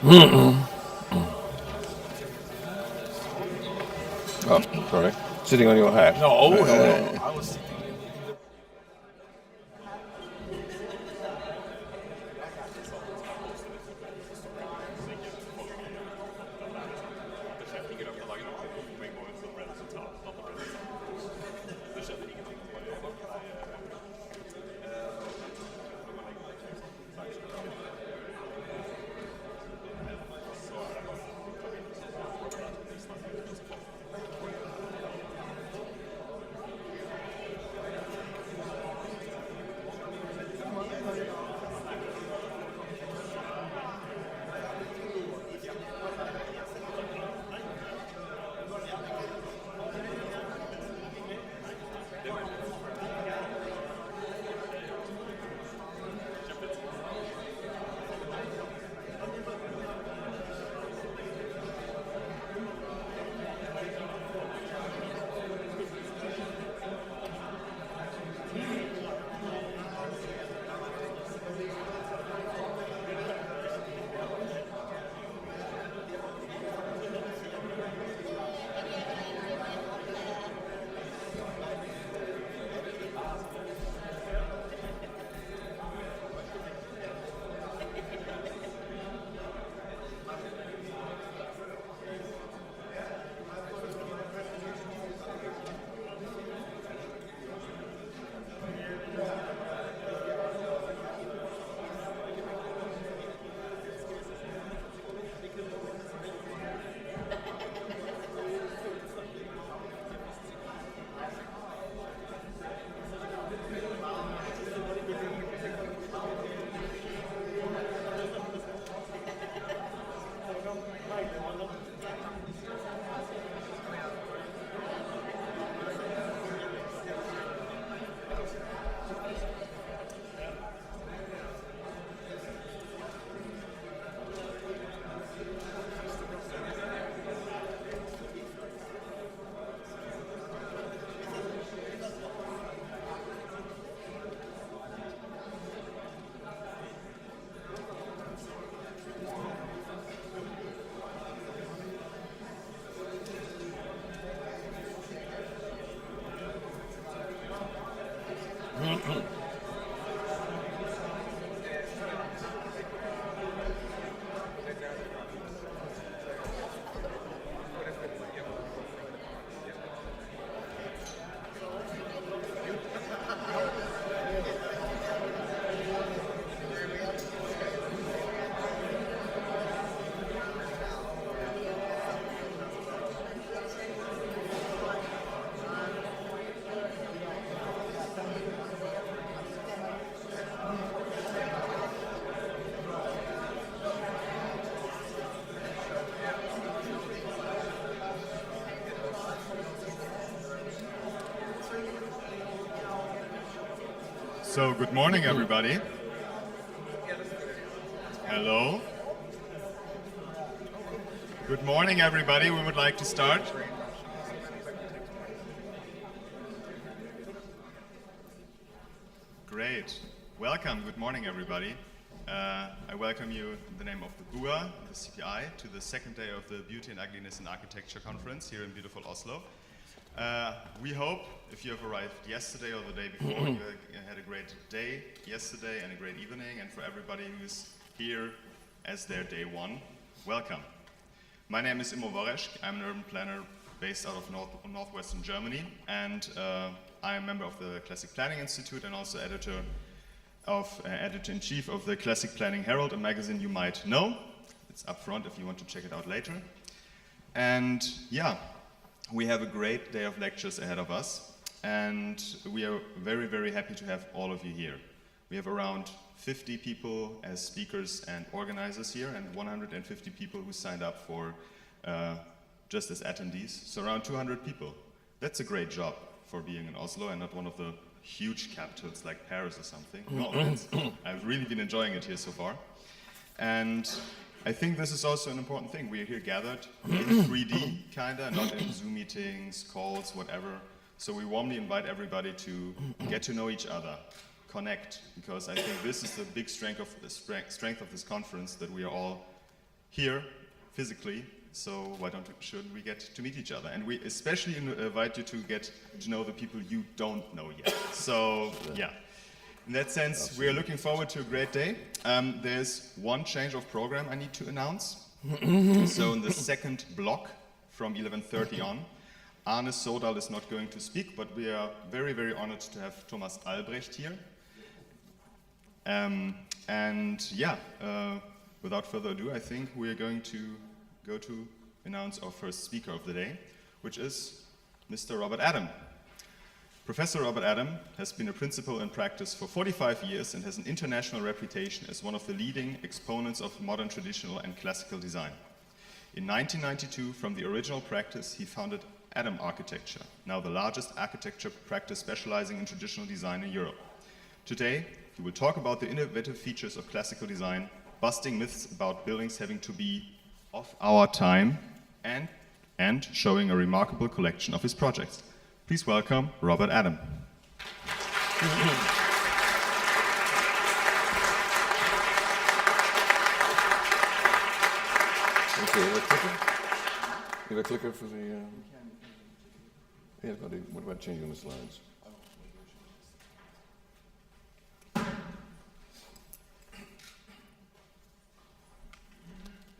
Oh, sorry. Sitting on your hat. No, no, no. I was. So, good morning, everybody. Hello. Good morning, everybody. We would like to start. Great. Welcome. Good morning, everybody. I welcome you in the name of the BUA, the CPI, to the second day of the Beauty and Ugliness in Architecture conference here in beautiful Oslo. We hope, if you have arrived yesterday or the day before, you had a great day yesterday and a great evening, and for everybody who's here as their day one, welcome. My name is Immo Voresch. I'm an urban planner based out of northwestern Germany, and I'm a member of the Classic Planning Institute and also editor-in-chief of the Classic Planning Herald, a magazine you might know. It's up front if you want to check it out later. And yeah, we have a great day of lectures ahead of us, and we are very, very happy to have all of you here. We have around 50 people as speakers and organizers here, and 150 people who signed up for just as attendees, so around 200 people. That's a great job for being in Oslo and not one of the huge capitals like Paris or something. No offense. I've really been enjoying it here so far. And I think this is also an important thing. We are here gathered in 3D, kinda, not in Zoom meetings, calls, whatever. So we warmly invite everybody to get to know each other, connect, because I think this is the big strength of this conference, that we are all here physically, so why shouldn't we get to meet each other? And we especially invite you to get to know the people you don't know yet. So yeah, in that sense, we are looking forward to a great day. There's one change of program I need to announce. So in the second block from 11:30 on, Arne Sodal is not going to speak, but we are very, very honored to have Thomas Albrecht here. And yeah, without further ado, I think we're going to go to announce our first speaker of the day, which is Mr. Robert Adam. Professor Robert Adam has been a principal in practice for 45 years and has an international reputation as one of the leading exponents of modern traditional and classical design. In 1992, from the original practice, he founded Adam Architecture, now the largest architecture practice specializing in traditional design in Europe. Today, he will talk about the innovative features of classical design, busting myths about buildings having to be of our time, and showing a remarkable collection of his projects. Please welcome Robert Adam. Okay, a clicker? You have a clicker for the... Yeah, what about changing the slides?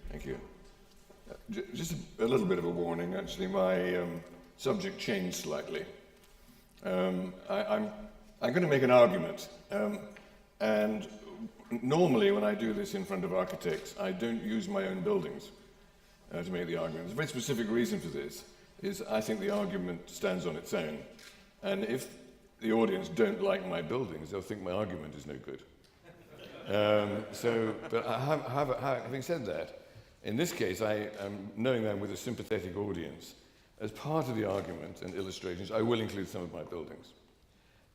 Thank you. Just a little bit of a warning, actually. My subject changed slightly. I'm going to make an argument. And normally when I do this in front of architects, I don't use my own buildings to make the argument. There's a very specific reason for this, is I think the argument stands on its own. And if the audience don't like my buildings, they'll think my argument is no good. But having said that, in this case, I am knowing that I'm with a sympathetic audience. As part of the argument and illustrations, I will include some of my buildings.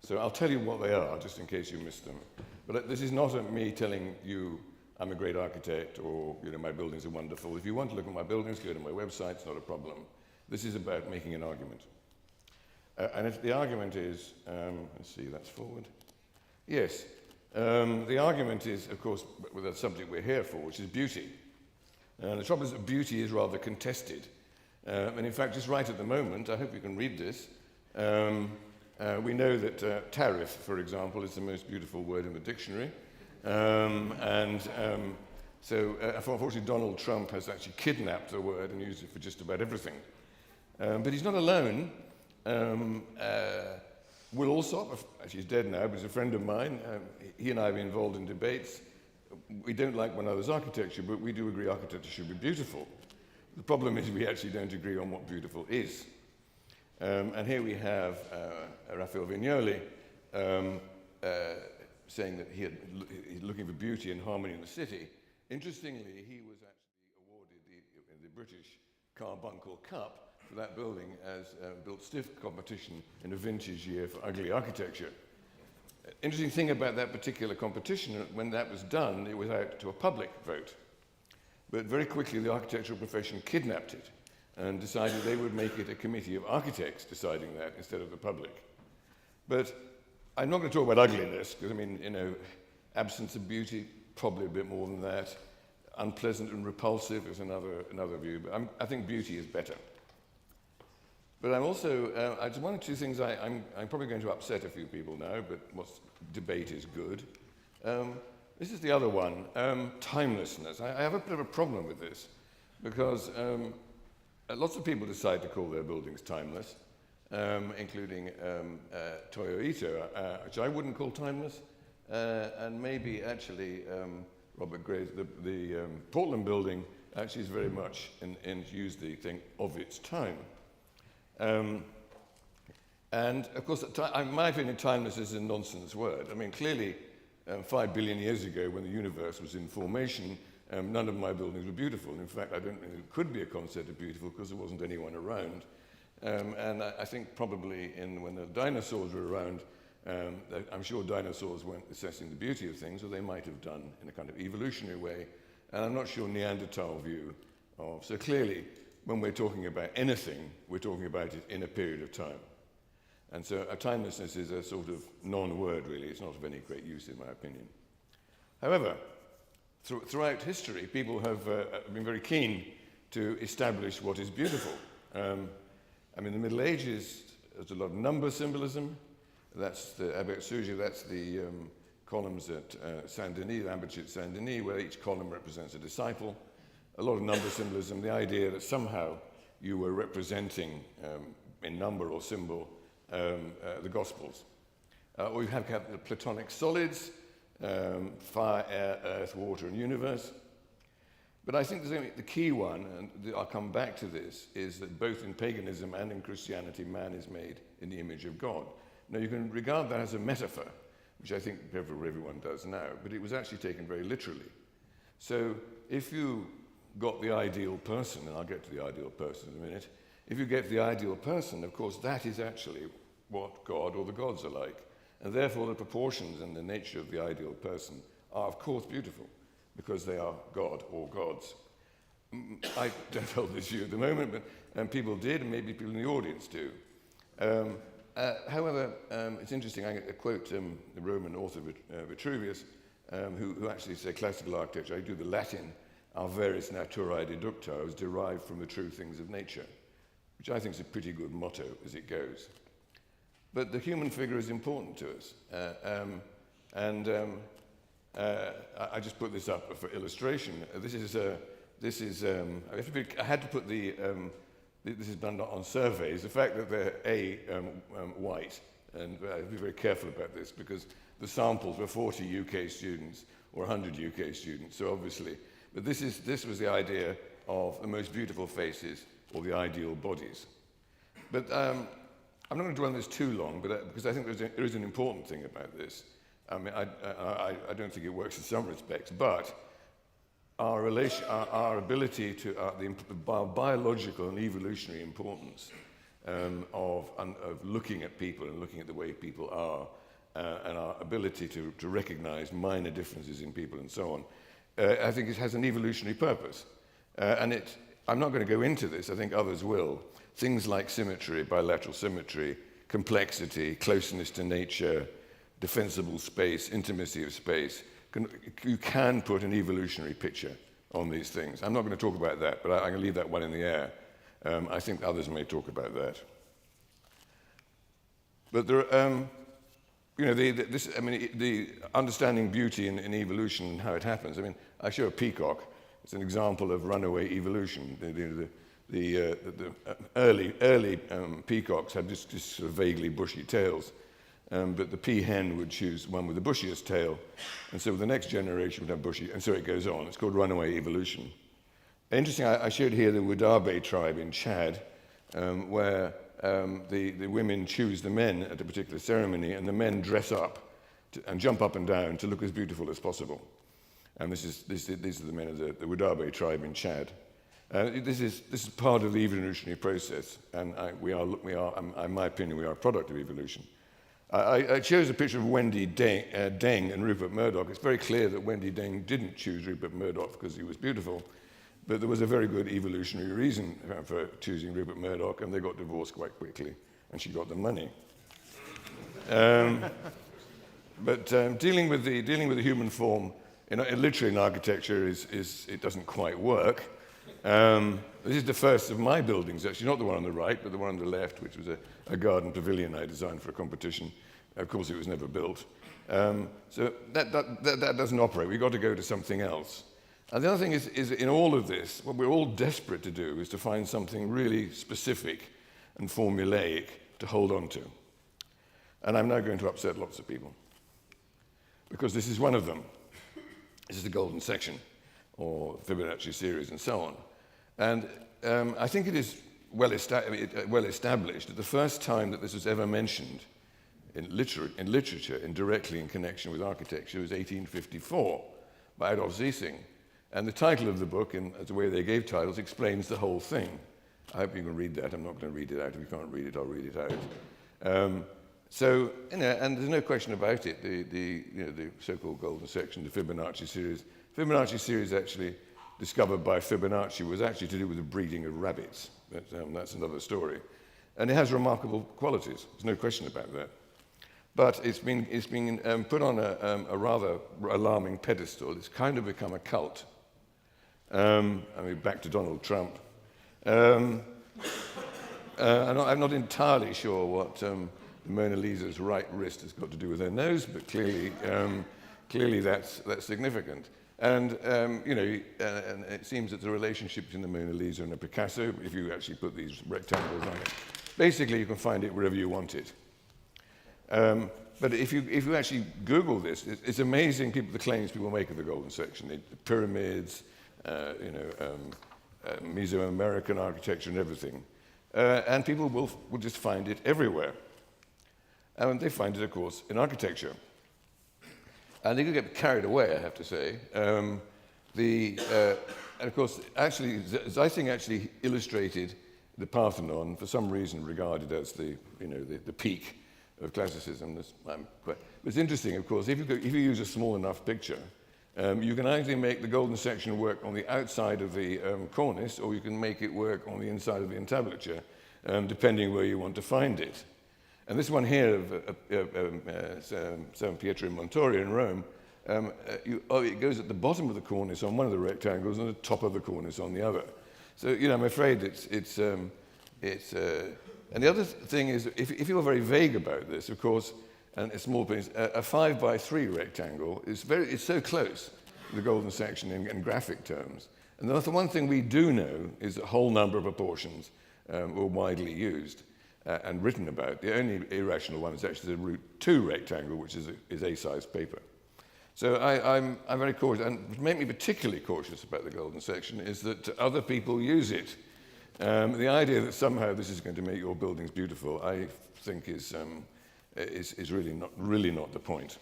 So I'll tell you what they are, just in case you missed them. But this is not me telling you I'm a great architect or my buildings are wonderful. If you want to look at my buildings, go to my website, it's not a problem. This is about making an argument. And if the argument is, let's see, that's forward. Yes, the argument is, of course, with the subject we're here for, which is beauty. And the trouble is that beauty is rather contested. And in fact, just right at the moment, I hope you can read this, we know that tariff, for example, is the most beautiful word in the dictionary. So unfortunately, Donald Trump has actually kidnapped the word and used it for just about everything. But he's not alone. Will Alsop, actually he's dead now, but he's a friend of mine. He and I have been involved in debates. We don't like one another's architecture, but we do agree architecture should be beautiful. The problem is we actually don't agree on what beautiful is. And here we have Raphael Vignoli saying that he's looking for beauty and harmony in the city. Interestingly, he was actually awarded the British Carbuncle Cup for that building as built stiff competition in a vintage year for ugly architecture. Interesting thing about that particular competition, when that was done, it was out to a public vote. But very quickly, the architectural profession kidnapped it and decided they would make it a committee of architects deciding that instead of the public. But I'm not going to talk about ugliness, because, absence of beauty, probably a bit more than that. Unpleasant and repulsive is another view, but I think beauty is better. But I'm also, it's one or two things I'm probably going to upset a few people now, but debate is good. This is the other one, timelessness. I have a bit of a problem with this, because lots of people decide to call their buildings timeless, including Toyo Ito, which I wouldn't call timeless, and maybe actually Robert Gray's, the Portland building actually is very much used the thing of its time. And of course, in my opinion, timeless is a nonsense word. Clearly, 5 billion years ago, when the universe was in formation, none of my buildings were beautiful. In fact, I don't think it could be a concept of beautiful because there wasn't anyone around. And I think probably when the dinosaurs were around, I'm sure dinosaurs weren't assessing the beauty of things, or they might have done in a kind of evolutionary way. And I'm not sure Neanderthal view of. So clearly, when we're talking about anything, we're talking about it in a period of time. And so timelessness is a sort of non-word, really. It's not of any great use, in my opinion. However, throughout history, people have been very keen to establish what is beautiful. I mean, the Middle Ages, there's a lot of number symbolism. That's the Albrecht, that's the columns at Saint-Denis, the aperture at Saint-Denis, where each column represents a disciple. A lot of number symbolism, the idea that somehow you were representing in number or symbol the Gospels. Or you have the Platonic solids, fire, air, earth, water, and universe. But I think the key one, and I'll come back to this, is that both in paganism and in Christianity, man is made in the image of God. Now, you can regard that as a metaphor, which I think everyone does now, but it was actually taken very literally. So if you got the ideal person, and I'll get to the ideal person in a minute, if you get the ideal person, of course, that is actually what God or the gods are like. And therefore, the proportions and the nature of the ideal person are, of course, beautiful, because they are God or gods. I don't hold this view at the moment, but people did, and maybe people in the audience do. However, it's interesting, I quote the Roman author Vitruvius, who actually said classical architecture, I do the Latin, "Our veris naturae deducta" is derived from the true things of nature, which I think is a pretty good motto as it goes. But the human figure is important to us. I just put this up for illustration. I had to put the, this is done on surveys, the fact that they're white, and I'd be very careful about this because the samples were 40 UK students or 100 UK students, so obviously, but this was the idea of the most beautiful faces or the ideal bodies. But I'm not going to dwell on this too long, but because I think there is an important thing about this. I mean, I don't think it works in some respects, but our ability to the biological and evolutionary importance of looking at people and looking at the way people are, and our ability to recognize minor differences in people and so on, I think it has an evolutionary purpose. I'm not going to go into this, I think others will. Things like symmetry, bilateral symmetry, complexity, closeness to nature, defensible space, intimacy of space. You can put an evolutionary picture on these things. I'm not going to talk about that, but I'm going to leave that one in the air. I think others may talk about that. But there are, the understanding beauty in evolution and how it happens. I mean, I show a peacock. It's an example of runaway evolution. The early peacocks had just sort of vaguely bushy tails, but the peahen would choose one with the bushiest tail, and so the next generation would have bushy, and so it goes on. It's called runaway evolution. Interesting, I showed here the Wudabe tribe in Chad, where the women choose the men at a particular ceremony, and the men dress up and jump up and down to look as beautiful as possible. And these are the men of the Wudabe tribe in Chad. This is part of the evolutionary process, and in my opinion, we are a product of evolution. I chose a picture of Wendy Deng and Rupert Murdoch. It's very clear that Wendy Deng didn't choose Rupert Murdoch because he was beautiful, but there was a very good evolutionary reason for choosing Rupert Murdoch, and they got divorced quite quickly, and she got the money. But dealing with the human form, literally in architecture, it doesn't quite work. This is the first of my buildings, actually, not the one on the right, but the one on the left, which was a garden pavilion I designed for a competition. Of course, it was never built. So that doesn't operate. We've got to go to something else. And the other thing is in all of this, what we're all desperate to do is to find something really specific and formulaic to hold on to. And I'm now going to upset lots of people, because this is one of them. This is the golden section, or Fibonacci series, and so on. And I think it is well established that the first time that this was ever mentioned in literature, directly in connection with architecture, was 1854 by Adolf Zeesing. And the title of the book, and the way they gave titles, explains the whole thing. I hope you can read that. I'm not going to read it out. If you can't read it, I'll read it out. So, and there's no question about it, the so-called golden section, the Fibonacci series. Fibonacci series, actually discovered by Fibonacci, was actually to do with the breeding of rabbits. But, that's another story. And it has remarkable qualities. There's no question about that. but it's been put on a rather alarming pedestal. It's kind of become a cult. I mean, back to Donald Trump. I'm not entirely sure what the Mona Lisa's right wrist has got to do with her nose, but clearly that's significant. And and it seems that the relationship between the Mona Lisa and a Picasso, if you actually put these rectangles on it, basically you can find it wherever you want it. But if you actually Google this, it's amazing the claims people make of the golden section, the pyramids, Mesoamerican architecture and everything. And people will just find it everywhere. And they find it, of course, in architecture. And they can get carried away, I have to say. And of course, actually, Zeising actually illustrated the Parthenon, for some reason regarded as the peak of classicism. But it's interesting, of course, if you use a small enough picture, you can actually make the golden section work on the outside of the cornice, or you can make it work on the inside of the entablature, depending where you want to find it. And this one here of San Pietro in Montorio in Rome, it goes at the bottom of the cornice on one of the rectangles and the top of the cornice on the other. So, I'm afraid it's and the other thing is, if you're very vague about this, of course, and a small piece, a 5x3 rectangle is so close to the golden section in graphic terms. And the one thing we do know is that whole number proportions were widely used and written about. The only irrational one is actually the root 2 rectangle, which is A-size paper. So I'm very cautious, and what made me particularly cautious about the golden section is that other people use it. The idea that somehow this is going to make your buildings beautiful, I think is really not the point.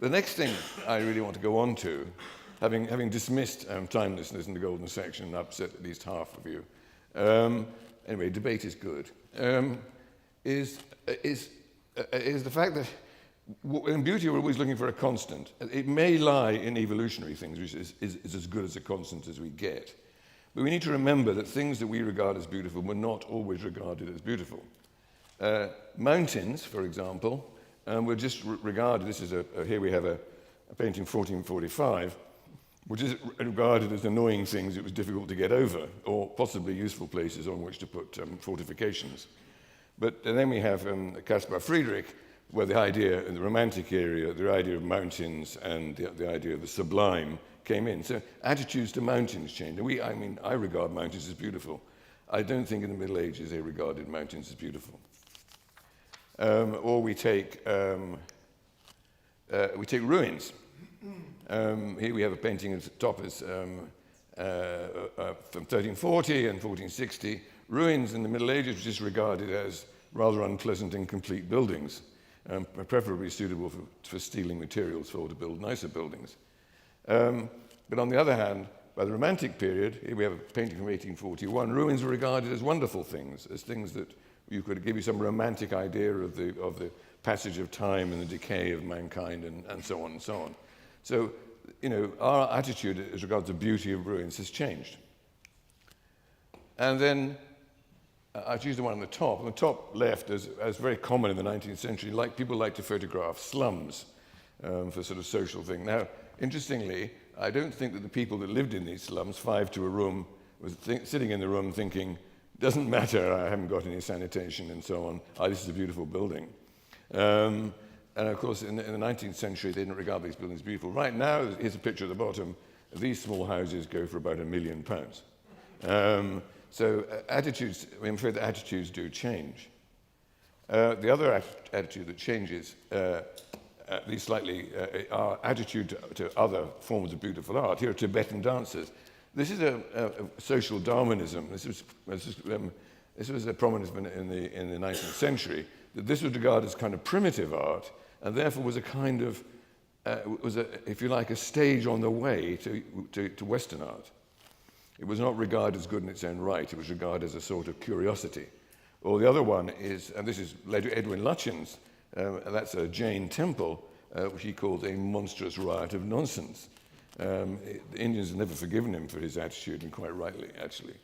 The next thing I really want to go on to, having dismissed timelessness in the golden section and upset at least half of you, anyway, debate is good, is the fact that in beauty we're always looking for a constant. It may lie in evolutionary things, which is as good as a constant as we get. But we need to remember that things that we regard as beautiful were not always regarded as beautiful. Mountains, for example, were just regarded, here we have a painting 1445, which is regarded as annoying things it was difficult to get over, or possibly useful places on which to put fortifications. But then we have Caspar Friedrich, where the idea in the Romantic era, the idea of mountains and the idea of the sublime came in. So attitudes to mountains changed. And I regard mountains as beautiful. I don't think in the Middle Ages they regarded mountains as beautiful. Or we take ruins. Here we have a painting at the top from 1340 and 1460. Ruins in the Middle Ages were just regarded as rather unpleasant, incomplete buildings, preferably suitable for stealing materials to build nicer buildings. But on the other hand, by the Romantic period, here we have a painting from 1841, ruins were regarded as wonderful things, as things that you could give you some romantic idea of the passage of time and the decay of mankind and so on and so on. So, our attitude as regards the beauty of ruins has changed. And then I choose the one on the top. On the top left, as very common in the 19th century, people like to photograph slums for sort of social thing. Now, interestingly, I don't think that the people that lived in these slums, 5 to a room, was sitting in the room thinking, doesn't matter, I haven't got any sanitation and so on. This is a beautiful building. And of course, in the 19th century, they didn't regard these buildings beautiful. Right now, here's a picture at the bottom. These small houses go for about £1 million. So attitudes, I'm afraid the attitudes do change. The other attitude that changes, at least slightly, our attitude to other forms of beautiful art. Here are Tibetan dancers. This is a social Darwinism. This was a prominent in the 19th century, that this was regarded as kind of primitive art, and therefore was a kind of, if you like, a stage on the way to Western art. It was not regarded as good in its own right. It was regarded as a sort of curiosity. Or the other one is, and this is led to Edwin Lutyens, and that's a Jain temple, which he called a monstrous riot of nonsense. The Indians have never forgiven him for his attitude, and quite rightly, actually.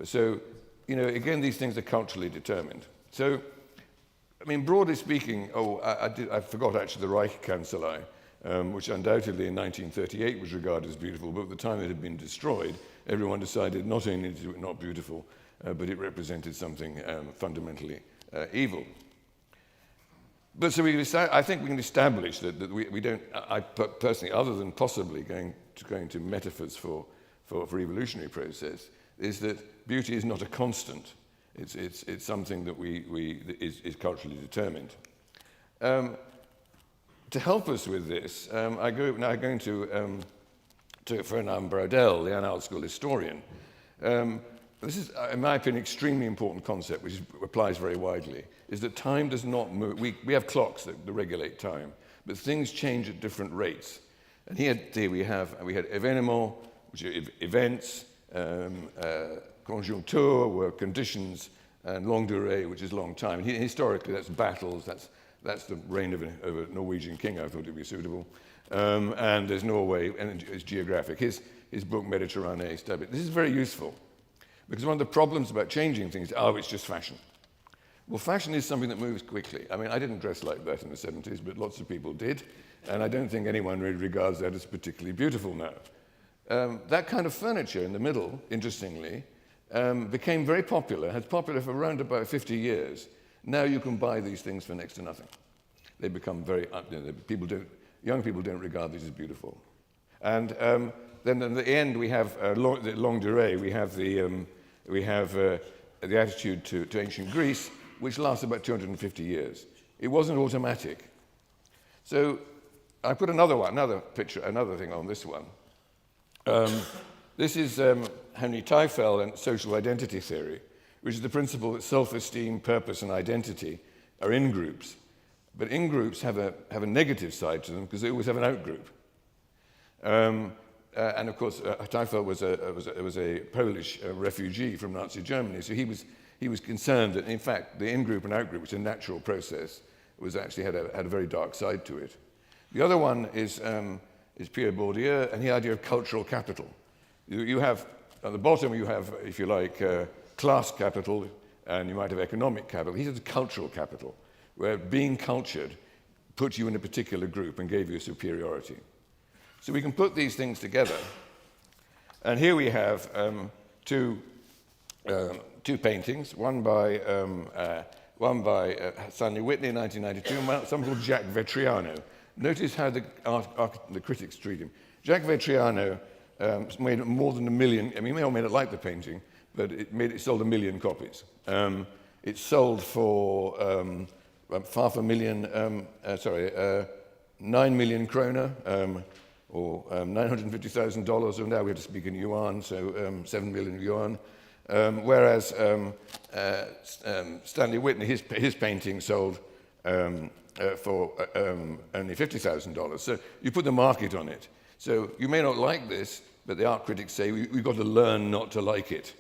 So, again, these things are culturally determined. So, I mean, broadly speaking, I forgot actually the Reichskanzlei, which undoubtedly in 1938 was regarded as beautiful, but at the time it had been destroyed, everyone decided not only to it not beautiful, but it represented something fundamentally evil. But so I think we can establish that we don't, I personally, other than possibly going to metaphors for evolutionary process, is that beauty is not a constant. It's something that is culturally determined. To help us with this, I go now going to Fernand Braudel, the Annales School historian. This is, in my opinion, an extremely important concept, which applies very widely, is that time does not move. We have clocks that regulate time, but things change at different rates. And here we have événements, which are events, conjoncture, were conditions, and longue durée, which is long time. And historically, that's battles, that's the reign of a Norwegian king, I thought it would be suitable. And there's Norway, and it's geographic. His book, Méditerranée, this is very useful. Because one of the problems about changing things is, it's just fashion. Well, fashion is something that moves quickly. I mean, I didn't dress like that in the 70s, but lots of people did. And I don't think anyone really regards that as particularly beautiful now. That kind of furniture in the middle, interestingly, became very popular, has popular for around about 50 years. Now you can buy these things for next to nothing. They become very, young people don't regard these as beautiful. And then at the end we have the longue durée, we have the attitude to ancient Greece, which lasts about 250 years. It wasn't automatic. So I put another picture, another thing on this one. This is Henry Teifel and social identity theory, which is the principle that self-esteem, purpose, and identity are in-groups. But in-groups have a negative side to them because they always have an out-group. And of course, Teifel was a Polish refugee from Nazi Germany, so he was concerned that, in fact, the in-group and out-group, which is a natural process, was actually had a very dark side to it. The other one is Pierre Bourdieu and the idea of cultural capital. You have, at the bottom, you have, if you like, class capital, and you might have economic capital. He says cultural capital, where being cultured put you in a particular group and gave you superiority. So we can put these things together. And here we have two paintings, one by Stanley Whitney in 1992, some called Jack Vetriano. Notice how the critics treat him. Jack Vetriano made more than 1 million, I mean, he may or may not like the painting, but it sold 1 million copies. It sold for 9 million kroner, or $950,000, and now we have to speak in yuan, so 7 million yuan. Whereas Stanley Whitney, his painting sold for only $50,000. So you put the market on it. So you may not like this, but the art critics say we've got to learn not to like it.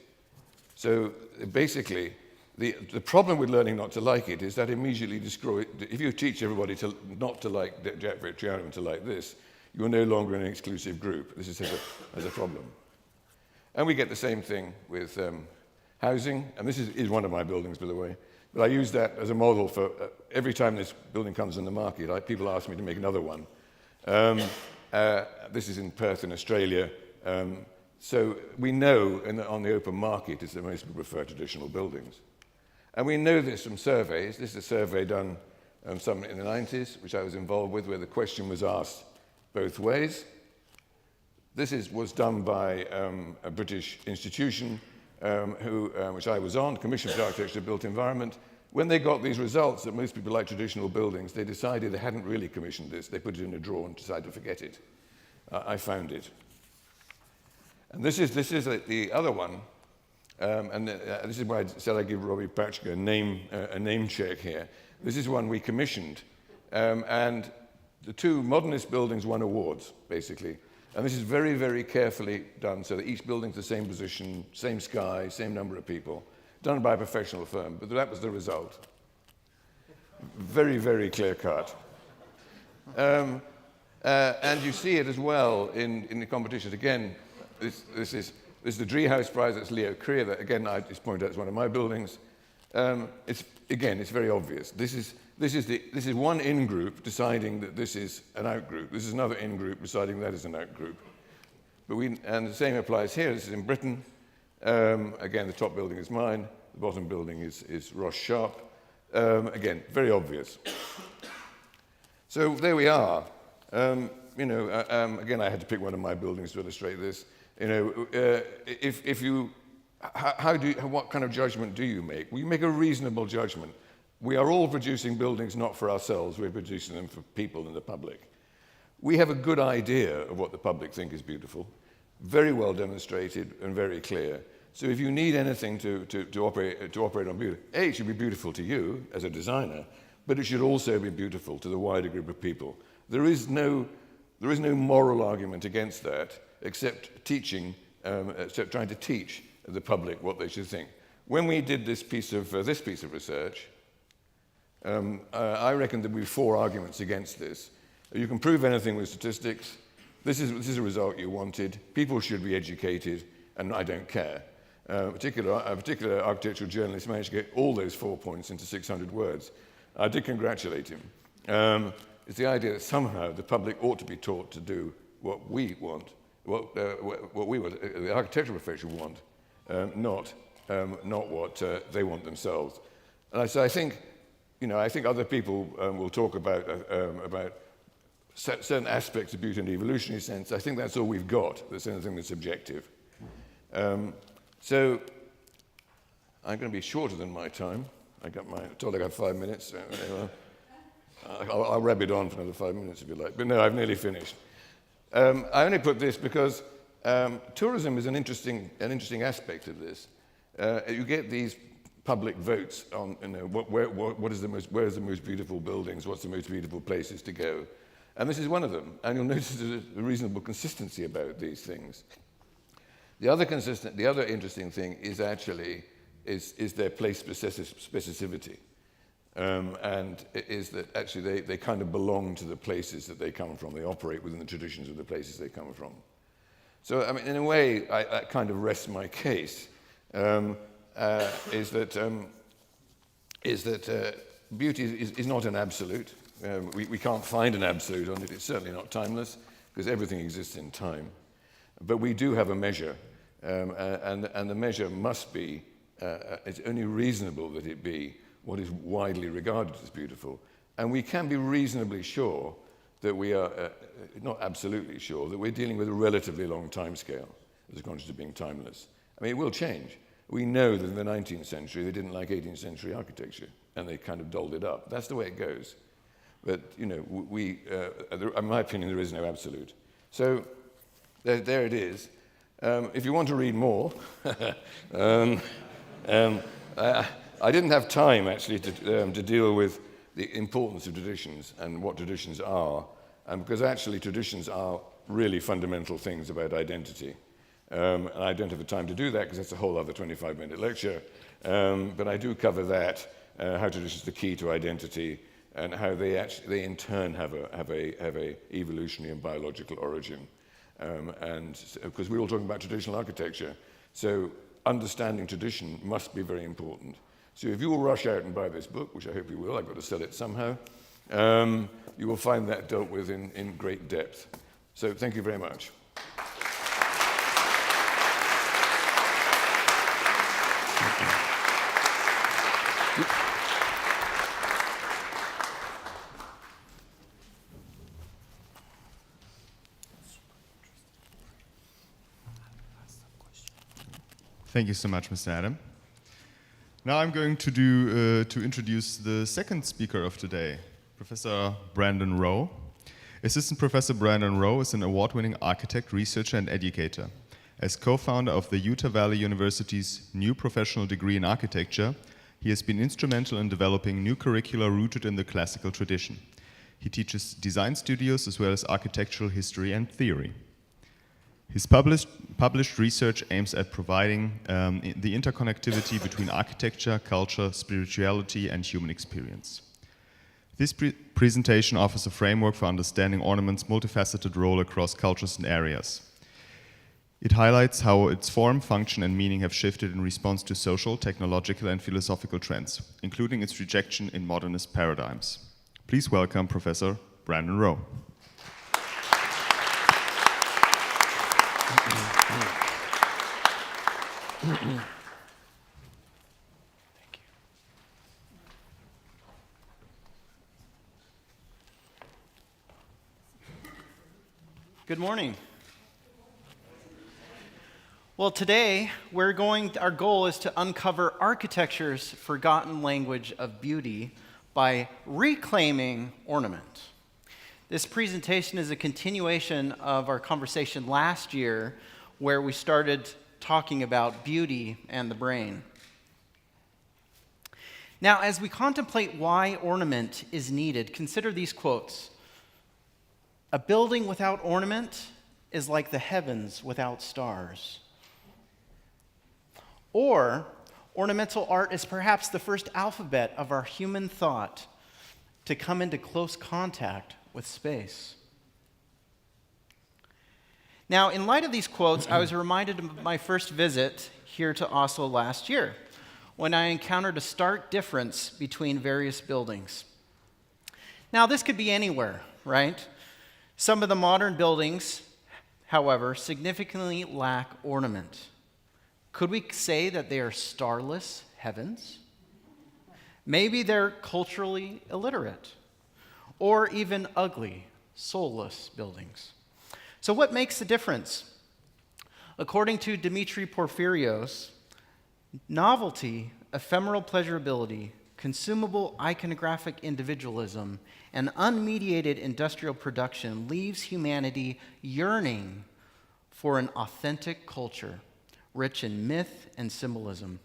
So basically, the problem with learning not to like it is that immediately destroy it. If you teach everybody not to like Jack Vetriano and to like this, you are no longer in an exclusive group. This has a problem. And we get the same thing with housing. And this is one of my buildings, by the way. But I use that as a model for every time this building comes on the market, people ask me to make another one. This is in Perth in Australia. So we know on the open market is that most people prefer traditional buildings. And we know this from surveys. This is a survey done some in the 90s, which I was involved with, where the question was asked both ways. This was done by a British institution which I was on, Commission for Architecture Built Environment. When they got these results that most people like traditional buildings, they decided they hadn't really commissioned this. They put it in a drawer and decided to forget it. I found it. And this is the other one. This is why I said I give Robbie Patchka a name check here. This is one we commissioned. And the two modernist buildings won awards, basically. And this is very, very carefully done so that each building's the same position, same sky, same number of people, done by a professional firm. But that was the result. Very, very clear cut. And you see it as well in the competitions. Again, this is the Driehaus Prize. That's Leo Krier. That, again, I just pointed out as one of my buildings. It's again, it's very obvious. This is one in-group deciding that this is an out-group. This is another in-group deciding that is an out-group. And the same applies here. This is in Britain. Again, the top building is mine. The bottom building is Ross Sharp. Again, very obvious. So there we are. Again, I had to pick one of my buildings to illustrate this. What kind of judgment do you make? Well, you make a reasonable judgment. We are all producing buildings not for ourselves. We're producing them for people in the public. We have a good idea of what the public think is beautiful, very well demonstrated and very clear. So if you need anything to operate on beauty, it should be beautiful to you as a designer, but it should also be beautiful to the wider group of people. There is no moral argument against that, except trying to teach the public what they should think. When we did this piece of research, I reckon there would be 4 arguments against this. You can prove anything with statistics. This is a result you wanted. People should be educated, and I don't care. A particular architectural journalist managed to get all those 4 points into 600 words. I did congratulate him. It's the idea that somehow the public ought to be taught to do what we want, what the architectural profession want, not what they want themselves. And so I think other people will talk about certain aspects of beauty in the evolutionary sense. I think that's all we've got. That's anything that's objective. So I'm going to be shorter than my time. I told I got 5 minutes. So, I'll wrap it on for another 5 minutes if you like. But no, I've nearly finished. I only put this because tourism is an interesting aspect of this. You get these public votes on where is the most beautiful buildings, what's the most beautiful places to go, and this is one of them. And you'll notice there's a reasonable consistency about these things. The other interesting thing is actually their place specificity, and is that actually they kind of belong to the places that they come from. They operate within the traditions of the places they come from. So, I mean, in a way, that kind of rests my case. Is that beauty is not an absolute. We can't find an absolute on it. It's certainly not timeless, because everything exists in time. But we do have a measure, and the measure must be, it's only reasonable that it be what is widely regarded as beautiful. And we can be reasonably sure that we are, not absolutely sure, that we're dealing with a relatively long time scale as a conscious of being timeless. I mean, it will change. We know that in the 19th century they didn't like 18th century architecture, and they kind of dolled it up. That's the way it goes. But, in my opinion, there is no absolute. So there it is. If you want to read more, I didn't have time, actually, to deal with the importance of traditions and what traditions are, because actually traditions are really fundamental things about identity. And I don't have the time to do that because that's a whole other 25-minute lecture. But I do cover that, how traditions are the key to identity, and how they in turn have a evolutionary and biological origin. And because we're all talking about traditional architecture, so understanding tradition must be very important. So if you will rush out and buy this book, which I hope you will, I've got to sell it somehow, you will find that dealt with in great depth. So thank you very much. Thank you so much, Mr. Adam. Now I'm going to introduce the second speaker of today, Professor Brandon Rowe. Assistant Professor Brandon Rowe is an award-winning architect, researcher, and educator. As co-founder of the Utah Valley University's new professional degree in architecture, he has been instrumental in developing new curricula rooted in the classical tradition. He teaches design studios as well as architectural history and theory. His published research aims at providing the interconnectivity between architecture, culture, spirituality, and human experience. This presentation offers a framework for understanding ornament's multifaceted role across cultures and areas. It highlights how its form, function, and meaning have shifted in response to social, technological, and philosophical trends, including its rejection in modernist paradigms. Please welcome Professor Brandon Rowe. Good morning. Well, today our goal is to uncover architecture's forgotten language of beauty by reclaiming ornament. This presentation is a continuation of our conversation last year where we started talking about beauty and the brain. Now, as we contemplate why ornament is needed, consider these quotes. A building without ornament is like the heavens without stars. Or, ornamental art is perhaps the first alphabet of our human thought to come into close contact with space. Now, in light of these quotes, I was reminded of my first visit here to Oslo last year, when I encountered a stark difference between various buildings. Now, this could be anywhere, right? Some of the modern buildings, however, significantly lack ornament. Could we say that they are starless heavens? Maybe they're culturally illiterate, or even ugly, soulless buildings. So what makes the difference? According to Dimitri Porphyrios, novelty, ephemeral pleasurability, consumable iconographic individualism, and unmediated industrial production leaves humanity yearning for an authentic culture, rich in myth and symbolism.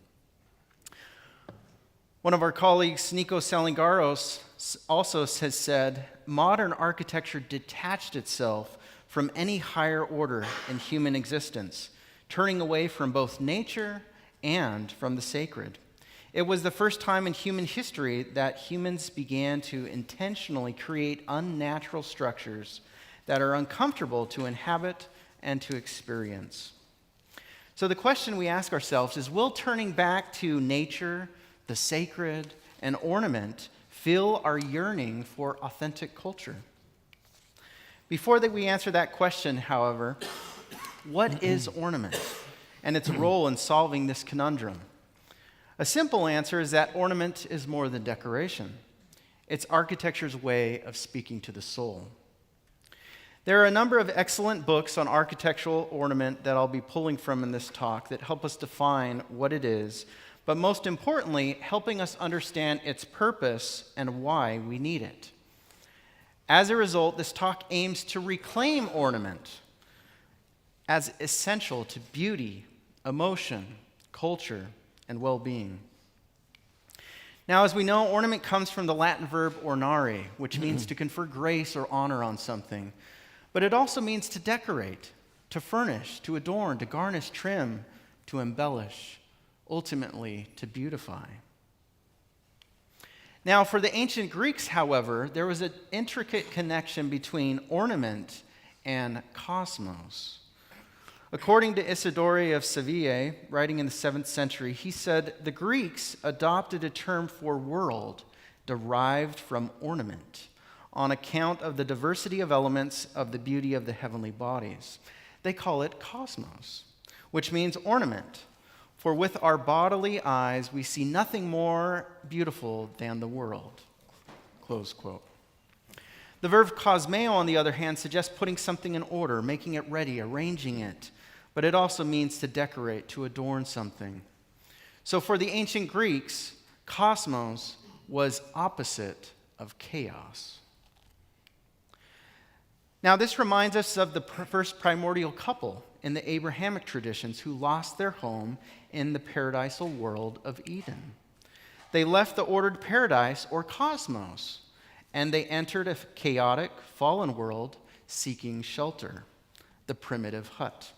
One of our colleagues, Nikos Salingaros, also has said, modern architecture detached itself from any higher order in human existence, turning away from both nature and from the sacred. It was the first time in human history that humans began to intentionally create unnatural structures that are uncomfortable to inhabit and to experience. So the question we ask ourselves is, will turning back to nature, the sacred, and ornament fill our yearning for authentic culture? Before that we answer that question, however, what is ornament and its role in solving this conundrum? A simple answer is that ornament is more than decoration. It's architecture's way of speaking to the soul. There are a number of excellent books on architectural ornament that I'll be pulling from in this talk that help us define what it is, but most importantly, helping us understand its purpose and why we need it. As a result, this talk aims to reclaim ornament as essential to beauty, emotion, culture, and well-being. Now, as we know, ornament comes from the Latin verb ornare, which means to confer grace or honor on something. But it also means to decorate, to furnish, to adorn, to garnish, trim, to embellish, ultimately to beautify. Now, for the ancient Greeks, however, there was an intricate connection between ornament and cosmos. According to Isidore of Seville, writing in the 7th century, he said, the Greeks adopted a term for world derived from ornament on account of the diversity of elements of the beauty of the heavenly bodies. They call it cosmos, which means ornament. For with our bodily eyes, we see nothing more beautiful than the world. Close quote. The verb cosmeo, on the other hand, suggests putting something in order, making it ready, arranging it. But it also means to decorate, to adorn something. So for the ancient Greeks, cosmos was opposite of chaos. Now, this reminds us of the first primordial couple in the Abrahamic traditions who lost their home in the paradisal world of Eden. They left the ordered paradise, or cosmos, and they entered a chaotic, fallen world seeking shelter, the primitive hut.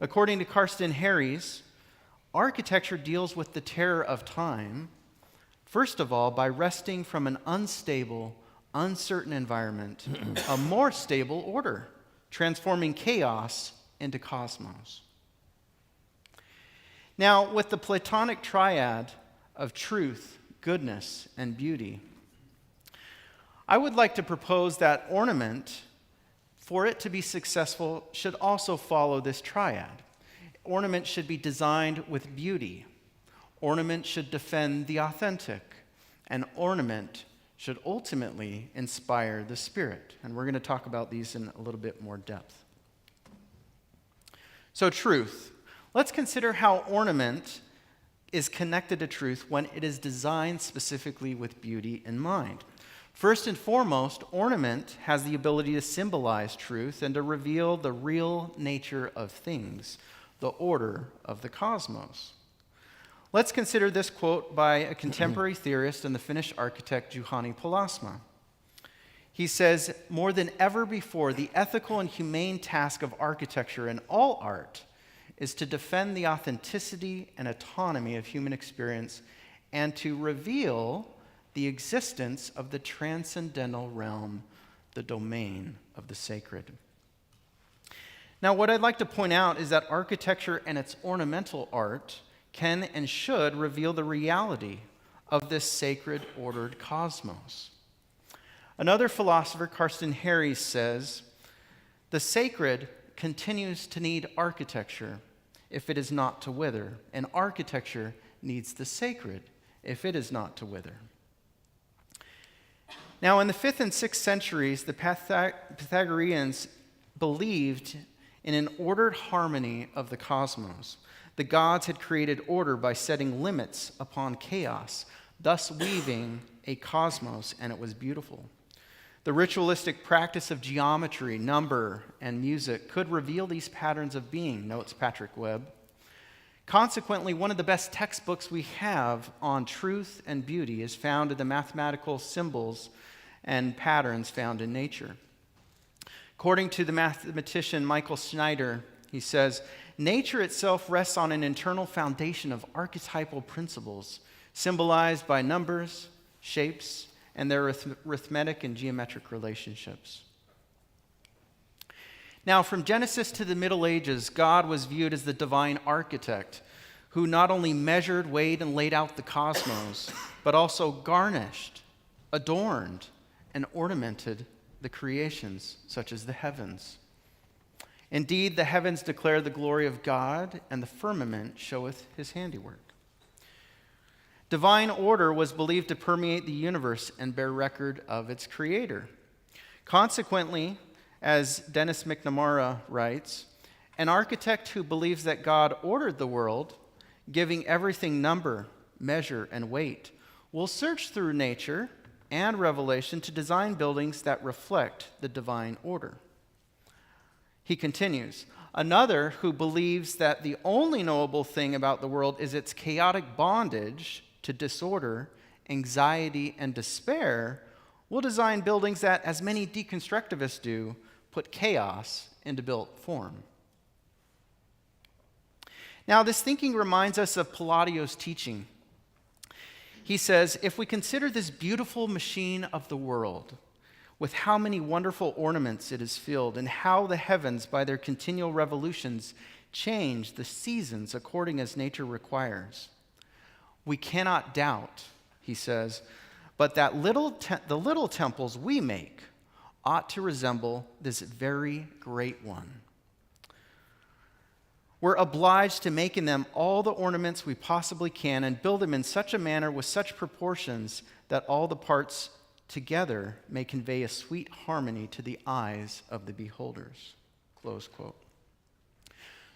According to Karsten Harries, architecture deals with the terror of time, first of all, by wresting from an unstable, uncertain environment a more stable order, transforming chaos into cosmos. Now, with the Platonic triad of truth, goodness, and beauty, I would like to propose that ornament, for it to be successful, should also follow this triad. Ornament should be designed with beauty. Ornament should defend the authentic. And ornament should ultimately inspire the spirit. And we're going to talk about these in a little bit more depth. So, truth. Let's consider how ornament is connected to truth when it is designed specifically with beauty in mind. First and foremost, ornament has the ability to symbolize truth and to reveal the real nature of things, the order of the cosmos. Let's consider this quote by a contemporary theorist and the Finnish architect Juhani Palasma. He says, "More than ever before, the ethical and humane task of architecture and all art is to defend the authenticity and autonomy of human experience and to reveal the existence of the transcendental realm, the domain of the sacred." Now, what I'd like to point out is that architecture and its ornamental art can and should reveal the reality of this sacred, ordered cosmos. Another philosopher, Carsten Harries, says, "The sacred continues to need architecture if it is not to wither, and architecture needs the sacred if it is not to wither." Now, in the 5th and 6th centuries, the Pythagoreans believed in an ordered harmony of the cosmos. The gods had created order by setting limits upon chaos, thus weaving a cosmos, and it was beautiful. The ritualistic practice of geometry, number, and music could reveal these patterns of being, notes Patrick Webb. Consequently, one of the best textbooks we have on truth and beauty is found in the mathematical symbols and patterns found in nature. According to the mathematician Michael Schneider, he says, "Nature itself rests on an internal foundation of archetypal principles, symbolized by numbers, shapes, and their arithmetic and geometric relationships." Now, from Genesis to the Middle Ages, God was viewed as the divine architect who not only measured, weighed, and laid out the cosmos, but also garnished, adorned, and ornamented the creations, such as the heavens. Indeed, the heavens declare the glory of God, and the firmament showeth his handiwork. Divine order was believed to permeate the universe and bear record of its creator. Consequently, as Dennis McNamara writes, an architect who believes that God ordered the world, giving everything number, measure, and weight, will search through nature and revelation to design buildings that reflect the divine order. He continues, another who believes that the only knowable thing about the world is its chaotic bondage to disorder, anxiety, and despair will design buildings that, as many deconstructivists do, put chaos into built form. Now, this thinking reminds us of Palladio's teaching. He says, if we consider this beautiful machine of the world, with how many wonderful ornaments it is filled, and how the heavens, by their continual revolutions, change the seasons according as nature requires, we cannot doubt, he says, but that the little temples we make ought to resemble this very great one. We're obliged to make in them all the ornaments we possibly can and build them in such a manner with such proportions that all the parts together may convey a sweet harmony to the eyes of the beholders. Close quote.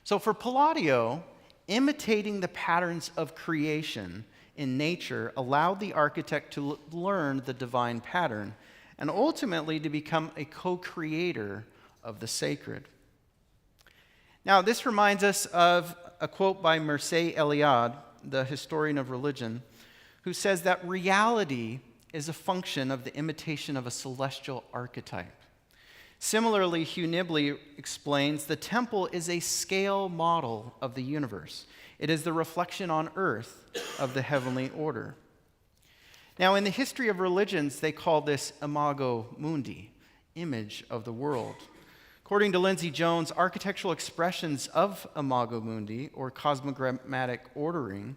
So for Palladio, imitating the patterns of creation in nature allowed the architect to learn the divine pattern and ultimately to become a co-creator of the sacred. Now, this reminds us of a quote by Mircea Eliade, the historian of religion, who says that reality is a function of the imitation of a celestial archetype. Similarly, Hugh Nibley explains the temple is a scale model of the universe. It is the reflection on earth of the heavenly order. Now, in the history of religions, they call this imago mundi, image of the world. According to Lindsay Jones, architectural expressions of imago mundi, or cosmogrammatic ordering,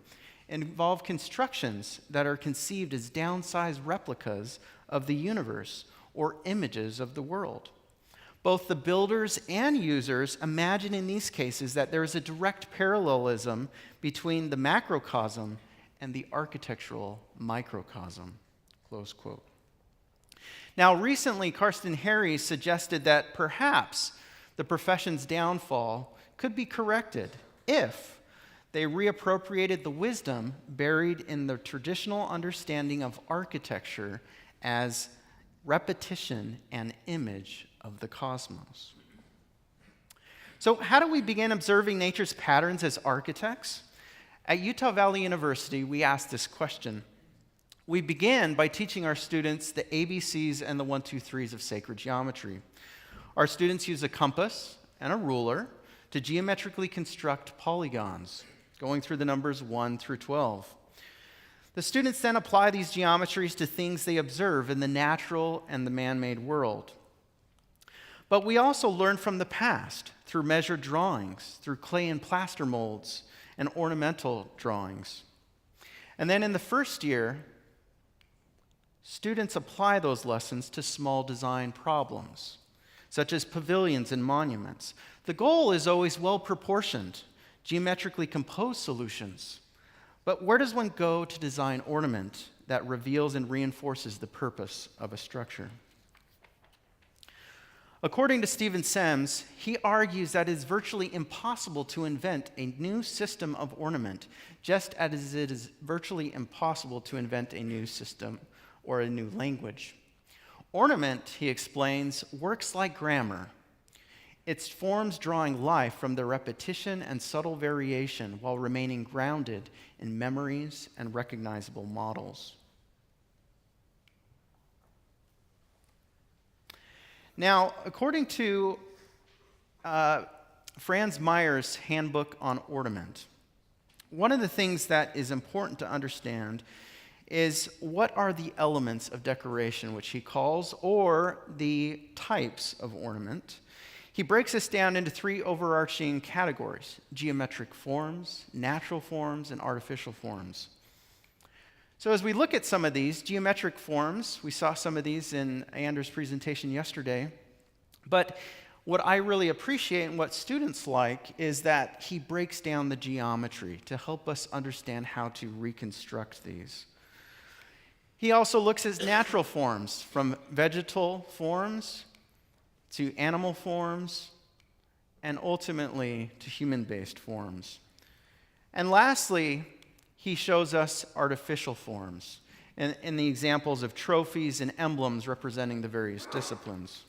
involve constructions that are conceived as downsized replicas of the universe or images of the world. Both the builders and users imagine in these cases that there is a direct parallelism between the macrocosm and the architectural microcosm, close quote. Now, recently, Karsten Harry suggested that perhaps the profession's downfall could be corrected if they reappropriated the wisdom buried in the traditional understanding of architecture as repetition and image of the cosmos. So, how do we begin observing nature's patterns as architects? At Utah Valley University, we asked this question. We began by teaching our students the ABCs and the 1, 2, 3s of sacred geometry. Our students use a compass and a ruler to geometrically construct polygons, going through the numbers 1 through 12. The students then apply these geometries to things they observe in the natural and the man-made world. But we also learn from the past through measured drawings, through clay and plaster molds, and ornamental drawings. And then in the first year, students apply those lessons to small design problems, such as pavilions and monuments. The goal is always well-proportioned, geometrically composed solutions. But where does one go to design ornament that reveals and reinforces the purpose of a structure? According to Stephen Semmes, he argues that it is virtually impossible to invent a new system of ornament, just as it is virtually impossible to invent a new system or a new language. Ornament, he explains, works like grammar. Its forms drawing life from the repetition and subtle variation while remaining grounded in memories and recognizable models. Now, according to Franz Mayer's Handbook on Ornament, one of the things that is important to understand is what are the elements of decoration, which he calls, or the types of ornament. He breaks this down into 3 overarching categories: geometric forms, natural forms, and artificial forms. So as we look at some of these geometric forms, we saw some of these in Anders' presentation yesterday, but what I really appreciate and what students like is that he breaks down the geometry to help us understand how to reconstruct these. He also looks at natural forms, from vegetal forms to animal forms, and ultimately to human-based forms. And lastly, he shows us artificial forms in the examples of trophies and emblems representing the various disciplines.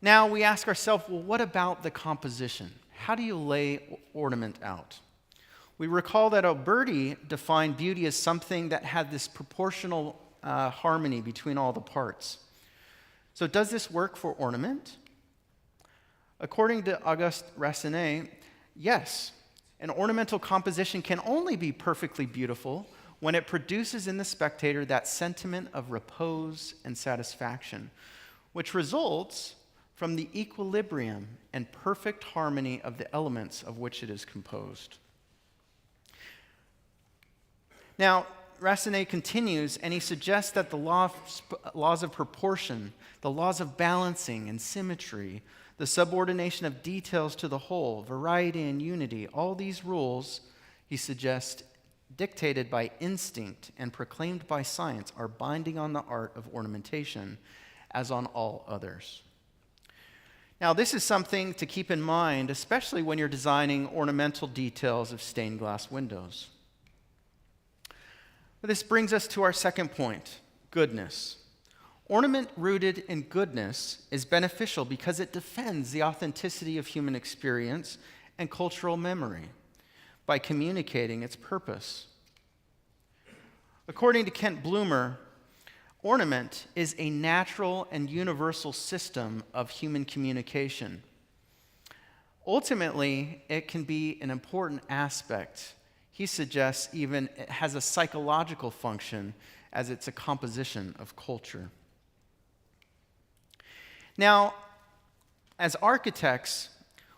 Now we ask ourselves, well, what about the composition? How do you lay ornament out? We recall that Alberti defined beauty as something that had this proportional harmony between all the parts. So does this work for ornament? According to Auguste Racinet, yes. An ornamental composition can only be perfectly beautiful when it produces in the spectator that sentiment of repose and satisfaction, which results from the equilibrium and perfect harmony of the elements of which it is composed. Now, Racinet continues, and he suggests that the laws of proportion, the laws of balancing and symmetry, the subordination of details to the whole, variety and unity, all these rules, he suggests, dictated by instinct and proclaimed by science, are binding on the art of ornamentation as on all others. Now, this is something to keep in mind, especially when you're designing ornamental details of stained glass windows. But this brings us to our second point, goodness. Ornament rooted in goodness is beneficial because it defends the authenticity of human experience and cultural memory by communicating its purpose. According to Kent Bloomer, ornament is a natural and universal system of human communication. Ultimately, it can be an important aspect. He suggests even it has a psychological function as it's a composition of culture. Now, as architects,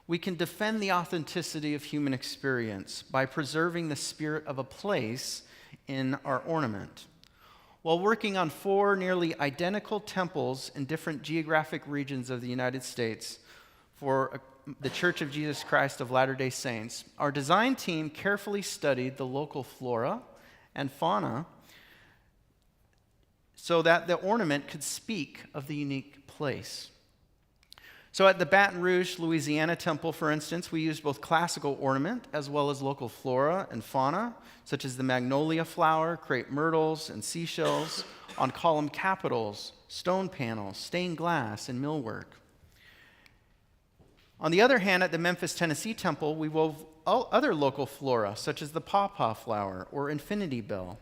we can defend the authenticity of human experience by preserving the spirit of a place in our ornament. While working on 4 nearly identical temples in different geographic regions of the United States for the Church of Jesus Christ of Latter-day Saints, our design team carefully studied the local flora and fauna so that the ornament could speak of the unique place. So at the Baton Rouge, Louisiana temple, for instance, we used both classical ornament as well as local flora and fauna, such as the magnolia flower, crepe myrtles, and seashells, on column capitals, stone panels, stained glass, and millwork. On the other hand, at the Memphis, Tennessee temple, we wove other local flora, such as the pawpaw flower or infinity bell,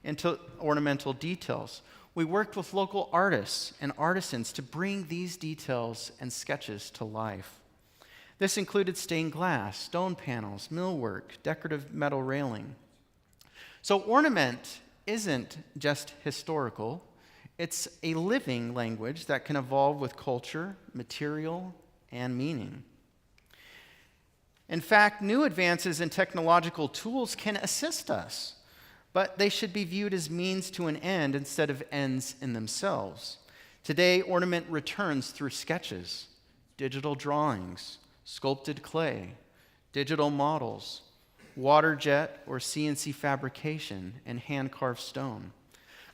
into ornamental details. We worked with local artists and artisans to bring these details and sketches to life. This included stained glass, stone panels, millwork, decorative metal railing. So ornament isn't just historical, it's a living language that can evolve with culture, material, and meaning. In fact, new advances in technological tools can assist us, but they should be viewed as means to an end instead of ends in themselves. Today, ornament returns through sketches, digital drawings, sculpted clay, digital models, water jet or CNC fabrication, and hand-carved stone.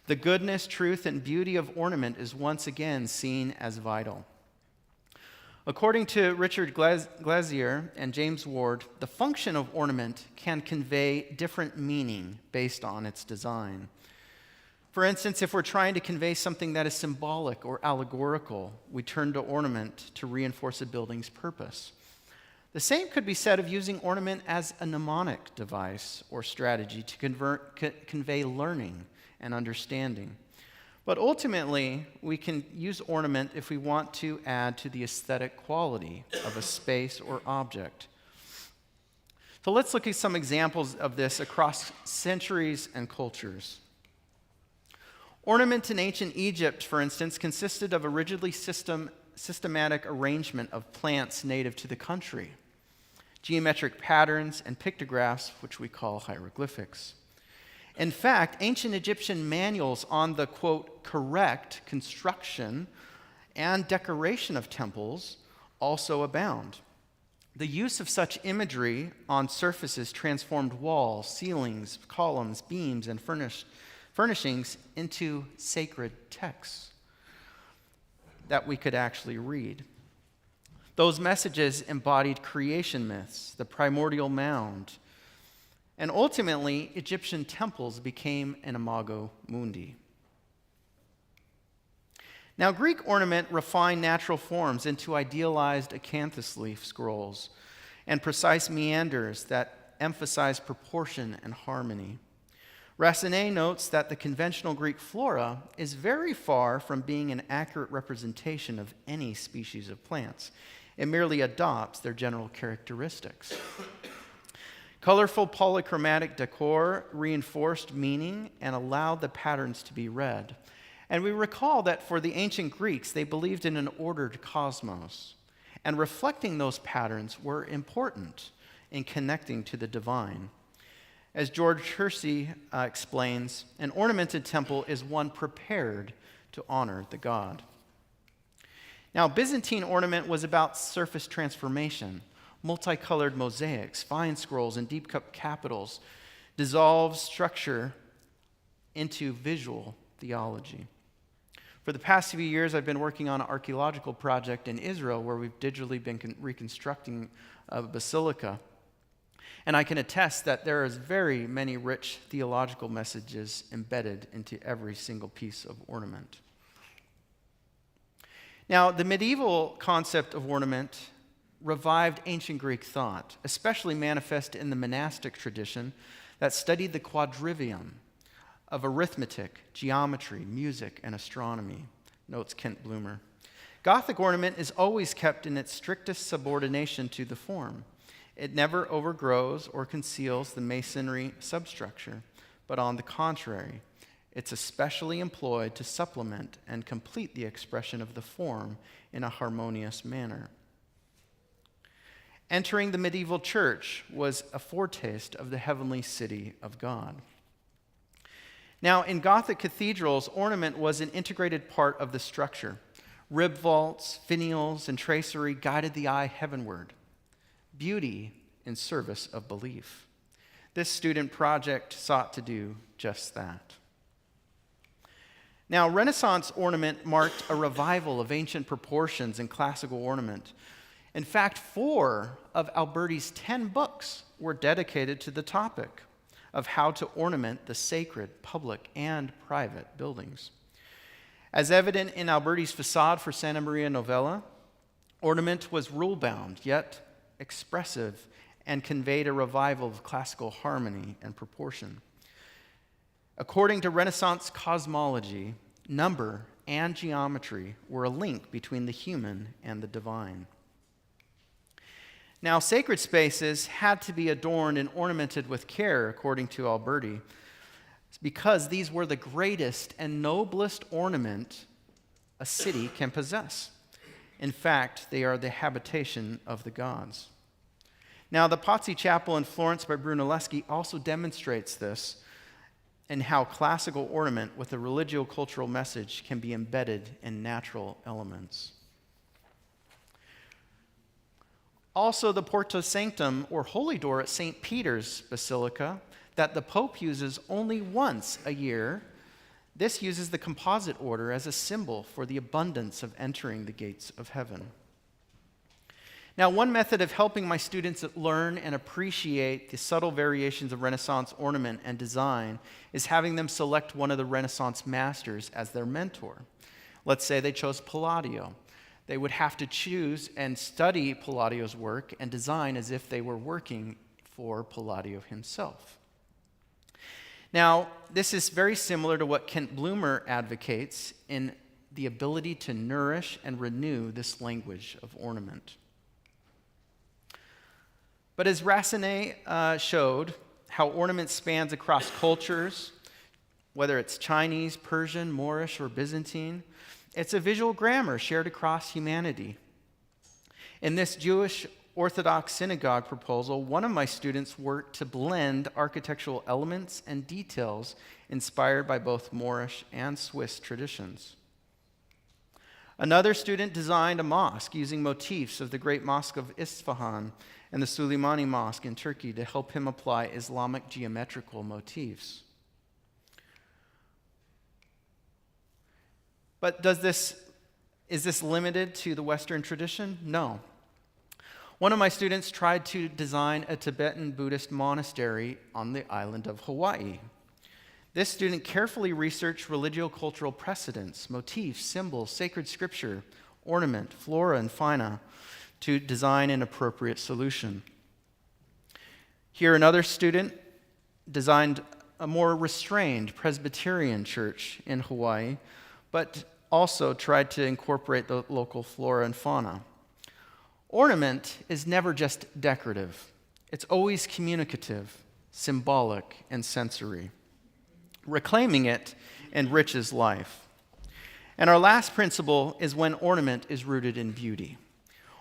The goodness, truth, and beauty of ornament is once again seen as vital. According to Richard Glazier and James Ward, the function of ornament can convey different meaning based on its design. For instance, if we're trying to convey something that is symbolic or allegorical, we turn to ornament to reinforce a building's purpose. The same could be said of using ornament as a mnemonic device or strategy to convey learning and understanding. But ultimately, we can use ornament if we want to add to the aesthetic quality of a space or object. So let's look at some examples of this across centuries and cultures. Ornament in ancient Egypt, for instance, consisted of a rigidly systematic arrangement of plants native to the country, geometric patterns, and pictographs, which we call hieroglyphics. In fact, ancient Egyptian manuals on the, quote, correct construction and decoration of temples also abound. The use of such imagery on surfaces transformed walls, ceilings, columns, beams, and furnishings into sacred texts that we could actually read. Those messages embodied creation myths, the primordial mound, and ultimately, Egyptian temples became an imago mundi. Now, Greek ornament refined natural forms into idealized acanthus leaf scrolls and precise meanders that emphasize proportion and harmony. Racinet notes that the conventional Greek flora is very far from being an accurate representation of any species of plants. It merely adopts their general characteristics. Colorful polychromatic decor reinforced meaning and allowed the patterns to be read. And we recall that for the ancient Greeks, they believed in an ordered cosmos, and reflecting those patterns were important in connecting to the divine. As George Hersey explains, an ornamented temple is one prepared to honor the god. Now, Byzantine ornament was about surface transformation. Multicolored mosaics, fine scrolls, and deep-cut capitals dissolve structure into visual theology. For the past few years, I've been working on an archaeological project in Israel where we've digitally been reconstructing a basilica. And I can attest that there is very many rich theological messages embedded into every single piece of ornament. Now, the medieval concept of ornament revived ancient Greek thought, especially manifest in the monastic tradition that studied the quadrivium of arithmetic, geometry, music, and astronomy, notes Kent Bloomer. Gothic ornament is always kept in its strictest subordination to the form. It never overgrows or conceals the masonry substructure, but on the contrary, It's especially employed to supplement and complete the expression of the form in a harmonious manner. Entering the medieval church was a foretaste of the heavenly city of God. Now, in Gothic cathedrals, ornament was an integrated part of the structure. Rib vaults, finials, and tracery guided the eye heavenward. Beauty in service of belief. This student project sought to do just that. Now, Renaissance ornament marked a revival of ancient proportions and classical ornament. In fact, 4 of Alberti's 10 books were dedicated to the topic of how to ornament the sacred, public, and private buildings. As evident in Alberti's facade for Santa Maria Novella, ornament was rule-bound, yet expressive, and conveyed a revival of classical harmony and proportion. According to Renaissance cosmology, number and geometry were a link between the human and the divine. Now, sacred spaces had to be adorned and ornamented with care, according to Alberti, because these were the greatest and noblest ornament a city can possess. In fact, they are the habitation of the gods. Now, the Pazzi Chapel in Florence by Brunelleschi also demonstrates this, and how classical ornament with a religio-cultural message can be embedded in natural elements. Also, the Porta Sanctum, or Holy Door at St. Peter's Basilica, that the Pope uses only once a year, this uses the composite order as a symbol for the abundance of entering the gates of heaven. Now, one method of helping my students learn and appreciate the subtle variations of Renaissance ornament and design is having them select one of the Renaissance masters as their mentor. Let's say they chose Palladio. They would have to choose and study Palladio's work and design as if they were working for Palladio himself. Now, this is very similar to what Kent Bloomer advocates in the ability to nourish and renew this language of ornament. But as Rassenet showed, how ornament spans across cultures, whether it's Chinese, Persian, Moorish, or Byzantine, it's a visual grammar shared across humanity. In this Jewish Orthodox synagogue proposal, one of my students worked to blend architectural elements and details inspired by both Moorish and Swiss traditions. Another student designed a mosque using motifs of the great mosque of Isfahan and the Suleimani Mosque in Turkey to help him apply Islamic geometrical motifs. But is this limited to the Western tradition? No. One of my students tried to design a Tibetan Buddhist monastery on the island of Hawaii. This student carefully researched religio-cultural precedents, motifs, symbols, sacred scripture, ornament, flora, and fauna to design an appropriate solution. Here, another student designed a more restrained Presbyterian church in Hawaii, but also tried to incorporate the local flora and fauna. Ornament is never just decorative. It's always communicative, symbolic, and sensory. Reclaiming it enriches life. And our last principle is when ornament is rooted in beauty.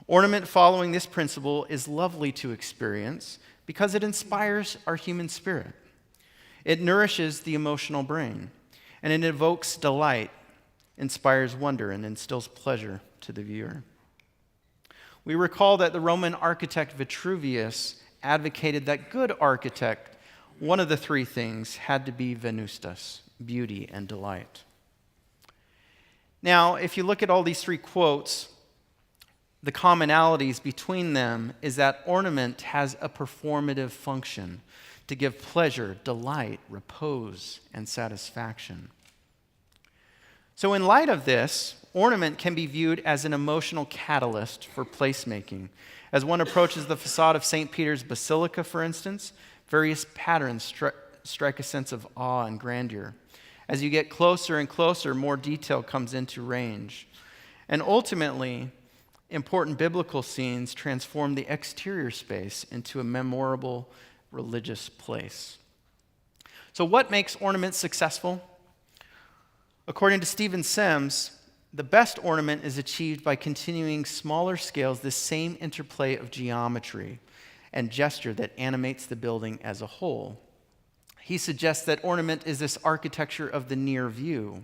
Ornament following this principle is lovely to experience because it inspires our human spirit. It nourishes the emotional brain, and it evokes delight, inspires wonder, and instills pleasure to the viewer. We recall that the Roman architect Vitruvius advocated that good architect, one of the three things, had to be Venustus, beauty and delight. Now, if you look at all these three quotes, the commonalities between them is that ornament has a performative function to give pleasure, delight, repose, and satisfaction. So in light of this, ornament can be viewed as an emotional catalyst for placemaking. As one approaches the facade of St. Peter's Basilica, for instance, various patterns strike a sense of awe and grandeur. As you get closer and closer, more detail comes into range. And ultimately, important biblical scenes transform the exterior space into a memorable religious place. So what makes ornament successful? According to Stephen Sims, the best ornament is achieved by continuing smaller scales this same interplay of geometry and gesture that animates the building as a whole. He suggests that ornament is this architecture of the near view.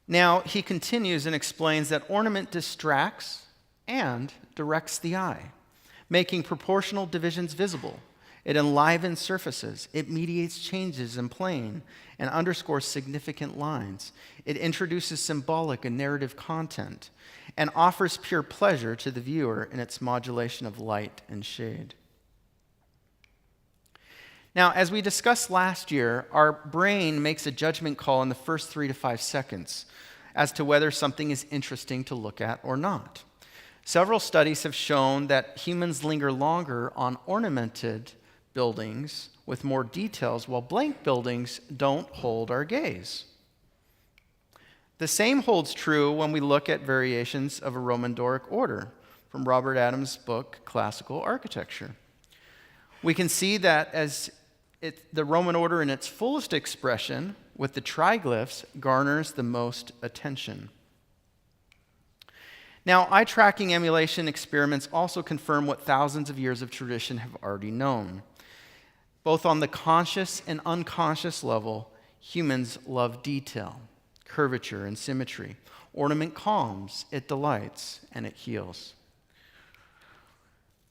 Now, he continues and explains that ornament distracts and directs the eye, making proportional divisions visible. It enlivens surfaces. It mediates changes in plane and underscores significant lines. It introduces symbolic and narrative content and offers pure pleasure to the viewer in its modulation of light and shade. Now, as we discussed last year, our brain makes a judgment call in the first 3 to 5 seconds as to whether something is interesting to look at or not. Several studies have shown that humans linger longer on ornamented buildings with more details, while blank buildings don't hold our gaze. The same holds true when we look at variations of a Roman Doric order from Robert Adams' book, Classical Architecture. We can see that the Roman order in its fullest expression, with the triglyphs, garners the most attention. Now, eye tracking emulation experiments also confirm what thousands of years of tradition have already known. Both on the conscious and unconscious level, humans love detail, curvature, and symmetry. Ornament calms, it delights, and it heals.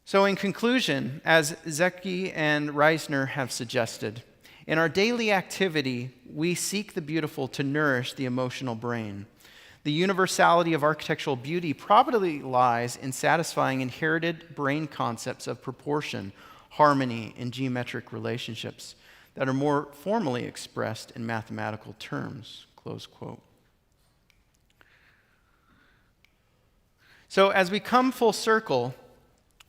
So in conclusion, as Zecke and Reisner have suggested, in our daily activity, we seek the beautiful to nourish the emotional brain. The universality of architectural beauty probably lies in satisfying inherited brain concepts of proportion, harmony, and geometric relationships that are more formally expressed in mathematical terms, close quote. So as we come full circle,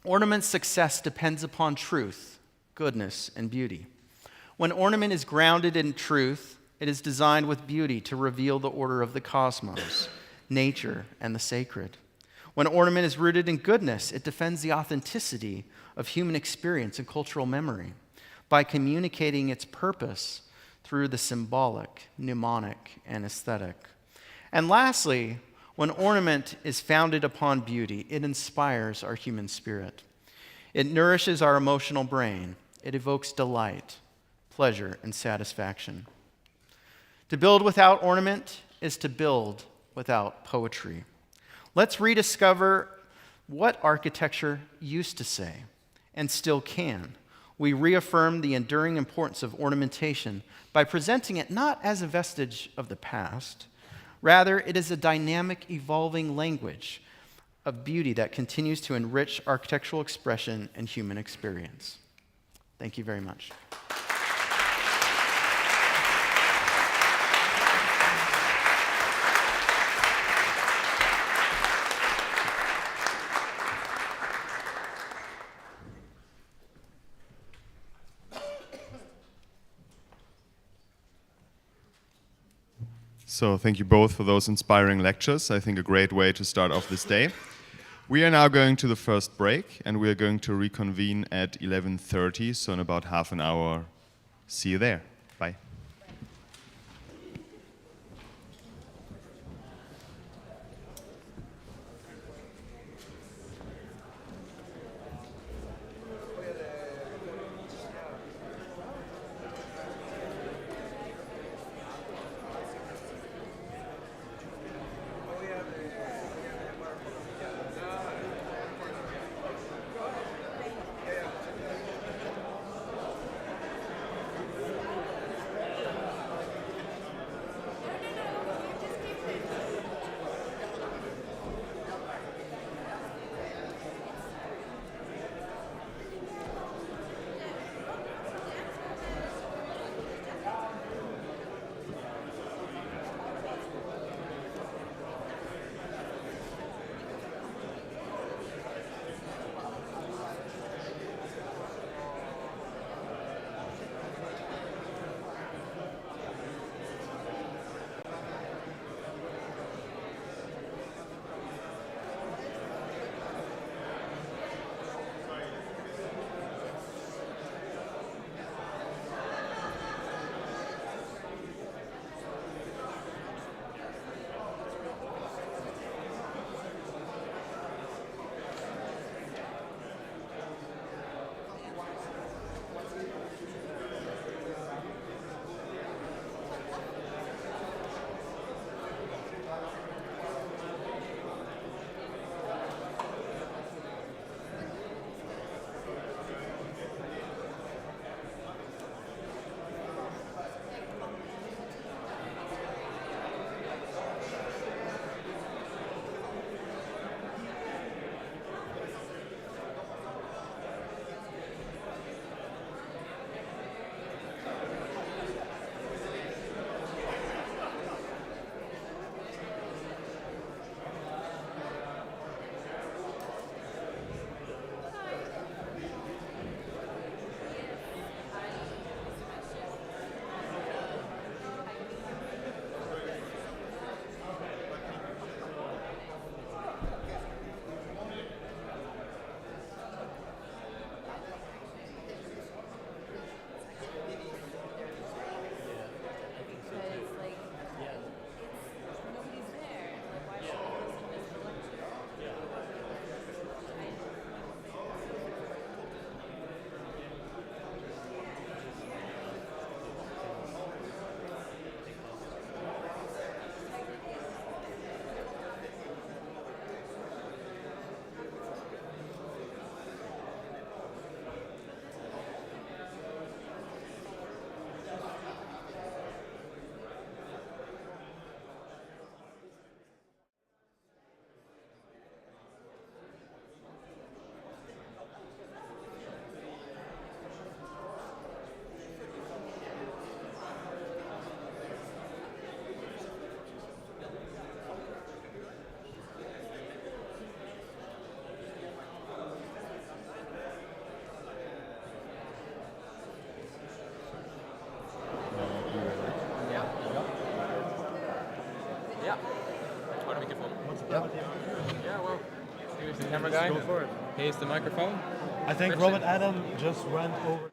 ornament's success depends upon truth, goodness, and beauty. When ornament is grounded in truth, it is designed with beauty to reveal the order of the cosmos, nature, and the sacred. When ornament is rooted in goodness, it defends the authenticity of human experience and cultural memory by communicating its purpose through the symbolic, mnemonic, and aesthetic. And lastly, when ornament is founded upon beauty, it inspires our human spirit. It nourishes our emotional brain. It evokes delight, pleasure, and satisfaction. To build without ornament is to build without poetry. Let's rediscover what architecture used to say and still can. We reaffirm the enduring importance of ornamentation by presenting it not as a vestige of the past. Rather, it is a dynamic, evolving language of beauty that continues to enrich architectural expression and human experience. Thank you very much. So thank you both for those inspiring lectures. I think a great way to start off this day. We are now going to the first break, and we are going to reconvene at 11:30, so in about half an hour. See you there. Bye. Yeah, well, here's the camera guy. Go for it. Here's the microphone. I think Richard. Robert Adam just went over.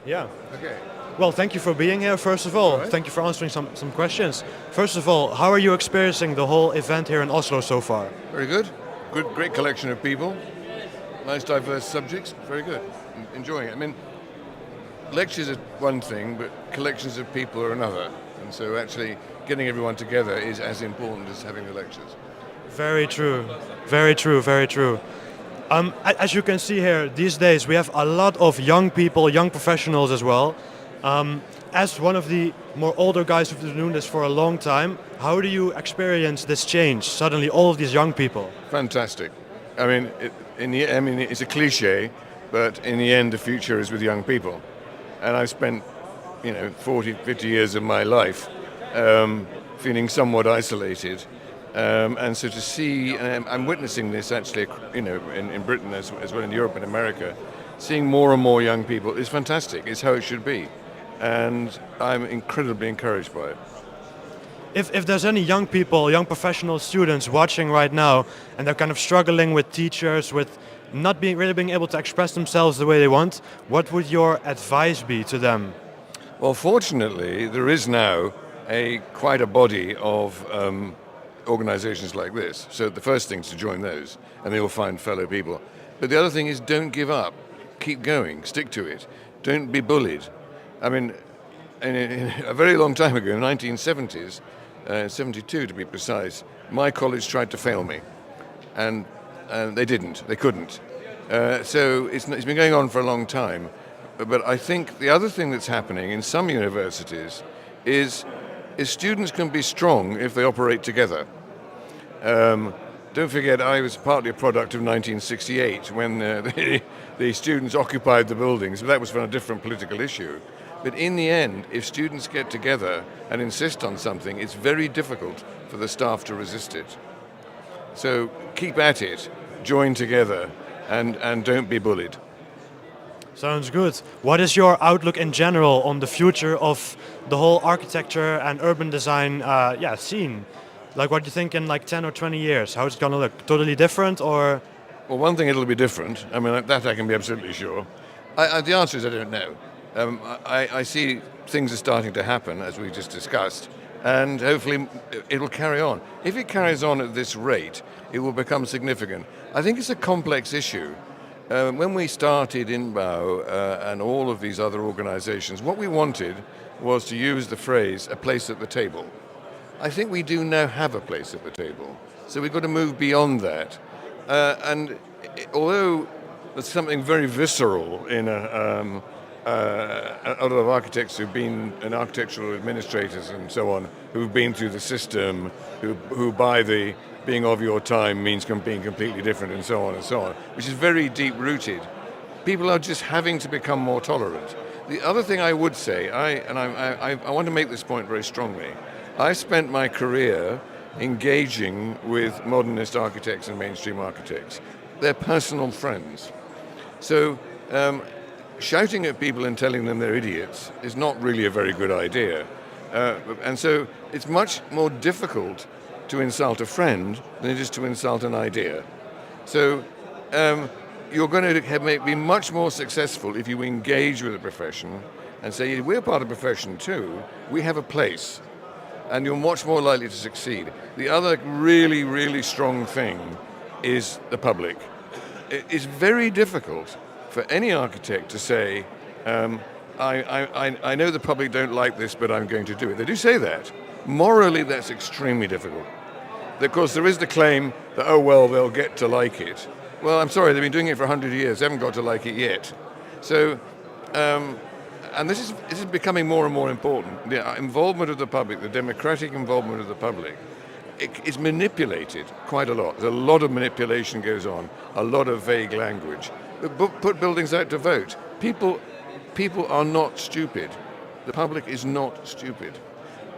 Yeah. Okay. Well, thank you for being here, first of all. Right. Thank you for answering some questions. First of all, how are you experiencing the whole event here in Oslo so far? Very good. Great collection of people. Nice diverse subjects. Very good. Enjoying it. I mean, lectures are one thing, but collections of people are another. And so actually getting everyone together is as important as having the lectures. Very true. Very true, very true. As you can see here, these days we have a lot of young people, young professionals as well. As one of the more older guys who've been doing this for a long time, how do you experience this change? Suddenly all of these young people. Fantastic. I mean, it's a cliche, but in the end, the future is with young people. And I've spent, 40, 50 years of my life feeling somewhat isolated. And so to see, and I'm witnessing this actually, in Britain as well in Europe and America, seeing more and more young people is fantastic. It's how it should be. And I'm incredibly encouraged by it. If there's any young people, young professional students watching right now, and they're kind of struggling with teachers, with not really being able to express themselves the way they want, what would your advice be to them? Well, fortunately, there is now quite a body of organizations like this. So the first thing is to join those, and you'll find fellow people. But the other thing is don't give up. Keep going. Stick to it. Don't be bullied. I mean, in a very long time ago, 1970s, 72 to be precise, my college tried to fail me. And they didn't. They couldn't. So it's been going on for a long time. But I think the other thing that's happening in some universities is students can be strong if they operate together. Don't forget, I was partly a product of 1968 when the students occupied the buildings, but that was for a different political issue. But in the end, if students get together and insist on something, it's very difficult for the staff to resist it. So keep at it, join together, and don't be bullied. Sounds good. What is your outlook in general on the future of the whole architecture and urban design scene? Like, what do you think in like 10 or 20 years? How is it going to look? Totally different, or? Well, one thing, it'll be different. I mean, that I can be absolutely sure. The answer is I don't know. I see things are starting to happen, as we just discussed, and hopefully it'll carry on. If it carries on at this rate, it will become significant. I think it's a complex issue. When we started INBAU and all of these other organizations, what we wanted was to use the phrase, a place at the table. I think we do now have a place at the table. So we've got to move beyond that. And although there's something very visceral in a lot of architects who've been, and architectural administrators and so on, who've been through the system, who by the being of your time means being completely different and so on, which is very deep-rooted. People are just having to become more tolerant. The other thing I would say, I want to make this point very strongly, I spent my career engaging with modernist architects and mainstream architects. They're personal friends. So shouting at people and telling them they're idiots is not really a very good idea. And so it's much more difficult to insult a friend than it is to insult an idea. So you're going to be much more successful if you engage with the profession and say, we're part of the profession too, we have a place, and you're much more likely to succeed. The other really, really strong thing is the public. It's very difficult for any architect to say, I know the public don't like this, but I'm going to do it. They do say that. Morally, that's extremely difficult. Of course, there is the claim that, oh, well, they'll get to like it. Well, I'm sorry, they've been doing it for 100 years. They haven't got to like it yet. So, and this is becoming more and more important. The involvement of the public, the democratic involvement of the public, is manipulated quite a lot. There's a lot of manipulation goes on, a lot of vague language. Put buildings out to vote. People are not stupid. The public is not stupid.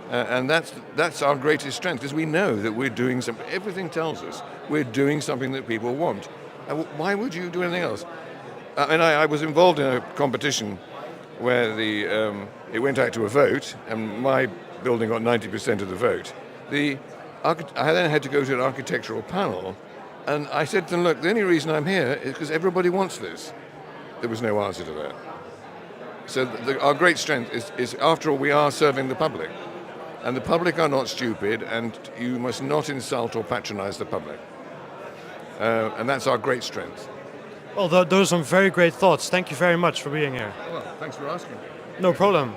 And that's our greatest strength, because we know that we're doing something. Everything tells us we're doing something that people want. And why would you do anything else? I was involved in a competition where it went out to a vote, and my building got 90% of the vote. I then had to go to an architectural panel, and I said to them, look, the only reason I'm here is because everybody wants this. There was no answer to that. So our great strength is, after all, we are serving the public. And the public are not stupid, and you must not insult or patronize the public. And that's our great strength. Well, those are some very great thoughts. Thank you very much for being here. Well, thanks for asking. No problem.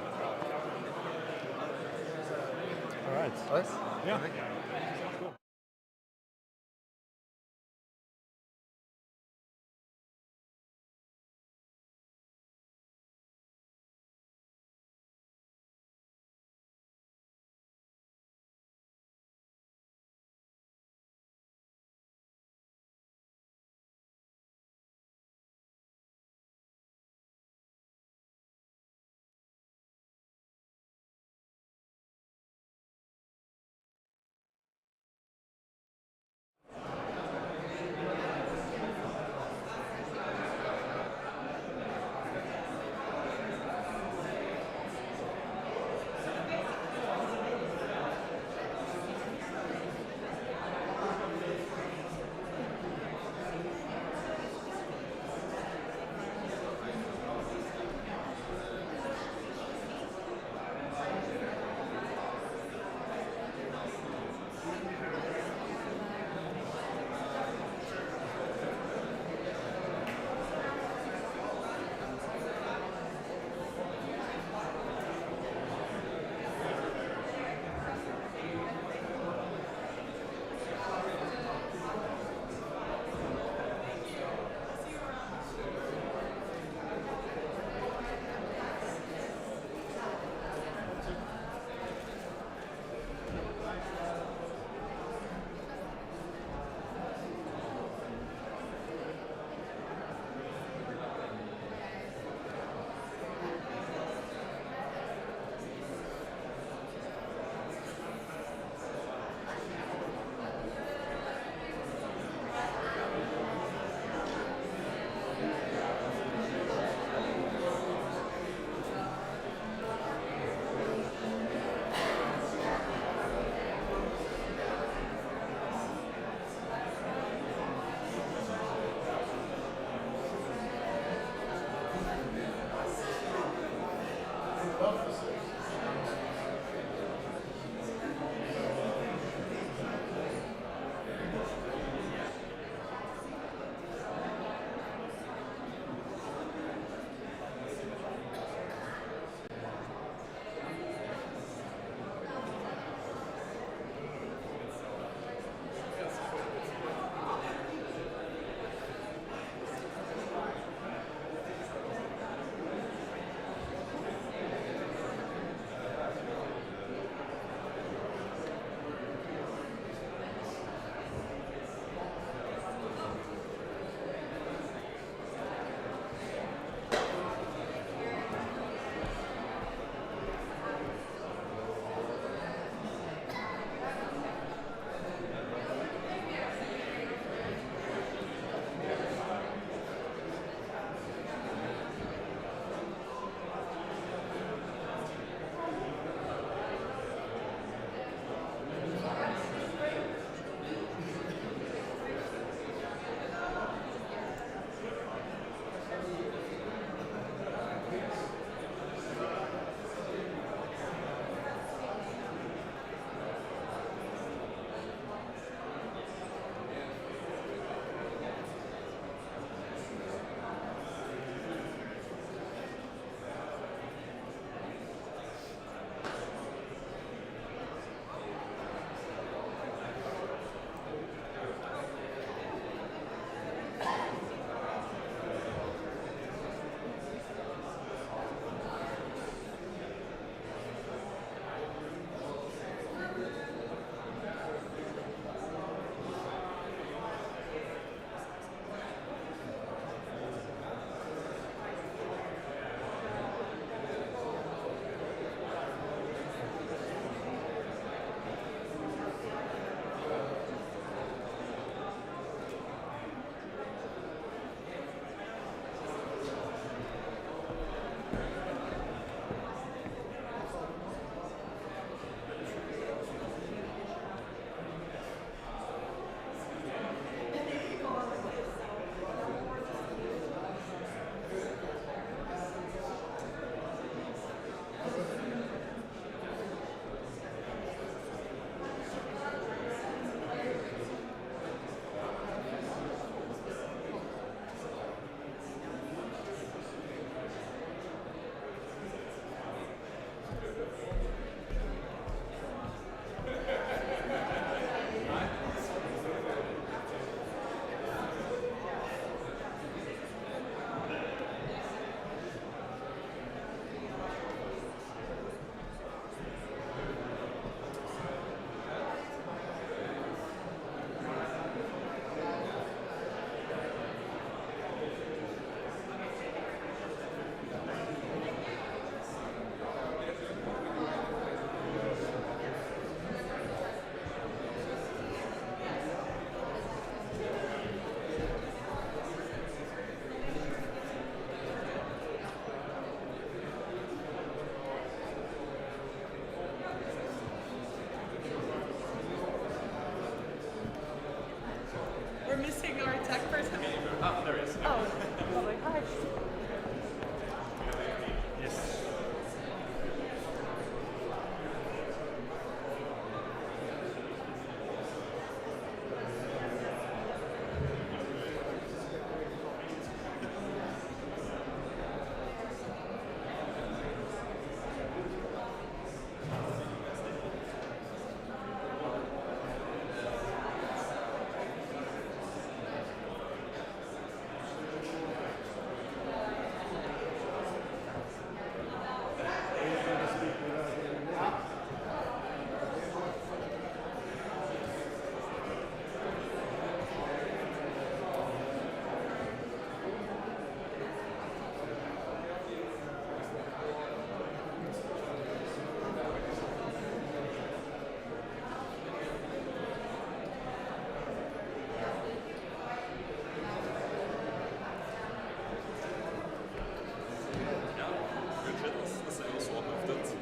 All right. Yeah.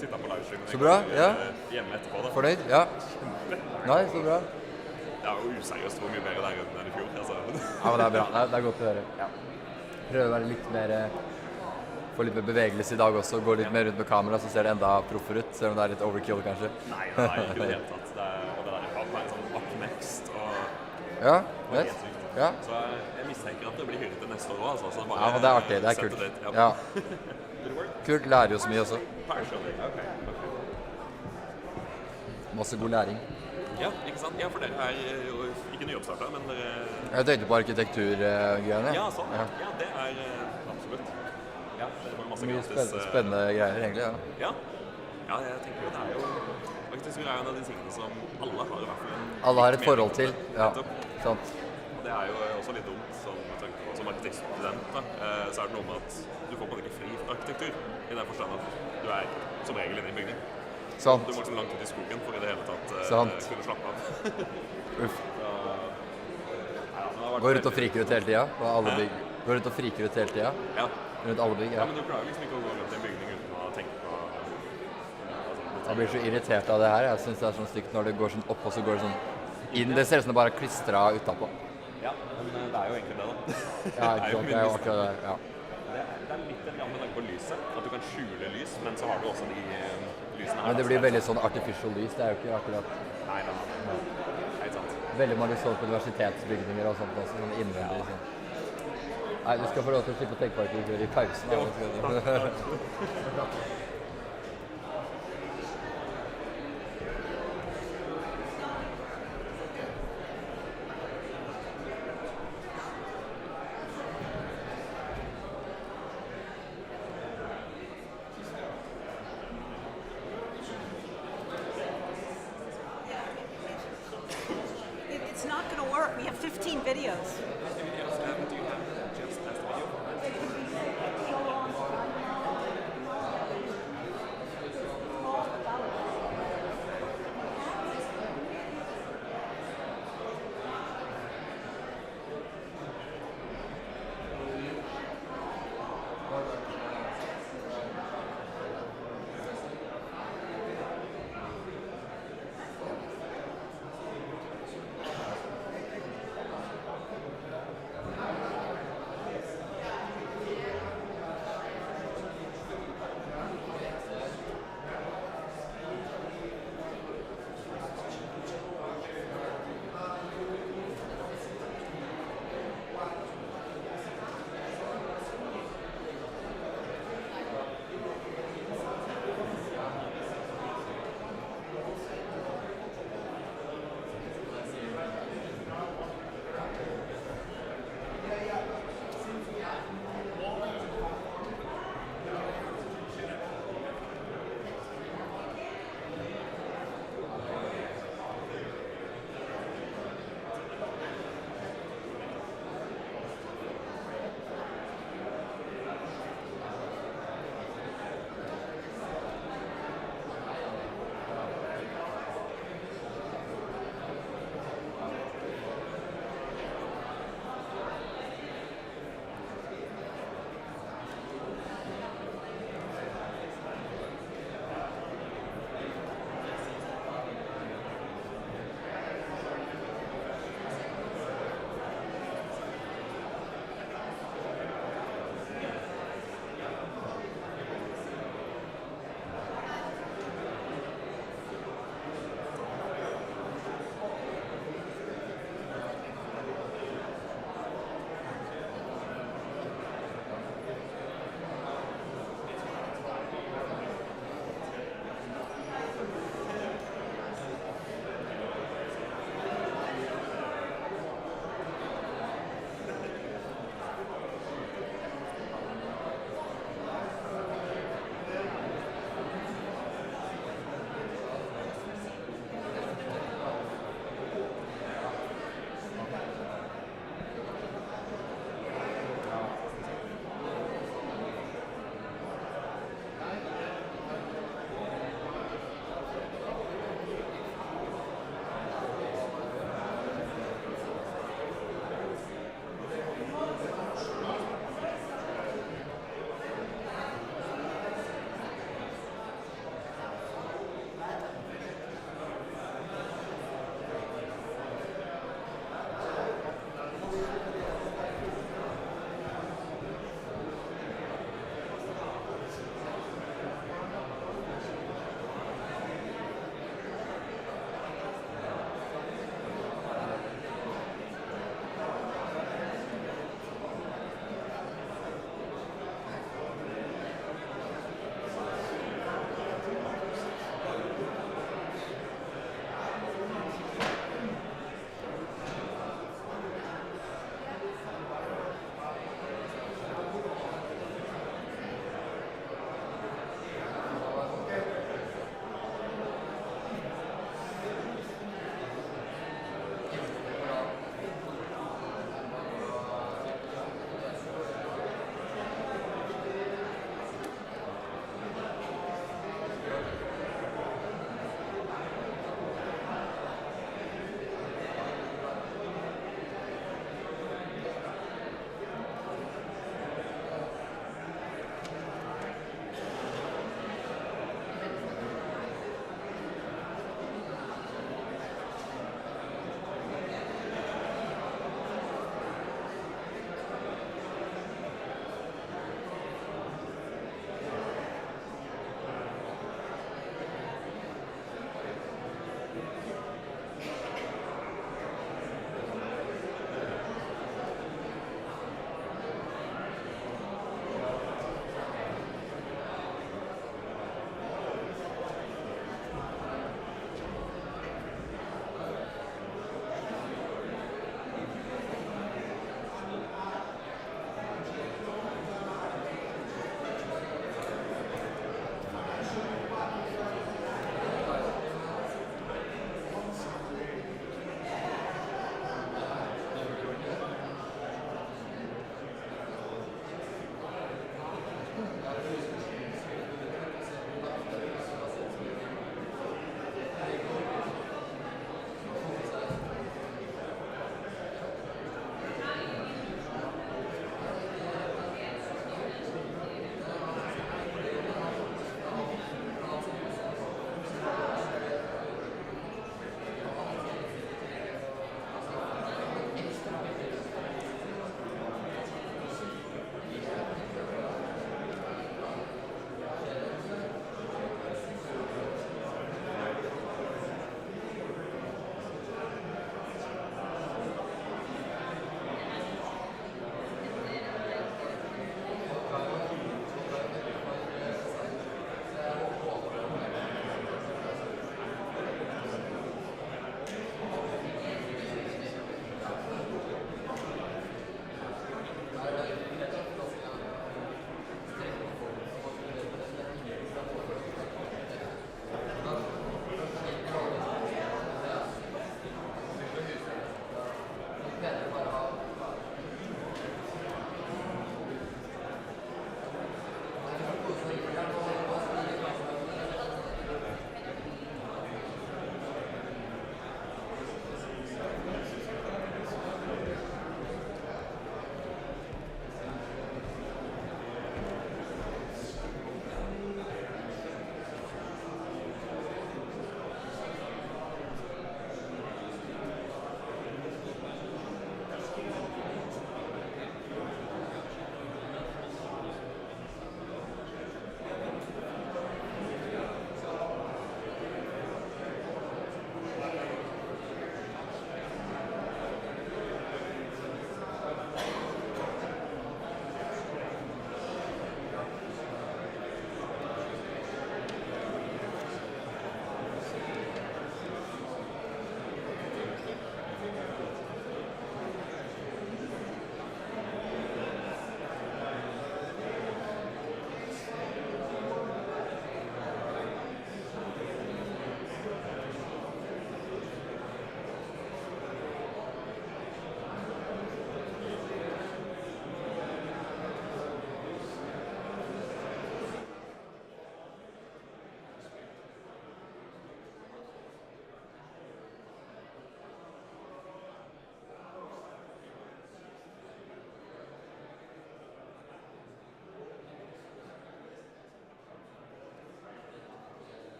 tittet på livestreamen. Så bra, ja. Hjemme etterpå da. Fornøyd? Ja. Nei, så bra. Det er jo useriøst hvor mye bedre det er enn i fjor. Altså. Ja, men det er bra. Det er godt å høre. Ja. Prøve å være litt mer... Få litt mer bevegelse i dag også. Gå litt mer rundt med kamera, så ser det enda proffer ut. Selv om det er litt overkill, kanskje. Nei, ikke i det hele tatt. Og det der kan være sånn up next. Ja, vet. Ja. Så jeg mistenker at det blir hyret til neste år også. Altså, Ja, men det er artig. Det er kult. Ja. Kult. Lærer jo så mye også. Masse god læring. Ja, ikke sant? Ja, for dere er jo ikke nyoppstartet, men dere... Jeg tenkte på arkitekturgreiene. Ja, sånn. Ja, det er absolutt. Ja, det får masse mye gratis... spennende greier, egentlig, ja. Ja, jeg tenker jo det er jo... Arkitektur er en av de tingene som alle har i hvert fall en... Alle har et forhold til, ja. Sant. Og det er jo også litt dumt, som arkitektstudent, da. Så er det noe med at du får på en måte ikke fri arkitektur, i den forstand at du er som regel inne i bygning. Sant. Du må liksom langt ut i skogen for i det hele tatt kunne slappe av. Uff. Går ut og friker ut hele tida på alle bygg. Går ut og friker ut hele tida. Ja. Rundt alle bygg, ja. Ja, men du klarer liksom ikke å gå rundt i en bygning uten å tenke på... Jeg blir så irritert av det her. Jeg synes det er sånn stygt når det går sånn opp, og så går det sånn inn. Det ser ut som det bare er klistret utapå. Ja, men det er jo egentlig det da. Ja, ikke sant. Det er jo akkurat det, ja. Det er litt med tanke på lyset, at du kan skjule lys, men så har du også de lysene her. Men det blir veldig sånn artificial lys, det er jo ikke akkurat... Nei, helt sant. Veldig mange sånn på universitetsbygninger og sånt også, sånn innvendig sånn. Nei, du skal få lov til å slippe å tenke på arkitektur i pausen. It's not going to work. We have 15 videos.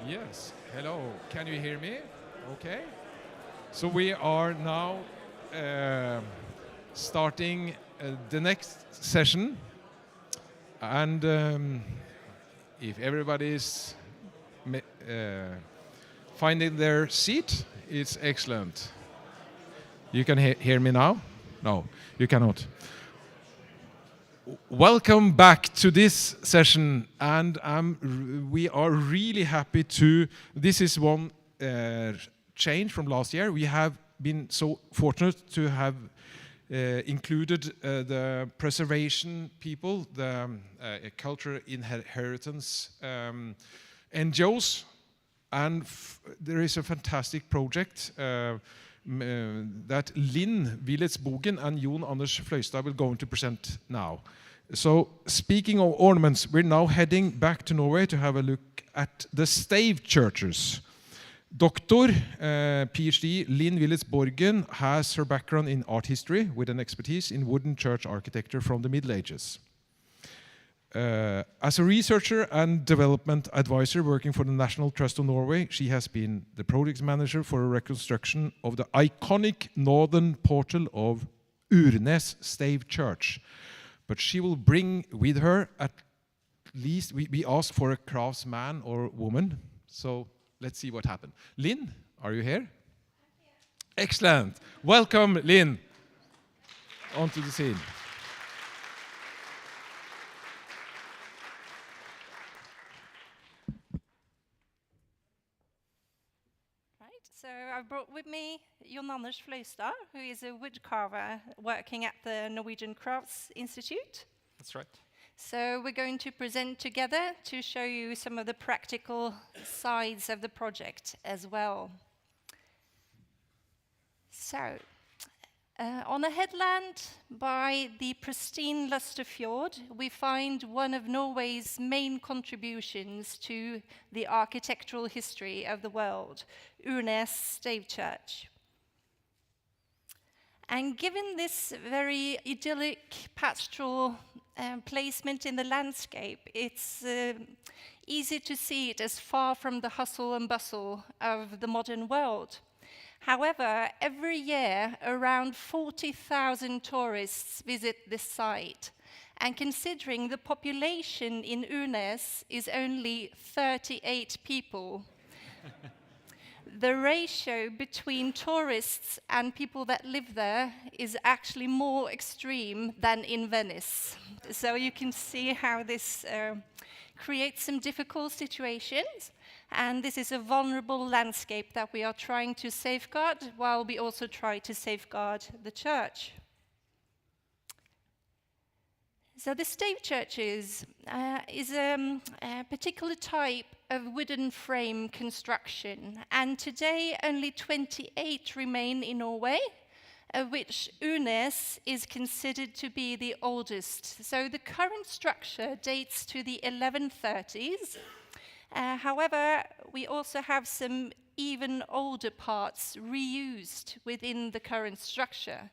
Yes, hello, can you hear me? Okay. So we are now starting the next session, and if everybody is finding their seat, it's excellent. You can hear me now? No, you cannot. Welcome back to this session, and we are really happy to. This is one change from last year. We have been so fortunate to have included the preservation people, the cultural inheritance NGOs, and there is a fantastic project that Linn Willets-Bogen and Jon Anders Fløystad will go on to present now. So, speaking of ornaments, we're now heading back to Norway to have a look at the Stave churches. Dr. PhD Linn Willets-Bogen has her background in art history with an expertise in wooden church architecture from the Middle Ages. As a researcher and development advisor working for the National Trust of Norway, she has been the project manager for a reconstruction of the iconic northern portal of Urnes Stave Church. But she will bring with her at least, we asked for a craftsman or woman, so let's see what happened. Linn, are you here? Excellent. Welcome, Linn, onto the scene. So I've brought with me Jon Anders Fløystad, who is a wood carver working at the Norwegian Crafts Institute. That's right. So we're going to present together to show you some of the practical sides of the project as well. So, on a headland by the pristine Lusterfjord, we find one of Norway's main contributions to the architectural history of the world, Urnes Stave Church. And given this very idyllic pastoral placement in the landscape, it's easy to see it as far from the hustle and bustle of the modern world. However, every year, around 40,000 tourists visit this site. And considering the population in Urnes is only 38 people, the ratio between tourists and people that live there is actually more extreme than in Venice. So you can see how this creates some difficult situations. And this is a vulnerable landscape that we are trying to safeguard, while we also try to safeguard the church. So the Stave churches is a particular type of wooden frame construction, and today only 28 remain in Norway, of which Urnes is considered to be the oldest. So the current structure dates to the 1130s. However, we also have some even older parts reused within the current structure.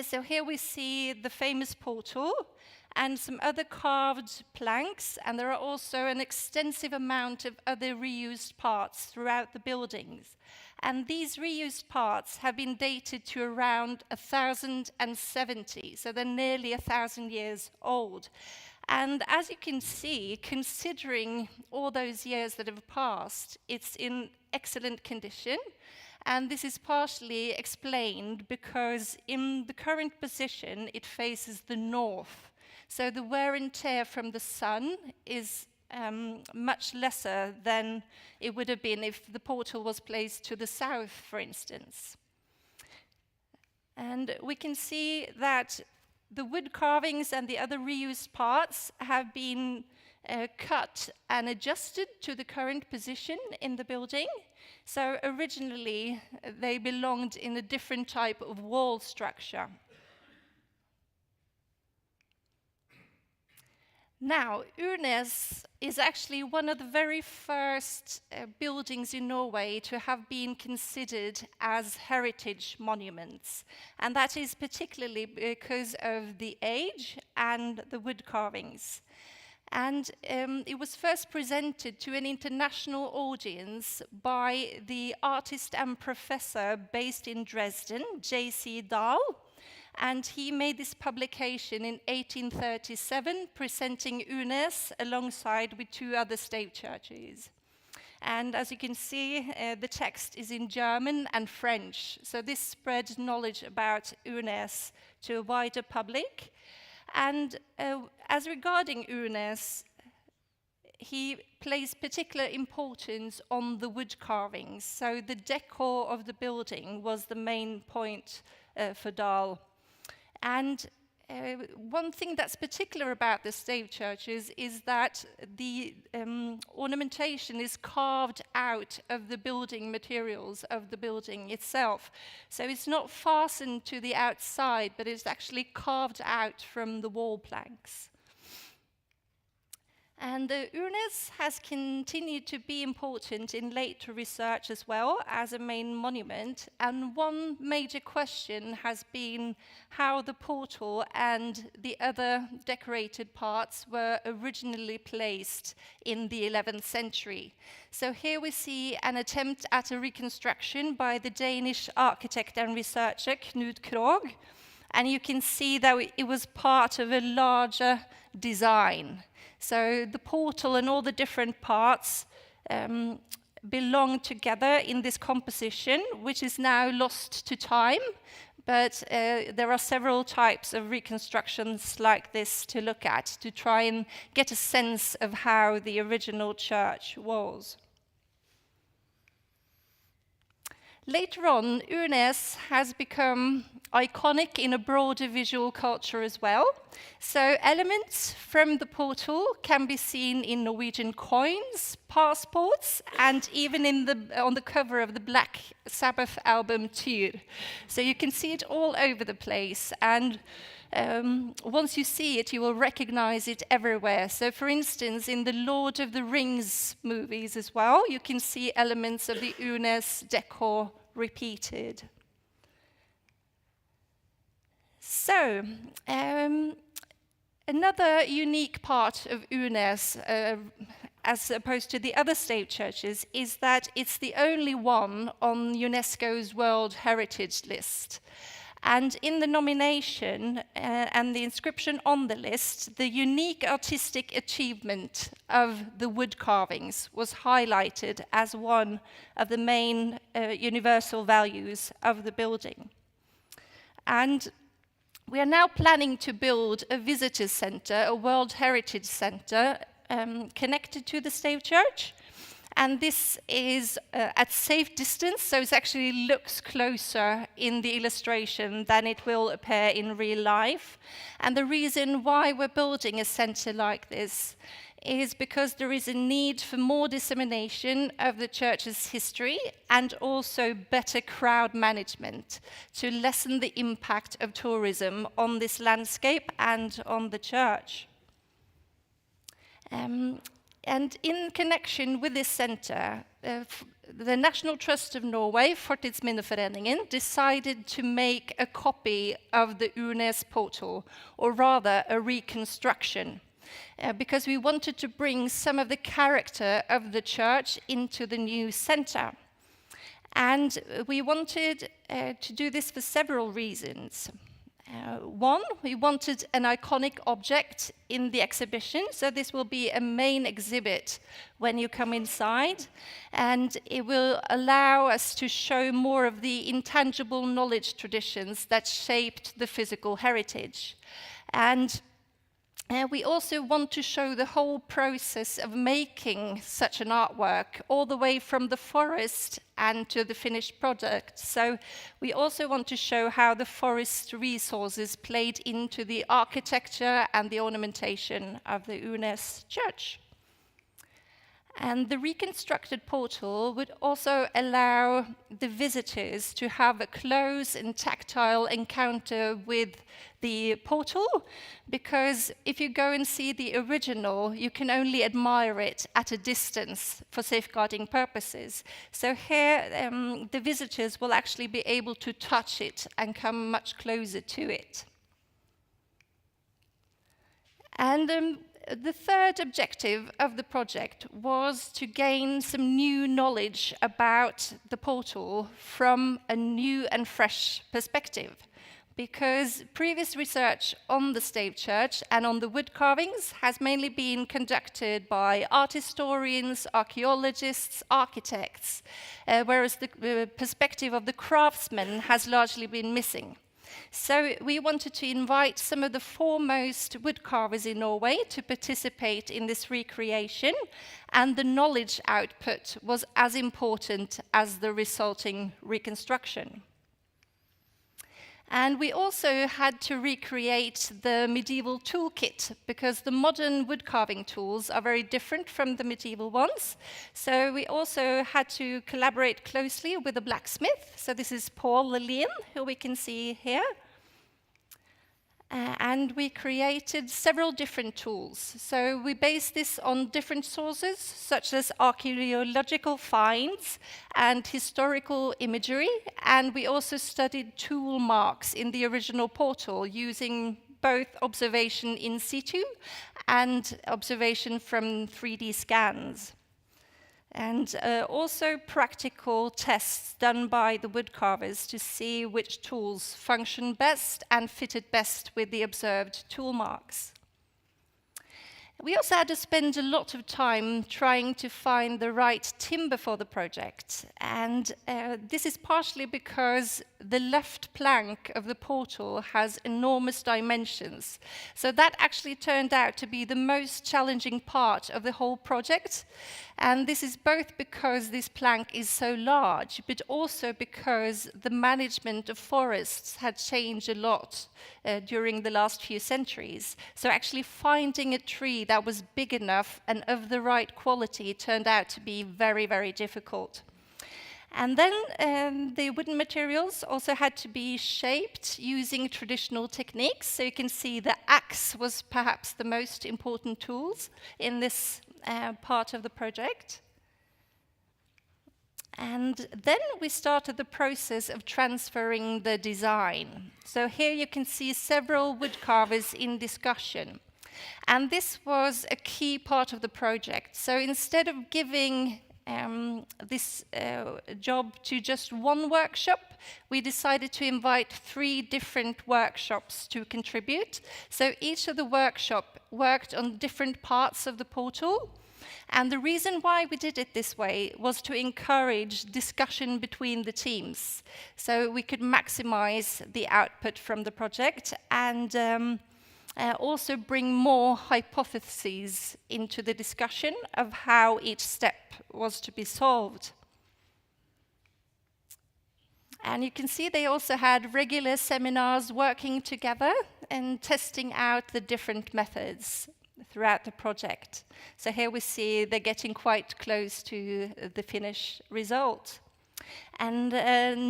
So here we see the famous portal and some other carved planks, and there are also an extensive amount of other reused parts throughout the buildings. And these reused parts have been dated to around 1070, so they're nearly 1,000 years old. And as you can see, considering all those years that have passed, it's in excellent condition. And this is partially explained because in the current position, it faces the north. So the wear and tear from the sun is much lesser than it would have been if the portal was placed to the south, for instance. And we can see that the wood carvings and the other reused parts have been cut and adjusted to the current position in the building. So originally, they belonged in a different type of wall structure. Now, Urnes is actually one of the very first buildings in Norway to have been considered as heritage monuments. And that is particularly because of the age and the wood carvings. And it was first presented to an international audience by the artist and professor based in Dresden, J.C. Dahl. And he made this publication in 1837, presenting Unes alongside with 2 other stave churches. And as you can see, the text is in German and French. So this spread knowledge about Unes to a wider public. And as regarding Unes, he placed particular importance on the wood carvings. So the decor of the building was the main point for Dahl. And one thing that's particular about the stave churches is that the ornamentation is carved out of the building materials of the building itself. So it's not fastened to the outside, but it's actually carved out from the wall planks. And the Unes has continued to be important in later research as well as a main monument. And one major question has been how the portal and the other decorated parts were originally placed in the 11th century. So here we see an attempt at a reconstruction by the Danish architect and researcher Knud Krogh. And you can see that it was part of a larger design. So the portal and all the different parts belong together in this composition, which is now lost to time. But there are several types of reconstructions like this to look at, to try and get a sense of how the original church was. Later on, Unes has become iconic in a broader visual culture as well. So elements from the portal can be seen in Norwegian coins, passports, and even on the cover of the Black Sabbath album Tyr. So you can see it all over the place, and once you see it, you will recognize it everywhere. So for instance, in the Lord of the Rings movies as well, you can see elements of the Unes decor repeated. So, another unique part of Unes, as opposed to the other stave churches, is that it's the only one on UNESCO's World Heritage List. And in the nomination and the inscription on the list, the unique artistic achievement of the wood carvings was highlighted as one of the main universal values of the building. And we are now planning to build a visitors center, a World Heritage Center, connected to the stave church. And this is at safe distance, so it actually looks closer in the illustration than it will appear in real life. And the reason why we're building a center like this is because there is a need for more dissemination of the church's history and also better crowd management to lessen the impact of tourism on this landscape and on the church. And in connection with this center, the National Trust of Norway, Fortidsminneforeningen, decided to make a copy of the Unes portal, or rather a reconstruction, because we wanted to bring some of the character of the church into the new center. And we wanted to do this for several reasons. One, we wanted an iconic object in the exhibition, so this will be a main exhibit when you come inside, and it will allow us to show more of the intangible knowledge traditions that shaped the physical heritage. And we also want to show the whole process of making such an artwork, all the way from the forest and to the finished product. So we also want to show how the forest resources played into the architecture and the ornamentation of the Unes church. And the reconstructed portal would also allow the visitors to have a close and tactile encounter with the portal, because if you go and see the original, you can only admire it at a distance for safeguarding purposes. So here, the visitors will actually be able to touch it and come much closer to it. And the third objective of the project was to gain some new knowledge about the portal from a new and fresh perspective, because previous research on the Stave Church and on the wood carvings has mainly been conducted by art historians, archaeologists, architects, whereas the perspective of the craftsman has largely been missing. So we wanted to invite some of the foremost wood carvers in Norway to participate in this recreation, and the knowledge output was as important as the resulting reconstruction. And we also had to recreate the medieval toolkit, because the modern wood carving tools are very different from the medieval ones. So we also had to collaborate closely with a blacksmith. So this is Paul Lelien, who we can see here. And we created several different tools. So we based this on different sources, such as archaeological finds and historical imagery. And we also studied tool marks in the original portal, using both observation in situ and observation from 3D scans. And also practical tests done by the wood carvers to see which tools function best and fitted best with the observed tool marks. We also had to spend a lot of time trying to find the right timber for the project. And this is partially because the left plank of the portal has enormous dimensions. So that actually turned out to be the most challenging part of the whole project. And this is both because this plank is so large, but also because the management of forests had changed a lot during the last few centuries. So actually finding a tree that was big enough and of the right quality turned out to be very, very difficult. And then the wooden materials also had to be shaped using traditional techniques. So you can see the axe was perhaps the most important tools in this part of the project. And then we started the process of transferring the design. So here you can see several wood carvers in discussion. And this was a key part of the project. So instead of giving this job to just one workshop, we decided to invite 3 different workshops to contribute. So each of the workshop worked on different parts of the portal. And the reason why we did it this way was to encourage discussion between the teams, so we could maximize the output from the project and also bring more hypotheses into the discussion of how each step was to be solved. And you can see they also had regular seminars working together and testing out the different methods throughout the project. So here we see they're getting quite close to the finished result. And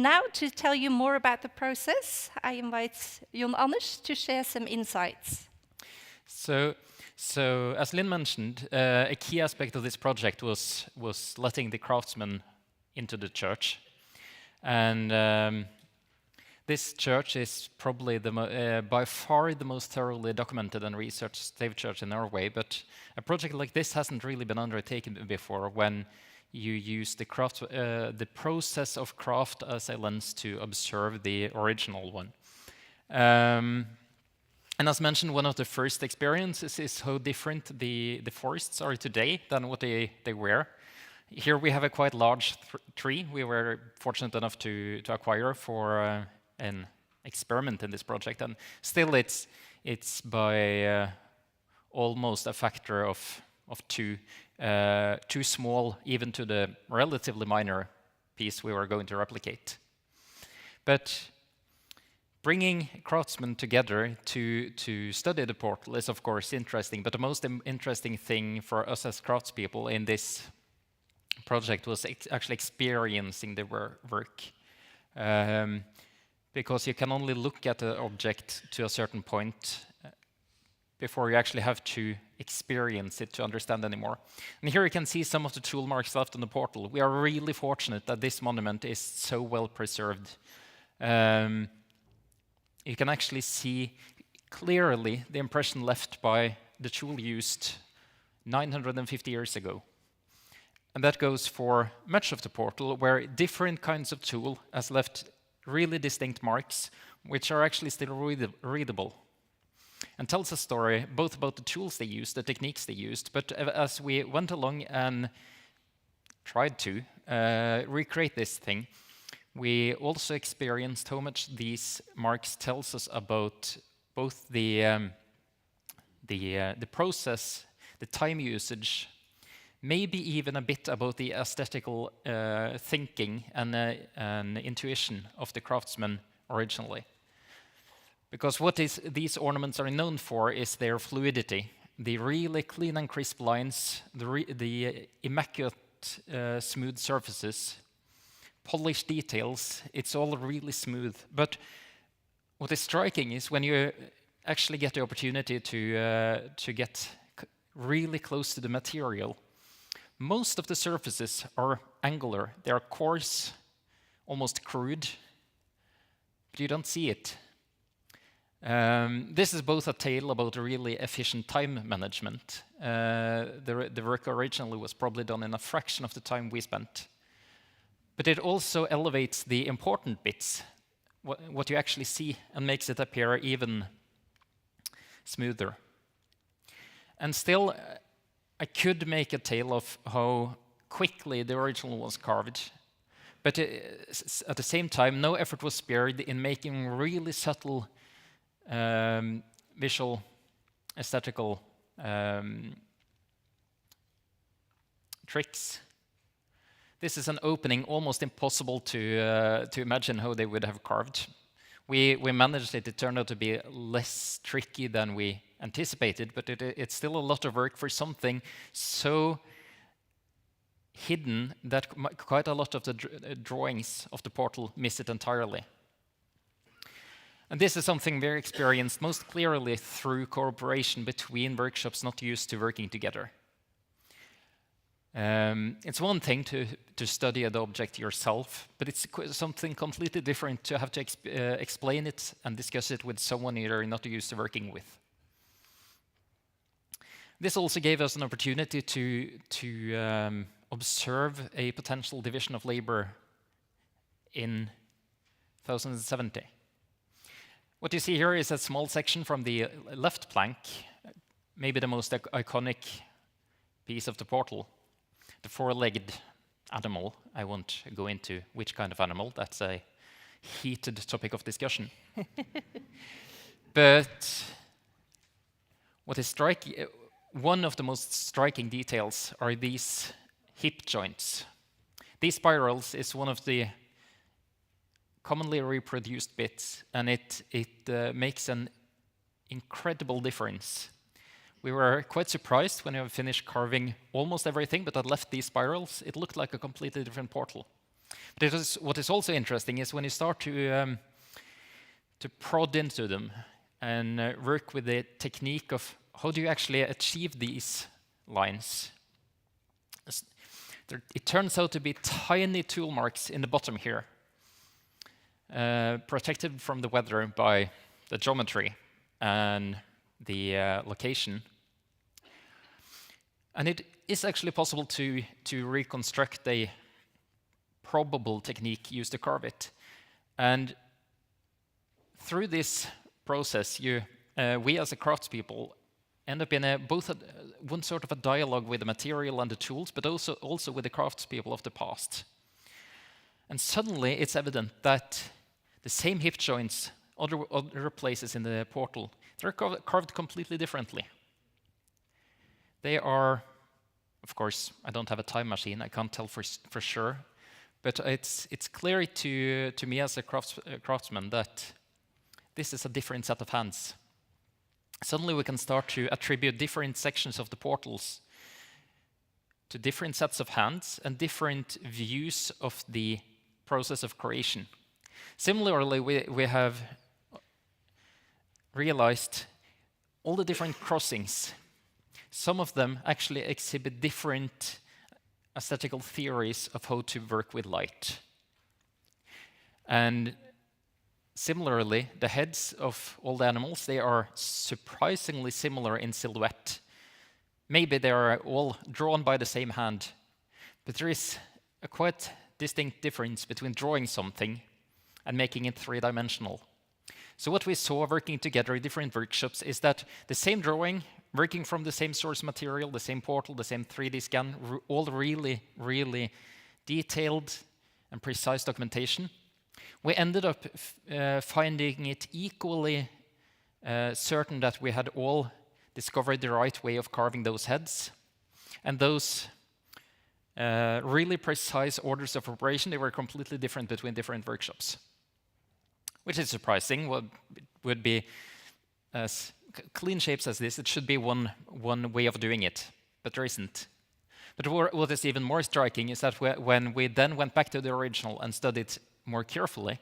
now to tell you more about the process, I invite Jon Anders to share some insights. So as Lynn mentioned, a key aspect of this project was letting the craftsmen into the church. And this church is probably by far the most thoroughly documented and researched Stave church in Norway, but a project like this hasn't really been undertaken before, when you use the process of craft as a lens to observe the original one. And as mentioned, one of the first experiences is how different the forests are today than what they were. Here we have a quite large tree we were fortunate enough to acquire for an experiment in this project, and still it's by almost a factor of 2, too small even to the relatively minor piece we were going to replicate. But bringing craftsmen together to study the portal is of course interesting, but the most interesting thing for us as craftspeople in this project was actually experiencing the work. Because you can only look at the object to a certain point before you actually have to experience it to understand anymore. And here you can see some of the tool marks left on the portal. We are really fortunate that this monument is so well preserved. You can actually see clearly the impression left by the tool used 950 years ago. And that goes for much of the portal, where different kinds of tool has left really distinct marks, which are actually still readable. And tells a story both about the tools they used, the techniques they used, but as we went along and tried to recreate this thing, we also experienced how much these marks tells us about both the process, the time usage, maybe even a bit about the aesthetical thinking and intuition of the craftsman originally. Because what these ornaments are known for is their fluidity, the really clean and crisp lines, the immaculate smooth surfaces, polished details. It's all really smooth. But what is striking is when you actually get the opportunity to get really close to the material, most of the surfaces are angular. They are coarse, almost crude, but you don't see it. This is both a tale about really efficient time management. The work originally was probably done in a fraction of the time we spent. But it also elevates the important bits, what you actually see, and makes it appear even smoother. And still, I could make a tale of how quickly the original was carved. But at the same time, no effort was spared in making really subtle visual, aesthetical tricks. This is an opening almost impossible to imagine how they would have carved. We managed it. It turned out to be less tricky than we anticipated, but it's still a lot of work for something so hidden that quite a lot of the drawings of the portal miss it entirely. And this is something we experienced most clearly through cooperation between workshops not used to working together. It's one thing to study an object yourself, but it's something completely different to have to explain it and discuss it with someone you're not used to working with. This also gave us an opportunity to observe a potential division of labor in 2070. What you see here is a small section from the left plank, maybe the most iconic piece of the portal, the four-legged animal. I won't go into which kind of animal. That's a heated topic of discussion. But what is striking, one of the most striking details are these hip joints. These spirals is one of the commonly reproduced bits, and it makes an incredible difference. We were quite surprised when we finished carving almost everything, but had left these spirals. It looked like a completely different portal. But what is also interesting is when you start to prod into them and work with the technique of how do you actually achieve these lines. It turns out to be tiny tool marks in the bottom here, protected from the weather by the geometry and the location. And it is actually possible to reconstruct a probable technique used to carve it. And through this process, we as a craftspeople end up in one sort of a dialogue with the material and the tools, but also with the craftspeople of the past. And suddenly it's evident that the same hip joints, other places in the portal, they're carved completely differently. They are, of course, I don't have a time machine, I can't tell for sure, but it's clear to me as a craftsman that this is a different set of hands. Suddenly we can start to attribute different sections of the portals to different sets of hands and different views of the process of creation. Similarly, we have realized all the different crossings. Some of them actually exhibit different aesthetical theories of how to work with light. And similarly, the heads of all the animals, they are surprisingly similar in silhouette. Maybe they are all drawn by the same hand, but there is a quite distinct difference between drawing something and making it three-dimensional. So what we saw working together in different workshops is that the same drawing, working from the same source material, the same portal, the same 3D scan, all really, really detailed and precise documentation. We ended up finding it equally certain that we had all discovered the right way of carving those heads. And those really precise orders of operation, they were completely different between different workshops. Which is surprising. What would be as clean shapes as this, it should be one way of doing it, but there isn't. But what is even more striking is that when we then went back to the original and studied more carefully,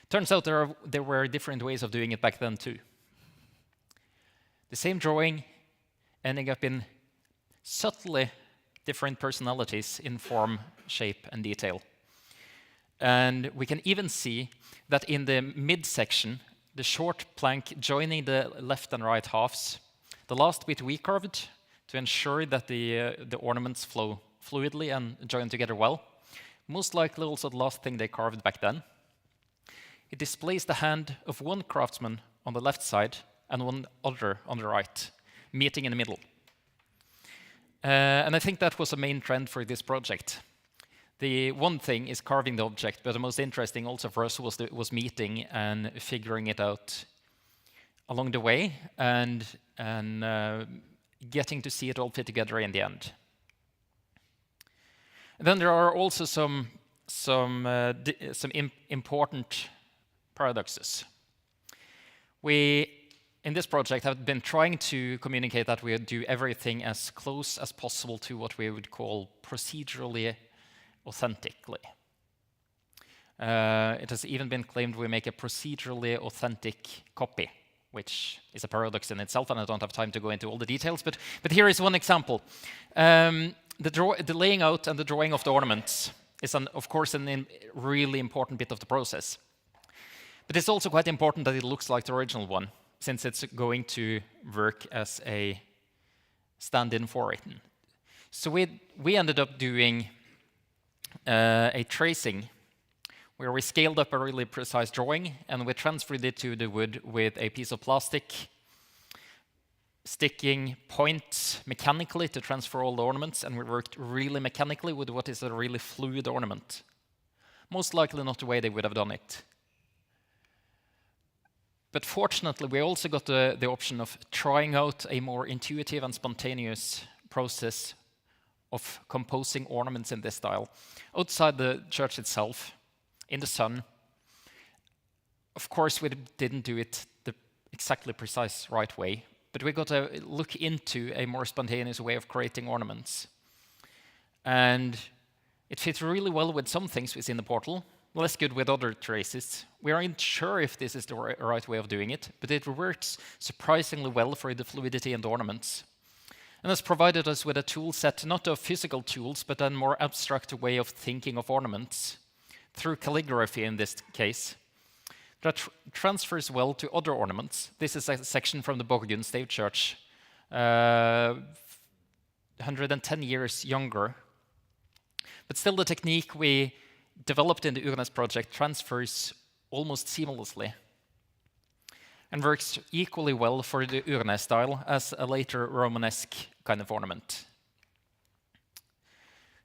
turns out there were different ways of doing it back then too. The same drawing ending up in subtly different personalities in form, shape, and detail. And we can even see that in the midsection, the short plank joining the left and right halves, the last bit we carved to ensure that the ornaments flow fluidly and join together well. Most likely also the last thing they carved back then. It displays the hand of one craftsman on the left side and one other on the right, meeting in the middle. And I think that was a main trend for this project. The one thing is carving the object, but the most interesting also for us was meeting and figuring it out along the way and getting to see it all fit together in the end. And then there are also some important paradoxes. We, in this project, have been trying to communicate that we do everything as close as possible to what we would call procedurally authentically. It has even been claimed we make a procedurally authentic copy, which is a paradox in itself, and I don't have time to go into all the details, but here is one example. The laying out and the drawing of the ornaments is, of course, a really important bit of the process. But it's also quite important that it looks like the original one, since it's going to work as a stand-in for it. So we ended up doing a tracing where we scaled up a really precise drawing and we transferred it to the wood with a piece of plastic, sticking points mechanically to transfer all the ornaments, and we worked really mechanically with what is a really fluid ornament. Most likely not the way they would have done it. But fortunately, we also got the option of trying out a more intuitive and spontaneous process of composing ornaments in this style. Outside the church itself, in the sun. Of course, we didn't do it the exactly precise right way, but we got to look into a more spontaneous way of creating ornaments. And it fits really well with some things within the portal, less good with other traces. We aren't sure if this is the right way of doing it, but it works surprisingly well for the fluidity and the ornaments. And has provided us with a tool set, not of physical tools, but a more abstract way of thinking of ornaments, through calligraphy in this case, that transfers well to other ornaments. This is a section from the Borgund Stave Church, 110 years younger. But still the technique we developed in the Urnes project transfers almost seamlessly and works equally well for the Urnes style as a later Romanesque kind of ornament.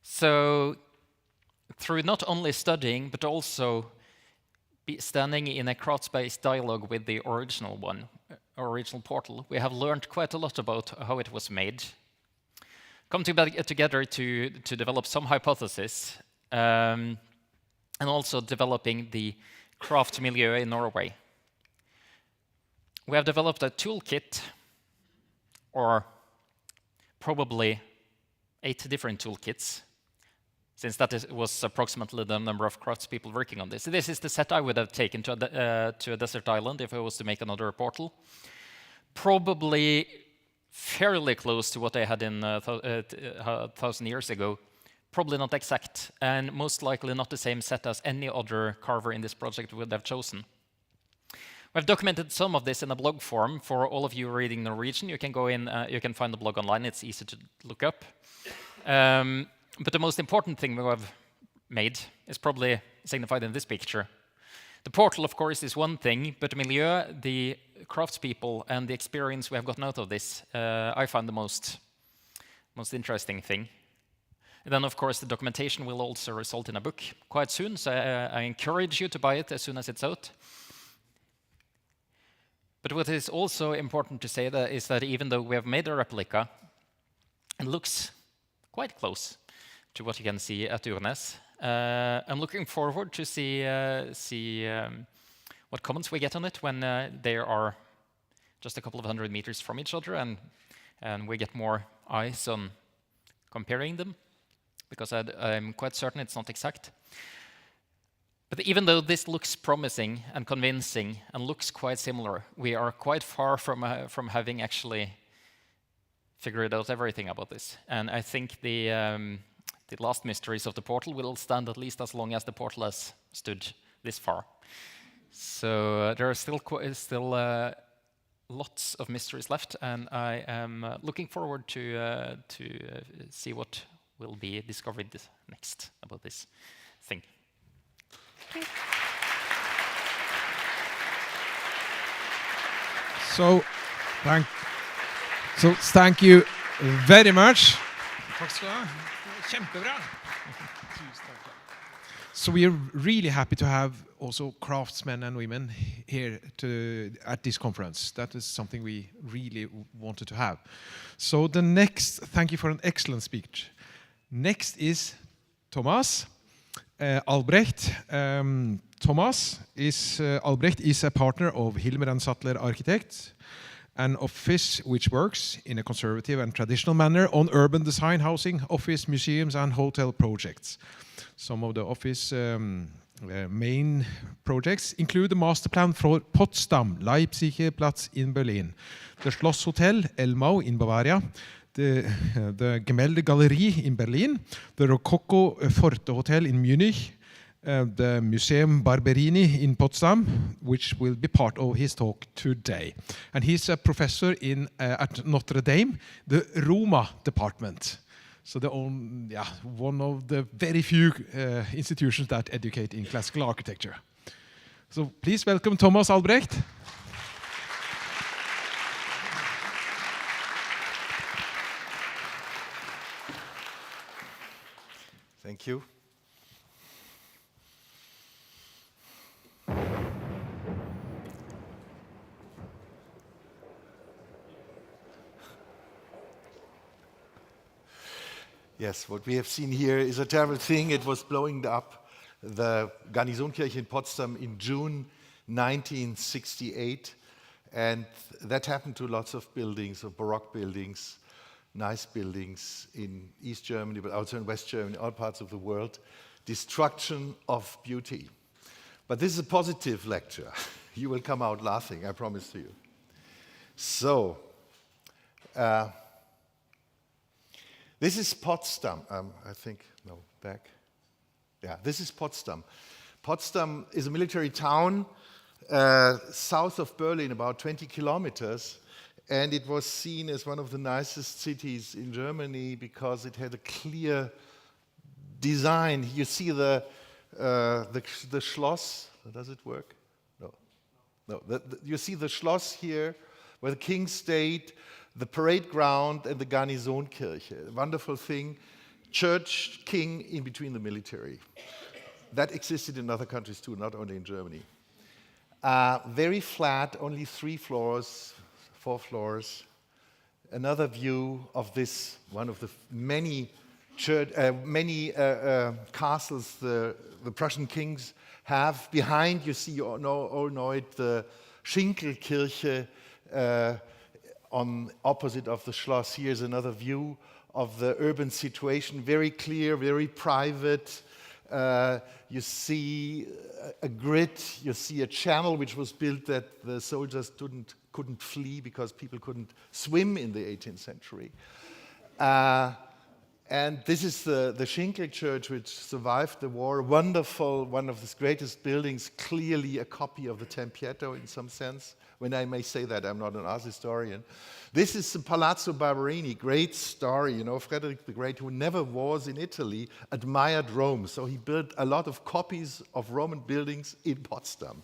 So through not only studying, but also standing in a crafts-based dialogue with the original portal, we have learned quite a lot about how it was made. Come together to develop some hypotheses, and also developing the craft milieu in Norway. We have developed a toolkit, or probably 8 different toolkits, since that was approximately the number of craftspeople working on this. This is the set I would have taken to a desert island if I was to make another portal. Probably fairly close to what I had in 1,000 years ago. Probably not exact, and most likely not the same set as any other carver in this project would have chosen. I've documented some of this in a blog form for all of you reading Norwegian. You can go in, you can find the blog online. It's easy to look up. But the most important thing we have made is probably signified in this picture. The portal, of course, is one thing, but the milieu, the craftspeople, and the experience we have gotten out of this, I find the most interesting thing. And then, of course, the documentation will also result in a book quite soon, so I encourage you to buy it as soon as it's out. But what is also important to say is that even though we have made a replica, it looks quite close to what you can see at Urnes. I'm looking forward to see what comments we get on it when they are just a couple of 100 meters from each other, and we get more eyes on comparing them, because I'm quite certain it's not exact. But even though this looks promising and convincing and looks quite similar, we are quite far from having actually figured out everything about this. And I think the last mysteries of the portal will stand at least as long as the portal has stood this far. So there are still lots of mysteries left, and I am looking forward to see what will be discovered next about this thing. So thank you very much. Takk skal du ha. Kjempebra. So we are really happy to have also craftsmen and women here at this conference. That is something we really wanted to have. So the next, thank you for an excellent speech. Next is Thomas Albrecht. Albrecht is a partner of Hilmer & Sattler Architects, an office which works in a conservative and traditional manner on urban design, housing, office, museums, and hotel projects. Some of the office main projects include the master plan for Potsdam, Leipziger Platz in Berlin, the Schloss Hotel Elmau in Bavaria, the Gemälde Galerie in Berlin, the Rococo Forte Hotel in Munich, the Museum Barberini in Potsdam, which will be part of his talk today. And he's a professor at Notre Dame, the Roma department. So one of the very few institutions that educate in classical architecture. So please welcome Thomas Albrecht. Thank you. Yes, what we have seen here is a terrible thing. It was blowing up the Garnisonkirche in Potsdam in June 1968, and that happened to lots of buildings, of Baroque buildings, nice buildings in East Germany, but also in West Germany, all parts of the world. Destruction of beauty. But this is a positive lecture. You will come out laughing, I promise to you. So, this is Potsdam. This is Potsdam. Potsdam is a military town south of Berlin, about 20 kilometers, and it was seen as one of the nicest cities in Germany because it had a clear design. You see the Schloss. Does it work? No. You see the Schloss here, where the king stayed, the parade ground, and the Garnisonkirche. A wonderful thing. Church, king, in between the military. That existed in other countries too, not only in Germany. Very flat, only 3 floors, 4 floors. Another view of this, one of the many castles the Prussian kings have. Behind you see, you all know it, the Schinkelkirche on opposite of the Schloss. Here's another view of the urban situation, very clear, very private. You see a grid, you see a channel which was built that the soldiers couldn't flee because people couldn't swim in the 18th century. And this is the Schinkel Church, which survived the war. Wonderful, one of the greatest buildings, clearly a copy of the Tempietto in some sense. When I may say that, I'm not an art historian. This is the Palazzo Barberini, great story. You know, Frederick the Great, who never was in Italy, admired Rome. So he built a lot of copies of Roman buildings in Potsdam.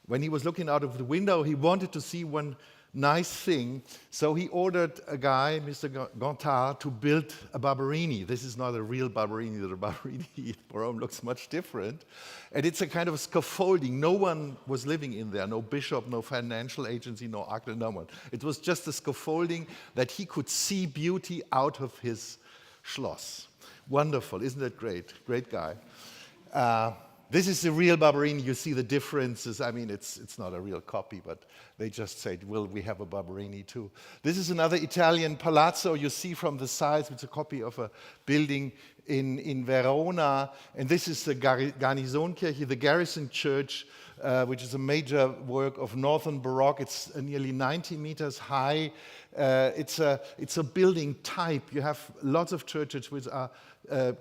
When he was looking out of the window, he wanted to see one nice thing. So he ordered a guy, Mr. Gontard, to build a Barberini. This is not a real Barberini. The Barberini in Rome looks much different. And it's a kind of scaffolding. No one was living in there. No bishop, no financial agency, no architect, no one. It was just a scaffolding that he could see beauty out of his Schloss. Wonderful. Isn't that great? Great guy. This is the real Barberini. You see the differences. I mean, it's not a real copy, but they just said, well, we have a Barberini too. This is another Italian palazzo. You see from the size, it's a copy of a building in Verona. And this is the Garnisonkirche, the Garrison Church, which is a major work of Northern Baroque. It's nearly 90 meters high. It's a building type. You have lots of churches which are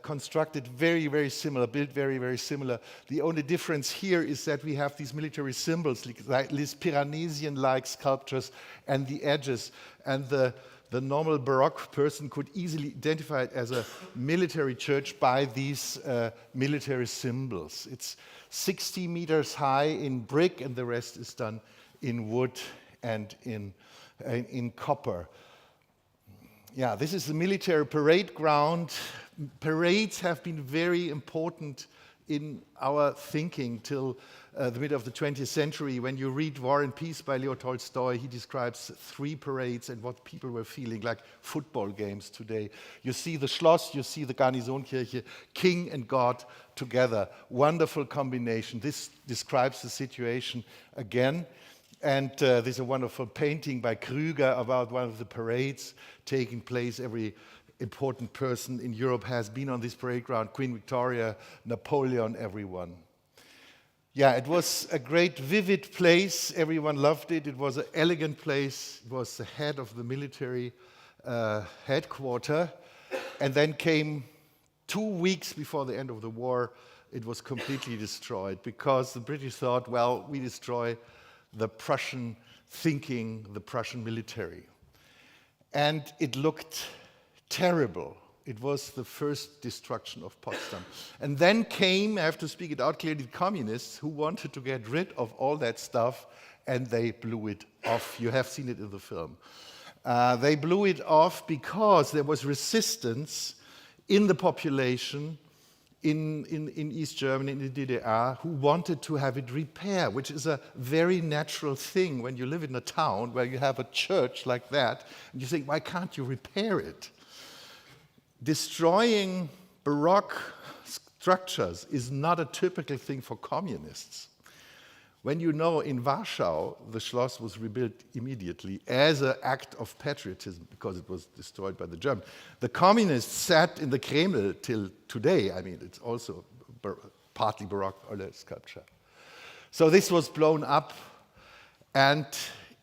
constructed very, very similar, built very, very similar. The only difference here is that we have these military symbols, like these Piranesian-like sculptures and the edges. And the normal Baroque person could easily identify it as a military church by these military symbols. It's 60 meters high in brick, and the rest is done in wood and in copper. Yeah, this is the military parade ground. Parades have been very important in our thinking till the middle of the 20th century. When you read War and Peace by Leo Tolstoy, he describes 3 parades and what people were feeling like football games today. You see the Schloss, you see the Garnisonkirche, king and God together. Wonderful combination. This describes the situation again. And there's a wonderful painting by Krüger about one of the parades taking place. Every important person in Europe has been on this parade ground. Queen Victoria, Napoleon, everyone. Yeah, it was a great, vivid place. Everyone loved it. It was an elegant place. It was the head of the military headquarters. And then came 2 weeks before the end of the war, it was completely destroyed because the British thought, well, we destroy the Prussian thinking, the Prussian military. And it looked terrible. It was the first destruction of Potsdam. And then came, I have to speak it out clearly, the communists who wanted to get rid of all that stuff, and they blew it off. You have seen it in the film. They blew it off because there was resistance in the population in East Germany, in the DDR, who wanted to have it repaired, which is a very natural thing when you live in a town where you have a church like that, and you think, why can't you repair it? Destroying Baroque structures is not a typical thing for communists. When you know in Warsaw, the Schloss was rebuilt immediately as an act of patriotism because it was destroyed by the Germans. The communists sat in the Kremlin till today. I mean, it's also partly Baroque sculpture. So this was blown up, and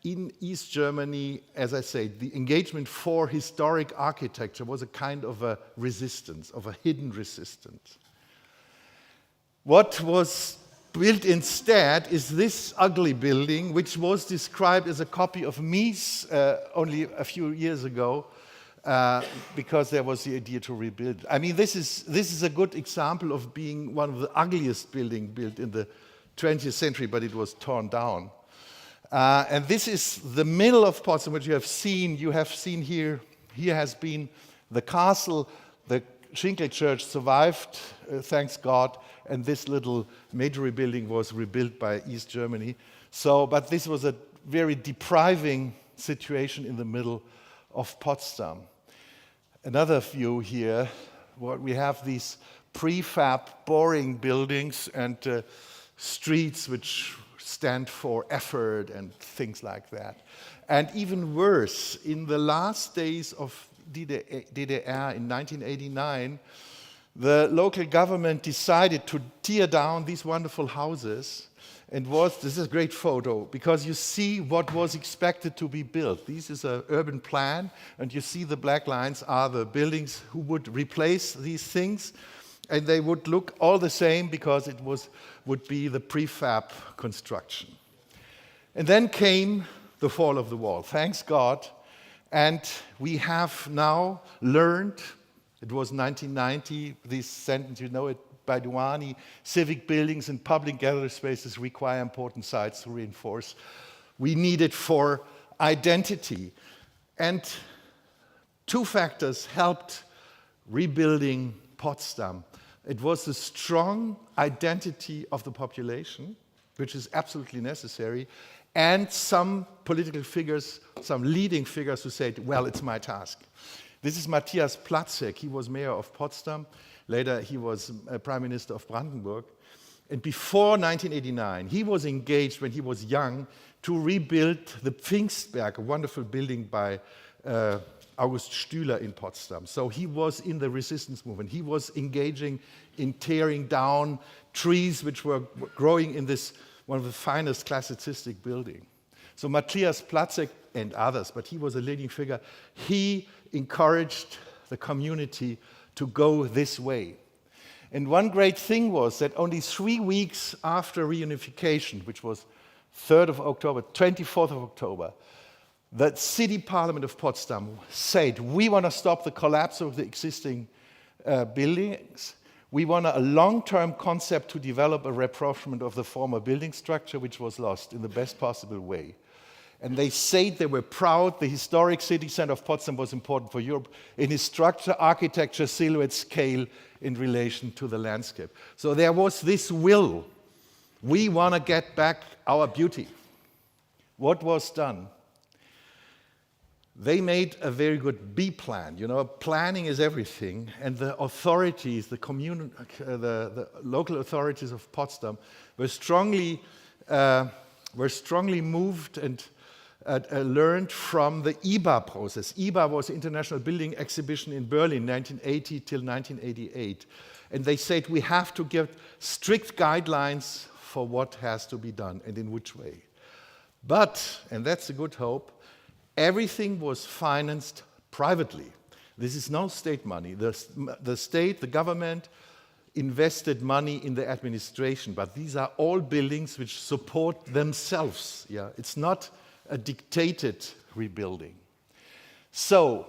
in East Germany, as I say, the engagement for historic architecture was a kind of a resistance, of a hidden resistance. What was built instead is this ugly building, which was described as a copy of Mies only a few years ago, because there was the idea to rebuild. I mean, this is a good example of being one of the ugliest buildings built in the 20th century, but it was torn down. And this is the middle of Potsdam, which you have seen. You have seen here has been the castle. The Schinkel Church survived, thanks God, and this little major building was rebuilt by East Germany. So, but this was a very depriving situation in the middle of Potsdam. Another view here, what we have these prefab, boring buildings and streets which stand for effort and things like that. And even worse, in the last days of DDR in 1989, the local government decided to tear down these wonderful houses And this is a great photo because you see what was expected to be built. This is an urban plan, and you see the black lines are the buildings who would replace these things, and they would look all the same because it would be the prefab construction. And then came the fall of the wall, thanks God, and we have now learned, it was 1990, this sentence, you know it, by Duani, civic buildings and public gathering spaces require important sites to reinforce. We need it for identity. And two factors helped rebuilding Potsdam. It was the strong identity of the population, which is absolutely necessary, and some political figures, some leading figures who said, well, it's my task. This is Matthias Platzek. He was mayor of Potsdam. Later, he was Prime Minister of Brandenburg. And before 1989, he was engaged when he was young to rebuild the Pfingstberg, a wonderful building by August Stüler in Potsdam. So he was in the resistance movement. He was engaging in tearing down trees which were growing in this, one of the finest classicistic buildings. So Matthias Platzek and others, but he was a leading figure, he encouraged the community to go this way. And one great thing was that only 3 weeks after reunification, which was 3rd of October, 24th of October, the city parliament of Potsdam said, we want to stop the collapse of the existing buildings. We want a long-term concept to develop a rapprochement of the former building structure, which was lost in the best possible way. And they said they were proud. The historic city center of Potsdam was important for Europe in its structure, architecture, silhouette, scale in relation to the landscape. So there was this will. We want to get back our beauty. What was done? They made a very good B plan. You know, planning is everything. And the authorities, the local authorities of Potsdam were strongly moved and learned from the IBA process. IBA was the International Building Exhibition in Berlin, 1980 till 1988. And they said we have to give strict guidelines for what has to be done and in which way. But, and that's a good hope, everything was financed privately. This is no state money. The state, the government, invested money in the administration, but these are all buildings which support themselves. Yeah? It's not a dictated rebuilding. So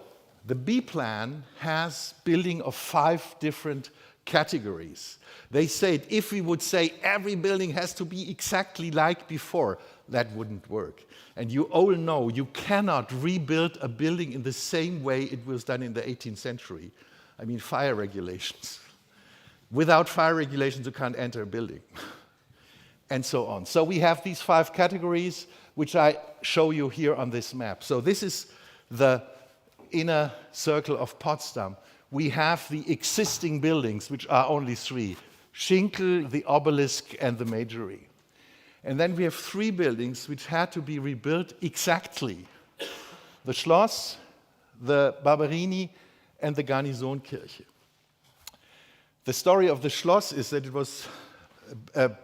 the B plan has building of 5 different categories. They said if we would say every building has to be exactly like before, that wouldn't work. And you all know you cannot rebuild a building in the same way it was done in the 18th century. I mean, fire regulations. Without fire regulations, you can't enter a building. And so on. So we have these 5 categories, which I show you here on this map. So this is the inner circle of Potsdam. We have the existing buildings, which are only 3. Schinkel, the Obelisk, and the Majory. And then we have 3 buildings which had to be rebuilt exactly. The Schloss, the Barberini, and the Garnisonkirche. The story of the Schloss is that it was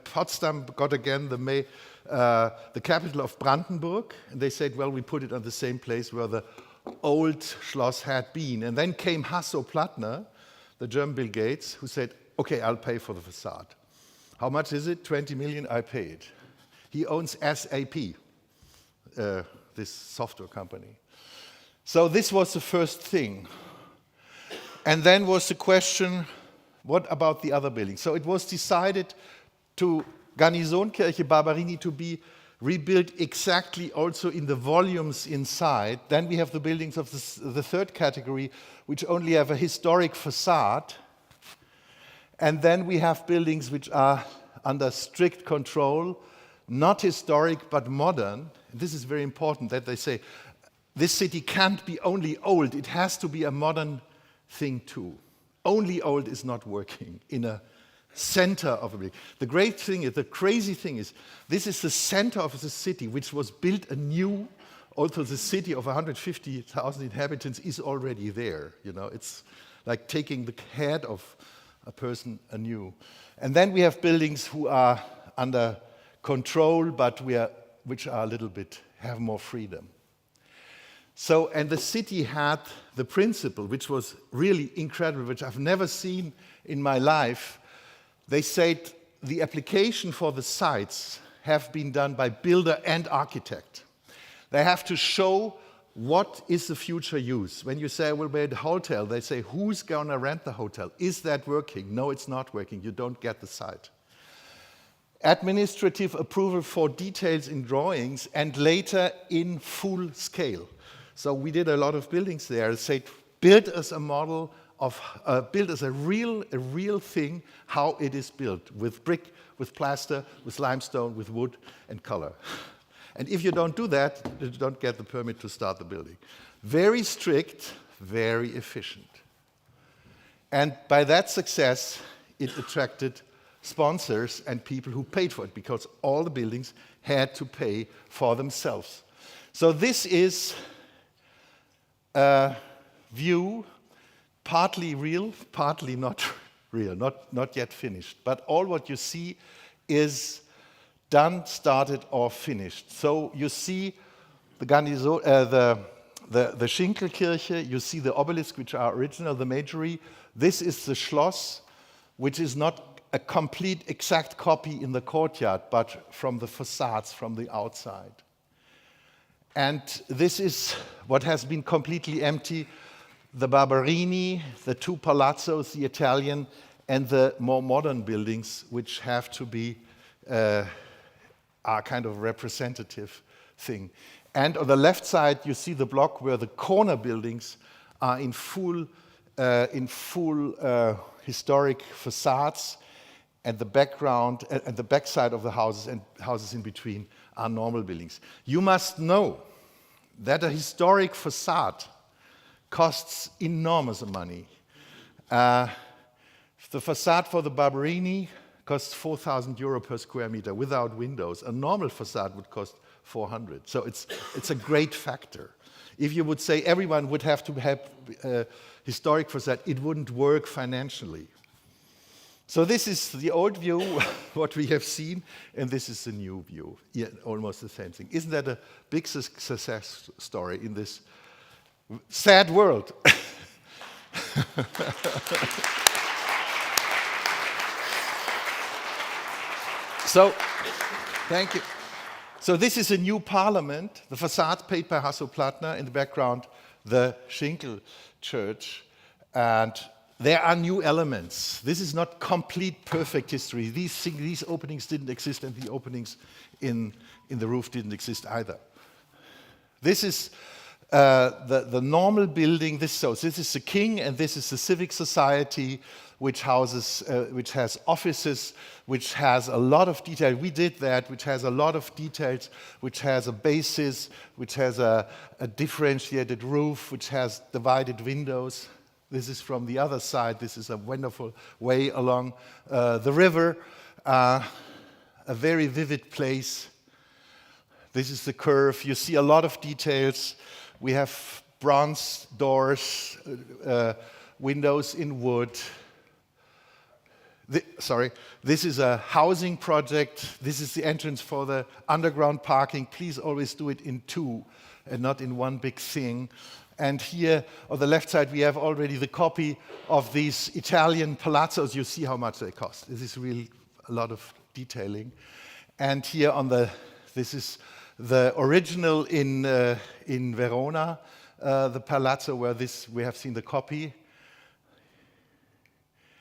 Potsdam got again the capital of Brandenburg, and they said, well, we put it on the same place where the old Schloss had been. And then came Hasso-Plattner, the German Bill Gates, who said, okay, I'll pay for the facade. How much is it? 20 million, I pay it. He owns SAP, this software company. So this was the first thing. And then was the question, what about the other buildings? So it was decided to Garnisonkirche Barberini to be rebuilt exactly also in the volumes inside. Then we have the buildings of the 3rd category, which only have a historic facade. And then we have buildings which are under strict control, not historic but modern. This is very important that they say this city can't be only old, it has to be a modern thing too. Only old is not working in a center of a building. The great thing is, the crazy thing is, this is the center of the city, which was built anew. Also, the city of 150,000 inhabitants is already there. You know, it's like taking the head of a person anew. And then we have buildings who are under control, but which are a little bit, have more freedom. So, and the city had the principle, which was really incredible, which I've never seen in my life. They said the application for the sites have been done by builder and architect. They have to show what is the future use. When you say, we'll build a hotel, they say, who's going to rent the hotel? Is that working? No, it's not working. You don't get the site. Administrative approval for details in drawings and later in full scale. So we did a lot of buildings there. Said, build us a model of, build us a real thing, how it is built, with brick, with plaster, with limestone, with wood and color. And if you don't do that, you don't get the permit to start the building. Very strict, very efficient. And by that success, it attracted sponsors and people who paid for it, because all the buildings had to pay for themselves. So this is a view, partly real, partly not real, not yet finished. But all what you see is done, started, or finished. So you see the Schinkelkirche, you see the obelisk, which are original, the Majory. This is the Schloss, which is not a complete exact copy in the courtyard, but from the facades, from the outside. And this is what has been completely empty, the Barberini, the two palazzos, the Italian, and the more modern buildings, which have to be are kind of representative thing. And on the left side, you see the block where the corner buildings are in full historic facades, and the background and the backside of the houses and houses in between are normal buildings. You must know that a historic facade costs enormous money. The facade for the Barberini costs 4,000 euro per square meter without windows. A normal facade would cost 400. So it's a great factor. If you would say everyone would have to have a historic facade, it wouldn't work financially. So this is the old view, what we have seen, and this is the new view. Yeah, almost the same thing. Isn't that a big success story in this sad world? So, thank you. So this is a new parliament, the facade paid by Hasso-Plattner, in the background, the Schinkel Church, and there are new elements. This is not complete perfect history. These openings didn't exist, and the openings in the roof didn't exist either. This is the normal building. This is the king, and this is the civic society, which has offices, which has a lot of detail. We did that, which has a lot of details, which has a basis, which has a differentiated roof, which has divided windows. This is from the other side. This is a wonderful way along the river, a very vivid place. This is the curve. You see a lot of details. We have bronze doors, windows in wood. This is a housing project. This is the entrance for the underground parking. Please always do it in two and not in one big thing. And here on the left side, we have already the copy of these Italian palazzos. You see how much they cost. This is really a lot of detailing. And here this is the original in Verona, the palazzo where we have seen the copy.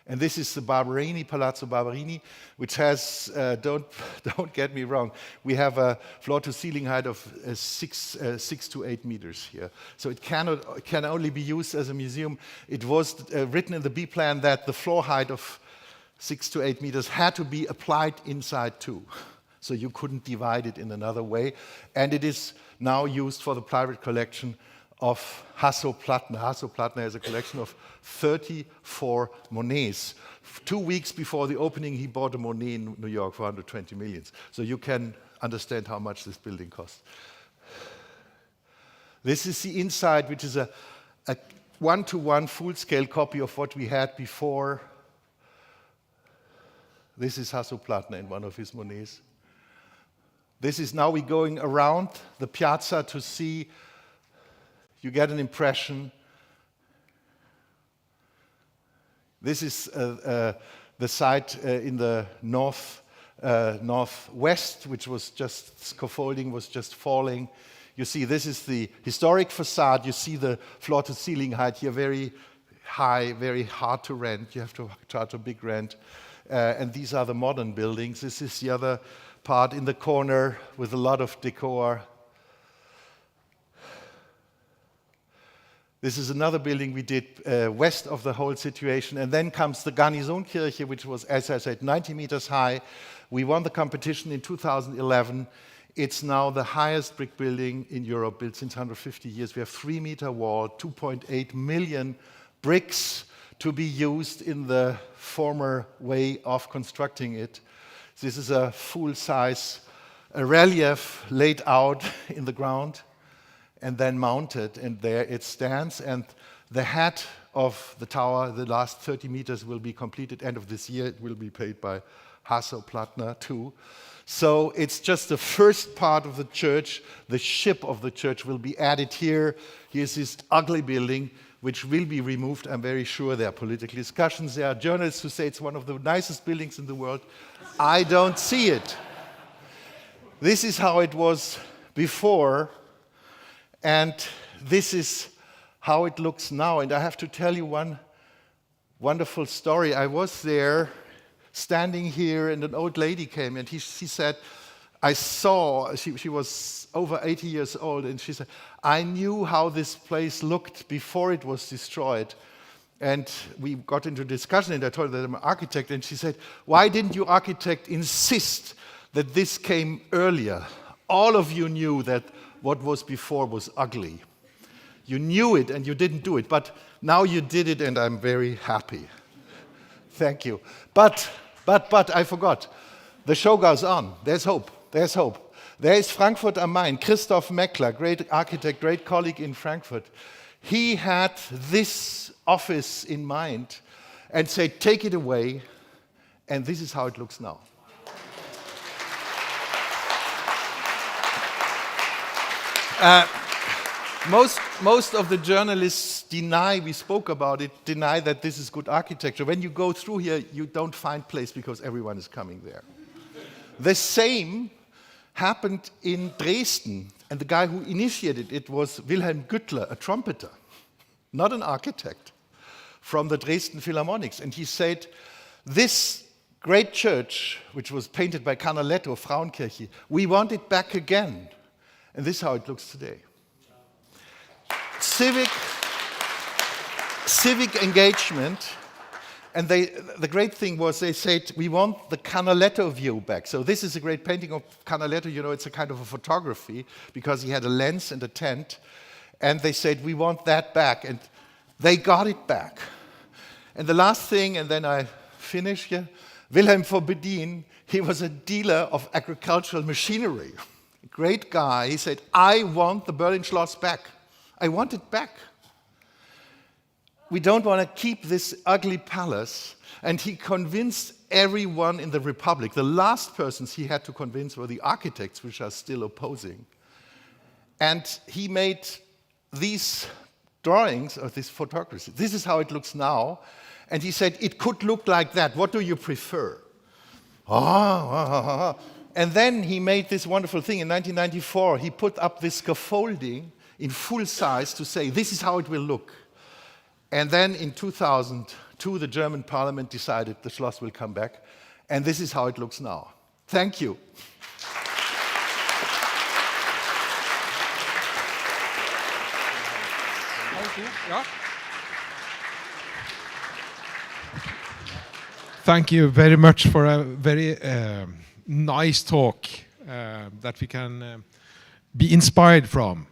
And this is the Barberini, Palazzo Barberini, which has, don't get me wrong, we have a floor-to-ceiling height of 6 to 8 meters here. So it can only be used as a museum. It was written in the B plan that the floor height of 6 to 8 meters had to be applied inside too. So you couldn't divide it in another way. And it is now used for the private collection of Hasso-Plattner. Hasso-Plattner has a collection of 34 Monets. 2 weeks before the opening, he bought a Monet in New York for 120 million. So you can understand how much this building costs. This is the inside, which is a one-to-one full-scale copy of what we had before. This is Hasso-Plattner in one of his Monets. This is now we're going around the piazza to see, you get an impression. This is the site in the northwest, which was just scaffolding, was just falling. You see, this is the historic facade. You see the floor-to-ceiling height here, very high, very hard to rent. You have to charge a big rent. And these are the modern buildings. This is the other part in the corner with a lot of decor. This is another building we did west of the whole situation. And then comes the Garnisonkirche, which was, as I said, 90 meters high. We won the competition in 2011. It's now the highest brick building in Europe, built since 150 years. We have 3-meter wall, 2.8 million bricks to be used in the former way of constructing it. This is a full-size relief laid out in the ground and then mounted, and there it stands. And the head of the tower, the last 30 meters, will be completed end of this year. It will be paid by Hasso-Plattner too. So it's just the first part of the church. The ship of the church will be added here. Here's this ugly building, which will be removed. I'm very sure there are political discussions. There are journalists who say it's one of the nicest buildings in the world. I don't see it. This is how it was before, and this is how it looks now. And I have to tell you one wonderful story. I was there standing here, and an old lady came, and she said, I saw, she was over 80 years old, and she said, I knew how this place looked before it was destroyed. And we got into discussion, and I told her that I'm an architect, and she said, why didn't you, architect, insist that this came earlier? All of you knew that what was before was ugly. You knew it, and you didn't do it, but now you did it, and I'm very happy. Thank you. But I forgot. The show goes on. There's hope. There's hope. There is Frankfurt am Main. Christoph Meckler, great architect, great colleague in Frankfurt. He had this office in mind and said, take it away, and this is how it looks now. Most of the journalists deny, we spoke about it, deny that this is good architecture. When you go through here, you don't find place because everyone is coming there. The same happened in Dresden, and the guy who initiated it was Wilhelm Güttler, a trumpeter, not an architect, from the Dresden Philharmonics. And he said, this great church, which was painted by Canaletto, Frauenkirche, we want it back again. And this is how it looks today. Civic engagement, and the great thing was they said, we want the Canaletto view back. So this is a great painting of Canaletto. You know, it's a kind of a photography because he had a lens and a tent. And they said, we want that back. And they got it back. And the last thing, and then I finish here, Wilhelm von Bedien, he was a dealer of agricultural machinery. A great guy. He said, I want the Berlin Schloss back. I want it back. We don't want to keep this ugly palace. And he convinced everyone in the Republic. The last persons he had to convince were the architects, which are still opposing. And he made these drawings of this photography. This is how it looks now. And he said, it could look like that. What do you prefer? And then he made this wonderful thing. In 1994, he put up this scaffolding in full size to say, this is how it will look. And then in 2002, the German parliament decided the Schloss will come back. And this is how it looks now. Thank you. Thank you very much for a very nice talk that we can be inspired from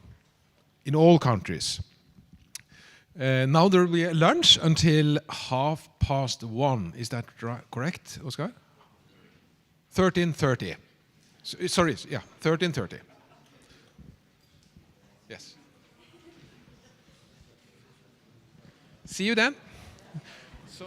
in all countries. Now there will be a lunch until 1:30. Is that correct, Oscar? 13:30. Sorry, yeah, 13:30. Yes. See you then. So.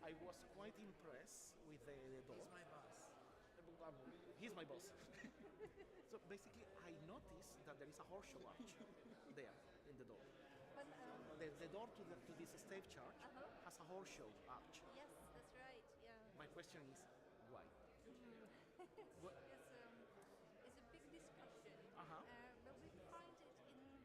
I was quite impressed with the door. He's my boss. He's my boss. So basically, I noticed that there is a horseshoe arch there in the door. The door to this Stave church has a horseshoe arch. Yes, that's right. Yeah. My question is, why? It's a big discussion, but we find it in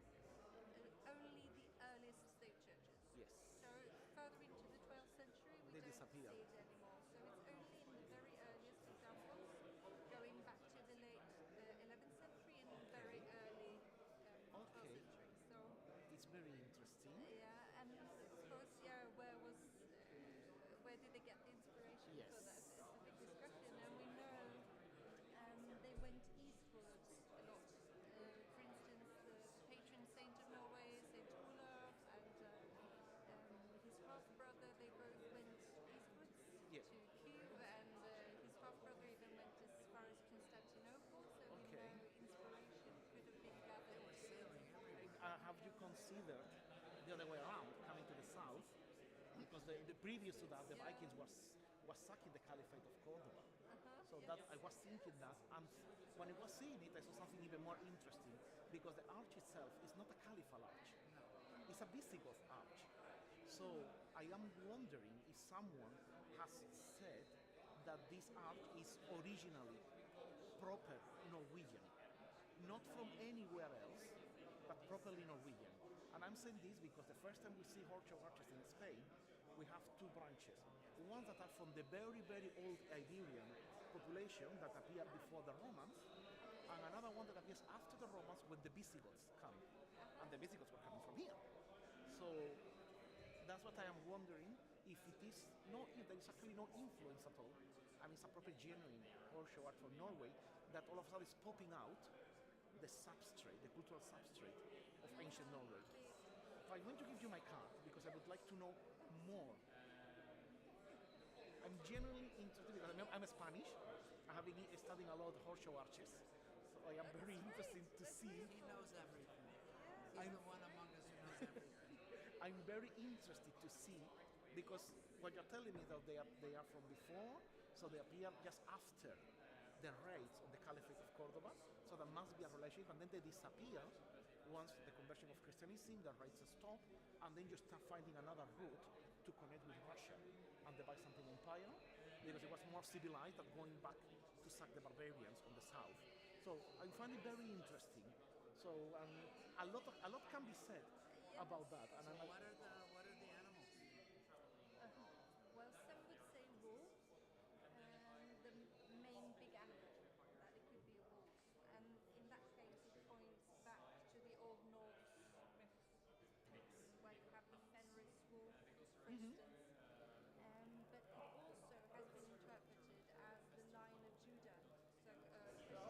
only the earliest Stave churches. Yes. So further into the 12th century, we don't disappear. see it anymore. So it's only in the very earliest examples, going back to the late 11th century and very early 12th century. So it's very interesting. yeah, and of course, where did they get the inspiration for that? It's a big discussion, and we know they went eastwards a lot. For instance, the patron saint of Norway, Saint Olav, and his half-brother, they both went eastwards to Kiev, and his half-brother even went as far as Constantinople, so we know inspiration could have been gathered. Have you considered the other way around, coming to the south? Because the previous to that, the Vikings was sacking the Caliphate of Cordoba. So that I was thinking that, and when I was seeing it, I saw something even more interesting, because the arch itself is not a Caliphal arch. It's a Visigoth arch. So I am wondering if someone has said that this arch is originally proper Norwegian, not from anywhere else, but properly Norwegian. And I'm saying this because the first time we see horseshoe arches in Spain, we have two branches. The ones that are from the very, very old Iberian population that appeared before the Romans, and another one that appears after the Romans when the Visigoths come. And the Visigoths were coming from here. So that's what I am wondering, if there is actually no influence at all, and it's a proper genuine horseshoe art from Norway, that all of a sudden is popping out the substrate, the cultural substrate of ancient Norway. I'm going to give you my card because I would like to know more. I'm genuinely interested because I'm Spanish. I have been studying a lot of horseshoe arches, so I am very interested to see. He knows everything. He's the one among us who knows everything. I'm very interested to see, because what you're telling me that they are from before, so they appear just after the raids of the Caliphate of Cordoba, so there must be a relationship, and then they disappear once the conversion of Christianism, the raids stop, and then you start finding another route to connect with Russia and the Byzantine Empire, because it was more civilized than going back to sack the barbarians on the south. So I find it very interesting. So a lot can be said about that. And so what are the animals? Well, some would say wolf, the main big animal, that it could be a wolf. And in that case, it points back to the Old Norse myths, where you have the Fenris wolf, for instance. But it also has been interpreted as the Lion of Judah. So,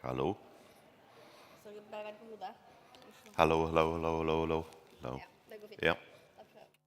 Hallo? Skal vi bare være på hodet? Hallo, hallo, hallo, hallo, hallo. Hallo. Ja, det går fint. Ja. Da prøver vi.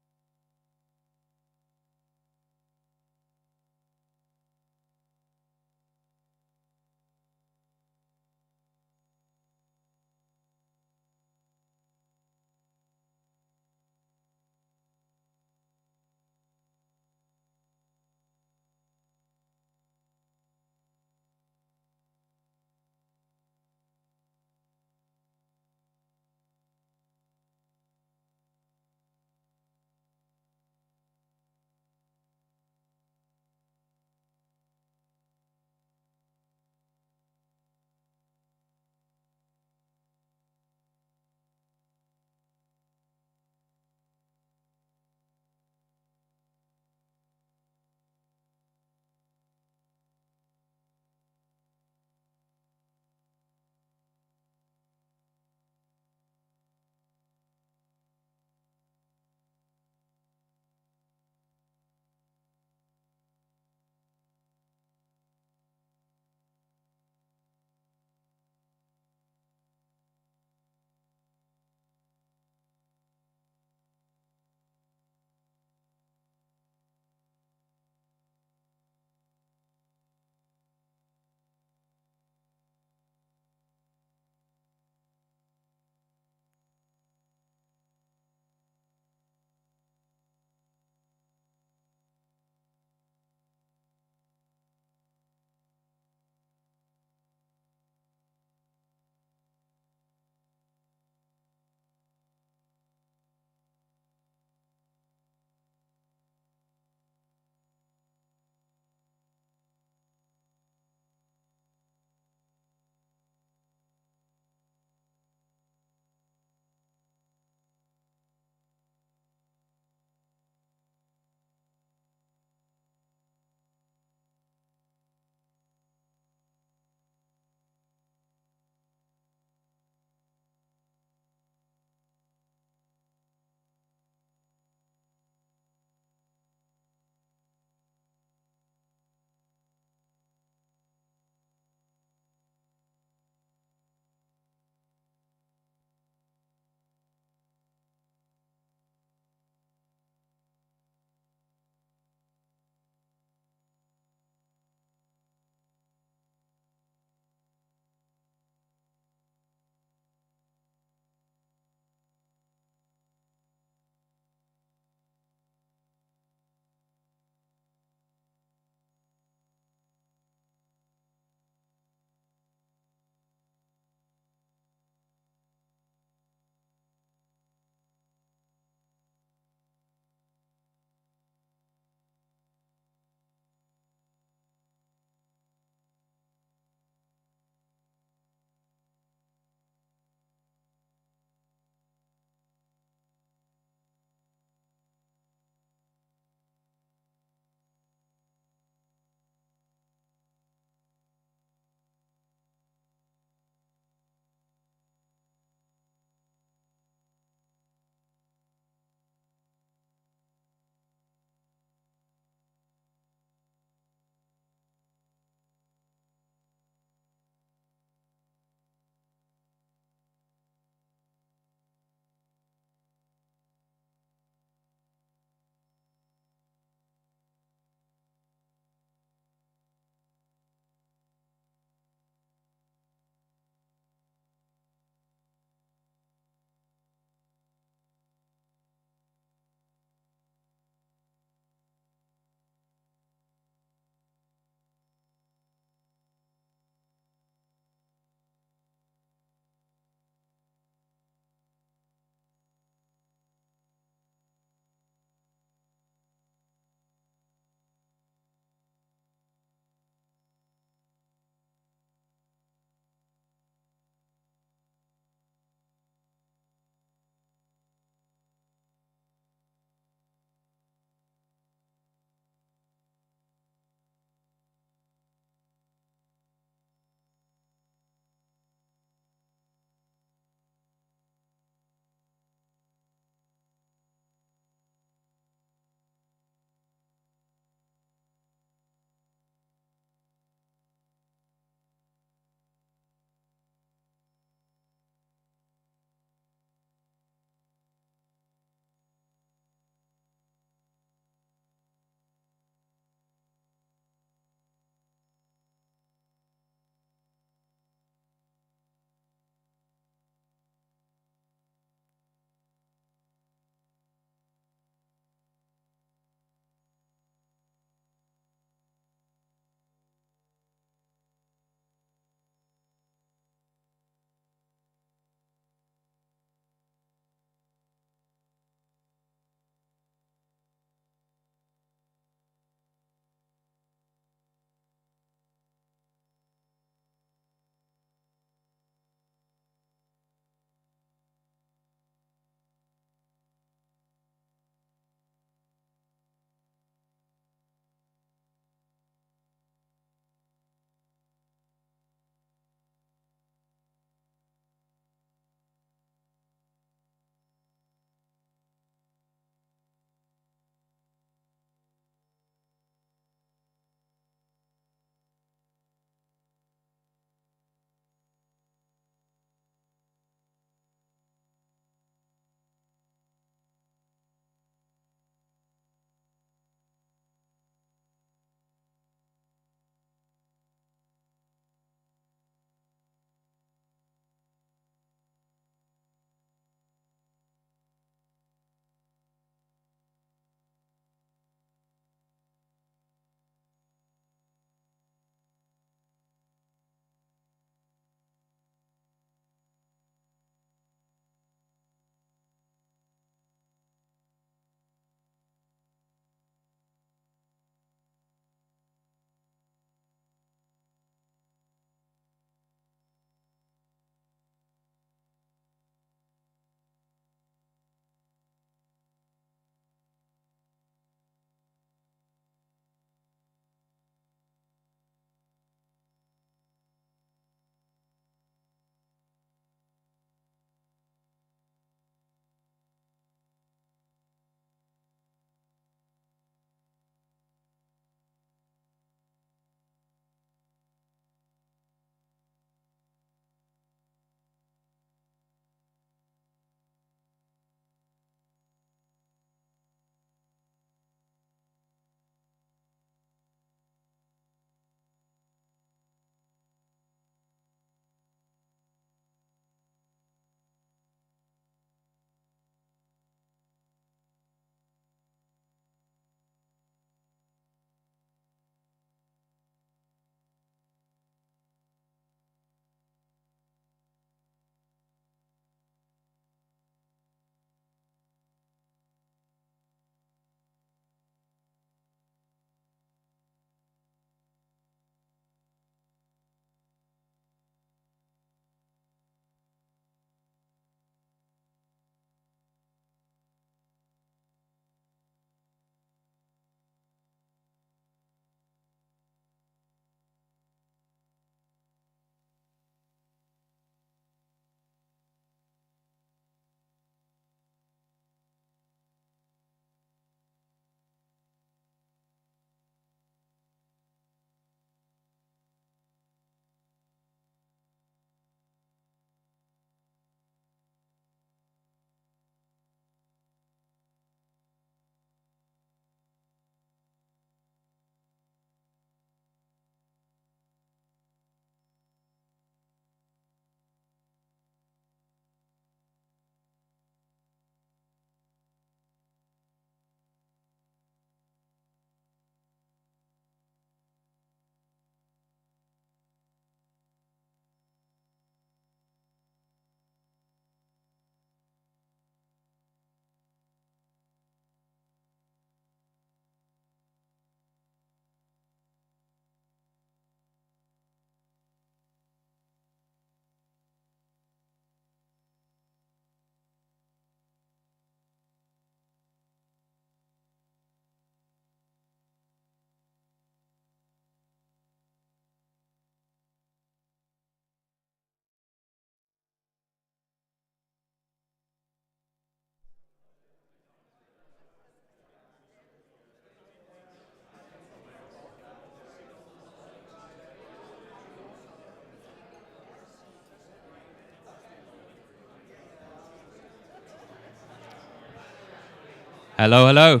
Hello, hello.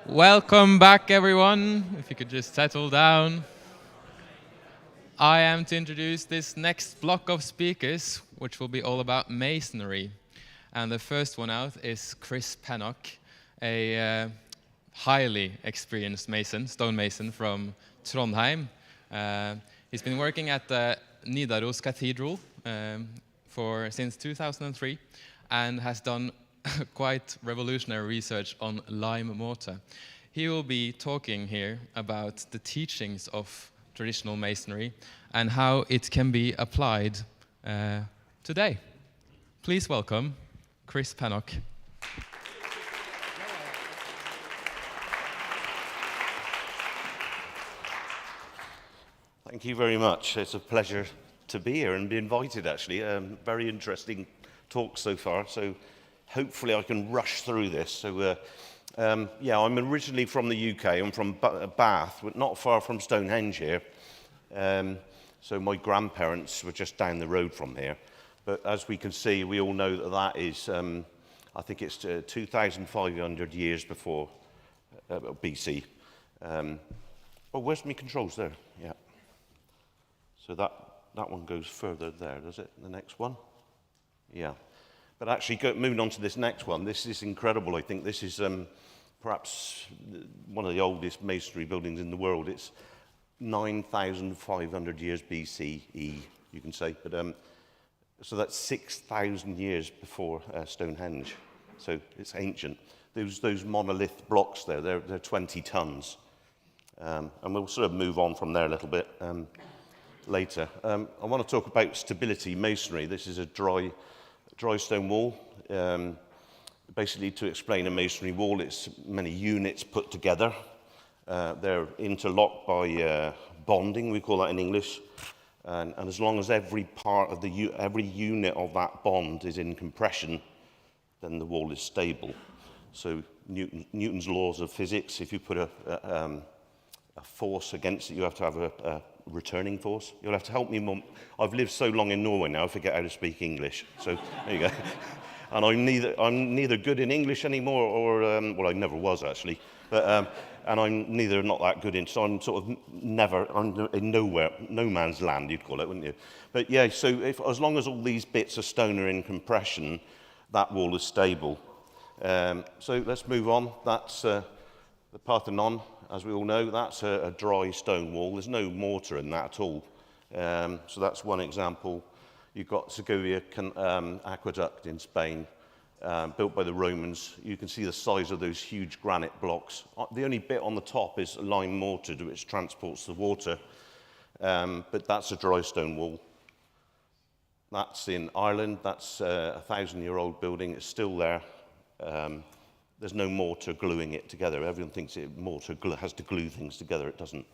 Welcome back, everyone. If you could just settle down. I am to introduce this next block of speakers, which will be all about masonry. And the first one out is Chris Pennock, a highly experienced mason, stonemason from Trondheim. He's been working at the Nidaros Cathedral since 2003 and has done quite revolutionary research on lime mortar. He will be talking here about the teachings of traditional masonry and how it can be applied today. Please welcome Chris Pennock. Thank you very much. It's a pleasure to be here and be invited, actually. Very interesting talk so far, so hopefully I can rush through this. So, yeah, I'm originally from the UK. I'm from Bath, but not far from Stonehenge here. So my grandparents were just down the road from here. But as we can see, we all know that that is, I think it's 2,500 years before BC. Oh, where's my controls there? Yeah. So that one goes further there, does it? The next one? Yeah. But actually, moving on to this next one, this is incredible, I think. This is perhaps one of the oldest masonry buildings in the world. It's 9,500 years BCE, you can say. But so that's 6,000 years before Stonehenge. So it's ancient. Those monolith blocks there, they're 20 tons. And we'll sort of move on from there a little bit later. I want to talk about stability masonry. This is a dry stone wall. Basically, to explain a masonry wall, it's many units put together. They're interlocked by bonding, we call that in English. And as long as every part of every unit of that bond is in compression, then the wall is stable. So Newton's laws of physics, if you put a force against it, you have to have a returning force. You'll have to help me, Mum. I've lived so long in Norway now, I forget how to speak English. So there you go. And I'm neither good in English anymore, or well, I never was actually. But and I'm not that good in. So I'm sort of I'm in nowhere, no man's land, you'd call it, wouldn't you? But yeah. So as long as all these bits of stone are in compression, that wall is stable. So let's move on. That's the Parthenon. As we all know, that's a dry stone wall. There's no mortar in that at all. So that's one example. You've got Segovia Aqueduct in Spain, built by the Romans. You can see the size of those huge granite blocks. The only bit on the top is lime mortar, which transports the water. But that's a dry stone wall. That's in Ireland. That's a 1,000-year-old building. It's still there. There's no mortar gluing it together. Everyone thinks mortar has to glue things together. It doesn't.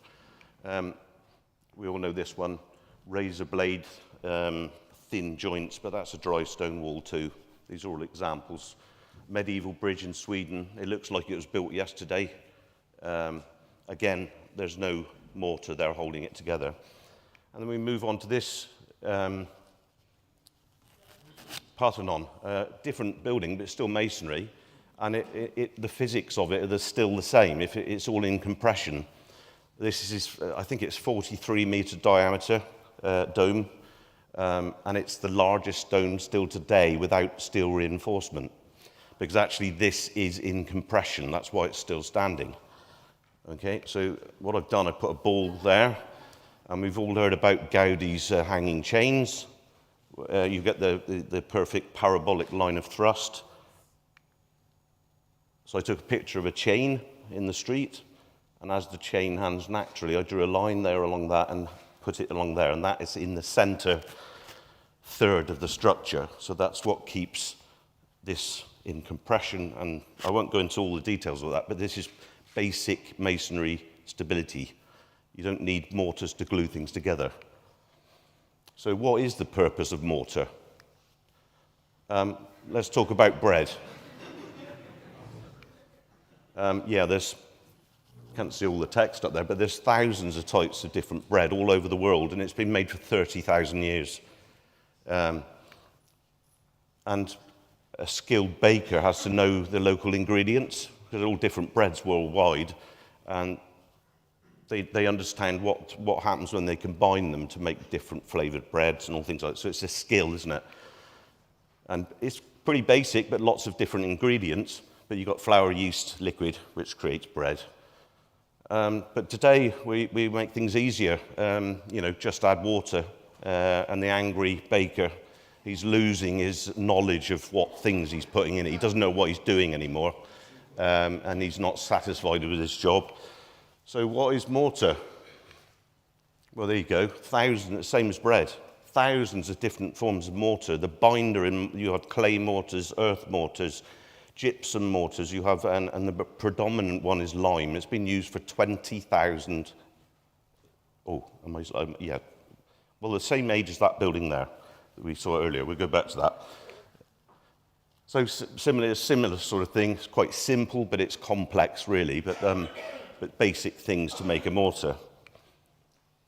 We all know this one, razor blade, thin joints, but that's a dry stone wall too. These are all examples. Medieval bridge in Sweden. It looks like it was built yesterday. Again, there's no mortar there holding it together. And then we move on to this Parthenon, different building, but still masonry. And the physics of it are still the same. If it's all in compression, this is, I think it's 43-meter diameter dome, and it's the largest stone still today without steel reinforcement, because actually this is in compression. That's why it's still standing. Okay, so what I've done, I put a ball there, and we've all heard about Gaudi's hanging chains. You get the perfect parabolic line of thrust. So I took a picture of a chain in the street, and as the chain hangs naturally, I drew a line there along that and put it along there, and that is in the center third of the structure. So that's what keeps this in compression, and I won't go into all the details of that, but this is basic masonry stability. You don't need mortars to glue things together. So what is the purpose of mortar? Let's talk about bread. Yeah, can't see all the text up there, but there's thousands of types of different bread all over the world, and it's been made for 30,000 years. And a skilled baker has to know the local ingredients, because they're all different breads worldwide, and they understand what happens when they combine them to make different flavoured breads and all things like that. So it's a skill, isn't it? And it's pretty basic, but lots of different ingredients. But you've got flour, yeast, liquid, which creates bread. But today, we make things easier. You know, just add water, and the angry baker, he's losing his knowledge of what things he's putting in it. He doesn't know what he's doing anymore, and he's not satisfied with his job. So what is mortar? Well, there you go. Thousands, same as bread. Thousands of different forms of mortar. The binder, you have clay mortars, earth mortars, gypsum mortars, you have, and the predominant one is lime. It's been used for 20,000, yeah. Well, the same age as that building there that we saw earlier. We'll go back to that. So similar sort of thing. It's quite simple, but it's complex, really, but basic things to make a mortar.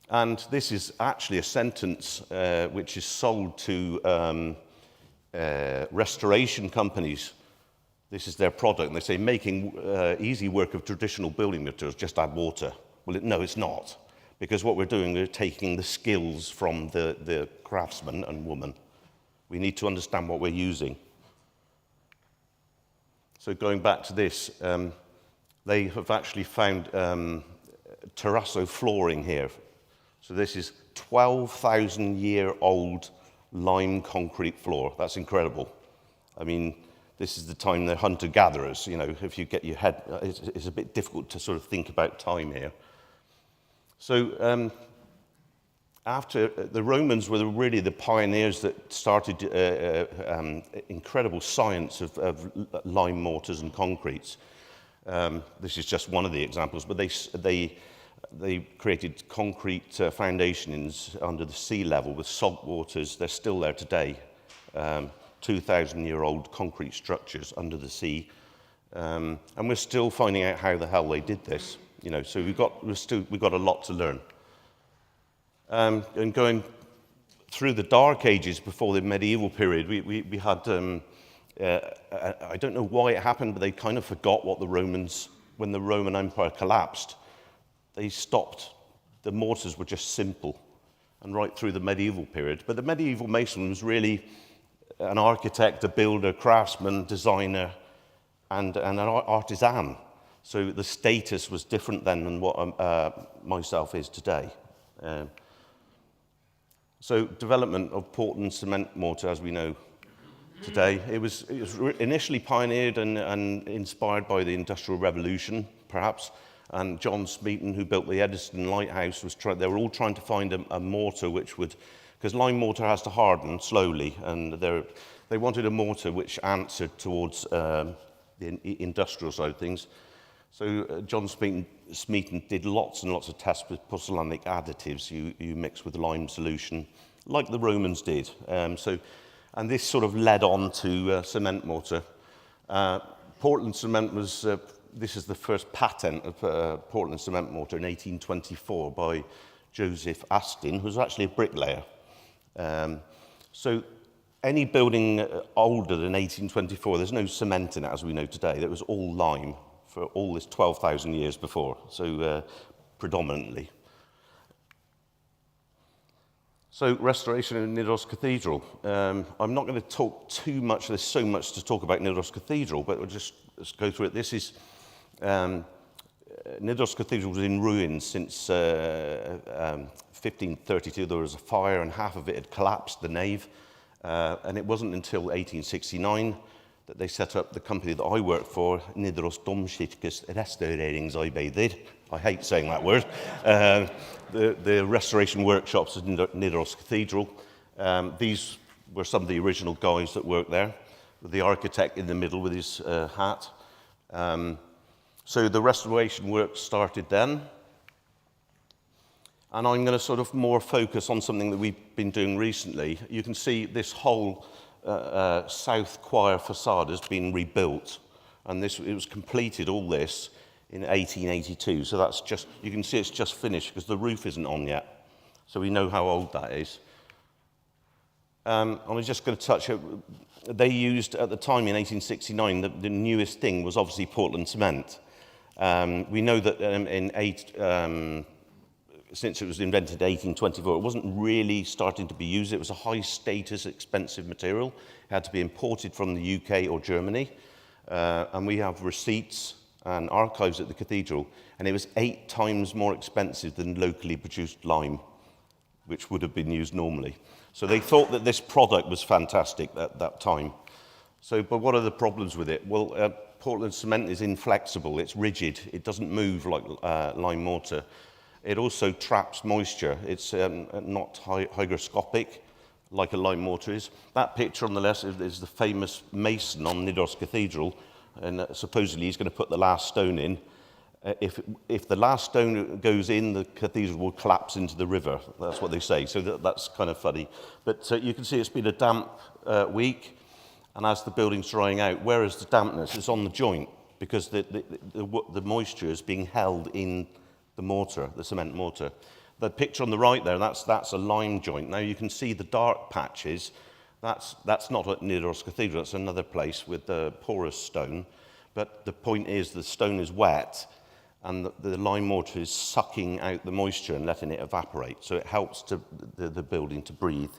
And this is actually a sentence which is sold to restoration companies. This is their product, and they say, making easy work of traditional building materials, just add water. Well, no, it's not. Because what we're doing, we're taking the skills from the craftsman and woman. We need to understand what we're using. So going back to this, they have actually found terrazzo flooring here. So this is 12,000-year-old lime concrete floor. That's incredible. I mean, this is the time they're hunter-gatherers. You know, if you get your head, it's a bit difficult to sort of think about time here. So after the Romans were really the pioneers that started incredible science of lime mortars and concretes. This is just one of the examples, but they created concrete foundations under the sea level with salt waters. They're still there today. 2,000-year-old concrete structures under the sea, and we're still finding out how the hell they did this. You know, so we've got a lot to learn. And going through the Dark Ages before the medieval period, we had I don't know why it happened, but they kind of forgot what when the Roman Empire collapsed, they stopped. The mortars were just simple, and right through the medieval period. But the medieval mason was really an architect, a builder, craftsman, designer, and an artisan. So the status was different then than what myself is today. So development of Portland cement mortar, as we know today, it was initially pioneered and inspired by the Industrial Revolution, perhaps. And John Smeaton, who built the Edison Lighthouse, they were all trying to find a mortar which would, because lime mortar has to harden slowly, and they wanted a mortar which answered towards the industrial side of things. So John Smeaton did lots and lots of tests with pozzolanic additives you mix with lime solution, like the Romans did. And this sort of led on to cement mortar. Portland cement was, this is the first patent of Portland cement mortar in 1824 by Joseph Astin, who was actually a bricklayer. So any building older than 1824, there's no cement in it as we know today. It was all lime for all this 12,000 years before, so predominantly. So restoration in Nidaros Cathedral. I'm not going to talk too much, there's so much to talk about Nidaros Cathedral, but let's go through it. This is, Nidaros Cathedral was in ruins since 1532. There was a fire and half of it had collapsed, the nave, and it wasn't until 1869 that they set up the company that I work for, Nidaros Domkirkes Restaureringsarbeider. I hate saying that word. The restoration workshops at Nidaros Cathedral. These were some of the original guys that worked there, with the architect in the middle with his hat. So the restoration work started then. And I'm going to sort of more focus on something that we've been doing recently. You can see this whole south choir facade has been rebuilt, and it was completed, all this, in 1882. So that's just, you can see it's just finished because the roof isn't on yet. So we know how old that is. I was just going to touch it. They used, at the time in 1869, the newest thing was obviously Portland cement. We know that since it was invented in 1824, it wasn't really starting to be used. It was a high-status, expensive material. It had to be imported from the UK or Germany. And we have receipts and archives at the cathedral, and it was 8 times more expensive than locally produced lime, which would have been used normally. So they thought that this product was fantastic at that time. So, but what are the problems with it? Well, Portland cement is inflexible, it's rigid, it doesn't move like lime mortar. It also traps moisture. It's not hygroscopic like a lime mortar is. That picture on the left is the famous mason on Nidaros Cathedral, and supposedly he's going to put the last stone in. If the last stone goes in, the cathedral will collapse into the river. That's what they say, so that's kind of funny. But you can see it's been a damp week, and as the building's drying out, where is the dampness? It's on the joint, because the moisture is being held in the mortar, the cement mortar. The picture on the right there, that's a lime joint. Now you can see the dark patches. That's not at Nidaros Cathedral, that's another place with the porous stone. But the point is the stone is wet, and the lime mortar is sucking out the moisture and letting it evaporate. So it helps the building to breathe.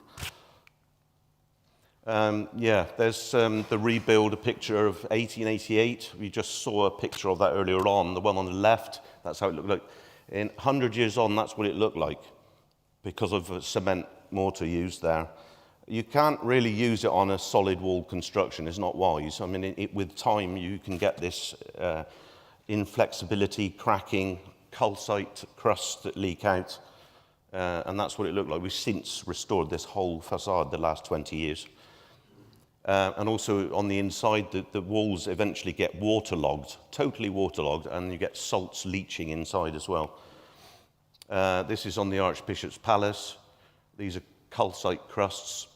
Yeah, there's the rebuild, a picture of 1888. We just saw a picture of that earlier on. The one on the left, that's how it looked like. In 100 years on, that's what it looked like because of a cement mortar used there. You can't really use it on a solid wall construction. It's not wise. I mean, with time, you can get this inflexibility, cracking, calcite crusts that leak out. And that's what it looked like. We've since restored this whole facade the last 20 years. And also on the inside, the walls eventually get waterlogged, totally waterlogged, and you get salts leaching inside as well. This is on the Archbishop's Palace. These are calcite crusts,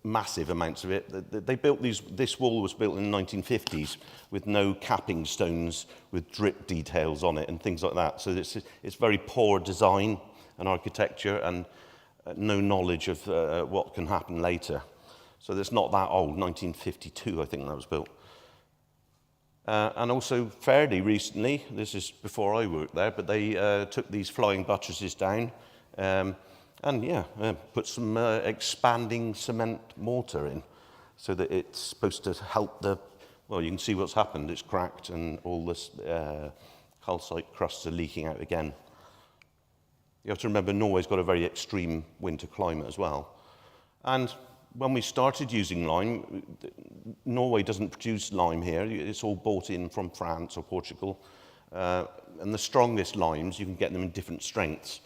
massive amounts of it. They built this wall was built in the 1950s with no capping stones, with drip details on it and things like that. So it's very poor design and architecture, and no knowledge of what can happen later. So it's not that old, 1952 I think that was built. And also fairly recently, this is before I worked there, but they took these flying buttresses down and put some expanding cement mortar in, so that it's supposed to help well, you can see what's happened. It's cracked and all this calcite crusts are leaking out again. You have to remember Norway's got a very extreme winter climate as well. And when we started using lime, Norway doesn't produce lime here. It's all bought in from France or Portugal. And the strongest limes, you can get them in different strengths.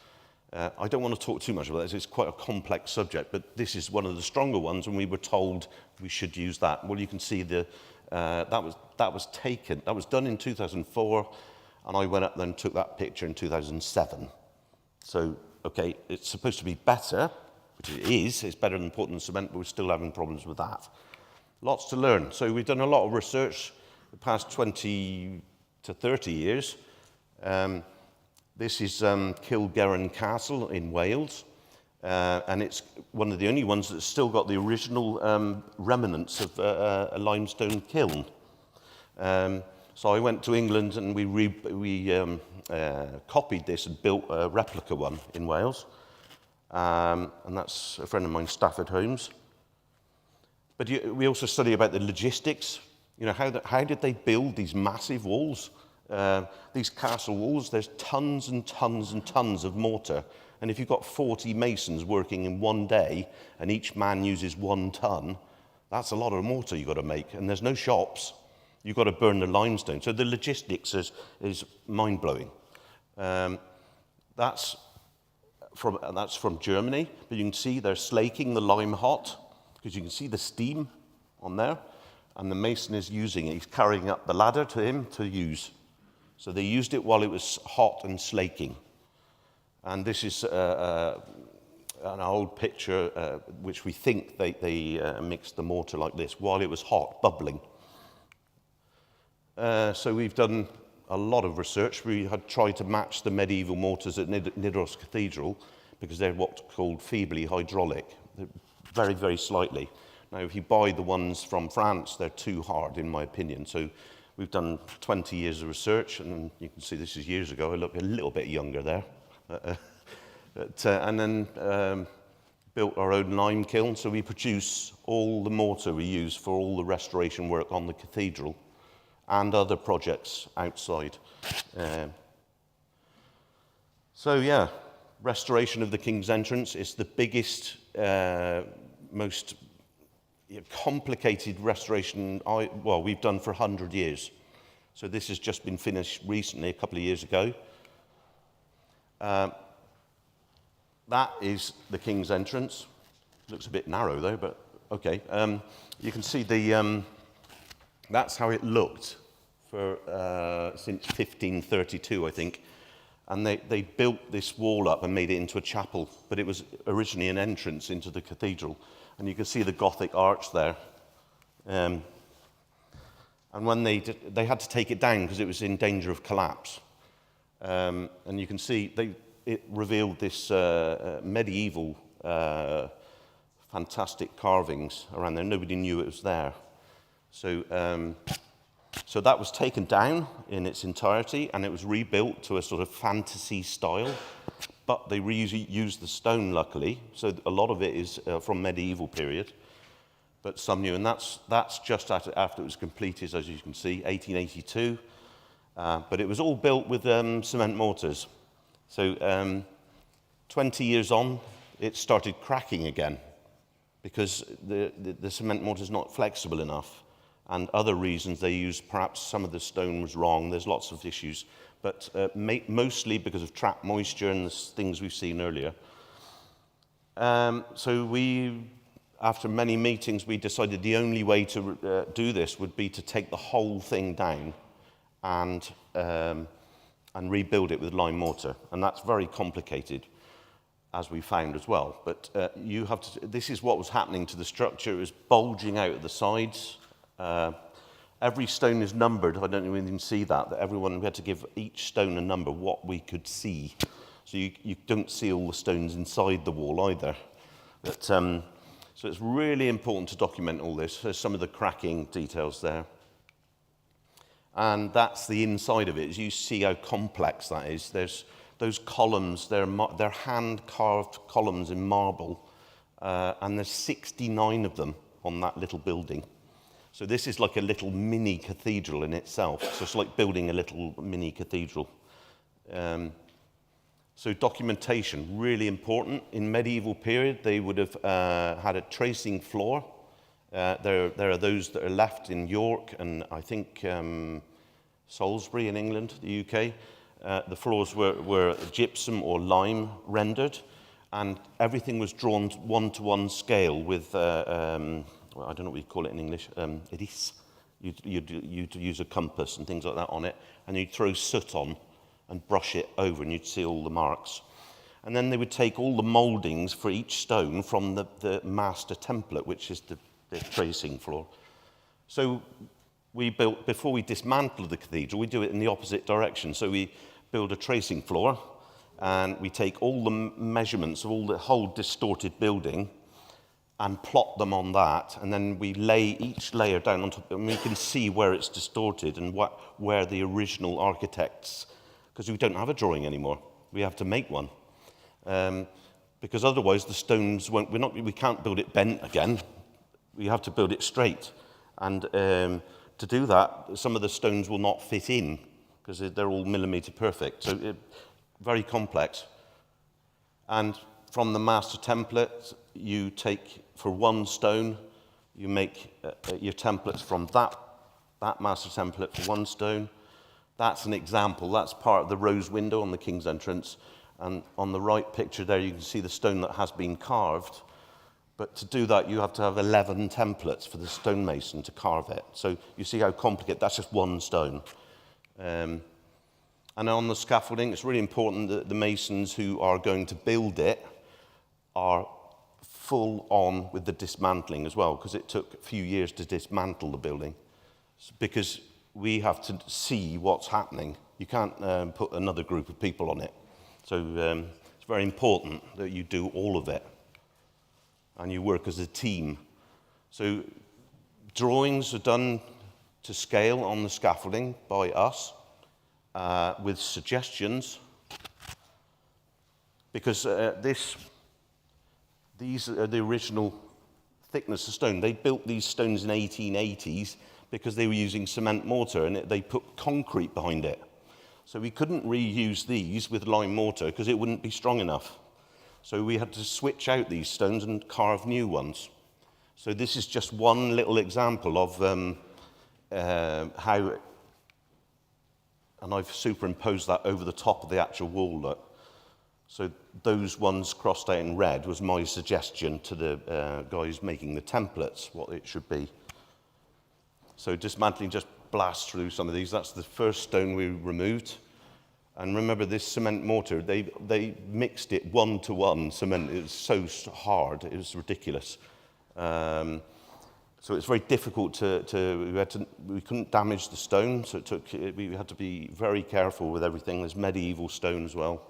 I don't want to talk too much about this. It's quite a complex subject, but this is one of the stronger ones, and we were told we should use that. Well, you can see that was done in 2004, and I went up there and took that picture in 2007. So, okay, it's supposed to be better, which it is. It's better than Portland cement, but we're still having problems with that. Lots to learn. So we've done a lot of research the past 20 to 30 years. This is Kilgerran Castle in Wales, and it's one of the only ones that's still got the original remnants of a limestone kiln. So I went to England and we copied this and built a replica one in Wales. And that's a friend of mine, Stafford Holmes. But we also study about the logistics. You know, how did they build these massive walls? These castle walls, there's tons and tons and tons of mortar. And if you've got 40 masons working in one day, and each man uses 1 ton, that's a lot of mortar you've got to make. And there's no shops. You've got to burn the limestone. So the logistics is mind-blowing. That's from Germany, but you can see they're slaking the lime hot, because you can see the steam on there, and the mason is using it. He's carrying up the ladder to him to use. So they used it while it was hot and slaking. And this is an old picture which we think they mixed the mortar like this while it was hot, bubbling. So we've done a lot of research. We had tried to match the medieval mortars at Nidaros Cathedral, because they're what's called feebly hydraulic. They're very, very slightly. Now, if you buy the ones from France, they're too hard, in my opinion. So we've done 20 years of research, and you can see this is years ago. I look a little bit younger there. And then built our own lime kiln, so we produce all the mortar we use for all the restoration work on the cathedral and other projects outside. So yeah, restoration of the King's Entrance is the biggest, most complicated restoration we've done for 100 years. So this has just been finished recently, a couple of years ago. That is the King's Entrance. Looks a bit narrow though, but okay. You can see that's how it looked for since 1532, I think. And they built this wall up and made it into a chapel, but it was originally an entrance into the cathedral. And you can see the Gothic arch there. And when they had to take it down because it was in danger of collapse. And you can see it revealed this medieval fantastic carvings around there. Nobody knew it was there. So that was taken down in its entirety, and it was rebuilt to a sort of fantasy style. But they reused the stone, luckily. So a lot of it is from medieval period, but some new. And that's just after it was completed, as you can see, 1882. But it was all built with cement mortars. So 20 years on, it started cracking again because the cement mortar is not flexible enough. And other reasons they used, perhaps some of the stone was wrong. There's lots of issues, but mostly because of trapped moisture and the things we've seen earlier. So after many meetings, we decided the only way to do this would be to take the whole thing down and rebuild it with lime mortar. And that's very complicated, as we found as well. But this is what was happening to the structure. It was bulging out at the sides. Every stone is numbered. I don't know if you can see that we had to give each stone a number, what we could see. So you don't see all the stones inside the wall either. But, so it's really important to document all this. There's some of the cracking details there. And that's the inside of it. As you see how complex that is. There's those columns, they're hand-carved columns in marble, and there's 69 of them on that little building. So this is like a little mini cathedral in itself. So it's like building a little mini cathedral. So documentation, really important. In medieval period, they would have had a tracing floor. There are those that are left in York and I think Salisbury in England, the UK. The floors were gypsum or lime rendered, and everything was drawn one-to-one scale with I don't know what you call it in English, iris. You'd use a compass and things like that on it, and you'd throw soot on and brush it over, and you'd see all the marks. And then they would take all the mouldings for each stone from the master template, which is the tracing floor. So we built, before we dismantled the cathedral, we do it in the opposite direction. So we build a tracing floor, and we take all the measurements of the whole distorted building and plot them on that, and then we lay each layer down on top, and we can see where it's distorted and where the original architects, because we don't have a drawing anymore, we have to make one, because otherwise the stones won't. We can't build it bent again. We have to build it straight, and to do that, some of the stones will not fit in because they're all millimeter perfect. So very complex, and from the master template, you take, for one stone, you make your templates from that master template for one stone. That's an example. That's part of the rose window on the King's Entrance. And on the right picture there, you can see the stone that has been carved. But to do that, you have to have 11 templates for the stonemason to carve it. So you see how complicated, that's just one stone. And on the scaffolding, it's really important that the masons who are going to build it are full on with the dismantling as well, because it took a few years to dismantle the building, because we have to see what's happening. You can't put another group of people on it. So it's very important that you do all of it. and you work as a team. So drawings are done to scale on the scaffolding by us with suggestions, because these are the original thickness of stone. They built these stones in the 1880s because they were using cement mortar, and they put concrete behind it. So we couldn't reuse these with lime mortar because it wouldn't be strong enough. So we had to switch out these stones and carve new ones. So this is just one little example of how, and I've superimposed that over the top of the actual wall, look. So those ones crossed out in red was my suggestion to the guys making the templates, what it should be. So dismantling, just blast through some of these. That's the first stone we removed. And remember, this cement mortar, they mixed it 1-to-1 cement. It was so hard, it was ridiculous. So it's very difficult we couldn't damage the stone, so we had to be very careful with everything. There's medieval stone as well.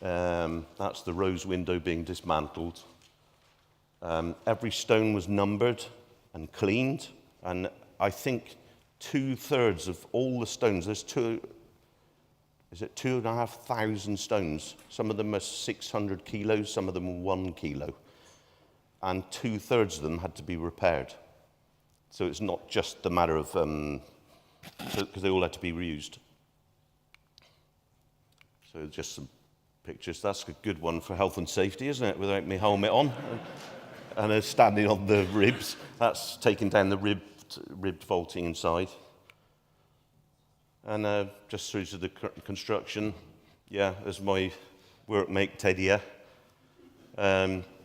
That's the rose window being dismantled. Every stone was numbered and cleaned, and I think 2/3 of all the stones, there's 2,500 stones. Some of them are 600 kilos, some of them are 1 kilo. And 2/3 of them had to be repaired. So it's not just the matter of, because they all had to be reused. So just some pictures. That's a good one for health and safety, isn't it? Without my helmet on and standing on the ribs. That's taking down the ribbed vaulting inside. And just through to the construction. Yeah, as my workmate Teddy here.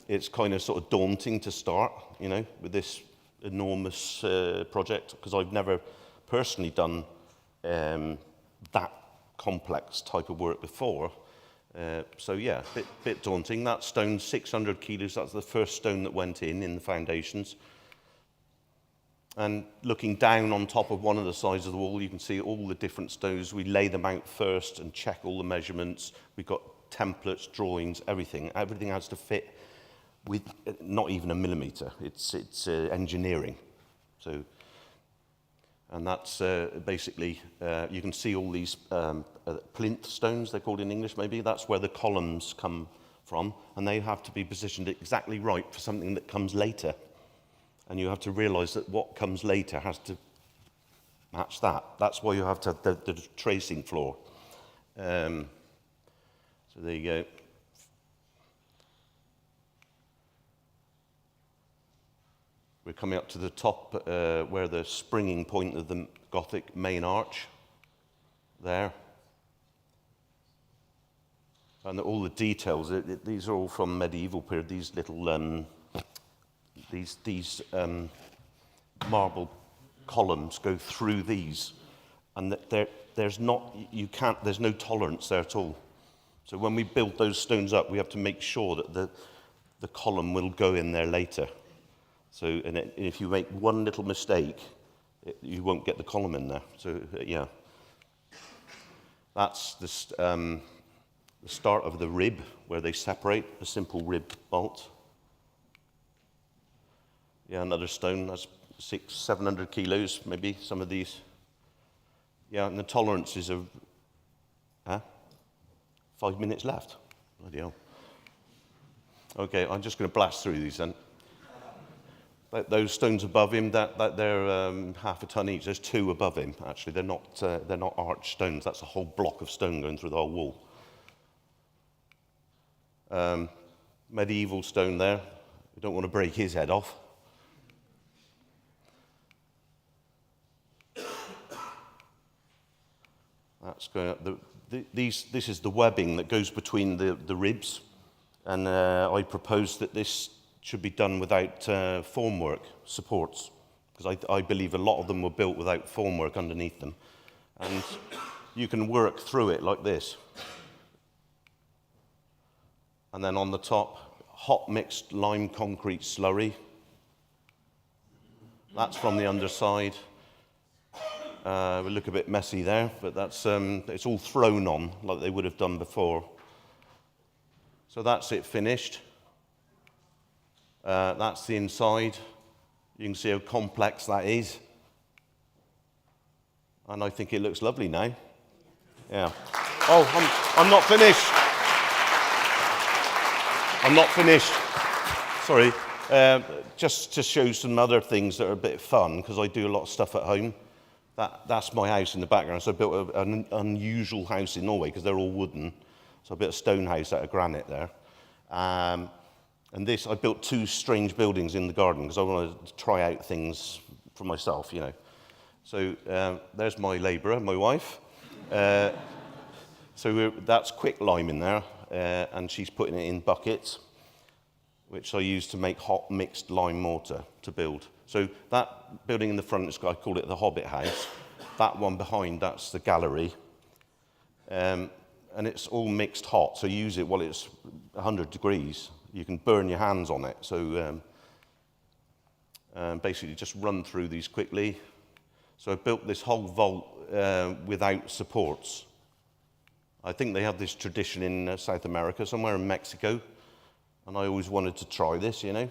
It's kind of sort of daunting to start, you know, with this enormous project, because I've never personally done that complex type of work before. So yeah, bit daunting. That stone, 600 kilos, that's the first stone that went in the foundations. And looking down on top of one of the sides of the wall, you can see all the different stones. We lay them out first and check all the measurements. We've got templates, drawings, everything. Everything has to fit with not even a millimeter. It's engineering. So, and that's basically, you can see all these plinth stones, they're called in English maybe. That's where the columns come from, and they have to be positioned exactly right for something that comes later. And you have to realize that what comes later has to match that. That's why you have to have the tracing floor. So there you go. We're coming up to the top where the springing point of the Gothic main arch, there. And all the details, these are all from medieval period, these little, these marble columns go through these. And there's no tolerance there at all. So when we build those stones up, we have to make sure that the column will go in there later. So, and if you make one little mistake, you won't get the column in there. So, yeah. That's the start of the rib, where they separate, a simple rib bolt. Yeah, another stone, that's 600-700 kilos, maybe, some of these. Yeah, and the tolerances are, 5 minutes left. Bloody hell. Okay, I'm just going to blast through these then. Those stones above him, they're half a ton each. There's 2 above him, actually. They're not arch stones. That's a whole block of stone going through the whole wall. Medieval stone there. We don't want to break his head off. That's going up. This is the webbing that goes between the ribs. And I propose that this should be done without formwork supports, because I believe a lot of them were built without formwork underneath them. And you can work through it like this. And then on the top, hot mixed lime concrete slurry. That's from the underside. We look a bit messy there, but that's it's all thrown on like they would have done before. So that's it finished. That's the inside. You can see how complex that is. And I think it looks lovely now. Yeah. Oh, I'm not finished. I'm not finished. Sorry. Just to show some other things that are a bit fun, because I do a lot of stuff at home. That's my house in the background. So I built an unusual house in Norway, because they're all wooden. So I built a stone house out of granite there. And this, I built 2 strange buildings in the garden, because I wanted to try out things for myself, you know. So there's my labourer, my wife. So that's quick lime in there, and she's putting it in buckets, which I use to make hot mixed lime mortar to build. So that building in the front, I call it the Hobbit House. That one behind, that's the gallery. And it's all mixed hot, so use it while it's 100 degrees. You can burn your hands on it. So basically just run through these quickly. So I built this whole vault without supports. I think they have this tradition in South America, somewhere in Mexico. And I always wanted to try this, you know.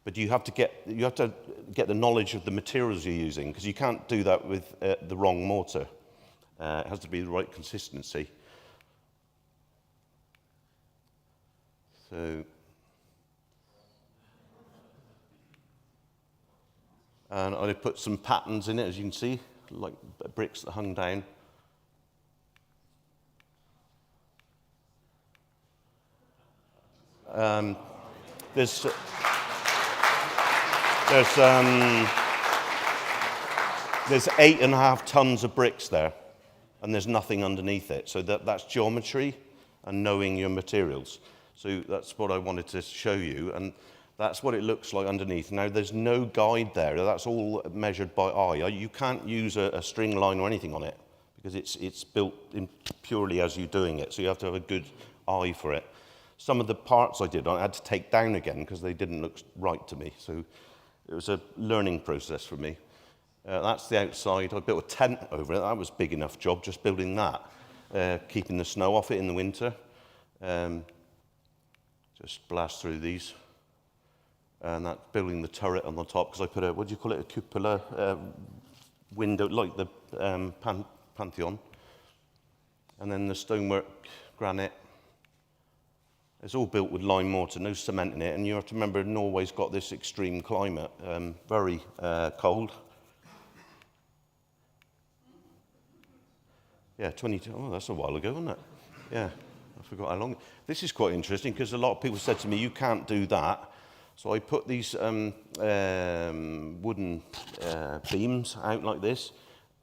But you have to get the knowledge of the materials you're using, because you can't do that with the wrong mortar. It has to be the right consistency. So, and I put some patterns in it, as you can see, like bricks that hung down. There's 8.5 tons of bricks there, and there's nothing underneath it. So that's geometry and knowing your materials. So that's what I wanted to show you, and that's what it looks like underneath. Now, there's no guide there. That's all measured by eye. You can't use a string line or anything on it, because it's built in purely as you're doing it. So you have to have a good eye for it. Some of the parts I had to take down again because they didn't look right to me. So it was a learning process for me. That's the outside. I built a tent over it. That was a big enough job, just building that. Keeping the snow off it in the winter. Just blast through these. And that building the turret on the top, because I put what do you call it, a cupola window, like the Pantheon. And then the stonework, granite. It's all built with lime mortar, no cement in it. And you have to remember, Norway's got this extreme climate, very cold. Yeah, 22, oh, that's a while ago, isn't it? Yeah, I forgot how long. This is quite interesting, because a lot of people said to me, you can't do that. So I put these wooden beams out like this,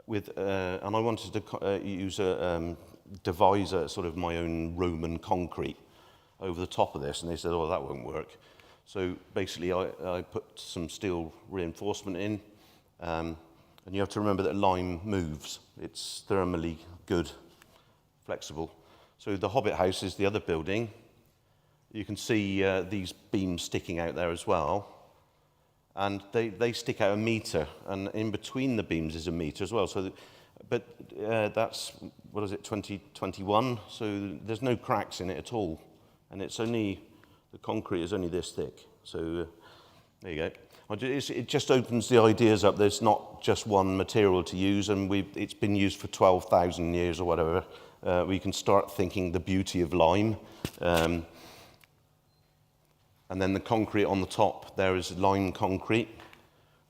and I wanted to use devise a sort of my own Roman concrete over the top of this, and they said, oh, that won't work. So basically I put some steel reinforcement in, and you have to remember that lime moves. It's thermally good, flexible. So the Hobbit House is the other building. You can see these beams sticking out there as well, and they stick out 1 meter, and in between the beams is 1 meter as well. So, but that's, what is it, 2021? So there's no cracks in it at all. And it's only, the concrete is only this thick. So there you go. It just opens the ideas up. There's not just one material to use, and it's been used for 12,000 years or whatever. We can start thinking the beauty of lime. And then the concrete on the top, there is lime concrete.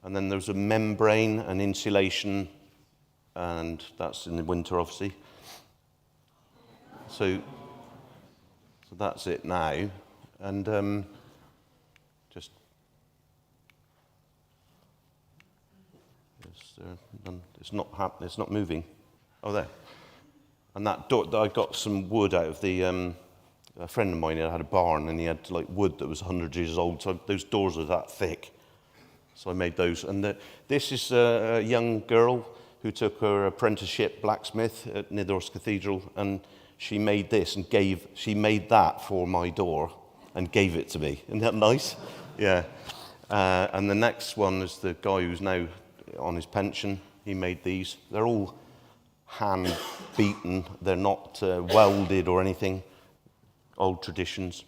And then there's a membrane, an insulation, and that's in the winter, obviously. So that's it now, and just it's not moving. Oh, there. And that door, I got some wood out of the a friend of mine had a barn, and he had like wood that was 100 years old. So those doors are that thick. So I made those. And this is a young girl who took her apprenticeship blacksmith at Nidaros Cathedral, and she made this and she made that for my door and gave it to me. Isn't that nice? Yeah. And the next one is the guy who's now on his pension. He made these. They're all hand beaten. They're not welded or anything. Old traditions.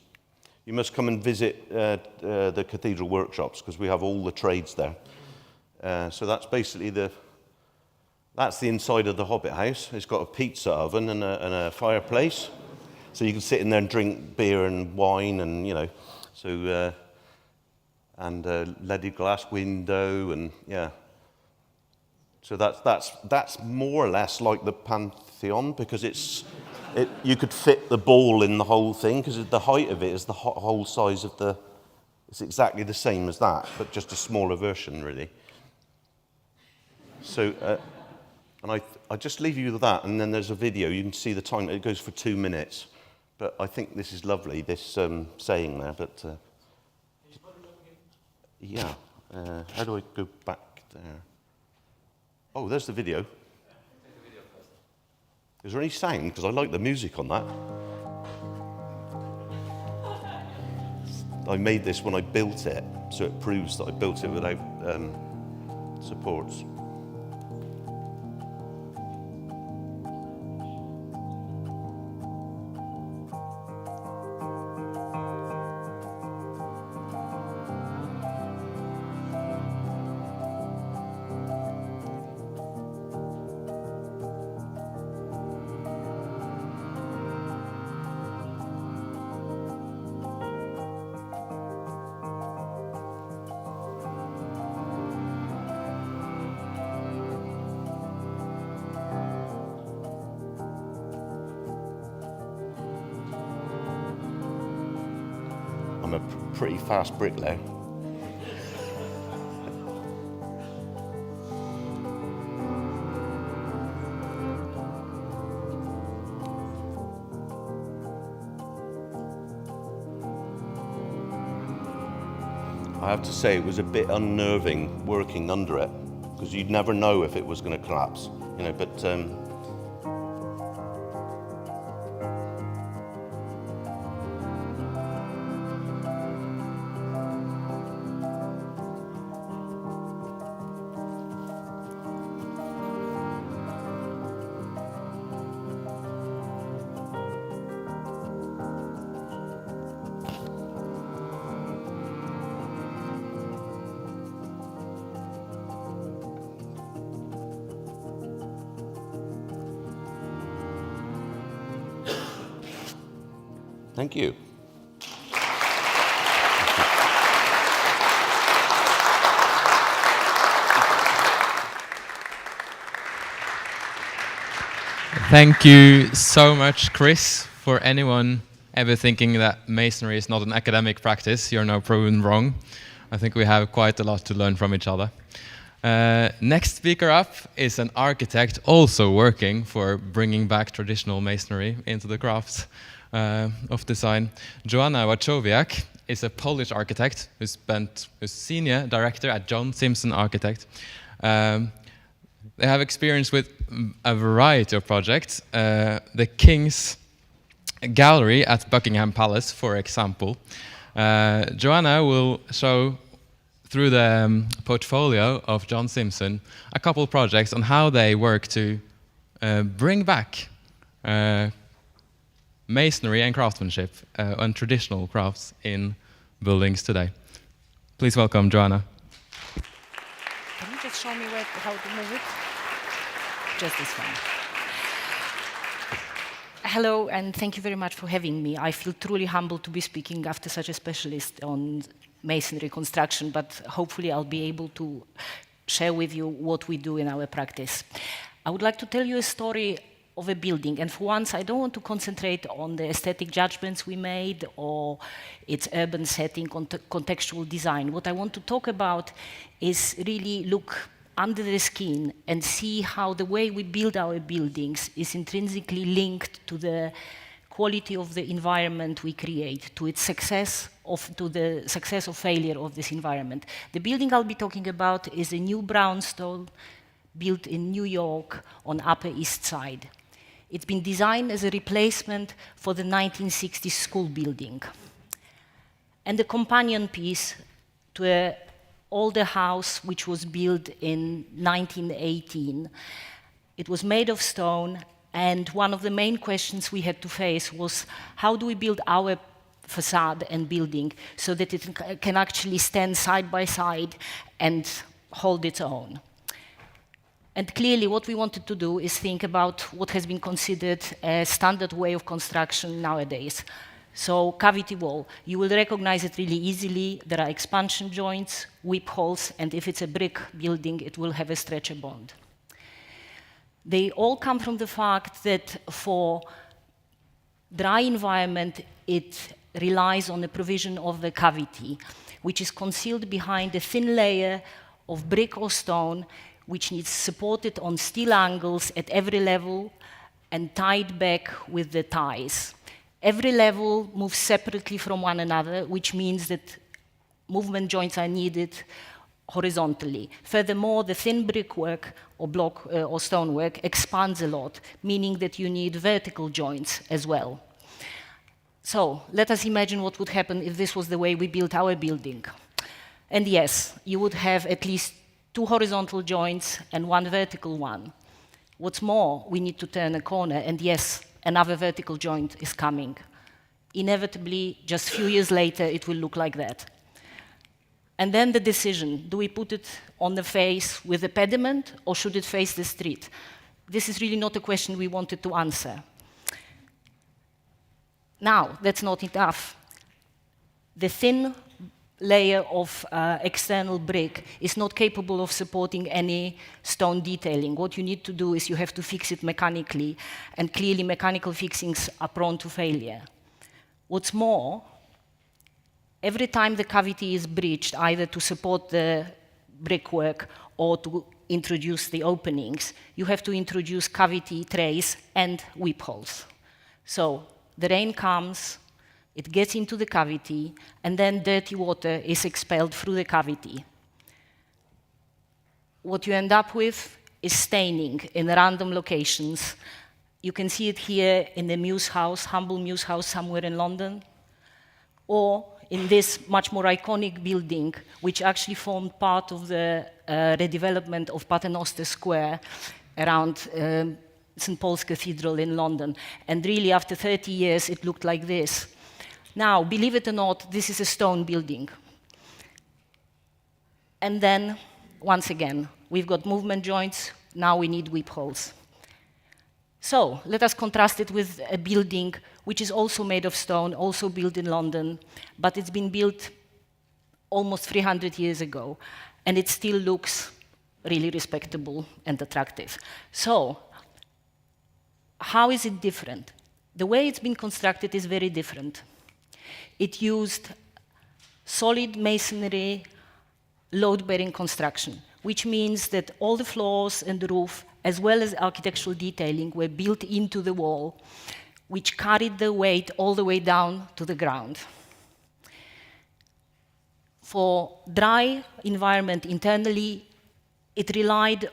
you must come and visit the cathedral workshops, because we have all the trades there. So that's basically that's the inside of the Hobbit house. It's got a pizza oven and a fireplace, so you can sit in there and drink beer and wine, and and leaded glass window, and yeah. So that's more or less like the Pantheon, because you could fit the ball in the whole thing, because the height of it is the whole size of the. It's exactly the same as that, but just a smaller version, really. So, and I just leave you with that, and then there's a video. You can see the time. It goes for 2 minutes, but I think this is lovely. This saying there, but yeah. How do I go back there? Oh, there's the video. Is there any sound? Because I like the music on that. I made this when I built it, so it proves that I built it without supports. I'm a pretty fast bricklayer. I have to say it was a bit unnerving working under it, because you'd never know if it was going to collapse, but thank you. Thank you so much, Chris. For anyone ever thinking that masonry is not an academic practice, you're now proven wrong. I think we have quite a lot to learn from each other. Next speaker up is an architect also working for bringing back traditional masonry into the crafts of design. Joanna Waczowiak is a Polish architect who's senior director at John Simpson Architect. They have experience with a variety of projects. The King's Gallery at Buckingham Palace, for example. Joanna will show through the portfolio of John Simpson a couple of projects on how they work to bring back masonry and craftsmanship and traditional crafts in buildings today. Please welcome Joanna. Can you just show me how to move it? Just this one. Hello, and thank you very much for having me. I feel truly humbled to be speaking after such a specialist on masonry construction, but hopefully I'll be able to share with you what we do in our practice. I would like to tell you a story of a building, and for once I don't want to concentrate on the aesthetic judgments we made or its urban setting, contextual design. What I want to talk about is really look under the skin and see how the way we build our buildings is intrinsically linked to the quality of the environment we create, to its success, to the success or failure of this environment. The building I'll be talking about is a new brownstone built in New York on Upper East Side. It's been designed as a replacement for the 1960s school building and a companion piece to an older house which was built in 1918. It was made of stone, and one of the main questions we had to face was, how do we build our facade and building so that it can actually stand side by side and hold its own. And clearly what we wanted to do is think about what has been considered a standard way of construction nowadays. So cavity wall, you will recognize it really easily. There are expansion joints, whip holes, and if it's a brick building, it will have a stretcher bond. They all come from the fact that for dry environment, it relies on the provision of the cavity, which is concealed behind a thin layer of brick or stone, which needs supported on steel angles at every level and tied back with the ties. Every level moves separately from one another, which means that movement joints are needed horizontally. Furthermore, the thin brickwork or block or stonework expands a lot, meaning that you need vertical joints as well. So let us imagine what would happen if this was the way we built our building. And yes, you would have at least 2 horizontal joints and 1 vertical one. What's more, we need to turn a corner, and yes, another vertical joint is coming. Inevitably, just a few years later, it will look like that. And then the decision, do we put it on the face with the pediment, or should it face the street? This is really not a question we wanted to answer. Now, that's not enough. The thin layer of external brick is not capable of supporting any stone detailing. What you need to do is you have to fix it mechanically, and clearly mechanical fixings are prone to failure. What's more, every time the cavity is breached, either to support the brickwork or to introduce the openings, you have to introduce cavity trays and whip holes. So the rain comes, it gets into the cavity, and then dirty water is expelled through the cavity. What you end up with is staining in random locations. You can see it here in the Muse House, humble Muse House somewhere in London, or in this much more iconic building, which actually formed part of the redevelopment of Paternoster Square around St. Paul's Cathedral in London. And really, after 30 years, it looked like this. Now, believe it or not, this is a stone building. And then, once again, we've got movement joints, now we need whip holes. So, let us contrast it with a building which is also made of stone, also built in London, but it's been built almost 300 years ago, and it still looks really respectable and attractive. So, how is it different? The way it's been constructed is very different. It used solid masonry load-bearing construction, which means that all the floors and the roof, as well as architectural detailing, were built into the wall, which carried the weight all the way down to the ground. For dry environment internally, it relied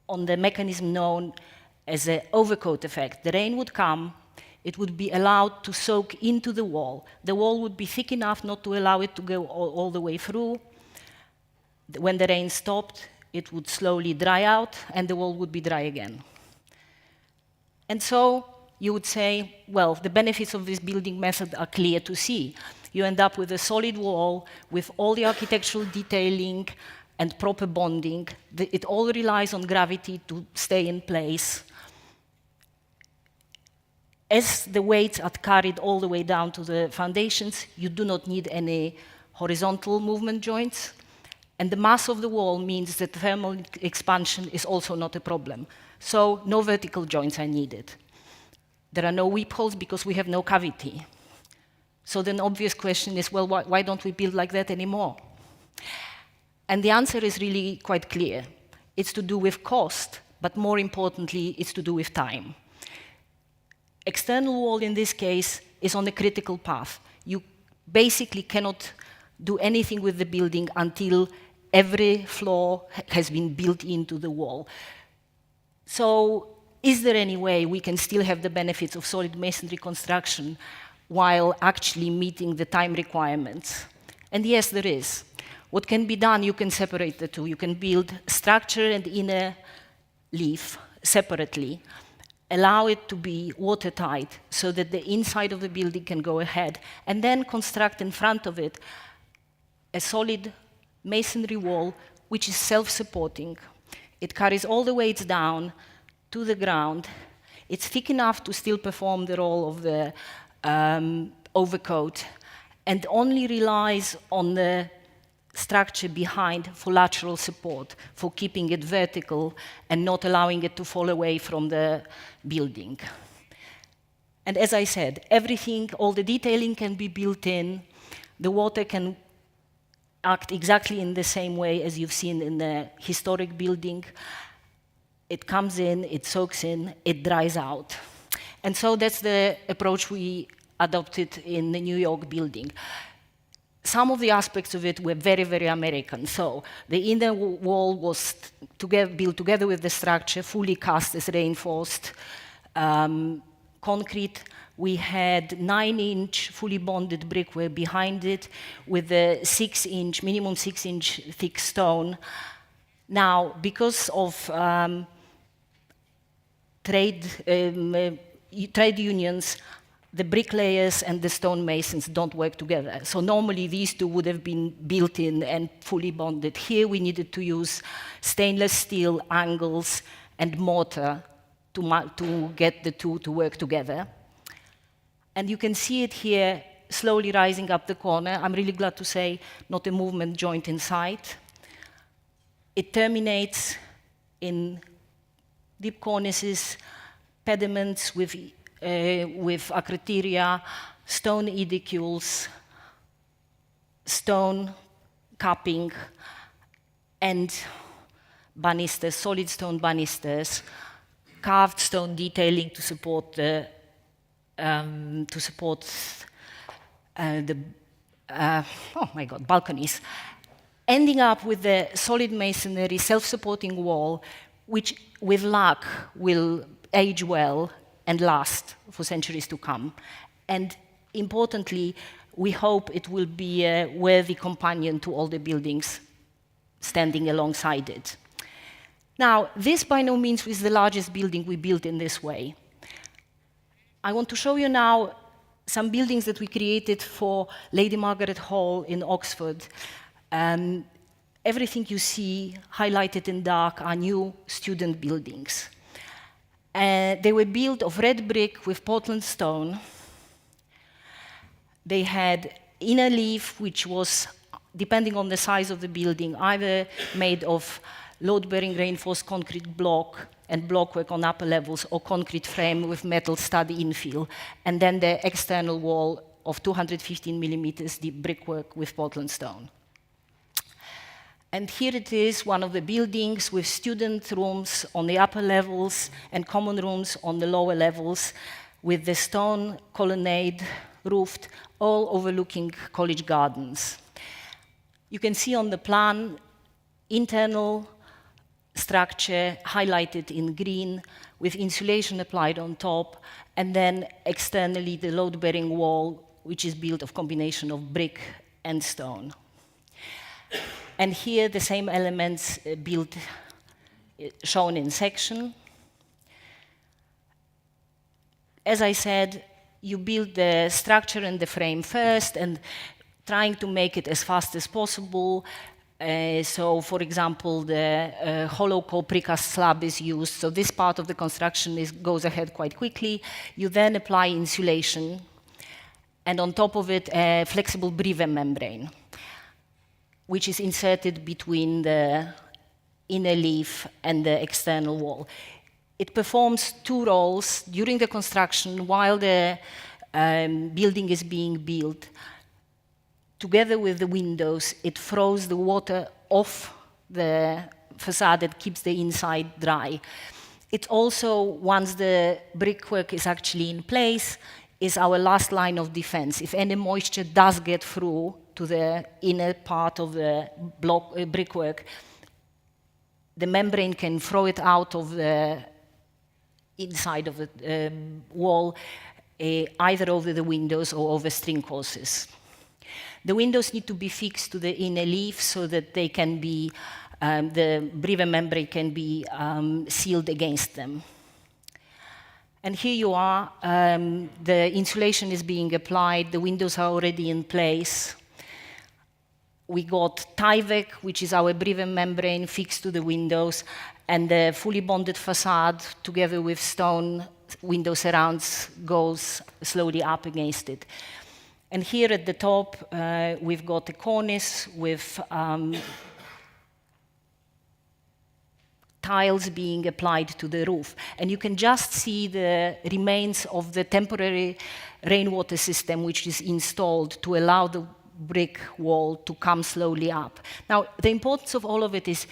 on the mechanism known as an overcoat effect. The rain would come, it would be allowed to soak into the wall. The wall would be thick enough not to allow it to go all the way through. When the rain stopped, it would slowly dry out, and the wall would be dry again. And so you would say, well, the benefits of this building method are clear to see. You end up with a solid wall with all the architectural detailing and proper bonding. It all relies on gravity to stay in place. As the weights are carried all the way down to the foundations, you do not need any horizontal movement joints. And the mass of the wall means that thermal expansion is also not a problem. So no vertical joints are needed. There are no whip holes because we have no cavity. So the obvious question is, well, why don't we build like that anymore? And the answer is really quite clear. It's to do with cost, but more importantly, it's to do with time. External wall, in this case, is on a critical path. You basically cannot do anything with the building until every floor has been built into the wall. So, is there any way we can still have the benefits of solid masonry construction while actually meeting the time requirements? And yes, there is. What can be done, you can separate the two. You can build structure and inner leaf separately. allow it to be watertight so that the inside of the building can go ahead, and then construct in front of it a solid masonry wall which is self-supporting. It carries all the weights down to the ground. It's thick enough to still perform the role of the overcoat, and only relies on the structure behind for lateral support, for keeping it vertical and not allowing it to fall away from the building. And as I said, everything, all the detailing can be built in. The water can act exactly in the same way as you've seen in the historic building. It comes in, it soaks in, it dries out. And so that's the approach we adopted in the New York building. Some of the aspects of it were very, very American. So the inner wall was built together with the structure, fully cast as reinforced concrete. We had 9-inch fully bonded brickwork behind it with a 6-inch, minimum 6-inch thick stone. Now, because of trade unions, the bricklayers and the stonemasons don't work together. So normally these two would have been built in and fully bonded. Here we needed to use stainless steel angles and mortar to get the two to work together. And you can see it here slowly rising up the corner. I'm really glad to say not a movement joint in sight. It terminates in deep cornices, pediments with acroteria, stone edicules, stone capping, and banisters, solid stone banisters, carved stone detailing to support the balconies, ending up with the solid masonry, self-supporting wall, which with luck will age well and last for centuries to come. And importantly, we hope it will be a worthy companion to all the buildings standing alongside it. Now, this by no means is the largest building we built in this way. I want to show you now some buildings that we created for Lady Margaret Hall in Oxford. Everything you see highlighted in dark are new student buildings. They were built of red brick with Portland stone. They had inner leaf, which was, depending on the size of the building, either made of load-bearing reinforced concrete block and blockwork on upper levels, or concrete frame with metal stud infill, and then the external wall of 215 millimeters deep brickwork with Portland stone. And here it is, one of the buildings with student rooms on the upper levels and common rooms on the lower levels, with the stone colonnade roofed, all overlooking college gardens. You can see on the plan internal structure highlighted in green with insulation applied on top, and then externally the load-bearing wall, which is built of combination of brick and stone. And here the same elements built, shown in section. As I said, you build the structure and the frame first, and trying to make it as fast as possible. So, for example, the hollow core precast slab is used. So this part of the construction goes ahead quite quickly. You then apply insulation, and on top of it, a flexible Breve membrane, which is inserted between the inner leaf and the external wall. It performs two roles during the construction while the building is being built. Together with the windows, it throws the water off the facade that keeps the inside dry. It also, once the brickwork is actually in place, is our last line of defense. If any moisture does get through to the inner part of the brickwork, the membrane can throw it out of the inside of the wall, either over the windows or over string courses. The windows need to be fixed to the inner leaf so that they can be, the Breve membrane can be sealed against them. And here you are, the insulation is being applied, the windows are already in place. We got Tyvek, which is our Breven membrane fixed to the windows, and the fully bonded facade together with stone window surrounds goes slowly up against it. And here at the top, we've got a cornice with tiles being applied to the roof. And you can just see the remains of the temporary rainwater system which is installed to allow the brick wall to come slowly up. Now, the importance of all of it is,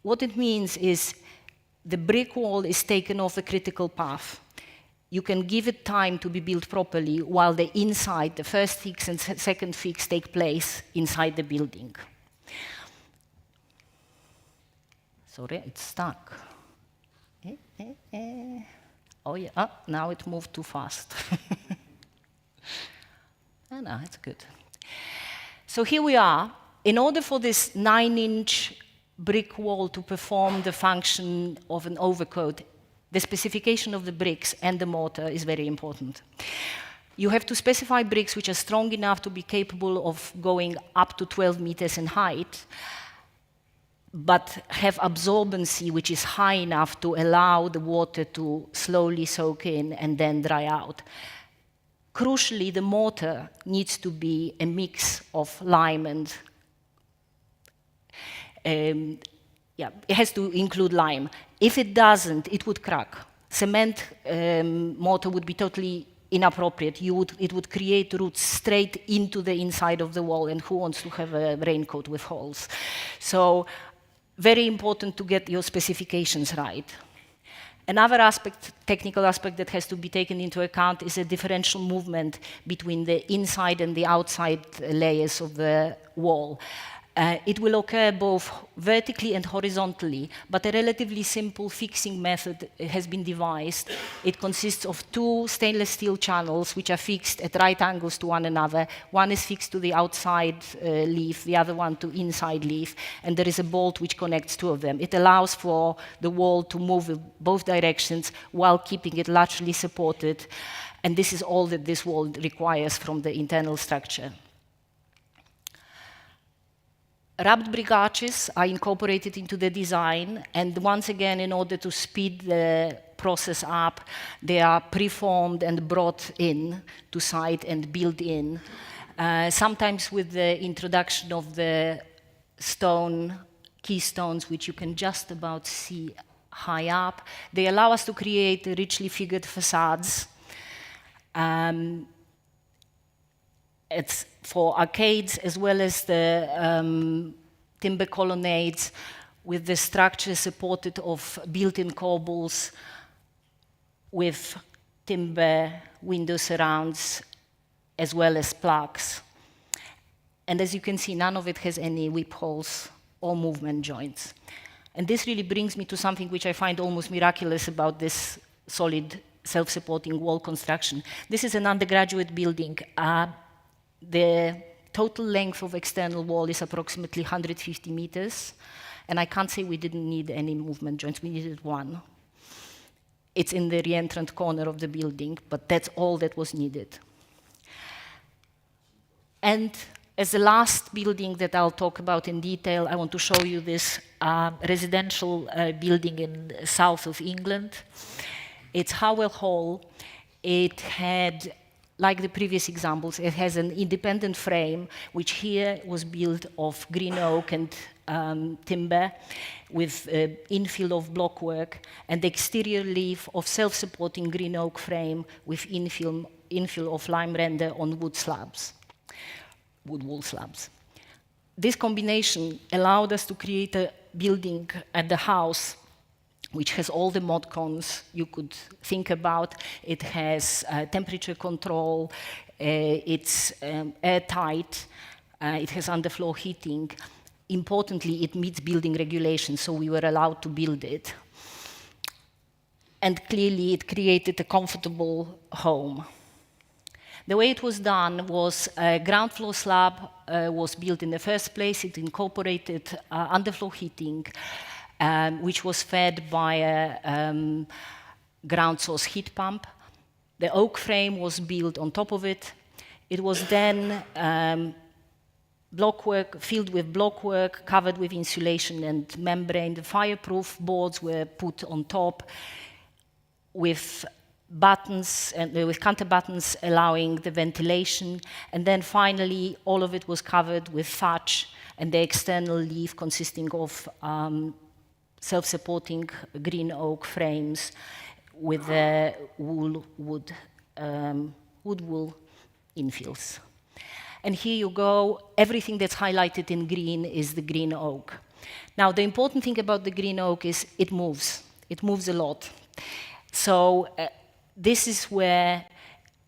what it means is the brick wall is taken off the critical path. You can give it time to be built properly while the inside, the first fix and second fix take place inside the building. Sorry, it's stuck. Oh yeah, now it moved too fast. Oh, no, it's good. So here we are. In order for this 9-inch brick wall to perform the function of an overcoat, the specification of the bricks and the mortar is very important. You have to specify bricks which are strong enough to be capable of going up to 12 meters in height, but have absorbency which is high enough to allow the water to slowly soak in and then dry out. Crucially, the mortar needs to be a mix of lime and yeah, it has to include lime. If it doesn't, it would crack. Cement mortar would be totally inappropriate. It would create roots straight into the inside of the wall, and who wants to have a raincoat with holes? So, very important to get your specifications right. Another aspect, technical aspect that has to be taken into account is a differential movement between the inside and the outside layers of the wall. It will occur both vertically and horizontally, but a relatively simple fixing method has been devised. It consists of 2 stainless steel channels which are fixed at right angles to one another. One is fixed to the outside leaf, the other one to inside leaf, and there is a bolt which connects 2 of them. It allows for the wall to move in both directions while keeping it largely supported, and this is all that this wall requires from the internal structure. Wrapped brick arches are incorporated into the design, and once again, in order to speed the process up, they are preformed and brought in to site and built in. Sometimes with the introduction of the stone keystones, which you can just about see high up, they allow us to create richly figured facades. It's for arcades as well as the timber colonnades with the structure supported of built-in corbels with timber window surrounds as well as plugs. And as you can see, none of it has any whip holes or movement joints. And this really brings me to something which I find almost miraculous about this solid self-supporting wall construction. This is an undergraduate building. The total length of external wall is approximately 150 meters, and I can't say we didn't need any movement joints, we needed one. It's in the re-entrant corner of the building, but that's all that was needed. And as the last building that I'll talk about in detail, I want to show you this residential building in the south of England. It's Howell Hall. It had, like the previous examples, it has an independent frame, which here was built of green oak and timber with infill of blockwork, and the exterior leaf of self-supporting green oak frame with infill of lime render on wood wall slabs. This combination allowed us to create a building and the house which has all the mod cons you could think about. It has temperature control, it's airtight, it has underfloor heating. Importantly, it meets building regulations, so we were allowed to build it. And clearly, it created a comfortable home. The way it was done was a ground floor slab was built in the first place. It incorporated underfloor heating, which was fed by a ground source heat pump. The oak frame was built on top of it. It was then blockwork, filled with blockwork, covered with insulation and membrane. The fireproof boards were put on top with buttons and with counter buttons allowing the ventilation. And then finally, all of it was covered with thatch and the external leaf consisting of self-supporting green oak frames with the wood wool infills. And here you go, everything that's highlighted in green is the green oak. Now, the important thing about the green oak is it moves. It moves a lot. So this is where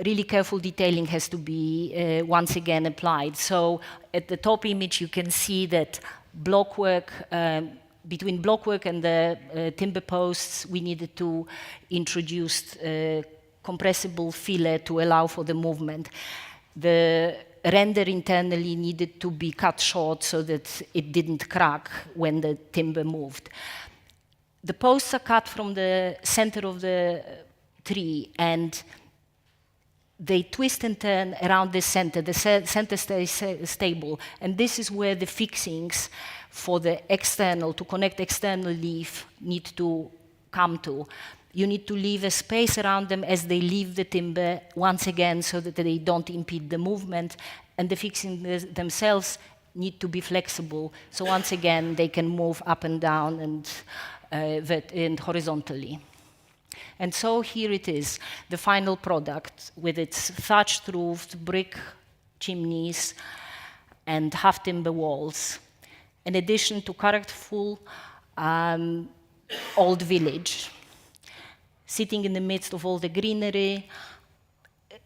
really careful detailing has to be once again applied. So at the top image, you can see that blockwork, between blockwork and the timber posts, we needed to introduce compressible filler to allow for the movement. The render internally needed to be cut short so that it didn't crack when the timber moved. The posts are cut from the center of the tree, and they twist and turn around the center. The center stays stable, and this is where the fixings for the external, to connect external leaf, need to come to. You need to leave a space around them as they leave the timber, once again, so that they don't impede the movement, and the fixings themselves need to be flexible, so once again, they can move up and down and horizontally. And so here it is, the final product, with its thatched roofed brick chimneys and half-timber walls, in addition to characterful old village, sitting in the midst of all the greenery,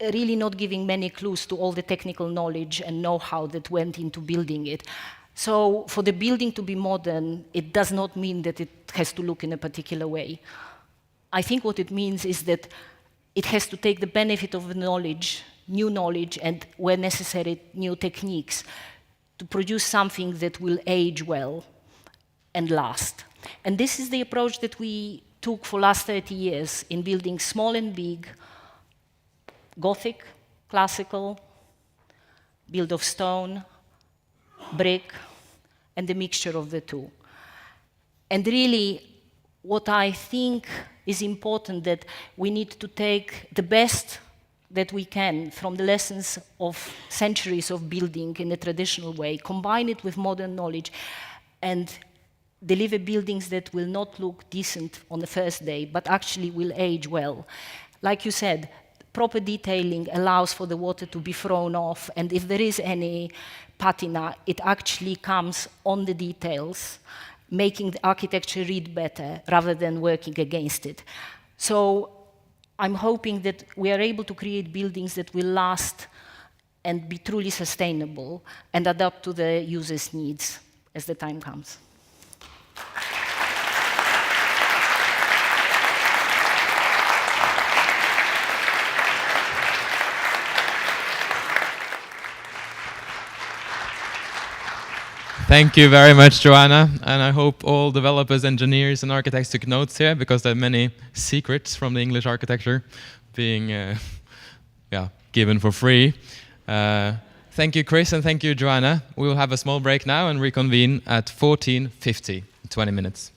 really not giving many clues to all the technical knowledge and know-how that went into building it. So for the building to be modern, it does not mean that it has to look in a particular way. I think what it means is that it has to take the benefit of knowledge, new knowledge, and where necessary, new techniques, to produce something that will age well and last. And this is the approach that we took for the last 30 years in building small and big, Gothic, classical, built of stone, brick, and the mixture of the two. And really, what I think is important, that we need to take the best that we can from the lessons of centuries of building in a traditional way, combine it with modern knowledge, and deliver buildings that will not look decent on the first day, but actually will age well. Like you said, proper detailing allows for the water to be thrown off, and if there is any patina, it actually comes on the details, making the architecture read better rather than working against it. So I'm hoping that we are able to create buildings that will last and be truly sustainable and adapt to the user's needs as the time comes. Thank you very much, Joanna, and I hope all developers, engineers, and architects took notes here, because there are many secrets from the English architecture being given for free. Thank you, Chris, and thank you, Joanna. We will have a small break now and reconvene at 14:50, 20 minutes.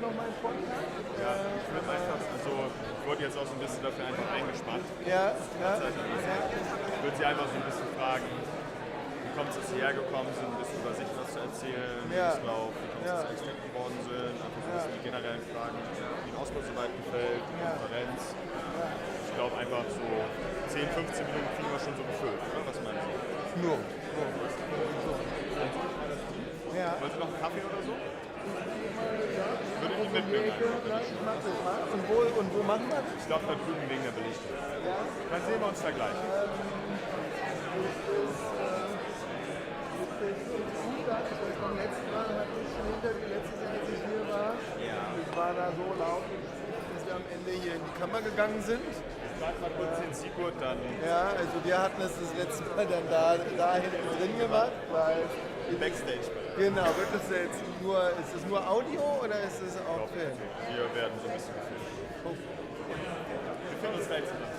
nochmal einen Vortrag? Ja, ich würde einfach, also ich wurde jetzt auch so ein bisschen dafür einfach eingespannt. Ja, ja. Ich würde Sie einfach so ein bisschen fragen, wie kommt es, dass Sie hergekommen sind, ein bisschen über sich was zu erzählen, Lebenslauf, wie kommt es, dass Sie Architekt geworden sind, einfach so ein bisschen die generellen Fragen, wie Ihnen Ausbau so weit gefällt, die Konferenz. Ich glaube einfach so 10, 15 Minuten kriegen wir schon so gefüllt, oder? Was meinen Sie? Nur. Ja. Wollen Sie noch einen Kaffee oder so? Würde ich Ihnen mitnehmen. Ich mach das mal. Und wo machen wir das? Ich glaube, da drüben wegen der Belichtung. Ja. Dann sehen wir uns da gleich. Beim letzten Mal hatte ich schon hinter letztes Jahr, als ich hier war. Ich war da so laut, dass wir am Ende hier in die Kammer gegangen sind. Ich warte mal kurz den Sigurd dann. Ja, also wir hatten es das letzte Mal dann da hinten drin gemacht, weil... Backstage. Genau, wird das jetzt ist es nur Audio oder ist es auch Film? Wir werden so ein bisschen gefilmt. Wir finden uns gleich zusammen.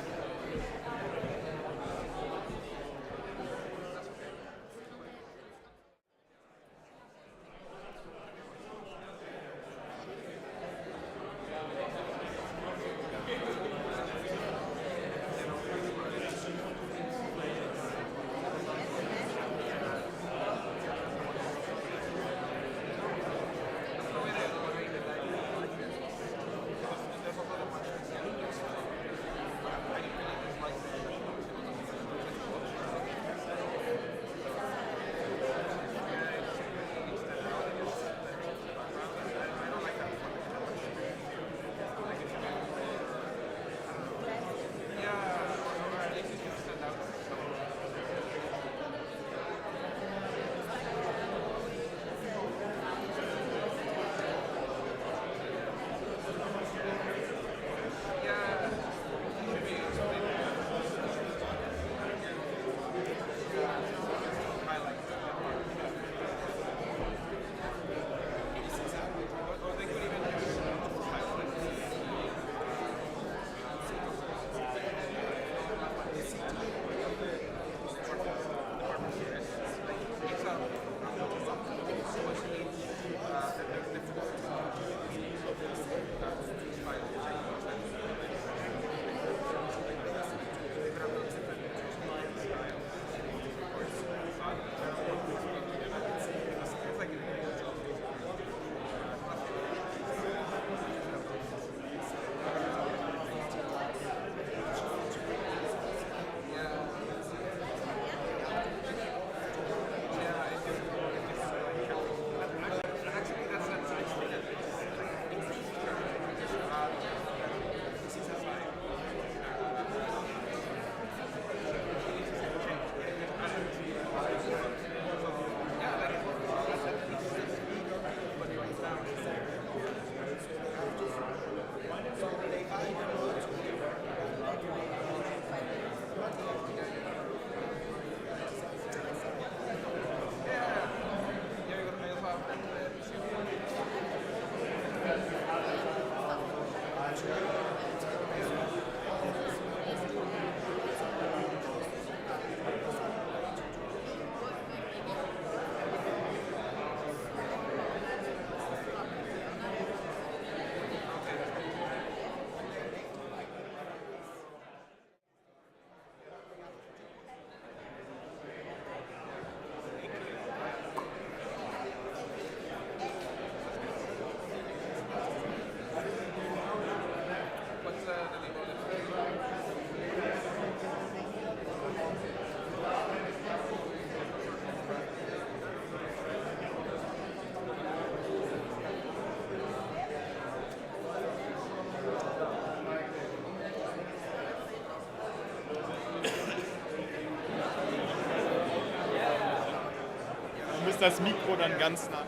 Ist das Mikro dann ganz nah?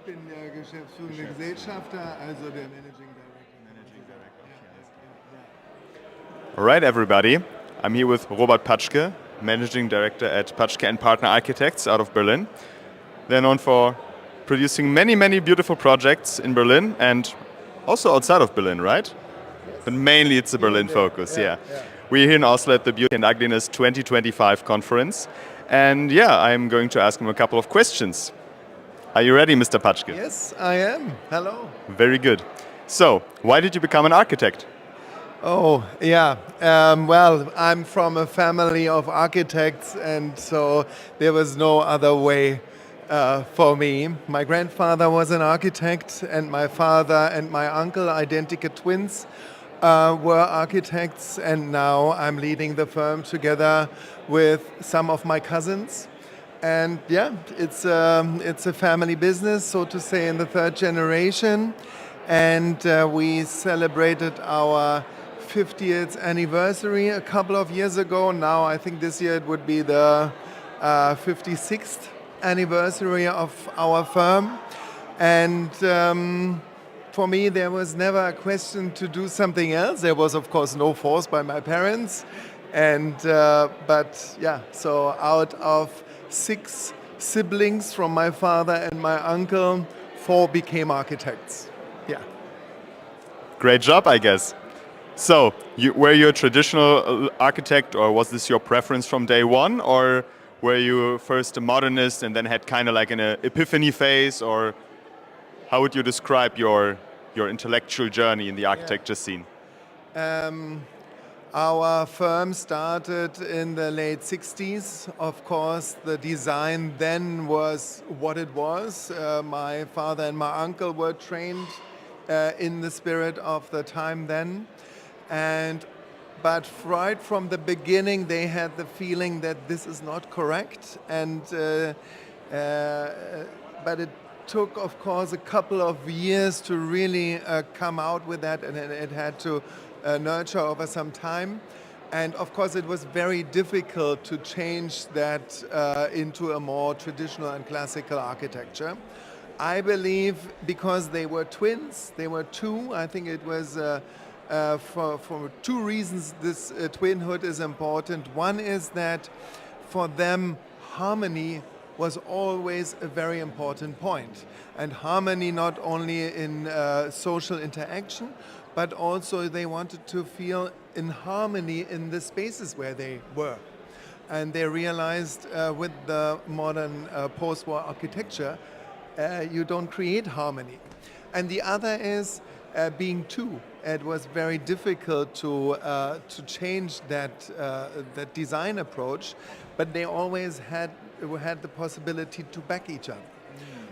bin der geschäftsführende Gesellschafter, also der Managing Director. All right, everybody. I'm here with Robert Patchka, Managing Director at Patchka and Partner Architects out of Berlin. They're known for producing many, many beautiful projects in Berlin and also outside of Berlin, right? But mainly it's a Berlin focus, yeah. We're here in Oslo at the Beauty and Ugliness 2025 conference. And yeah, I'm going to ask him a couple of questions. Are you ready, Mr. Patchka? Yes, I am. Hello. Very good. So, why did you become an architect? Oh, yeah. Well, I'm from a family of architects, and so there was no other way for me. My grandfather was an architect, and my father and my uncle, identical twins, were architects, and now I'm leading the firm together with some of my cousins. And yeah, it's a family business, so to say, in the third generation. And we celebrated our 50th anniversary a couple of years ago. Now I think this year it would be the 56th anniversary of our firm. And for me, there was never a question to do something else. There was, of course, no force by my parents. And but yeah, so out of 6 siblings from my father and my uncle, 4 became architects. Yeah. Great job, I guess. So, were you a traditional architect, or was this your preference from day one, or were you first a modernist and then had kind of like an epiphany phase, or how would you describe your intellectual journey in the architecture scene? Our firm started in the late 60s. Of course, the design then was what it was. My father and my uncle were trained in the spirit of the time then. But right from the beginning, they had the feeling that this is not correct. But it took, of course, a couple of years to really come out with that, and it had to nurture over some time. And of course, it was very difficult to change that into a more traditional and classical architecture. I believe because they were twins, they were 2, I think it was for 2 reasons this twinhood is important. One is that for them, harmony was always a very important point. And harmony not only in social interaction, but also they wanted to feel in harmony in the spaces where they were. And they realized with the modern post-war architecture, you don't create harmony. And the other is being 2. It was very difficult to change that design approach, but they always had the possibility to back each other.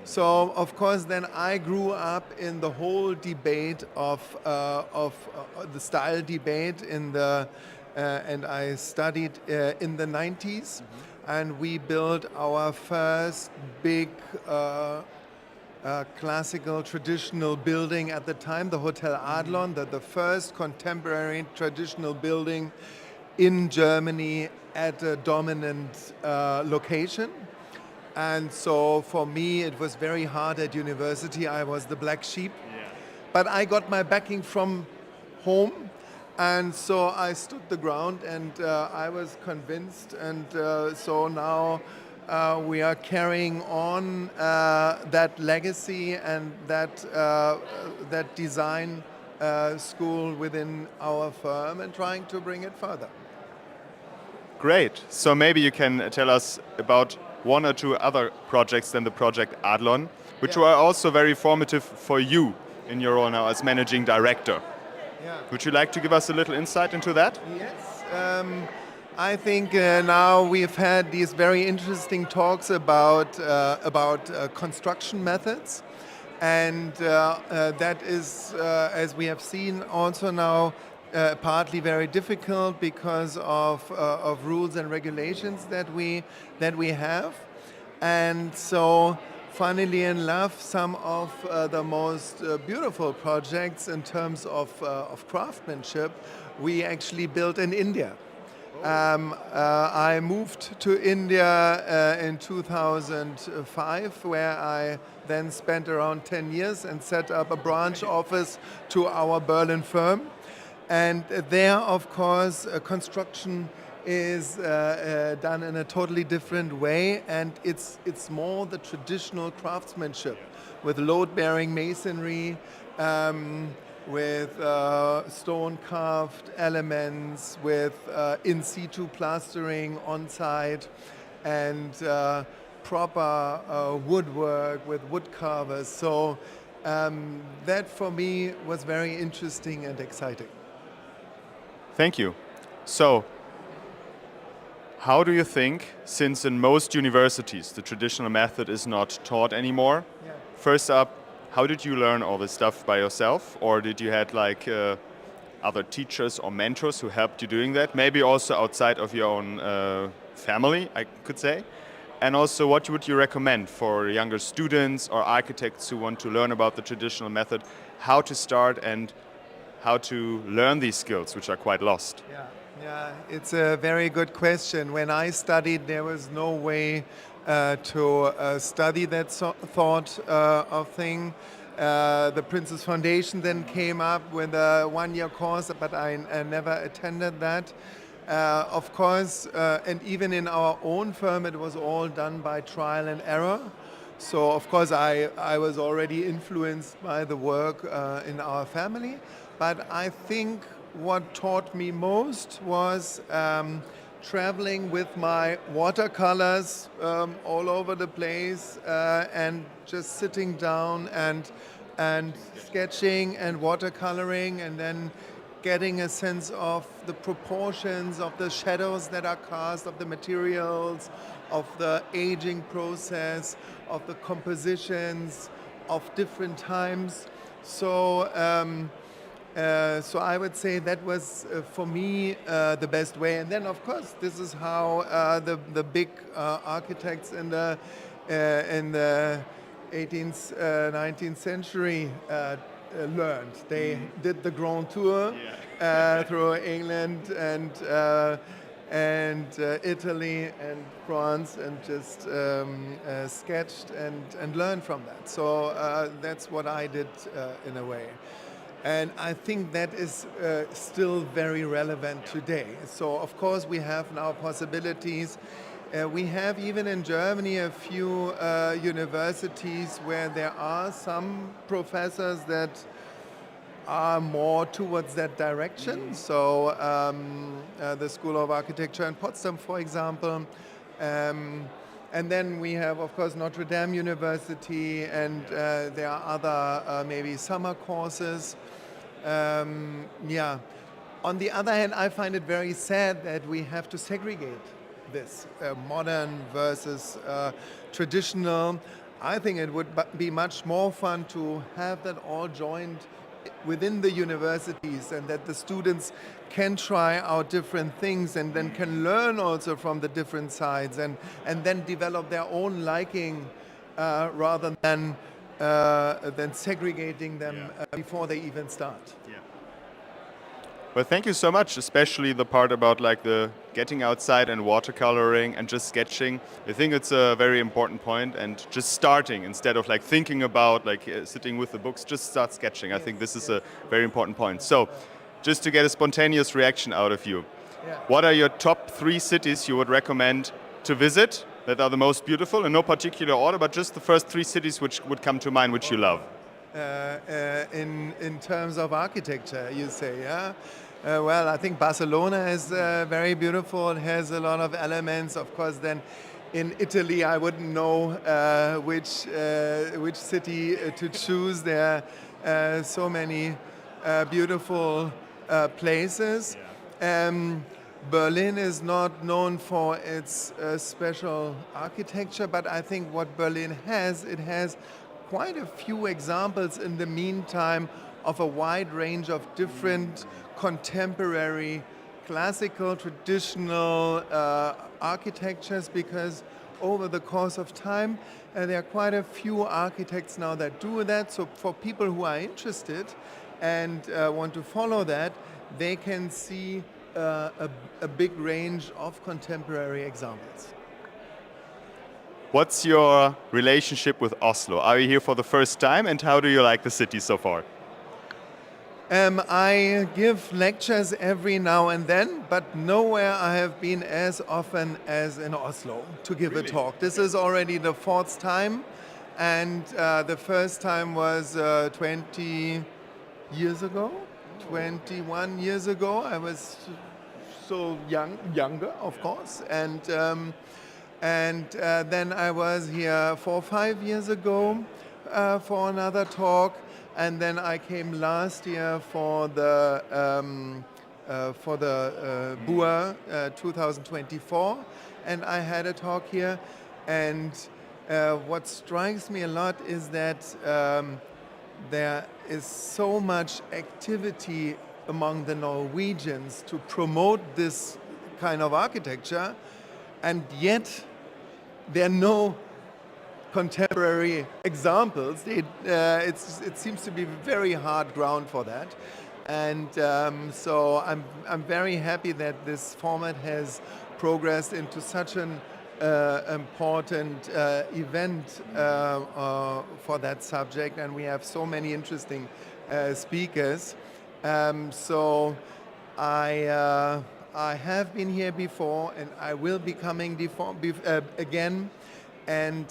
So, of course, then I grew up in the whole debate of the style debate and I studied in the 90s, and we built our first big classical traditional building at the time, the Hotel Adlon, the first contemporary traditional building in Germany at a dominant location. And so for me, it was very hard at university. I was the black sheep. Yeah. But I got my backing from home. And so I stood the ground, and I was convinced. And so now we are carrying on that legacy and that design school within our firm and trying to bring it further. Great. So maybe you can tell us about 1 or 2 other projects than the project Adlon, which were also very formative for you in your role now as managing director. Yeah. Would you like to give us a little insight into that? Yes. I think now we've had these very interesting talks about construction methods, and that is, as we have seen, also now partly very difficult because of rules and regulations that we have. And so, funnily enough, some of the most beautiful projects in terms of craftsmanship we actually built in India. I moved to India in 2005, where I then spent around 10 years and set up a branch office to our Berlin firm. And there, of course, construction is done in a totally different way, and it's more the traditional craftsmanship with load-bearing masonry, with stone-carved elements, with in-situ plastering on-site, and proper woodwork with wood carvers. So that for me was very interesting and exciting. Thank you. So, how do you think, since in most universities the traditional method is not taught anymore, first up, how did you learn all this stuff by yourself, or did you had like other teachers or mentors who helped you doing that? Maybe also outside of your own family, I could say. And also, what would you recommend for younger students or architects who want to learn about the traditional method, how to start and how to learn these skills, which are quite lost? Yeah, it's a very good question. When I studied, there was no way to study that thought of thing. The Prince's Foundation then came up with a one-year course, but I never attended that. Of course, and even in our own firm, it was all done by trial and error. So, of course, I was already influenced by the work in our family. But I think what taught me most was traveling with my watercolors all over the place and just sitting down and sketching and watercoloring, and then getting a sense of the proportions of the shadows that are cast, of the materials, of the aging process, of the compositions of different times. So I would say that was, for me, the best way. And then, of course, this is how the big architects in the 18th, 19th century learned. They did the Grand Tour through England and Italy and France, and just sketched and learned from that. So that's what I did in a way. And I think that is still very relevant today. So, of course, we have now possibilities. We have, even in Germany, a few universities where there are some professors that are more towards that direction. So, the School of Architecture in Potsdam, for example. And then we have, of course, Notre Dame University, and there are other maybe summer courses. On the other hand, I find it very sad that we have to segregate this modern versus traditional. I think it would be much more fun to have that all joined within the universities, and that the students can try out different things and then can learn also from the different sides, and then develop their own liking rather than segregating them before they even start. Well, thank you so much, especially the part about like the getting outside and watercoloring and just sketching. I think it's a very important point, and just starting instead of like thinking about like sitting with the books, just start sketching. I think this is a very important point. So, just to get a spontaneous reaction out of you, what are your top 3 cities you would recommend to visit that are the most beautiful, in no particular order, but just the first 3 cities which would come to mind which you love? In terms of architecture, you say, yeah? Well, I think Barcelona is very beautiful. It has a lot of elements. Of course, then in Italy, I wouldn't know which city to choose. There are so many beautiful places. Berlin is not known for its special architecture, but I think what Berlin has, it has quite a few examples in the meantime of a wide range of different contemporary, classical, traditional architectures, because over the course of time, there are quite a few architects now that do that. So for people who are interested and want to follow that, they can see a big range of contemporary examples. What's your relationship with Oslo? Are you here for the first time, and how do you like the city so far? I give lectures every now and then, but nowhere I have been as often as in Oslo to give a talk. This is already the 4th time, and the first time was 20 years ago, 21 years ago. I was so younger, of course, and then I was here 4 or 5 years ago for another talk. And then I came last year for the BUA 2024, and I had a talk here. And what strikes me a lot is that there is so much activity among the Norwegians to promote this kind of architecture, and yet there are no contemporary examples. It seems to be very hard ground for that, and so I'm very happy that this format has progressed into such an important event for that subject, and we have so many interesting speakers. So I have been here before, and I will be coming again. And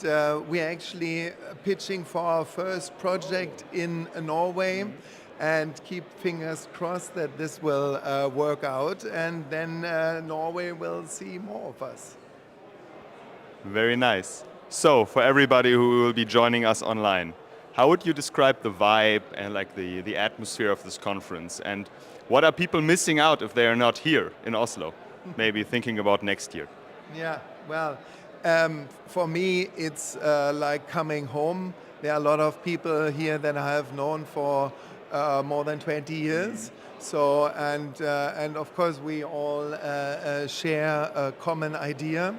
we're actually pitching for our first project in Norway, and keep fingers crossed that this will work out, and then Norway will see more of us. Very nice. So, for everybody who will be joining us online, how would you describe the vibe and like the atmosphere of this conference? And what are people missing out if they are not here in Oslo? Maybe thinking about next year. Yeah, well, for me, it's like coming home. There are a lot of people here that I have known for more than 20 years. So, and of course, we all share a common idea.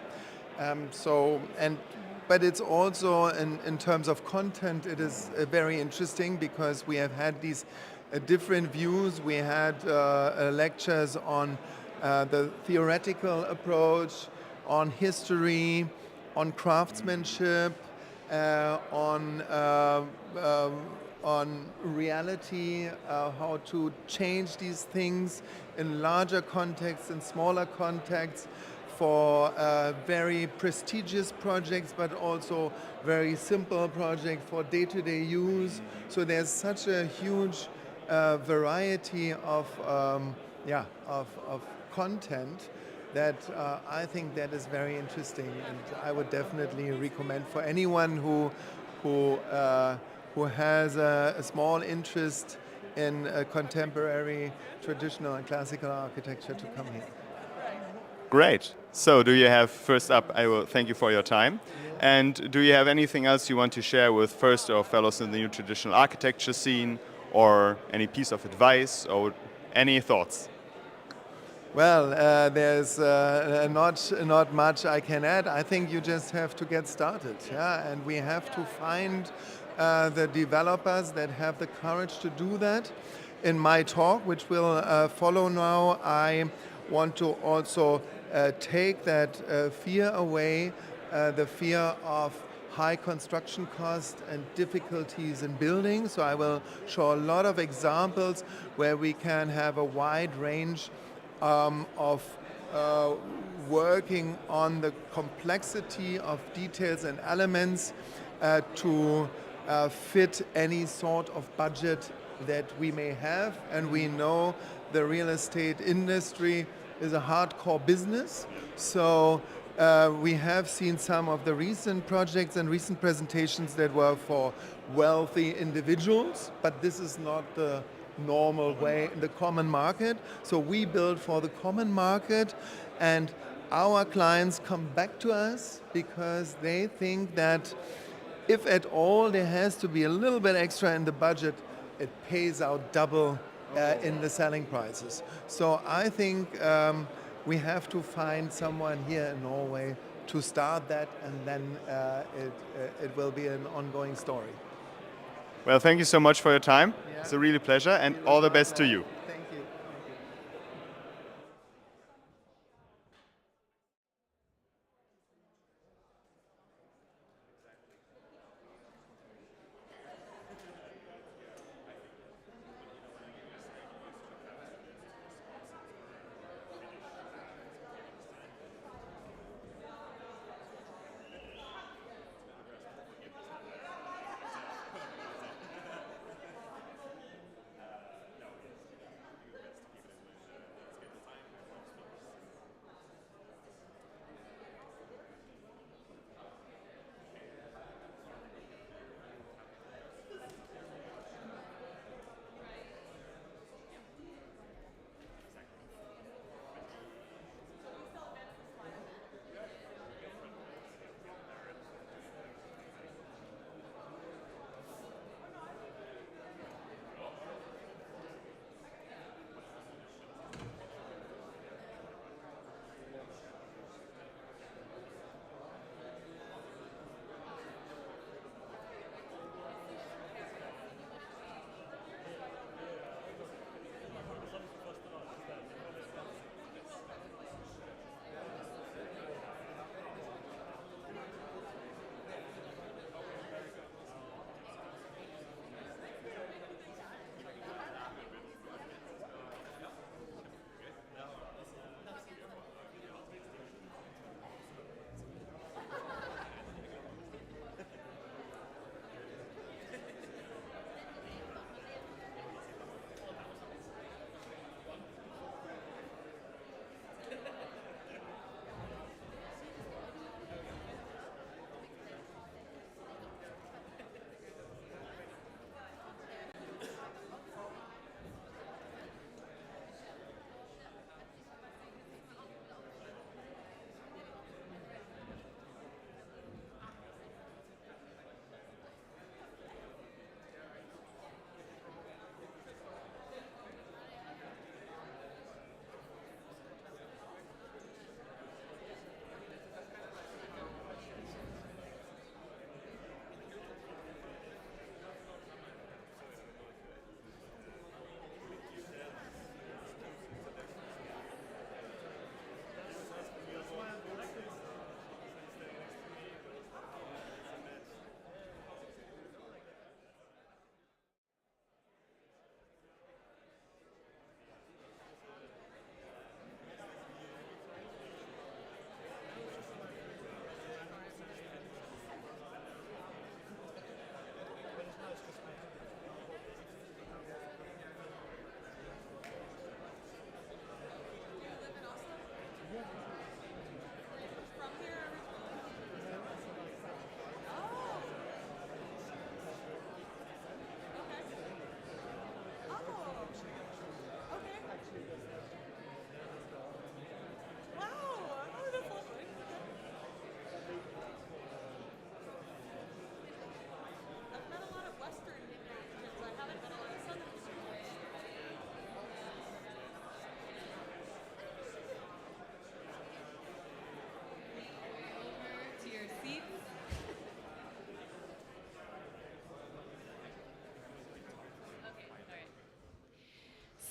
But it's also, in terms of content, it is very interesting because we have had these different views. We had lectures on the theoretical approach, on history, on craftsmanship, on reality, how to change these things in larger contexts and smaller contexts for very prestigious projects, but also very simple projects for day-to-day use. So there's such a huge variety of content that I think that is very interesting, and I would definitely recommend for anyone who has a small interest in contemporary, traditional, and classical architecture to come here. Great. So, do you have, first up, I will thank you for your time. And do you have anything else you want to share with first or fellows in the new traditional architecture scene, or any piece of advice, or any thoughts? Well, there's not much I can add. I think you just have to get started, yeah? And we have to find the developers that have the courage to do that. In my talk, which will follow now, I want to also take that fear away, the fear of high construction costs and difficulties in building. So I will show a lot of examples where we can have a wide range of working on the complexity of details and elements to fit any sort of budget that we may have. And we know the real estate industry is a hardcore business. So we have seen some of the recent projects and recent presentations that were for wealthy individuals, but this is not the normal way in the common market. So we build for the common market, and our clients come back to us because they think that if at all there has to be a little bit extra in the budget, it pays out double in the selling prices. So I think we have to find someone here in Norway to start that, and then it will be an ongoing story. Well, thank you so much for your time. Yeah. It's a really pleasure, and all the best to you. Thank you.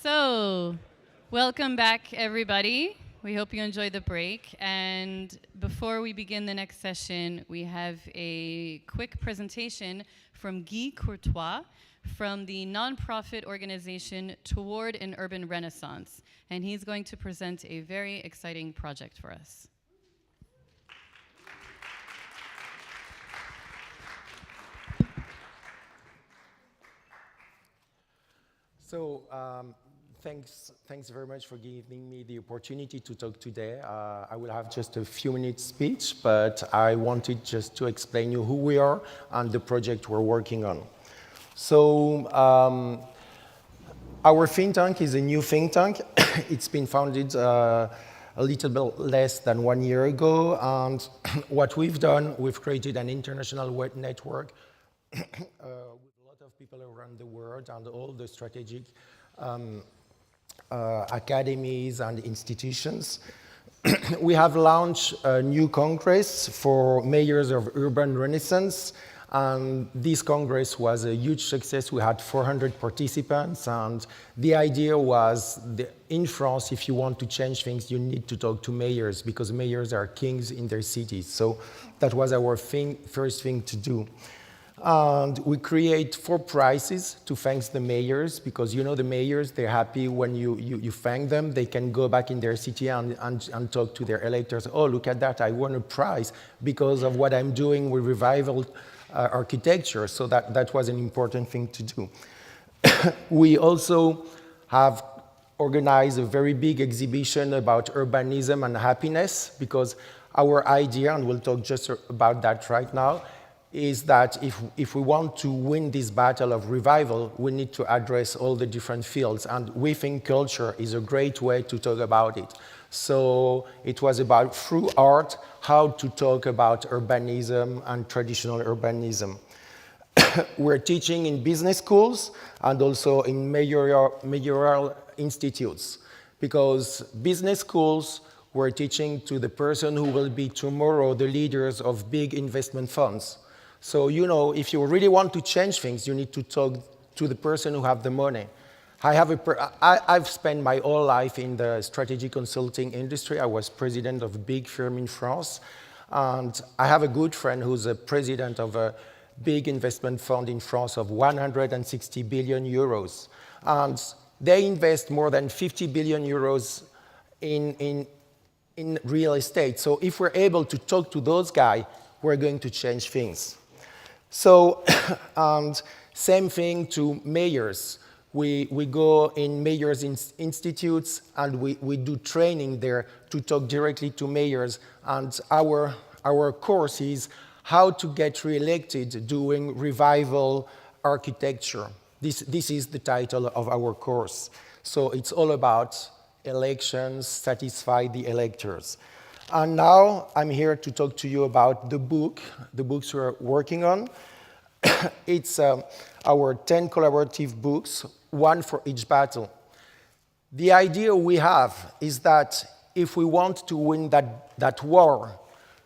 So, welcome back, everybody. We hope you enjoyed the break. And before we begin the next session, we have a quick presentation from Guy Courtois from the nonprofit organization Toward an Urban Renaissance. And he's going to present a very exciting project for us. So, thanks very much for giving me the opportunity to talk today. I will have just a few minutes speech, but I wanted just to explain you who we are and the project we're working on. So, our think tank is a new think tank. It's been founded a little bit less than 1 year ago, and what we've done, we've created an international web network with a lot of people around the world and all the strategic academies and institutions. We have launched a new congress for mayors of urban renaissance, and this congress was a huge success. We had 400 participants, and the idea was in France, if you want to change things, you need to talk to mayors, because mayors are kings in their cities. So that was our first thing to do. And we create 4 prizes to thank the mayors, because you know the mayors, they're happy when you thank them. They can go back in their city and talk to their electors. Oh, look at that, I won a prize because of what I'm doing with revival architecture. So that was an important thing to do. We also have organized a very big exhibition about urbanism and happiness, because our idea, and we'll talk just about that right now, is that if we want to win this battle of revival, we need to address all the different fields. And we think culture is a great way to talk about it. So it was about, through art, how to talk about urbanism and traditional urbanism. We're teaching in business schools and also in mayoral institutes, because business schools, we're teaching to the person who will be tomorrow the leaders of big investment funds. So, you know, if you really want to change things, you need to talk to the person who have the money. I've spent my whole life in the strategic consulting industry. I was president of a big firm in France. And I have a good friend who's a president of a big investment fund in France of 160 billion euros. And they invest more than 50 billion euros in real estate. So if we're able to talk to those guys, we're going to change things. So, and same thing to mayors. We go in mayors' institutes, and we do training there to talk directly to mayors. And our course is how to get re-elected doing revival architecture. This is the title of our course. So it's all about elections, satisfy the electors. And now I'm here to talk to you about the books we're working on. It's our 10 collaborative books, one for each battle. The idea we have is that if we want to win that war,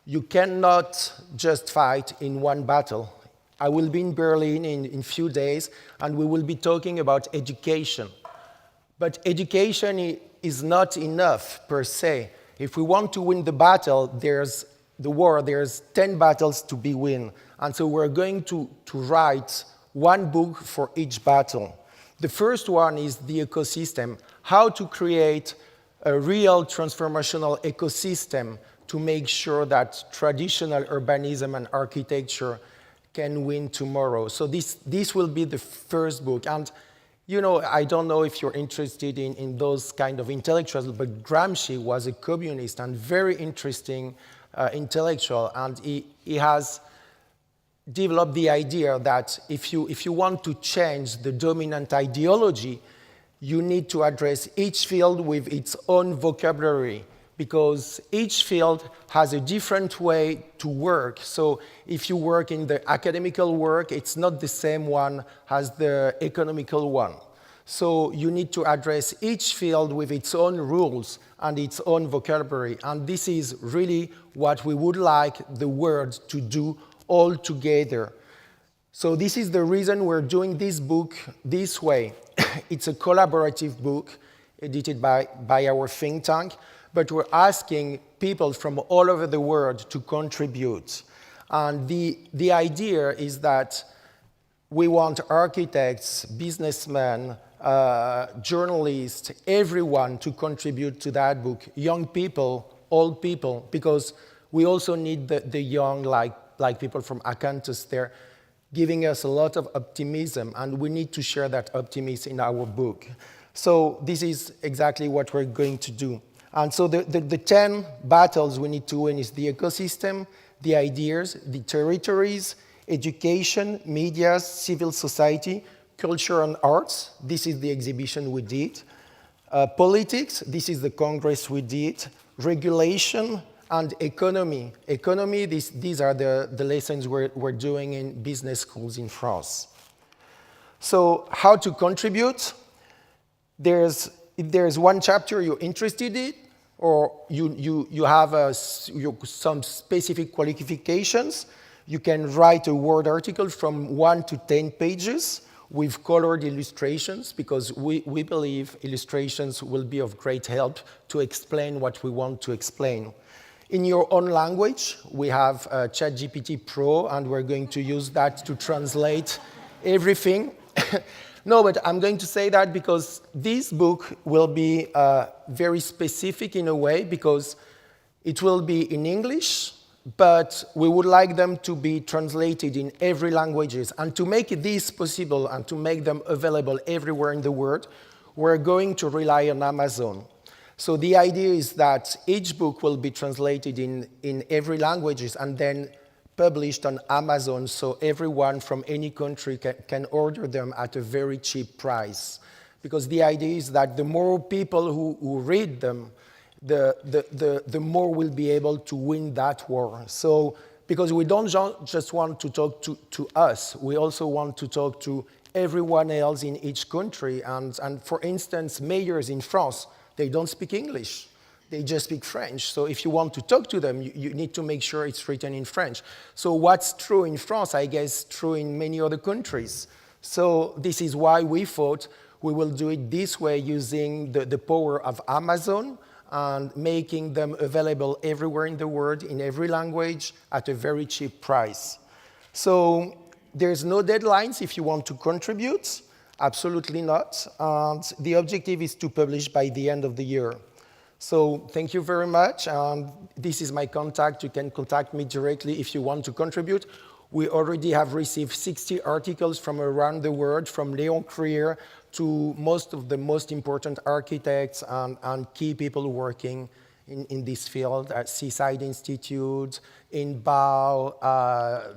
you cannot just fight in one battle. I will be in Berlin in a few days, and we will be talking about education. But education is not enough per se. If we want to win the battle, there's 10 battles to be won. And so we're going to write one book for each battle. The first one is the ecosystem, how to create a real transformational ecosystem to make sure that traditional urbanism and architecture can win tomorrow. So this will be the first book. And you know, I don't know if you're interested in those kind of intellectuals, but Gramsci was a communist and very interesting intellectual, and he has developed the idea that if you want to change the dominant ideology, you need to address each field with its own vocabulary, because each field has a different way to work. So if you work in the academical work, it's not the same one as the economical one. So you need to address each field with its own rules and its own vocabulary. And this is really what we would like the world to do all together. So this is the reason we're doing this book this way. It's a collaborative book edited by our think tank, but we're asking people from all over the world to contribute. And the idea is that we want architects, businessmen, journalists, everyone to contribute to that book, young people, old people, because we also need the young, like people from Acanthus there, giving us a lot of optimism, and we need to share that optimism in our book. So this is exactly what we're going to do. And so the 10 battles we need to win is the ecosystem, the ideas, the territories, education, media, civil society, culture and arts. This is the exhibition we did. Politics, this is the congress we did. Regulation and economy. Economy, these are the lessons we're doing in business schools in France. So how to contribute? If there's one chapter you're interested in, or you have some specific qualifications, you can write a Word article from 1 to 10 pages with colored illustrations, because we believe illustrations will be of great help to explain what we want to explain. In your own language, we have ChatGPT Pro, and we're going to use that to translate everything. No, but I'm going to say that because this book will be very specific in a way, because it will be in English, but we would like them to be translated in every languages. And to make this possible and to make them available everywhere in the world, we're going to rely on Amazon. So the idea is that each book will be translated in every languages and then published on Amazon, so everyone from any country can order them at a very cheap price. Because the idea is that the more people who read them, the more we'll be able to win that war. So, because we don't just want to talk to us, we also want to talk to everyone else in each country. And for instance, mayors in France, they don't speak English. They just speak French. So if you want to talk to them, you need to make sure it's written in French. So what's true in France, I guess, true in many other countries. So this is why we thought we will do it this way, using the power of Amazon and making them available everywhere in the world, in every language, at a very cheap price. So there's no deadlines if you want to contribute. Absolutely not. And the objective is to publish by the end of the year. So thank you very much. This is my contact. You can contact me directly if you want to contribute. We already have received 60 articles from around the world, from Léon Crier to most of the most important architects and key people working in this field at Seaside Institute, in BAU,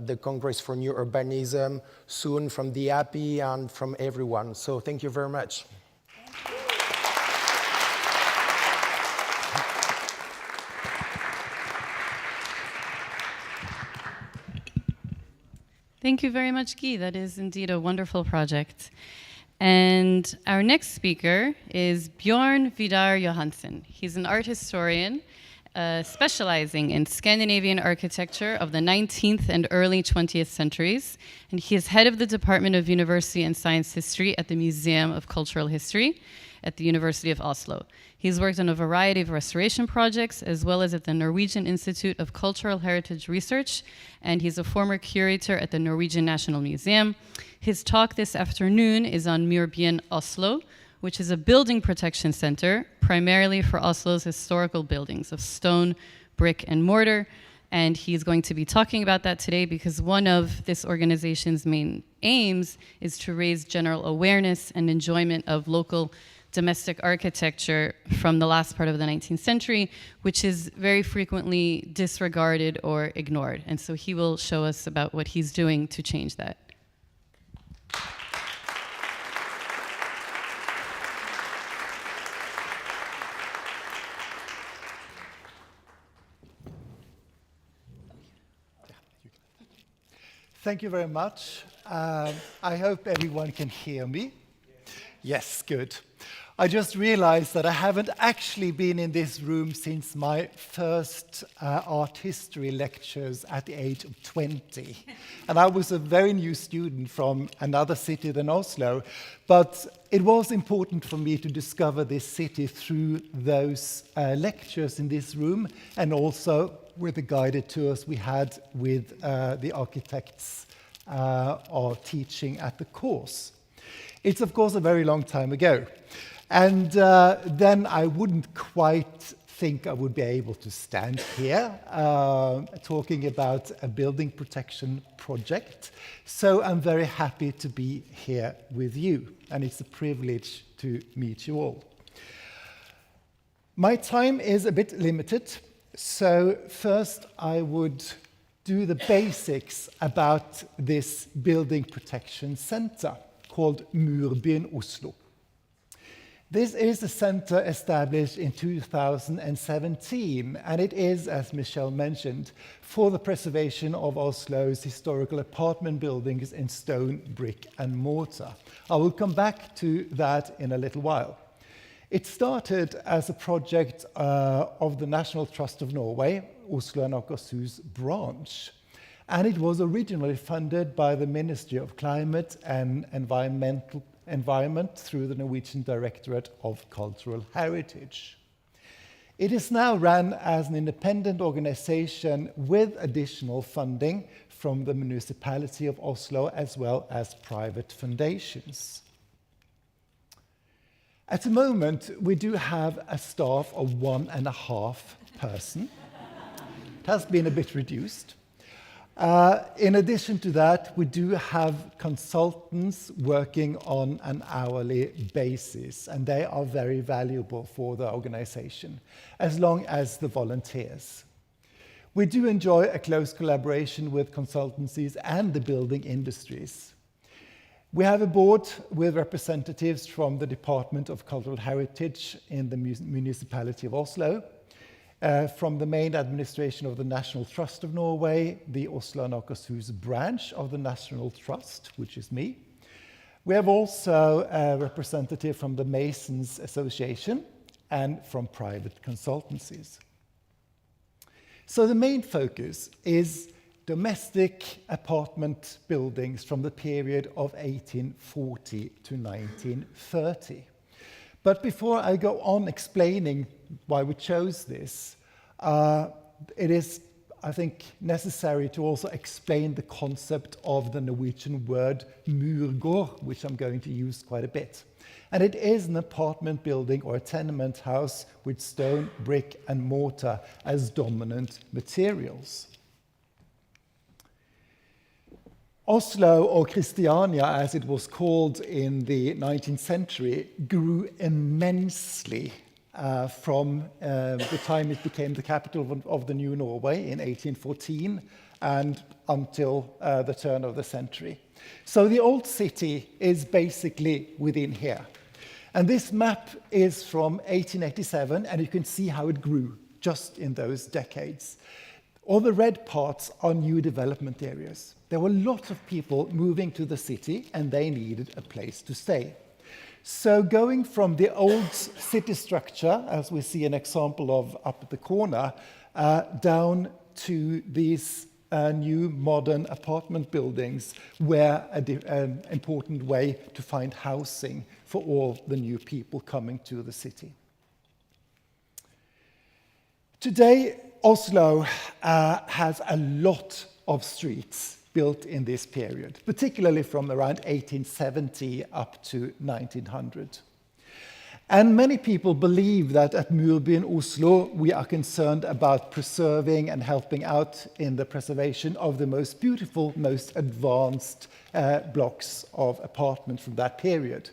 the Congress for New Urbanism, soon from the API and from everyone. So thank you very much. Thank you very much, Guy. That is indeed a wonderful project. And our next speaker is Bjorn Vidar Johansen. He's an art historian specializing in Scandinavian architecture of the 19th and early 20th centuries. And he is head of the Department of University and Science History at the Museum of Cultural History at the University of Oslo. He's worked on a variety of restoration projects, as well as at the Norwegian Institute of Cultural Heritage Research, and he's a former curator at the Norwegian National Museum. His talk this afternoon is on Murbyen Oslo, which is a building protection center, primarily for Oslo's historical buildings of stone, brick, and mortar. And he's going to be talking about that today because one of this organization's main aims is to raise general awareness and enjoyment of local domestic architecture from the last part of the 19th century, which is very frequently disregarded or ignored. And so he will show us about what he's doing to change that. Thank you very much. I hope everyone can hear me. Yes, good. I just realized that I haven't actually been in this room since my first art history lectures at the age of 20. And I was a very new student from another city than Oslo. But it was important for me to discover this city through those lectures in this room, and also with the guided tours we had with the architects or teaching at the course. It's, of course, a very long time ago. And then I wouldn't quite think I would be able to stand here talking about a building protection project. So I'm very happy to be here with you, and it's a privilege to meet you all. My time is a bit limited, so first I would do the basics about this building protection center called Murbyen Oslo. This is a center established in 2017, and it is, as Michelle mentioned, for the preservation of Oslo's historical apartment buildings in stone, brick, and mortar. I will come back to that in a little while. It started as a project of the National Trust of Norway, Oslo and Akershus branch, and it was originally funded by the Ministry of Climate and Environment through the Norwegian Directorate of Cultural Heritage. It is now run as an independent organization with additional funding from the municipality of Oslo as well as private foundations. At the moment, we do have a staff of 1.5 person. It has been a bit reduced. In addition to that, we do have consultants working on an hourly basis, and they are very valuable for the organization, as long as the volunteers. We do enjoy a close collaboration with consultancies and the building industries. We have a board with representatives from the Department of Cultural Heritage in the municipality of Oslo, from the main administration of the National Trust of Norway, the Oslo and Akershus branch of the National Trust, which is me. We have also a representative from the Masons Association and from private consultancies. So the main focus is domestic apartment buildings from the period of 1840 to 1930. But before I go on explaining why we chose this, it is, I think, necessary to also explain the concept of the Norwegian word murgård, which I'm going to use quite a bit. And it is an apartment building or a tenement house with stone, brick, and mortar as dominant materials. Oslo, or Christiania as it was called in the 19th century, grew immensely from the time it became the capital of the new Norway in 1814 and until the turn of the century. So the old city is basically within here. And this map is from 1887, and you can see how it grew just in those decades. All the red parts are new development areas. There were lots of people moving to the city, and they needed a place to stay. So going from the old city structure, as we see an example of up at the corner, down to these new modern apartment buildings were an important way to find housing for all the new people coming to the city. Today, Oslo has a lot of streets built in this period, particularly from around 1870 up to 1900. And many people believe that at Murbyen Oslo, we are concerned about preserving and helping out in the preservation of the most beautiful, most advanced blocks of apartments from that period.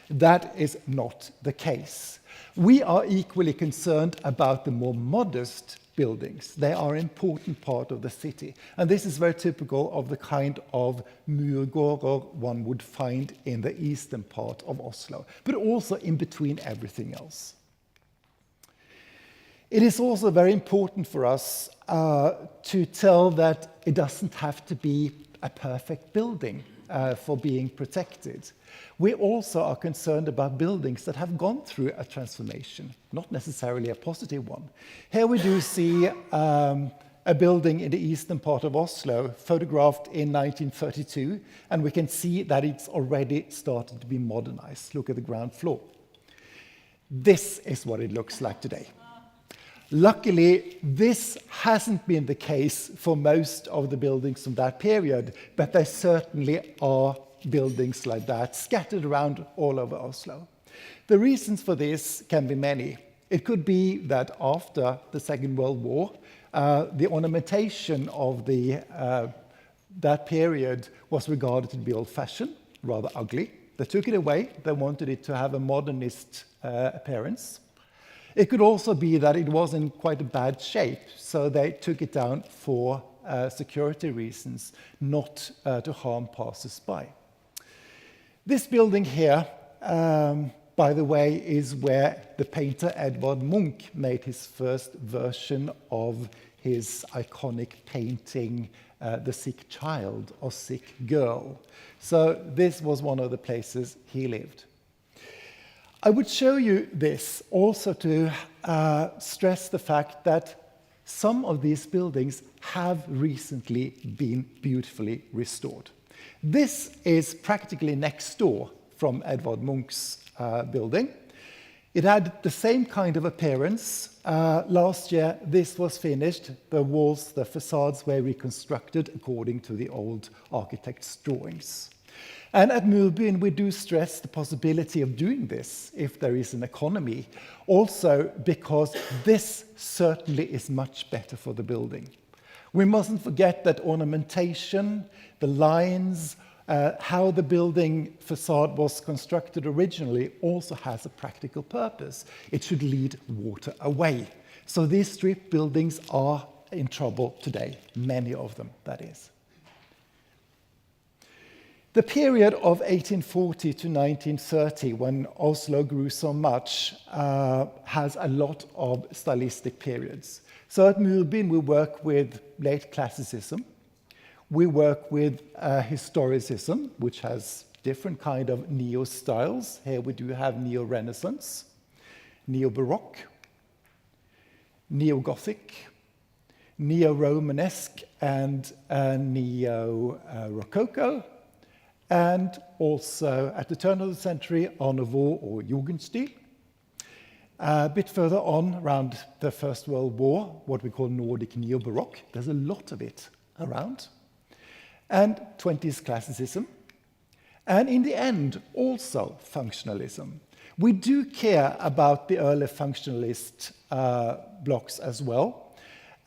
That is not the case. We are equally concerned about the more modest buildings. They are an important part of the city. And this is very typical of the kind of murgårder one would find in the eastern part of Oslo, but also in between everything else. It is also very important for us to tell that it doesn't have to be a perfect building for being protected. We also are concerned about buildings that have gone through a transformation, not necessarily a positive one. Here we do see a building in the eastern part of Oslo, photographed in 1932, and we can see that it's already started to be modernized. Look at the ground floor. This is what it looks like today. Luckily, this hasn't been the case for most of the buildings from that period, but there certainly are buildings like that scattered around all over Oslo. The reasons for this can be many. It could be that after the Second World War, the ornamentation of that period was regarded to be old-fashioned, rather ugly. They took it away. They wanted it to have a modernist appearance. It could also be that it was in quite a bad shape, so they took it down for security reasons, not to harm passers-by. This building here, by the way, is where the painter Edvard Munch made his first version of his iconic painting, The Sick Child or Sick Girl. So this was one of the places he lived. I would show you this also to stress the fact that some of these buildings have recently been beautifully restored. This is practically next door from Edvard Munch's building. It had the same kind of appearance. Last year, this was finished. The walls, the facades were reconstructed according to the old architect's drawings. And at Murbyen, we do stress the possibility of doing this if there is an economy, also because this certainly is much better for the building. We mustn't forget that ornamentation, the lines, how the building facade was constructed originally also has a practical purpose. It should lead water away. So these strip buildings are in trouble today, many of them, that is. The period of 1840 to 1930, when Oslo grew so much, has a lot of stylistic periods. So at Murbyen, we work with late classicism. We work with historicism, which has different kind of neo-styles. Here we do have neo-Renaissance, neo-Baroque, neo-Gothic, neo-Romanesque, and neo-Rococo. And also, at the turn of the century, Art Nouveau or Jugendstil. A bit further on, around the First World War, what we call Nordic Neo-Baroque. There's a lot of it around. And 20s classicism. And in the end, also functionalism. We do care about the early functionalist blocks as well.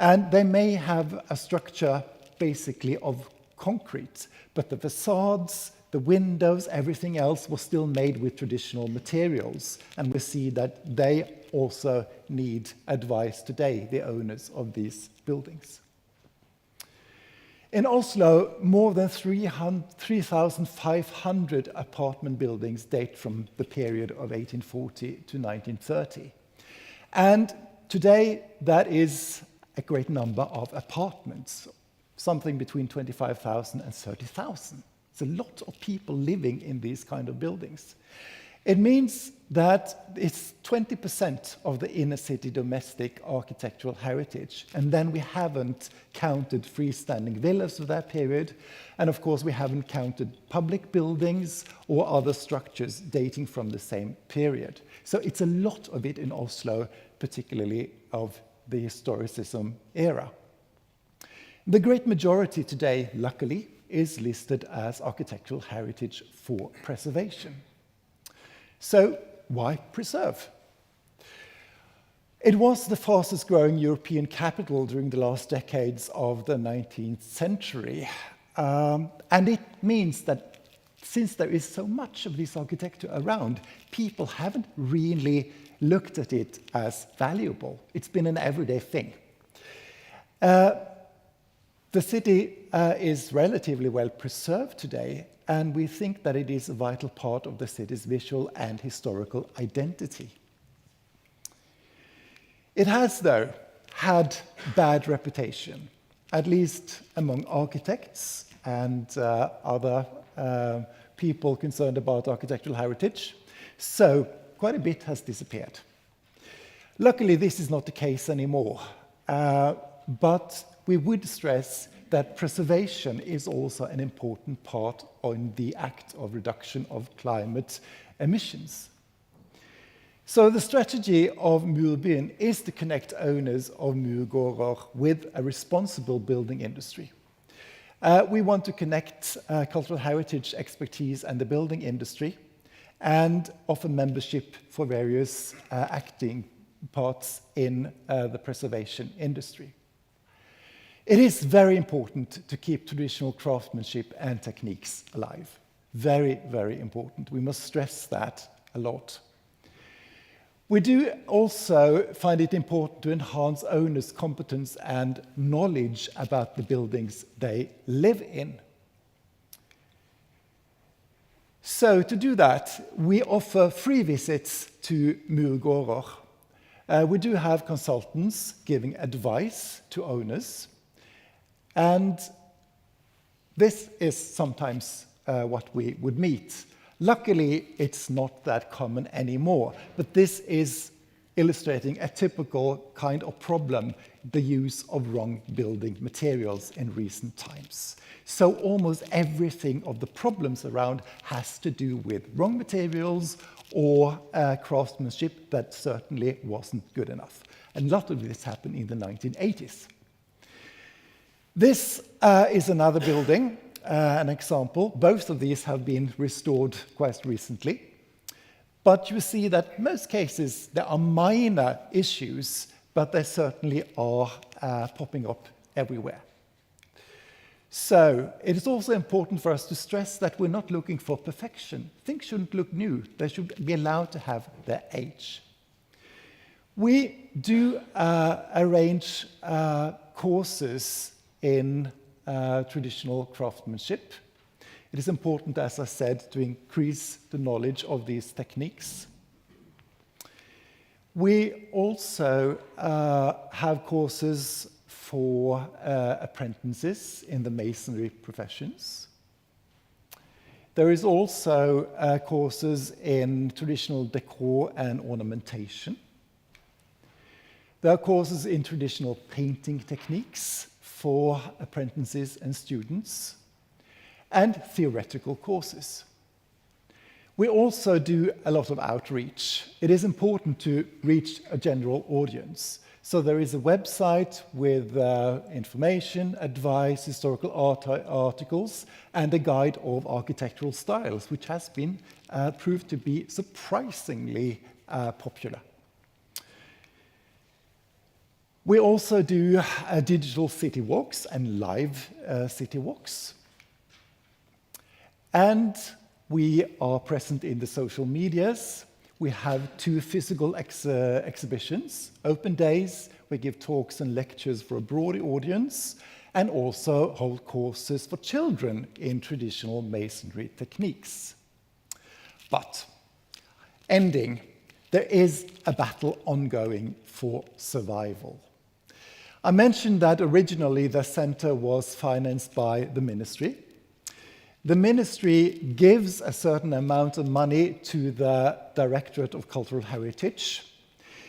And they may have a structure basically of concrete, but the facades, the windows, everything else was still made with traditional materials. And we see that they also need advice today, the owners of these buildings. In Oslo, more than 3,500 apartment buildings date from the period of 1840 to 1930. And today, that is a great number of apartments, something between 25,000 and 30,000. It's a lot of people living in these kind of buildings. It means that it's 20% of the inner city domestic architectural heritage. And then we haven't counted freestanding villas of that period. And of course, we haven't counted public buildings or other structures dating from the same period. So it's a lot of it in Oslo, particularly of the historicism era. The great majority today, luckily, is listed as architectural heritage for preservation. So why preserve? It was the fastest growing European capital during the last decades of the 19th century. And it means that since there is so much of this architecture around, people haven't really looked at it as valuable. It's been an everyday thing. The city is relatively well preserved today, and we think that it is a vital part of the city's visual and historical identity. It has, though, had bad reputation, at least among architects and other people concerned about architectural heritage. So quite a bit has disappeared. Luckily, this is not the case anymore, but we would stress that preservation is also an important part in the act of reduction of climate emissions. So the strategy of Murbyen is to connect owners of murgårder with a responsible building industry. We want to connect cultural heritage expertise and the building industry and offer membership for various acting parts in the preservation industry. It is very important to keep traditional craftsmanship and techniques alive. Very, very important. We must stress that a lot. We do also find it important to enhance owners' competence and knowledge about the buildings they live in. So to do that, we offer free visits to murgårder. We do have consultants giving advice to owners. And this is sometimes what we would meet. Luckily, it's not that common anymore, but this is illustrating a typical kind of problem, the use of wrong building materials in recent times. So almost everything of the problems around has to do with wrong materials or craftsmanship that certainly wasn't good enough. And a lot of this happened in the 1980s. This is another building, an example. Both of these have been restored quite recently. But you see that in most cases there are minor issues, but they certainly are popping up everywhere. So it is also important for us to stress that we're not looking for perfection. Things shouldn't look new. They should be allowed to have their age. We do arrange courses in traditional craftsmanship. It is important, as I said, to increase the knowledge of these techniques. We also have courses for apprentices in the masonry professions. There is also courses in traditional decor and ornamentation. There are courses in traditional painting techniques for apprentices and students, and theoretical courses. We also do a lot of outreach. It is important to reach a general audience. So there is a website with information, advice, historical articles, and a guide of architectural styles, which has been proved to be surprisingly popular. We also do digital city walks and live city walks. And we are present in the social medias. We have 2 physical exhibitions, open days, we give talks and lectures for a broad audience, and also hold courses for children in traditional masonry techniques. But, ending, there is a battle ongoing for survival. I mentioned that originally the center was financed by the ministry. The ministry gives a certain amount of money to the Directorate of Cultural Heritage.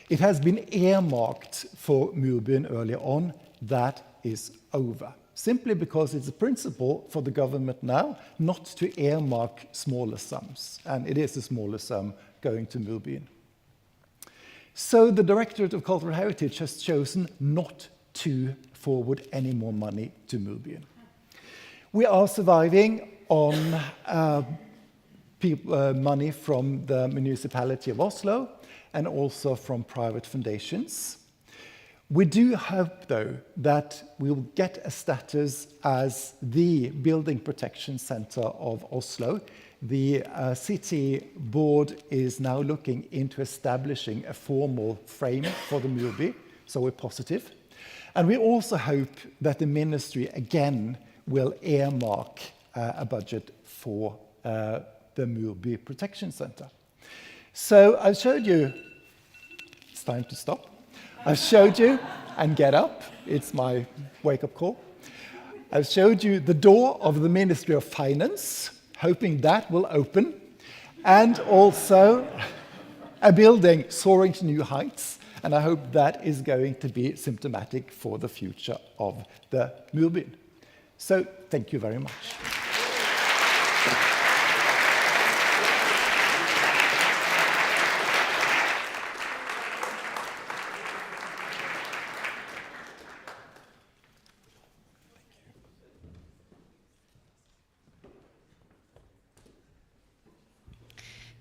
It has been earmarked for Murbyen earlier on. That is over. Simply because it's a principle for the government now not to earmark smaller sums. And it is a smaller sum going to Murbyen. So the Directorate of Cultural Heritage has chosen not to forward any more money to Murbyen. We are surviving on money from the municipality of Oslo and also from private foundations. We do hope, though, that we will get a status as the Building Protection Center of Oslo. The city board is now looking into establishing a formal frame for the Murbyen, so we're positive. And we also hope that the ministry again will earmark a budget for the Murbyen Protection Center. So I showed you, it's time to stop. I've showed you, and get up, it's my wake-up call. I've showed you the door of the Ministry of Finance, hoping that will open, and also a building soaring to new heights. And I hope that is going to be symptomatic for the future of the Murbyen. So thank you very much.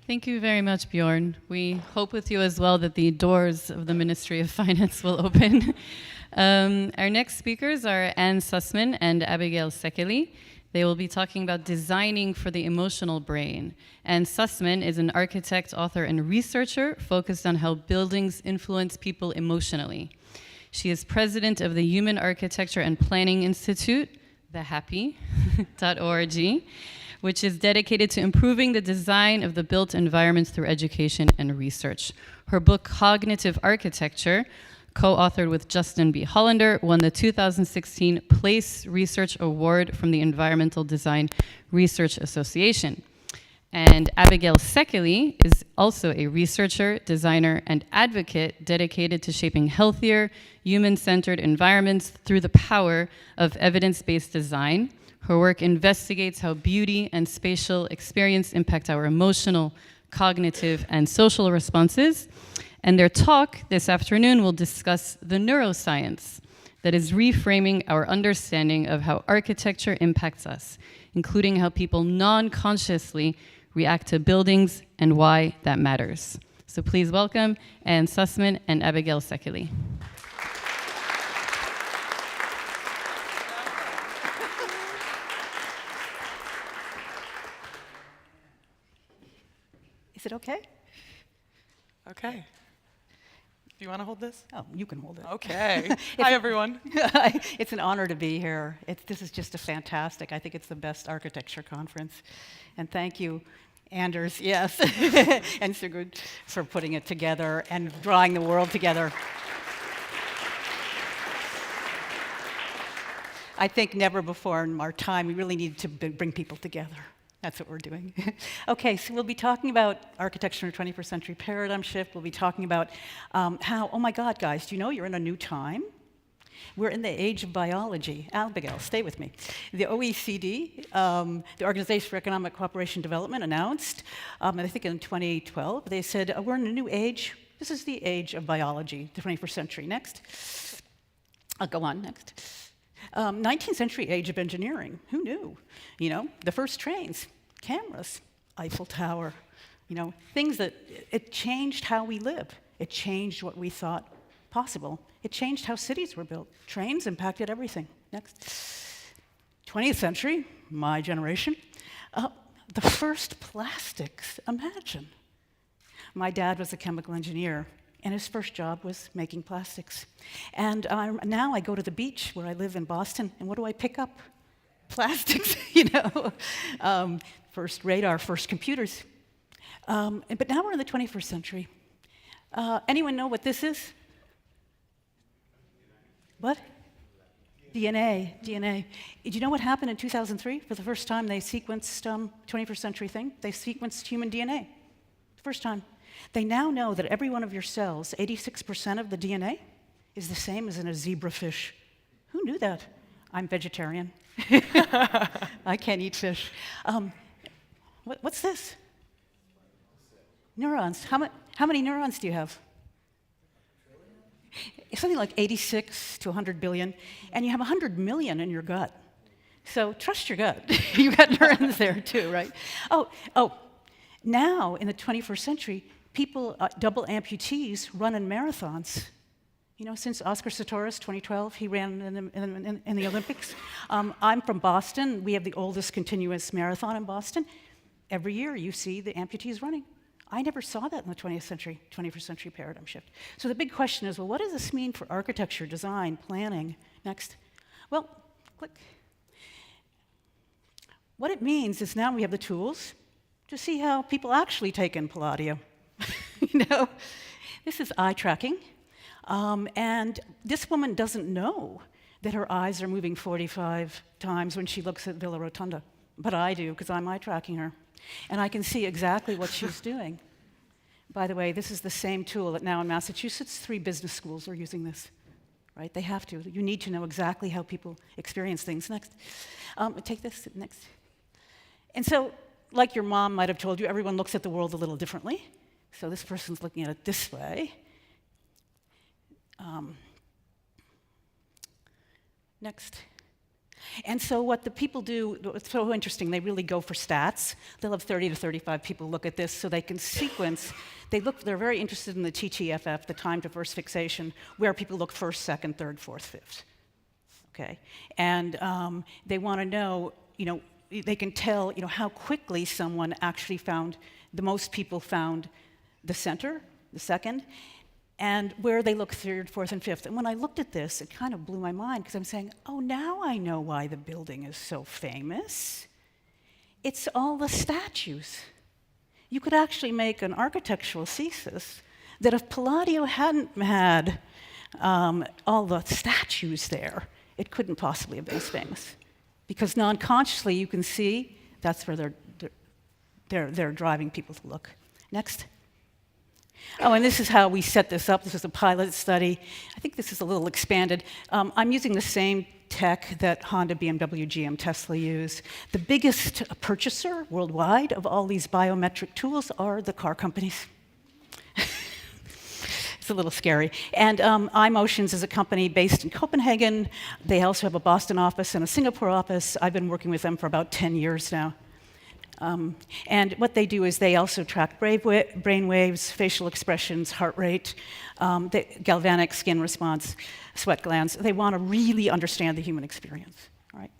Thank you very much, Bjorn. We hope with you as well that the doors of the Ministry of Finance will open. Our next speakers are Anne Sussman and Abigail Sekeli. They will be talking about designing for the emotional brain. Anne Sussman is an architect, author, and researcher focused on how buildings influence people emotionally. She is president of the Human Architecture and Planning Institute, thehappy.org, which is dedicated to improving the design of the built environments through education and research. Her book, Cognitive Architecture, co-authored with Justin B. Hollander, won the 2016 Place Research Award from the Environmental Design Research Association. And Abigail Sekeli is also a researcher, designer, and advocate dedicated to shaping healthier, human-centered environments through the power of evidence-based design. Her work investigates how beauty and spatial experience impact our emotional, cognitive, and social responses. And their talk this afternoon will discuss the neuroscience that is reframing our understanding of how architecture impacts us, including how people non-consciously react to buildings and why that matters. So please welcome Anne Sussman and Abigail Sekeli. Is it okay? Okay. Do you want to hold this? Oh, you can hold it. Okay. Hi, everyone. It's an honor to be here. This is just a fantastic, I think it's the best architecture conference. And thank you, Anders, yes, and Sigurd for putting it together and drawing the world together. I think never before in our time, we really need to bring people together. That's what we're doing. Okay, so we'll be talking about architecture in the 21st century paradigm shift. We'll be talking about how, oh my God, guys, do you know you're in a new time? We're in the age of biology. Abigail, stay with me. The OECD, the Organization for Economic Cooperation and Development, announced, I think in 2012, they said, we're in a new age. This is the age of biology, the 21st century. Next. I'll go on, next. 19th century age of engineering. Who knew? You know, the first trains, cameras, Eiffel Tower, you know, things that, it changed how we live. It changed what we thought possible. It changed how cities were built. Trains impacted everything. Next. 20th century, my generation, the first plastics, imagine. My dad was a chemical engineer, and his first job was making plastics. And now I go to the beach where I live in Boston, and what do I pick up? Plastics, you know. First radar, first computers. But now we're in the 21st century. Anyone know what this is? What? DNA. Did you know what happened in 2003? For the first time, they sequenced 21st century thing. They sequenced human DNA. First time. They now know that every one of your cells, 86% of the DNA, is the same as in a zebrafish. Who knew that? I'm vegetarian. I can't eat fish. What's this? Neurons. How many neurons do you have? Something like 86 to 100 billion, and you have 100 million in your gut. So trust your gut. You've got neurons there too, right? Oh, now in the 21st century, people, double amputees, run in marathons. You know, since Oscar Pistorius, 2012, he ran in the Olympics. I'm from Boston. We have the oldest continuous marathon in Boston. Every year you see the amputees running. I never saw that in the 21st century paradigm shift. So the big question is, well, what does this mean for architecture, design, planning? Next. Well, click. What it means is now we have the tools to see how people actually take in Palladio. You know, this is eye tracking. And this woman doesn't know that her eyes are moving 45 times when she looks at Villa Rotonda. but I do, because I'm eye tracking her. And I can see exactly what she's doing. By the way, this is the same tool that now in Massachusetts, 3 business schools are using this. Right? They have to. You need to know exactly how people experience things. Next. Take this. Next. And so, like your mom might have told you, everyone looks at the world a little differently. So this person's looking at it this way. Next. And so what the people do, it's so interesting, they really go for stats. They'll have 30 to 35 people look at this so they can sequence. They're very interested in the TTFF, the time to first fixation, where people look first, second, third, fourth, fifth. Okay? And they want to know, they can tell, how quickly someone actually found, the most people found the center, the second, and where they look third, fourth, and fifth. And when I looked at this, it kind of blew my mind, because I'm saying, oh, now I know why the building is so famous. It's all the statues. You could actually make an architectural thesis that if Palladio hadn't had all the statues there, it couldn't possibly have been as famous. Because non-consciously, you can see that's where they're driving people to look. Next. Oh, and this is how we set this up. This is a pilot study. I think this is a little expanded. I'm using the same tech that Honda, BMW, GM, Tesla use. The biggest purchaser worldwide of all these biometric tools are the car companies. It's a little scary. And iMotions is a company based in Copenhagen. They also have a Boston office and a Singapore office. I've been working with them for about 10 years now. And what they do is they also track brain waves, facial expressions, heart rate, galvanic skin response, sweat glands. They want to really understand the human experience. All right.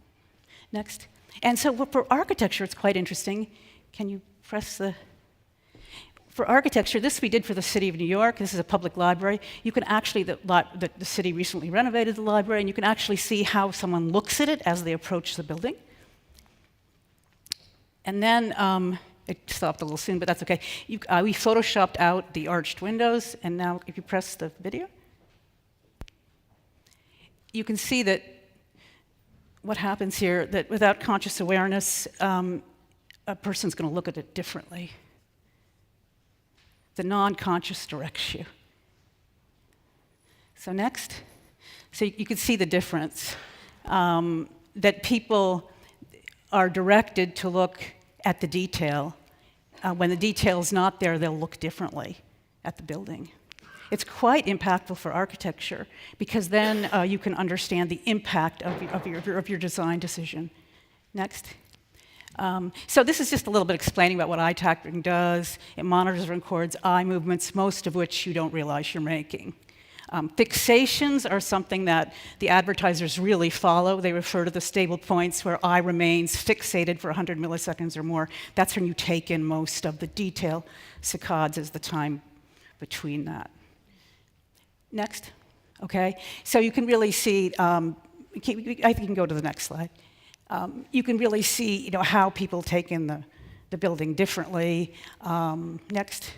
Next. And so for architecture, it's quite interesting. Can you press the... For architecture, this we did for the city of New York. This is a public library. You can actually, the city recently renovated the library, and you can actually see how someone looks at it as they approach the building. And then, it stopped a little soon, but that's okay. We photoshopped out the arched windows, and now if you press the video, you can see that what happens here, that without conscious awareness, a person's going to look at it differently. The non-conscious directs you. So next. So you can see the difference, that people are directed to look at the detail. When the detail's not there, they'll look differently at the building. It's quite impactful for architecture, because then you can understand the impact of your design decision. Next. So this is just a little bit explaining about what eye tracking does. It monitors and records eye movements, most of which you don't realize you're making. Fixations are something that the advertisers really follow. They refer to the stable points where eye remains fixated for 100 milliseconds or more. That's when you take in most of the detail. Saccades is the time between that. Next. Okay. So you can really see, I think you can go to the next slide. You can really see, how people take in the building differently. Next.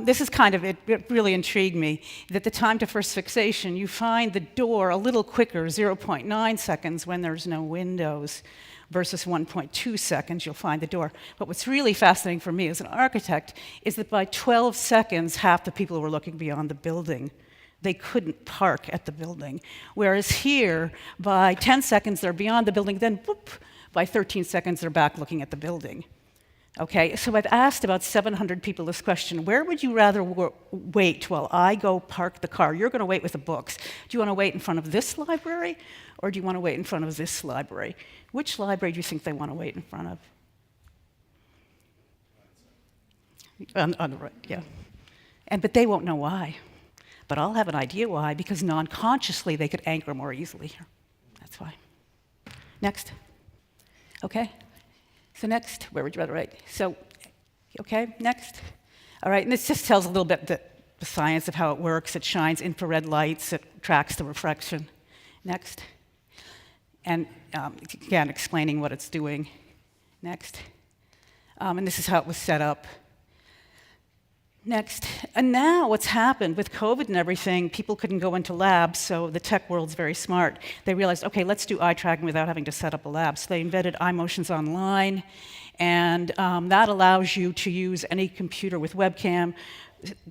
This is kind of, it really intrigued me, that the time to first fixation, you find the door a little quicker, 0.9 seconds when there's no windows, versus 1.2 seconds you'll find the door. But what's really fascinating for me as an architect is that by 12 seconds, half the people were looking beyond the building. They couldn't park at the building. Whereas here, by 10 seconds, they're beyond the building, then whoop, by 13 seconds, they're back looking at the building. Okay, so I've asked about 700 people this question: where would you rather wait while I go park the car? You're going to wait with the books. Do you want to wait in front of this library, or do you want to wait in front of this library? Which library do you think they want to wait in front of? On the right, yeah. But they won't know why. But I'll have an idea why, because non-consciously they could anchor more easily here. That's why. Next. Okay. So next, where would you rather write? So, okay, next. All right, and this just tells a little bit the science of how it works. It shines infrared lights, it tracks the refraction. Next. And again, explaining what it's doing. Next. And this is how it was set up. Next. And now what's happened with COVID and everything, people couldn't go into labs, so the tech world's very smart. They realized, okay, let's do eye tracking without having to set up a lab. So they embedded eye motions online, and that allows you to use any computer with webcam,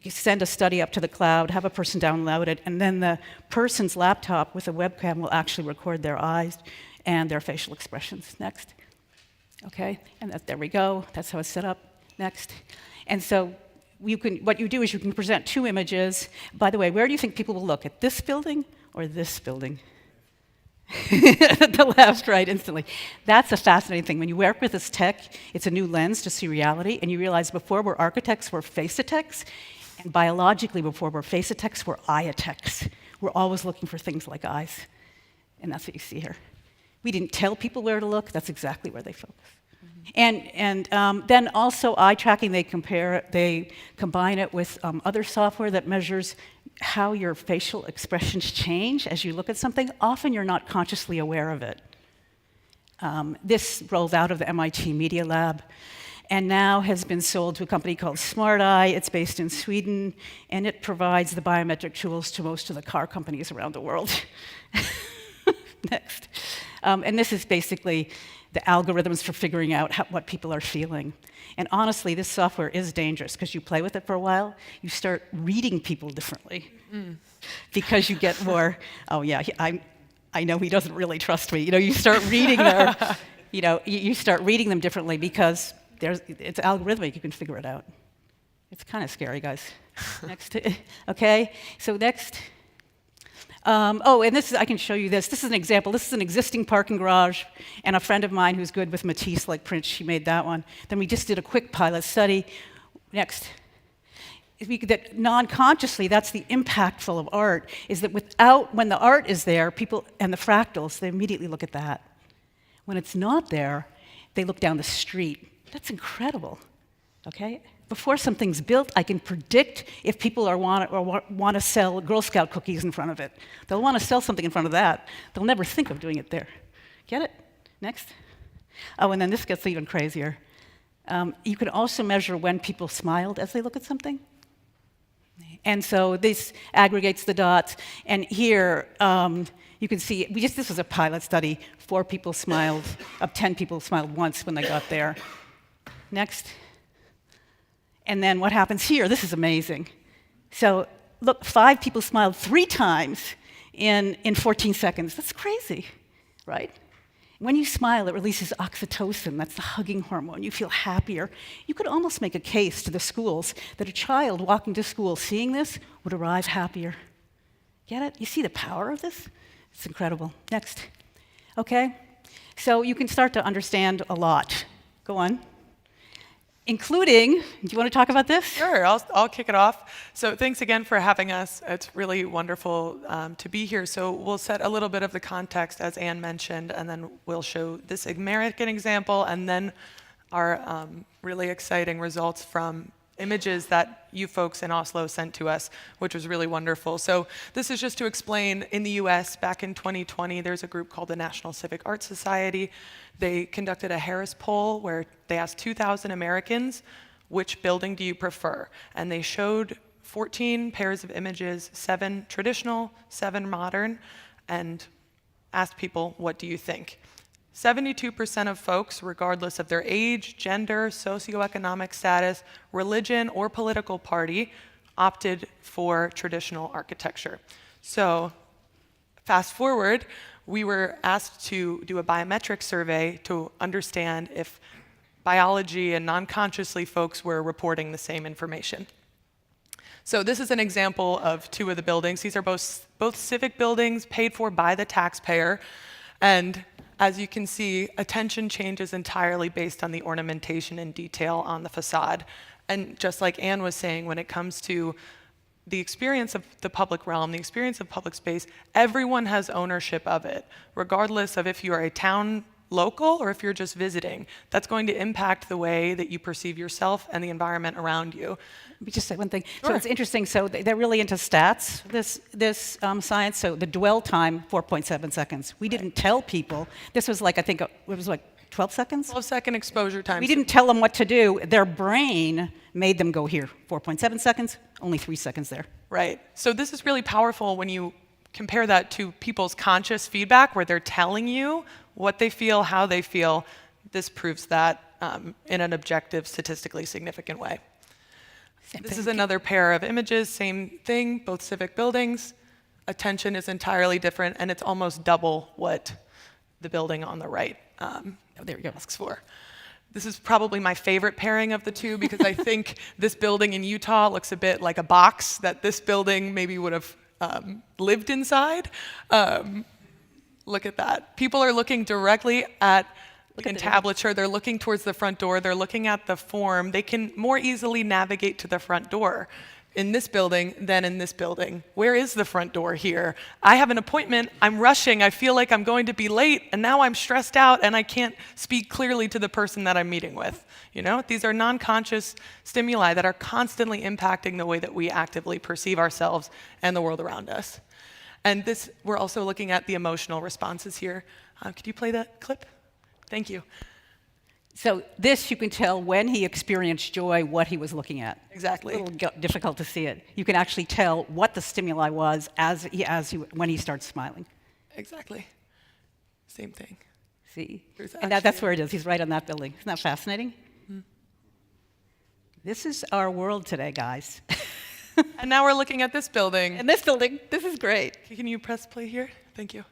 send a study up to the cloud, have a person download it, and then the person's laptop with a webcam will actually record their eyes and their facial expressions. Next. Okay, and there we go. That's how it's set up. Next. And so what you do is you can present two images. By the way, where do you think people will look? At this building or this building? The left, right, instantly. That's a fascinating thing. When you work with this tech, it's a new lens to see reality, and you realize before we're architects, we're face-a-techs, and biologically before we're face-a-techs, we're eye-a-techs. We're always looking for things like eyes, and that's what you see here. We didn't tell people where to look, that's exactly where they focus. And then also eye tracking, they combine it with other software that measures how your facial expressions change as you look at something. Often you're not consciously aware of it. This rolled out of the MIT Media Lab and now has been sold to a company called Smart Eye. It's based in Sweden, and it provides the biometric tools to most of the car companies around the world. Next. And this is basically the algorithms for figuring out what people are feeling. And honestly, this software is dangerous because you play with it for a while, you start reading people differently. Because you get more, oh yeah, I know he doesn't really trust me. You start reading you start reading them differently because it's algorithmic, you can figure it out. It's kind of scary, guys. Next, okay, so next. And I can show you this. This is an example. This is an existing parking garage, and a friend of mine who's good with Matisse-like prints, she made that one. Then we just did a quick pilot study. Next. That non-consciously, that's the impactful of art, is that when the art is there, people, and the fractals, they immediately look at that. When it's not there, they look down the street. That's incredible, okay? Before something's built, I can predict if people want to sell Girl Scout cookies in front of it. They'll want to sell something in front of that. They'll never think of doing it there. Get it? Next. Oh, and then this gets even crazier. You can also measure when people smiled as they look at something. And so this aggregates the dots. And here, you can see, this was a pilot study. 4 people smiled, 10 people smiled once when they got there. Next. And then what happens here? This is amazing. So look, 5 people smiled 3 times in 14 seconds. That's crazy, right? When you smile, it releases oxytocin. That's the hugging hormone. You feel happier. You could almost make a case to the schools that a child walking to school seeing this would arrive happier. Get it? You see the power of this? It's incredible. Next. Okay? So you can start to understand a lot. Go on. Including, do you want to talk about this? Sure, I'll kick it off. So thanks again for having us. It's really wonderful to be here. So we'll set a little bit of the context, as Anne mentioned, and then we'll show this American example, and then our really exciting results from images that you folks in Oslo sent to us, which was really wonderful. So this is just to explain, in the US, back in 2020, there's a group called the National Civic Arts Society. They conducted a Harris poll where they asked 2,000 Americans, which building do you prefer? And they showed 14 pairs of images, 7 traditional, 7 modern, and asked people, what do you think? 72% of folks, regardless of their age, gender, socioeconomic status, religion, or political party, opted for traditional architecture. So fast forward, we were asked to do a biometric survey to understand if biology and non-consciously folks were reporting the same information. So this is an example of 2 of the buildings. These are both civic buildings paid for by the taxpayer. And as you can see, attention changes entirely based on the ornamentation and detail on the facade. And just like Anne was saying, when it comes to the experience of the public realm, the experience of public space, everyone has ownership of it, regardless of if you are a town local or if you're just visiting. That's going to impact the way that you perceive yourself and the environment around you. Let me just say one thing. Sure. So it's interesting. So they're really into stats, this science. So the dwell time, 4.7 seconds. We didn't tell people. This was like, I think, it was like 12 seconds? 12-second exposure time. We didn't tell them what to do. Their brain made them go here. 4.7 seconds, only 3 seconds there. Right. So this is really powerful when you compare that to people's conscious feedback, where they're telling you what they feel, how they feel. This proves that in an objective, statistically significant way. This is another pair of images, same thing, both civic buildings. Attention is entirely different, and it's almost double what the building on the right there you go. Asks for. This is probably my favorite pairing of the two, because I think this building in Utah looks a bit like a box that this building maybe would have lived inside. Look at that. People are looking directly at entablature. They're looking towards the front door. They're looking at the form. They can more easily navigate to the front door in this building than in this building. Where is the front door here? I have an appointment. I'm rushing. I feel like I'm going to be late, and now I'm stressed out, and I can't speak clearly to the person that I'm meeting with. You know, these are non-conscious stimuli that are constantly impacting the way that we actively perceive ourselves and the world around us. And this, we're also looking at the emotional responses here. Could you play that clip? Thank you. So this, you can tell when he experienced joy, what he was looking at. Exactly. It's a little difficult to see it. You can actually tell what the stimuli was when he starts smiling. Exactly. Same thing. See? And that's where it is. He's right on that building. Isn't that fascinating? Mm-hmm. This is our world today, guys. And now we're looking at this building. And this building, this is great. Can you press play here? Thank you.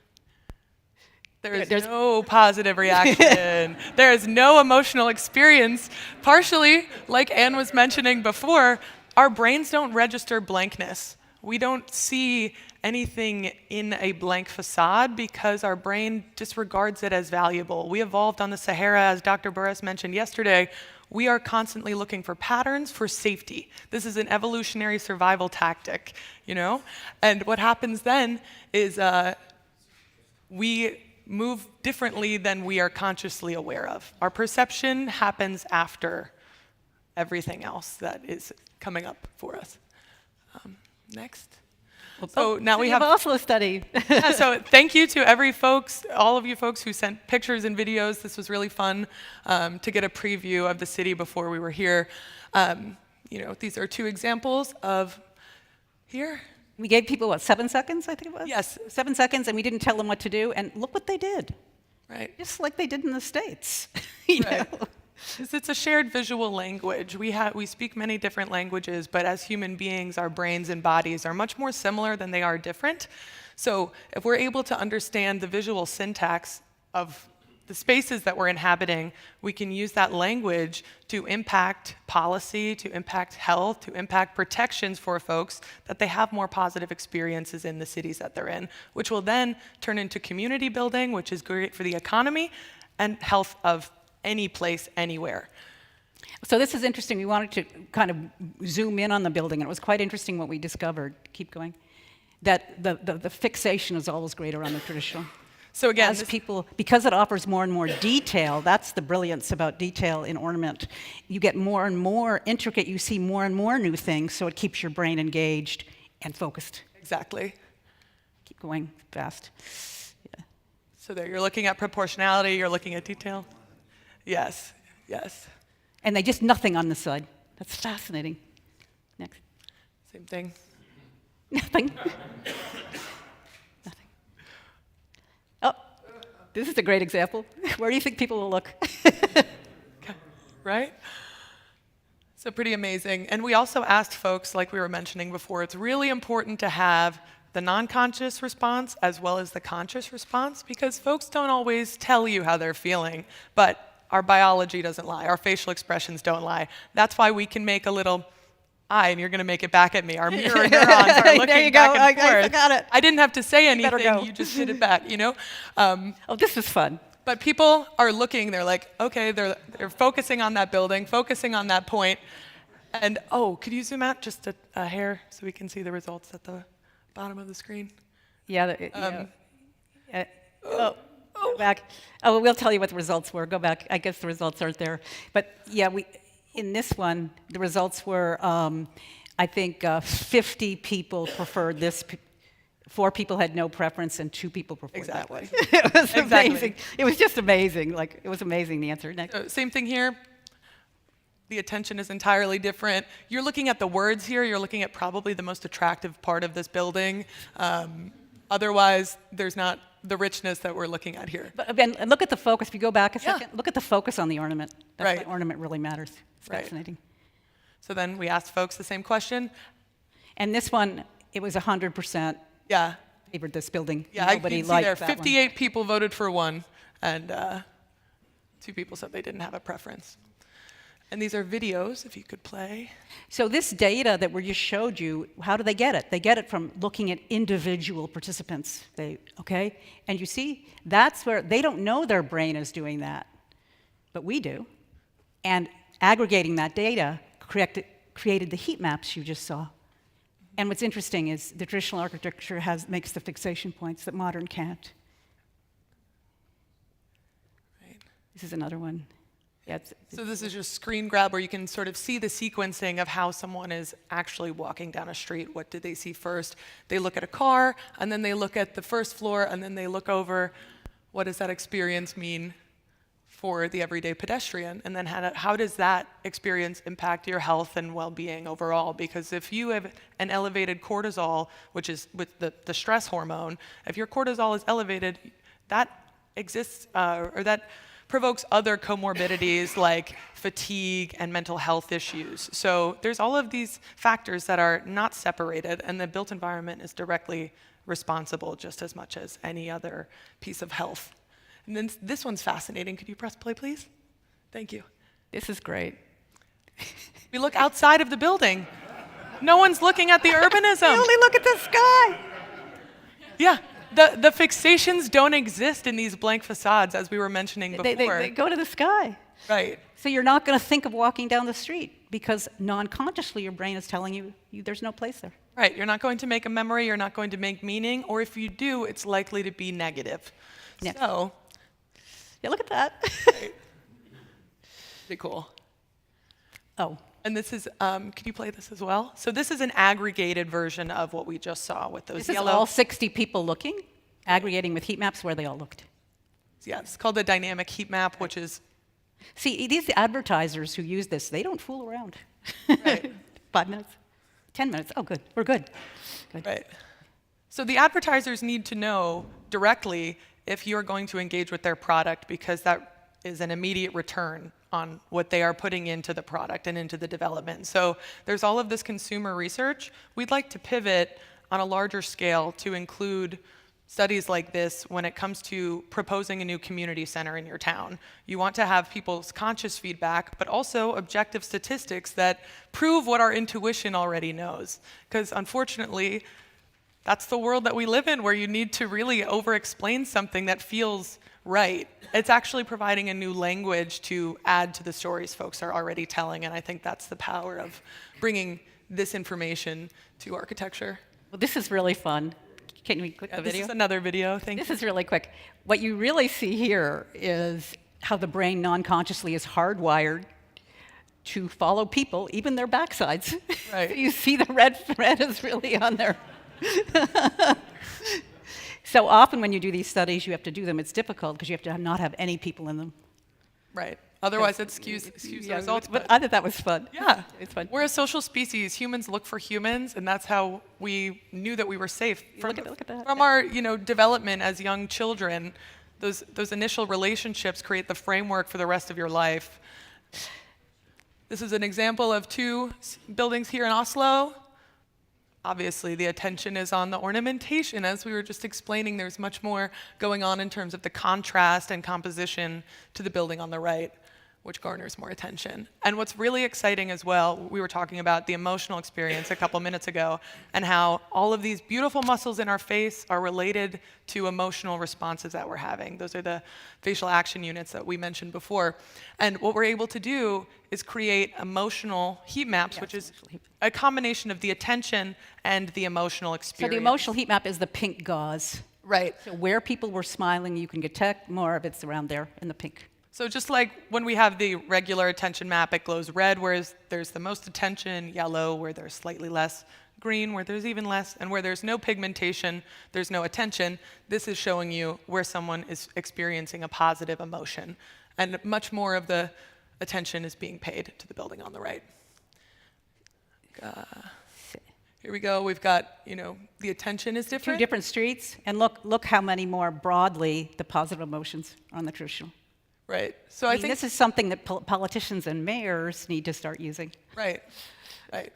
There's no positive reaction. There is no emotional experience. Partially, like Anne was mentioning before, our brains don't register blankness. We don't see anything in a blank facade because our brain disregards it as valuable. We evolved on the Sahara, as Dr. Burris mentioned yesterday. We are constantly looking for patterns for safety. This is an evolutionary survival tactic, you know? And what happens then is we move differently than we are consciously aware of. Our perception happens after everything else that is coming up for us. Next. So now we have Oslo study. Yeah, so thank you to all of you folks who sent pictures and videos. This was really fun to get a preview of the city before we were here. You know, these are two examples of here. We gave people, 7 seconds, I think it was? Yes. 7 seconds, and we didn't tell them what to do, and look what they did. Right. Just like they did in the States. Right. It's a shared visual language. We speak many different languages, but as human beings, our brains and bodies are much more similar than they are different. So if we're able to understand the visual syntax of the spaces that we're inhabiting, we can use that language to impact policy, to impact health, to impact protections for folks, that they have more positive experiences in the cities that they're in, which will then turn into community building, which is great for the economy and health of any place, anywhere. So this is interesting. We wanted to kind of zoom in on the building, and it was quite interesting what we discovered. Keep going. That the fixation is always greater on the traditional. So again, as people, because it offers more and more detail, that's the brilliance about detail in ornament. You get more and more intricate, you see more and more new things, so it keeps your brain engaged and focused. Exactly. Keep going fast. Yeah. So there, you're looking at proportionality, you're looking at detail. Yes, yes. And they just nothing on the side. That's fascinating. Next. Same thing. Nothing. Oh, this is a great example. Where do you think people will look? Right? So pretty amazing. And we also asked folks, like we were mentioning before, it's really important to have the non-conscious response as well as the conscious response, because folks don't always tell you how they're feeling, but our biology doesn't lie. Our facial expressions don't lie. That's why we can make a little eye, and you're going to make it back at me. Our mirror neurons are looking there you back go. and forth. I got it. I didn't have to say anything. Go. You just did it back, you know? Oh, this is fun. But people are looking. They're like, okay, they're focusing on that building, focusing on that point. And, oh, could you zoom out just a hair so we can see the results at the bottom of the screen? Yeah. Back. Oh, we'll tell you what the results were. Go back. I guess the results aren't there. But yeah, in this one, the results were, I think 50 people preferred this 4 people had no preference and 2 people preferred Exactly. that way. It was Exactly. amazing. It was just amazing. Like, it was amazing, the answer. Next. Same thing here. The attention is entirely different. You're looking at the words here. You're looking at probably the most attractive part of this building. Otherwise, there's not the richness that we're looking at here. But again, look at the focus. If you go back a second, look at the focus on the ornament. That's Right. why ornament really matters. It's Right. fascinating. So then we asked folks the same question. And this one, it was 100%. Yeah. Favored this building. Yeah, Nobody you can see liked there, that 58 people voted for one, and 2 people said they didn't have a preference. And these are videos, if you could play. So this data that we just showed you, how do they get it? They get it from looking at individual participants. Okay? And you see, that's where they don't know their brain is doing that, but we do. And aggregating that data created the heat maps you just saw. And what's interesting is the traditional architecture makes the fixation points that modern can't. Right. This is another one. Yeah, So this is just screen grab where you can sort of see the sequencing of how someone is actually walking down a street. What did they see first? They look at a car, and then they look at the first floor, and then they look over. What does that experience mean for the everyday pedestrian? And then how does that experience impact your health and well-being overall? Because if you have an elevated cortisol, which is with the stress hormone, if your cortisol is elevated, that exists, or that provokes other comorbidities like fatigue and mental health issues. So there's all of these factors that are not separated, and the built environment is directly responsible just as much as any other piece of health. And then this one's fascinating. Could you press play, please? Thank you. This is great. We look outside of the building. No one's looking at the urbanism. You only look at the sky. Yeah. The fixations don't exist in these blank facades, as we were mentioning before. They go to the sky. Right. So you're not going to think of walking down the street because non-consciously your brain is telling you there's no place there. Right. You're not going to make a memory. You're not going to make meaning. Or if you do, it's likely to be negative. Next. So. Yeah, look at that. Right. Pretty cool. Oh. And this is, could you play this as well? So this is an aggregated version of what we just saw with those This yellow. is all 60 people looking, aggregating with heat maps where they all looked. Yeah, it's called the dynamic heat map, which is. See, these advertisers who use this, they don't fool around. Right. 5 minutes, 10 minutes. Oh, good. We're good. Good. Right. So the advertisers need to know directly if you're going to engage with their product, because that is an immediate return on what they are putting into the product and into the development. So there's all of this consumer research. We'd like to pivot on a larger scale to include studies like this when it comes to proposing a new community center in your town. You want to have people's conscious feedback, but also objective statistics that prove what our intuition already knows. Because unfortunately, that's the world that we live in, where you need to really over-explain something that feels right. It's actually providing a new language to add to the stories folks are already telling, and I think that's the power of bringing this information to architecture. Well, this is really fun. Can we click the video? This is another video, thank you. This is really quick. What you really see here is how the brain non-consciously is hardwired to follow people, even their backsides. Right. You see the red thread is really on there. So often when you do these studies, you have to do them. It's difficult because you have to not have any people in them. Right. Otherwise, it skews the results. But I thought that was fun. Yeah. It's fun. We're a social species. Humans look for humans, and that's how we knew that we were safe. From, look at that. From our development as young children, those initial relationships create the framework for the rest of your life. This is an example of 2 buildings here in Oslo. Obviously, the attention is on the ornamentation. As we were just explaining, there's much more going on in terms of the contrast and composition to the building on the right, which garners more attention. And what's really exciting as well, we were talking about the emotional experience a couple minutes ago, and how all of these beautiful muscles in our face are related to emotional responses that we're having. Those are the facial action units that we mentioned before. And what we're able to do is create emotional heat maps, which is a combination of the attention and the emotional experience. So the emotional heat map is the pink gauze. Right. So where people were smiling, you can detect more of it's around there in the pink. So just like when we have the regular attention map, it glows red where there's the most attention, yellow where there's slightly less, green where there's even less, and where there's no pigmentation, there's no attention, this is showing you where someone is experiencing a positive emotion. And much more of the attention is being paid to the building on the right. Here we go. We've got, the attention is different. 2 different streets, and look how many more broadly the positive emotions are on the traditional. Right. So I I mean, think this is something that politicians and mayors need to start using. Right. Right.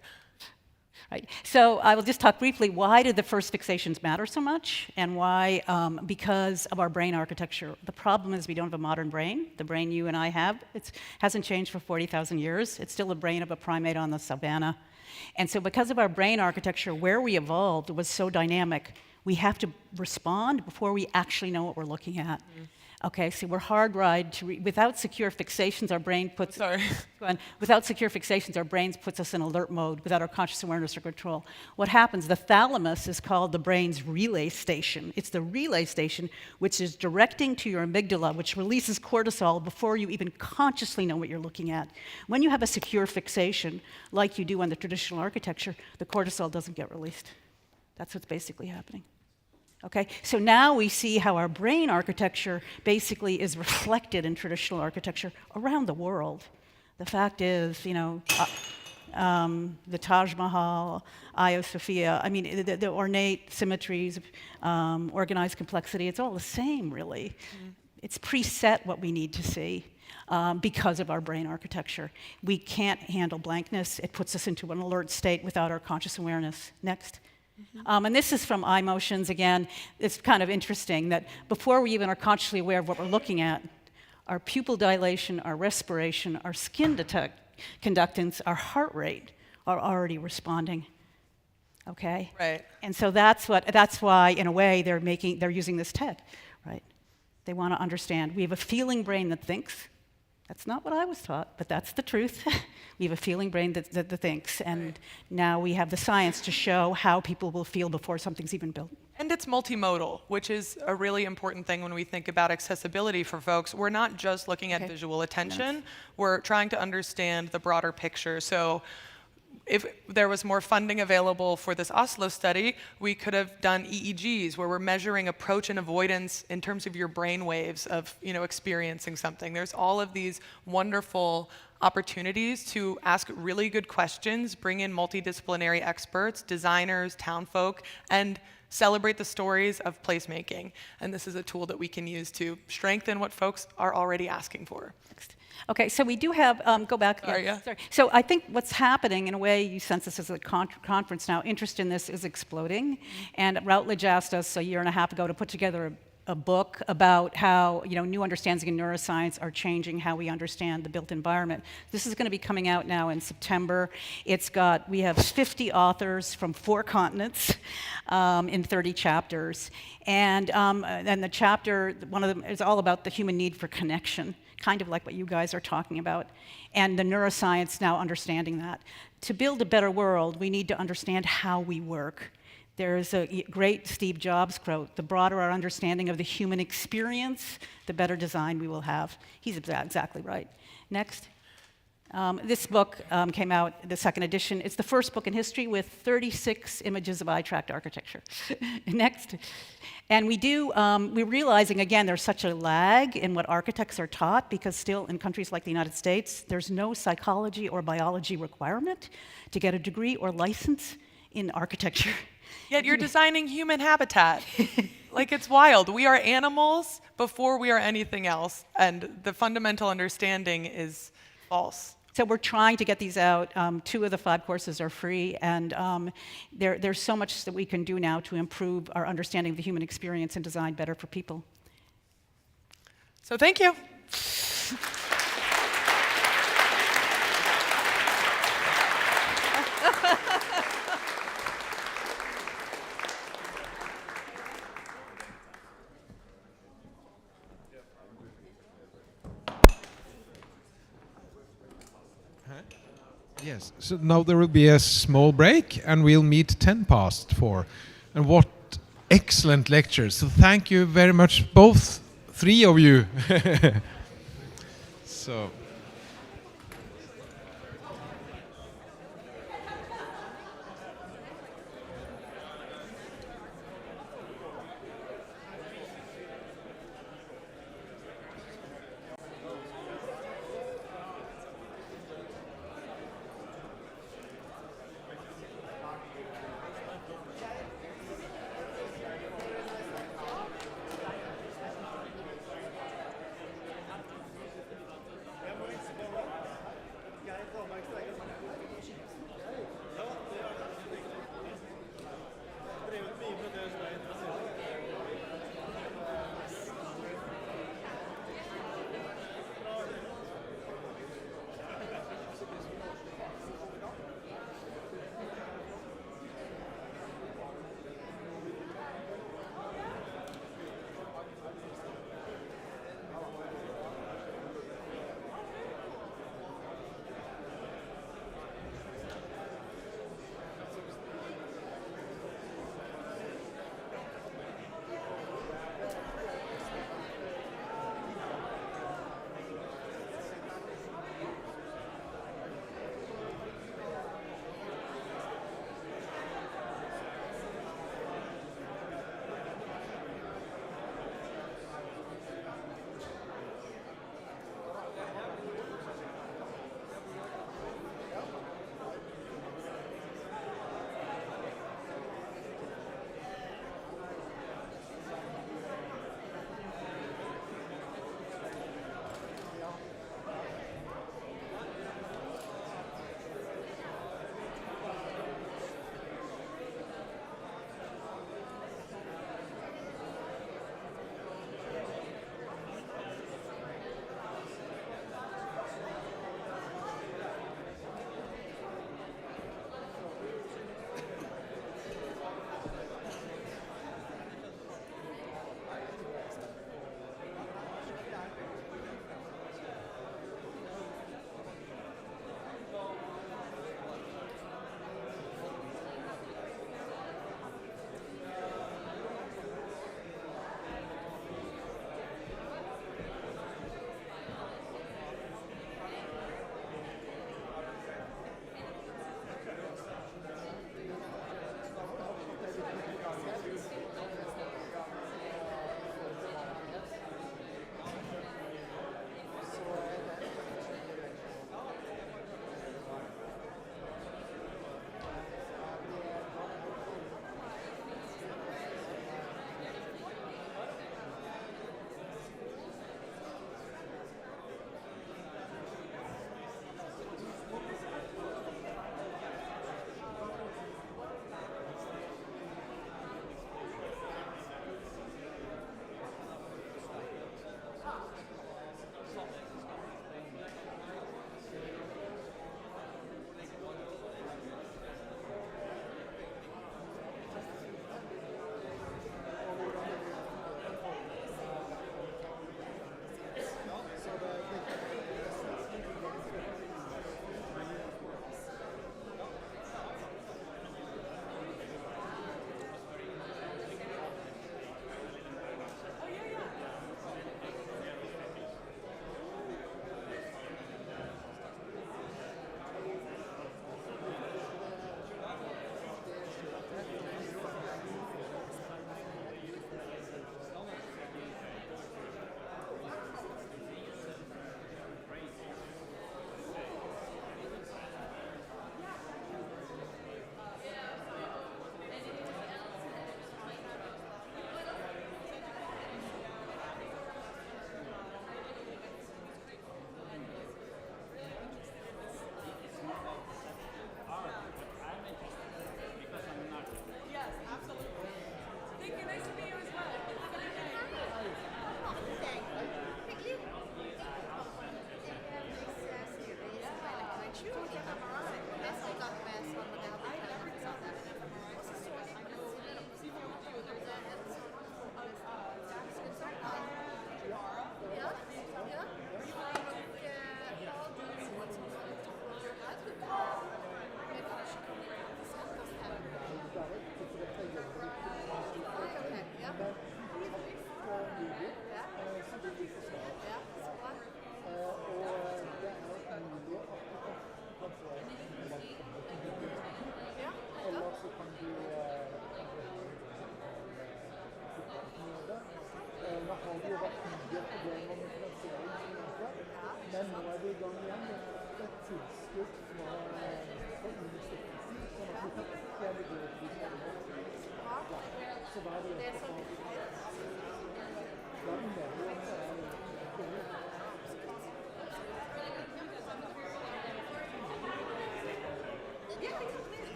Right. So I will just talk briefly, why do the first fixations matter so much? And why? Because of our brain architecture. The problem is we don't have a modern brain. The brain you and I have, it hasn't changed for 40,000 years. It's still a brain of a primate on the savannah. And so because of our brain architecture, where we evolved was so dynamic, we have to respond before we actually know what we're looking at. Okay, so we're hardwired to without secure fixations, our brain puts without secure fixations, our brains puts us in alert mode without our conscious awareness or control. What happens? The thalamus is called the brain's relay station. It's the relay station which is directing to your amygdala, which releases cortisol before you even consciously know what you're looking at. When you have a secure fixation, like you do in the traditional architecture, the cortisol doesn't get released. That's what's basically happening. Okay, so now we see how our brain architecture basically is reflected in traditional architecture around the world. The fact is, the Taj Mahal, Hagia Sophia, I mean, the ornate symmetries, organized complexity, it's all the same, really. It's preset what we need to see because of our brain architecture. We can't handle blankness. It puts us into an alert state without our conscious awareness. Next. And this is from eye motions again. It's kind of interesting that before we even are consciously aware of what we're looking at, our pupil dilation, our respiration, our skin conductance, our heart rate are already responding. Okay? Right. And so that's why, in a way, they're using this tech, right? They want to understand. We have a feeling brain that thinks. That's not what I was taught, but that's the truth. We have a feeling brain that thinks, and now we have the science to show how people will feel before something's even built. And it's multimodal, which is a really important thing when we think about accessibility for folks. We're not just looking at visual attention, we're trying to understand the broader picture. So if there was more funding available for this Oslo study, we could have done EEGs, where we're measuring approach and avoidance in terms of your brain waves of experiencing something. There's all of these wonderful opportunities to ask really good questions, bring in multidisciplinary experts, designers, townfolk, and celebrate the stories of placemaking. And this is a tool that we can use to strengthen what folks are already asking for. Okay, so we do have, go back. Sorry. So I think what's happening, in a way, you sense this as a conference now, interest in this is exploding. And Routledge asked us a year and a half ago to put together a book about how new understandings in neuroscience are changing how we understand the built environment. This is going to be coming out now in September. We have 50 authors from 4 continents in 30 chapters. And the chapter, one of them is all about the human need for connection, kind of like what you guys are talking about, and the neuroscience now understanding that. To build a better world, we need to understand how we work. There's a great Steve Jobs quote: the broader our understanding of the human experience, the better design we will have. He's exactly right. Next. This book came out, the 2nd edition. It's the first book in history with 36 images of eye-tracked architecture. Next. And we're realizing, again, there's such a lag in what architects are taught, because still in countries like the United States, there's no psychology or biology requirement to get a degree or license in architecture. Yet you're designing human habitat. Like, it's wild. We are animals before we are anything else, and the fundamental understanding is false. So we're trying to get these out. 2 of the 5 courses are free, and there's so much that we can do now to improve our understanding of the human experience and design better for people. So thank you. Yes, so now there will be a small break and we'll meet 4:10. And what excellent lectures. So thank you very much, both 3 of you. So.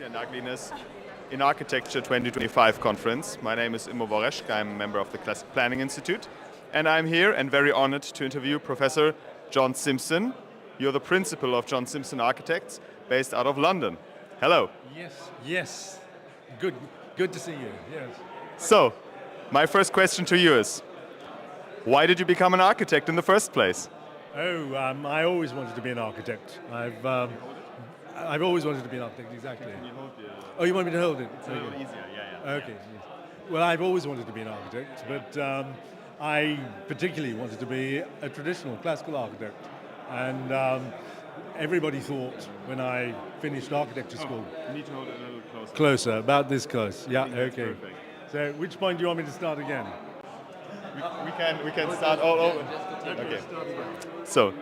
And Ugliness in Architecture 2025 conference. My name is Immo Boreszk. I'm a member of the Classic Planning Institute. And I'm here and very honored to interview Professor John Simpson. You're the principal of John Simpson Architects based out of London. Hello. Yes. Good to see you, yes. So, my first question to you is, why did you become an architect in the first place? I always wanted to be an architect. I've always wanted to be an architect, exactly. Can you hold the... Oh, you want me to hold it? It's a little easier, yeah. Okay. Yes. Well, I've always wanted to be an architect, but I particularly wanted to be a traditional classical architect. And everybody thought when I finished architecture school... You need to hold it a little closer. Closer, about this close. Yeah, okay. Perfect. So, which point do you want me to start again? We can start all over. Okay. So,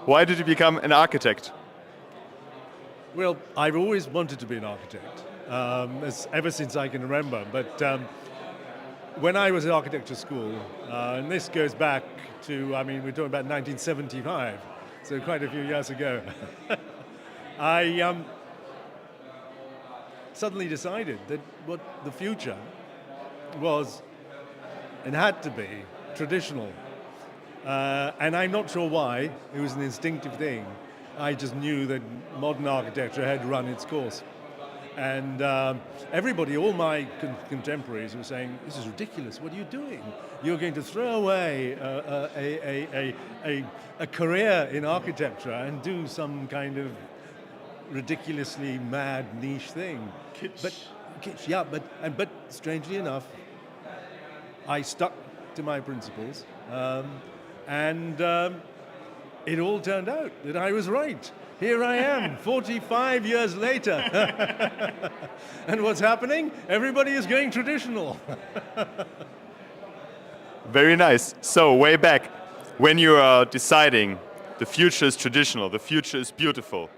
why did you become an architect? Well, I've always wanted to be an architect, ever since I can remember. But when I was at architecture school, and this goes back to, we're talking about 1975, so quite a few years ago, I suddenly decided that what the future was and had to be traditional. And I'm not sure why, it was an instinctive thing. I just knew that modern architecture had run its course. And everybody, all my contemporaries were saying, this is ridiculous, what are you doing? You're going to throw away a career in architecture and do some kind of ridiculously mad niche thing. Kitsch. But strangely enough, I stuck to my principles, and it all turned out that I was right. Here I am, 45 years later. And what's happening? Everybody is going traditional. Very nice. So, way back, when you are deciding the future is traditional, the future is beautiful,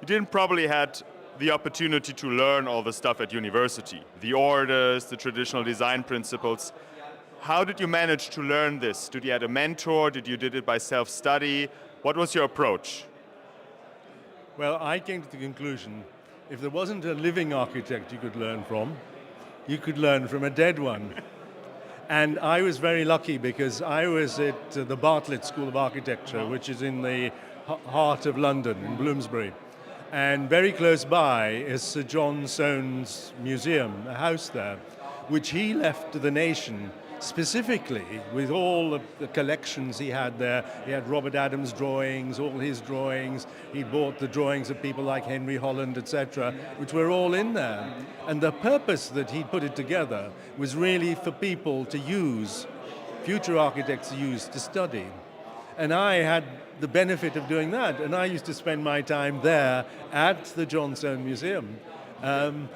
you didn't probably had the opportunity to learn all the stuff at university, the orders, the traditional design principles. How did you manage to learn this? Did you have a mentor? Did it by self-study? What was your approach? Well, I came to the conclusion, if there wasn't a living architect you could learn from, you could learn from a dead one. And I was very lucky because I was at the Bartlett School of Architecture, which is in the heart of London, in Bloomsbury. And very close by is Sir John Soane's museum, a house there, which he left to the nation specifically with all of the collections he had there. He had Robert Adams' drawings, all his drawings. He bought the drawings of people like Henry Holland, etc., which were all in there. And the purpose that he put it together was really for people to use, future architects to use, to study. And I had the benefit of doing that. And I used to spend my time there at the John Soane Museum and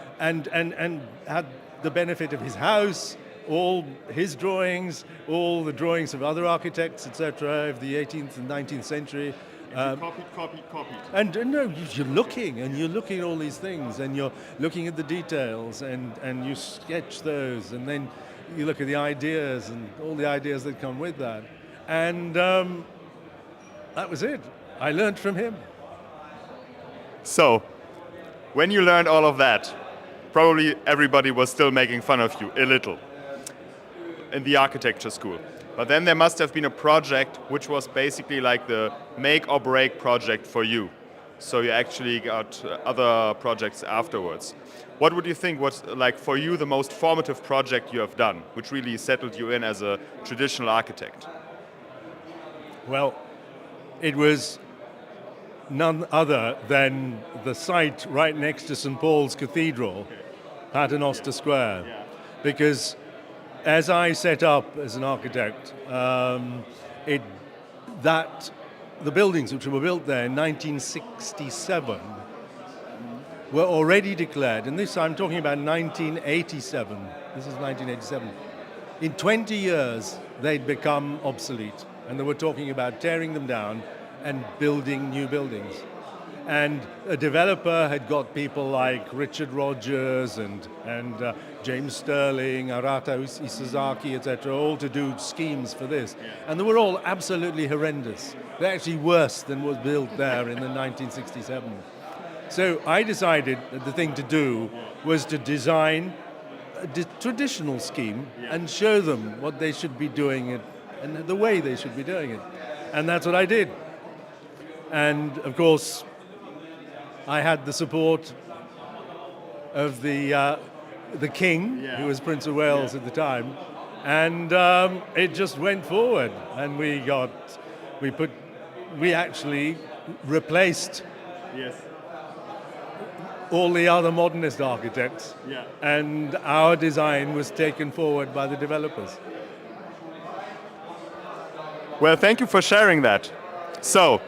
had the benefit of his house, all his drawings, all the drawings of other architects, etc., of the 18th and 19th century. Copied. And no, you're looking at all these things, and you're looking at the details, and you sketch those, and then you look at the ideas and all the ideas that come with that. And that was it. I learned from him. So, when you learned all of that, probably everybody was still making fun of you, a little, in the architecture school. But then there must have been a project which was basically like the make or break project for you. So you actually got other projects afterwards. What would you think was, like, for you, the most formative project you have done, which really settled you in as a traditional architect? Well, it was none other than the site right next to St. Paul's Cathedral, Paternoster Square. Because as I set up as an architect, the buildings which were built there in 1967 were already declared, and this I'm talking about 1987. This is 1987. In 20 years, they'd become obsolete, and they were talking about tearing them down and building new buildings. And a developer had got people like Richard Rogers and James Sterling, Arata Isazaki, etc., all to do schemes for this. And they were all absolutely horrendous. They're actually worse than was built there in the 1967. So I decided that the thing to do was to design a traditional scheme and show them what they should be doing it and the way they should be doing it. And that's what I did. And of course, I had the support of the king, who was Prince of Wales at the time, and it just went forward. And we actually replaced all the other modernist architects, and our design was taken forward by the developers. Well, thank you for sharing that. So,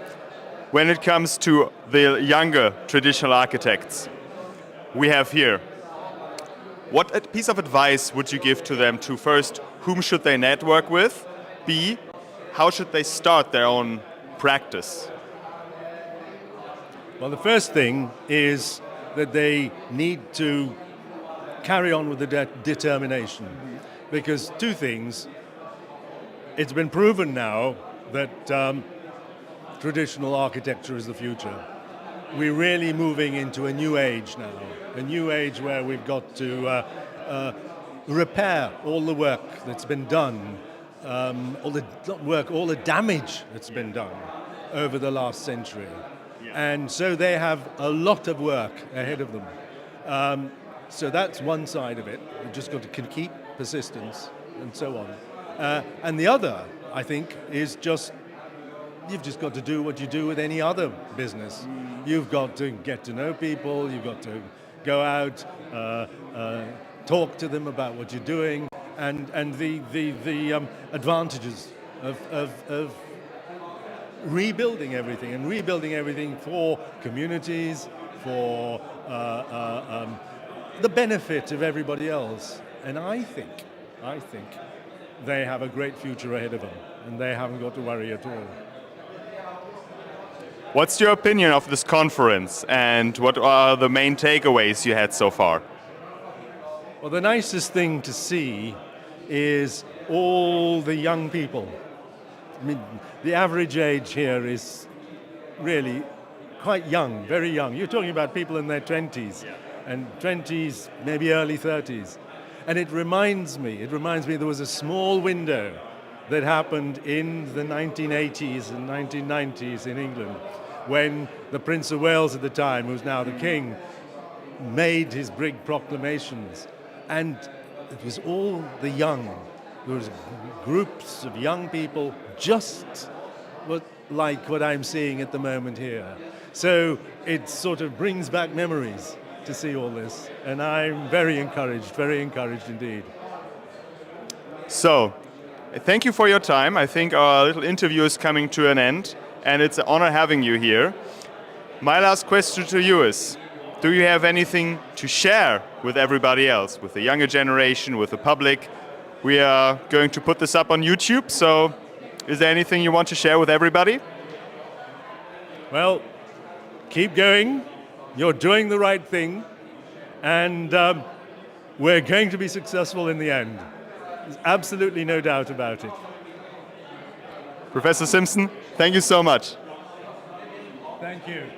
when it comes to the younger traditional architects we have here, what piece of advice would you give to them to, first, whom should they network with? B, how should they start their own practice? Well, the first thing is that they need to carry on with the determination. Because two things, it's been proven now that traditional architecture is the future. We're really moving into a new age now, a new age where we've got to repair all the work that's been done, all the damage that's been done over the last century. And so they have a lot of work ahead of them. So that's one side of it. We've just got to keep persistence and so on. And the other, I think, is you've just got to do what you do with any other business. You've got to get to know people, you've got to go out, talk to them about what you're doing, and the advantages of rebuilding everything for communities, for the benefit of everybody else. And I think they have a great future ahead of them, and they haven't got to worry at all. What's your opinion of this conference, and what are the main takeaways you had so far? Well, the nicest thing to see is all the young people. I mean, the average age here is really quite young, very young. You're talking about people in their 20s, and 20s, maybe early 30s. And it reminds me there was a small window that happened in the 1980s and 1990s in England, when the Prince of Wales at the time, who's now the king, made his big proclamations. And it was all the young. There was groups of young people just like what I'm seeing at the moment here. So it sort of brings back memories to see all this. And I'm very encouraged indeed. So, thank you for your time. I think our little interview is coming to an end, and it's an honor having you here. My last question to you is, do you have anything to share with everybody else, with the younger generation, with the public? We are going to put this up on YouTube, so is there anything you want to share with everybody? Well, keep going. You're doing the right thing, and we're going to be successful in the end. There's absolutely no doubt about it. Professor Simpson, thank you so much. Thank you.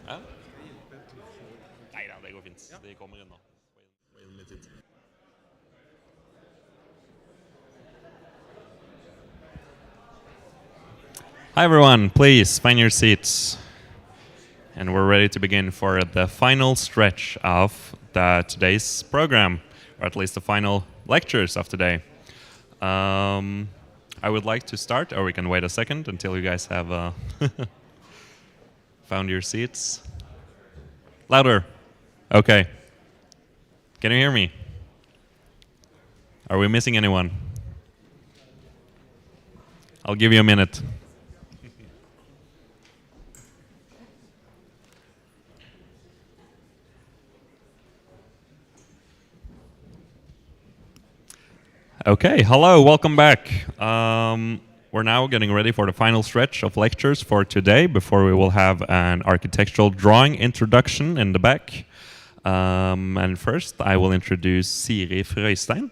Ja? Nei da, det går fint. De kommer inn nå. Hi everyone, please find your seats. And we're ready to begin for the final stretch of today's program, or at least the final lectures of today. I would like to start, or we can wait a second until you guys have found your seats. Louder. Okay. Can you hear me? Are we missing anyone? I'll give you a minute. Okay, hello, welcome back. We're now getting ready for the final stretch of lectures for today before we will have an architectural drawing introduction in the back. And first, I will introduce Siri Frøystein.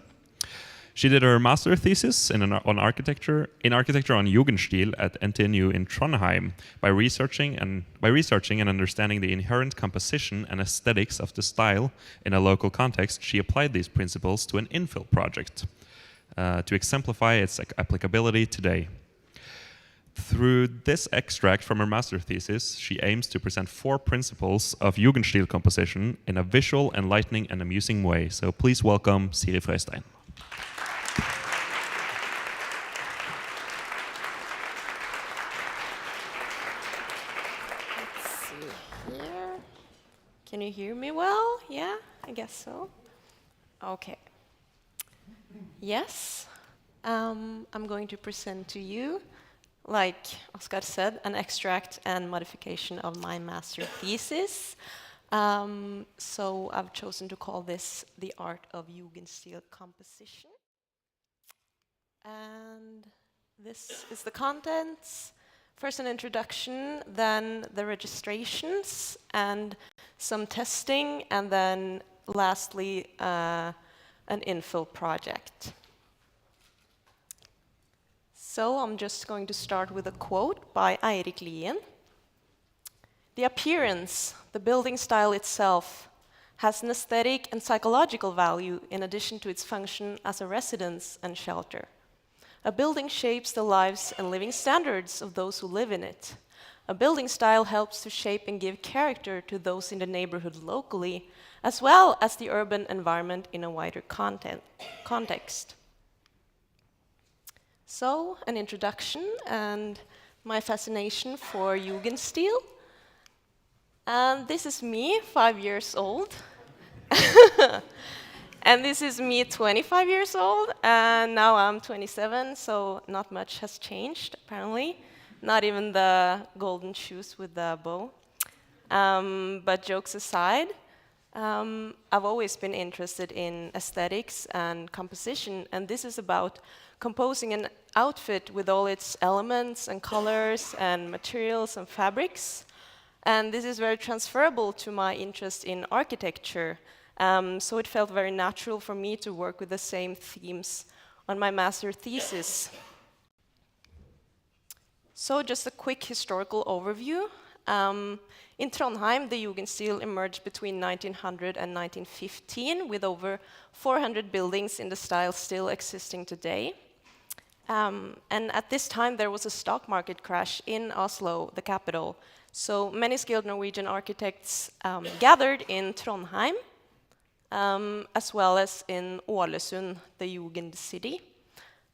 She did her master thesis in architecture on Jugendstil at NTNU in Trondheim by researching and understanding the inherent composition and aesthetics of the style in a local context. She applied these principles to an infill project to exemplify its applicability today. Through this extract from her master thesis, she aims to present 4 principles of Jugendstil composition in a visual, enlightening, and amusing way. So please welcome Siri Frøystein. Let's see here. Can you hear me well? Yeah, I guess so. Okay. Yes, I'm going to present to you, like Oskar said, an extract and modification of my master thesis. So I've chosen to call this The Art of Jugendstil Composition. And this is the contents. First an introduction, then the registrations and some testing, and then lastly an infill project. So I'm just going to start with a quote by Eirik Lien. The appearance, the building style itself, has an aesthetic and psychological value in addition to its function as a residence and shelter. A building shapes the lives and living standards of those who live in it. A building style helps to shape and give character to those in the neighborhood locally, as well as the urban environment in a wider context. So, an introduction and my fascination for Jugendstil. And this is me, 5 years old. And this is me, 25 years old, and now I'm 27, so not much has changed, apparently. Not even the golden shoes with the bow. But jokes aside, I've always been interested in aesthetics and composition, and this is about composing an outfit with all its elements and colors and materials and fabrics. And this is very transferable to my interest in architecture. So it felt very natural for me to work with the same themes on my master thesis. So just a quick historical overview. In Trondheim, the Jugendstil emerged between 1900 and 1915 with over 400 buildings in the style still existing today. And at this time, there was a stock market crash in Oslo, the capital. So many skilled Norwegian architects gathered in Trondheim, as well as in Ålesund, the Jugend city,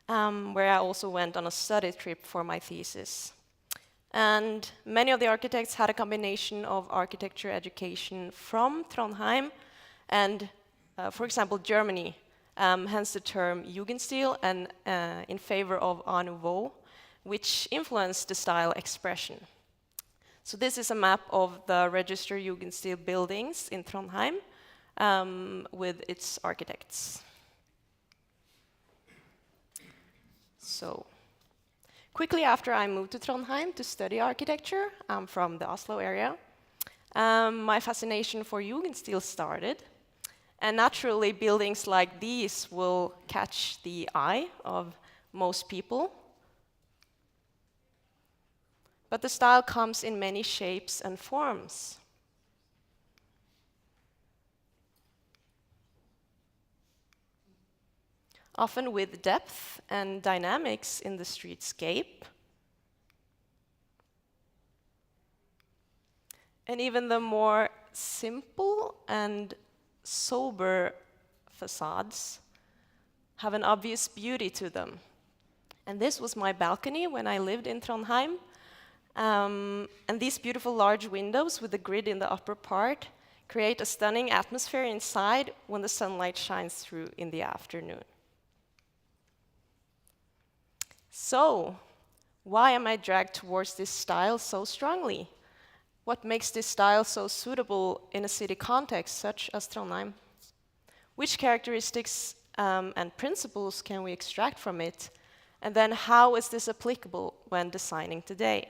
where I also went on a study trip for my thesis. And many of the architects had a combination of architecture education from Trondheim and, for example, Germany, hence the term Jugendstil, and in favor of Art Nouveau, which influenced the style expression. So this is a map of the registered Jugendstil buildings in Trondheim with its architects. So, quickly after I moved to Trondheim to study architecture, I'm from the Oslo area, my fascination for Jugendstil started. And naturally, buildings like these will catch the eye of most people. But the style comes in many shapes and forms. often with depth and dynamics in the streetscape. And even the more simple and sober facades have an obvious beauty to them. And this was my balcony when I lived in Trondheim. And these beautiful large windows with the grid in the upper part create a stunning atmosphere inside when the sunlight shines through in the afternoon. So, why am I dragged towards this style so strongly? What makes this style so suitable in a city context such as Trondheim? Which characteristics and principles can we extract from it? And then how is this applicable when designing today?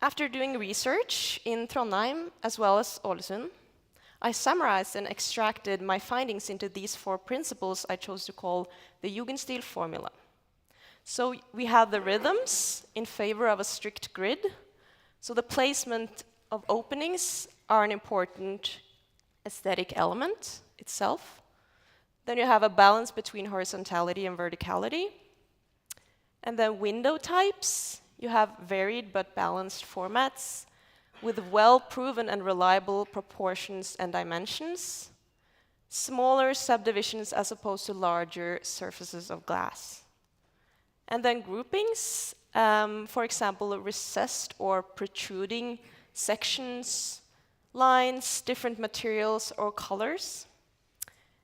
After doing research in Trondheim as well as Ålesund, I summarized and extracted my findings into these 4 principles I chose to call the Jugendstil formula. So we have the rhythms in favor of a strict grid. So the placement of openings are an important aesthetic element itself. Then you have a balance between horizontality and verticality. And then window types, you have varied but balanced formats with well-proven and reliable proportions and dimensions, smaller subdivisions as opposed to larger surfaces of glass. And then groupings, for example, recessed or protruding sections, lines, different materials or colors.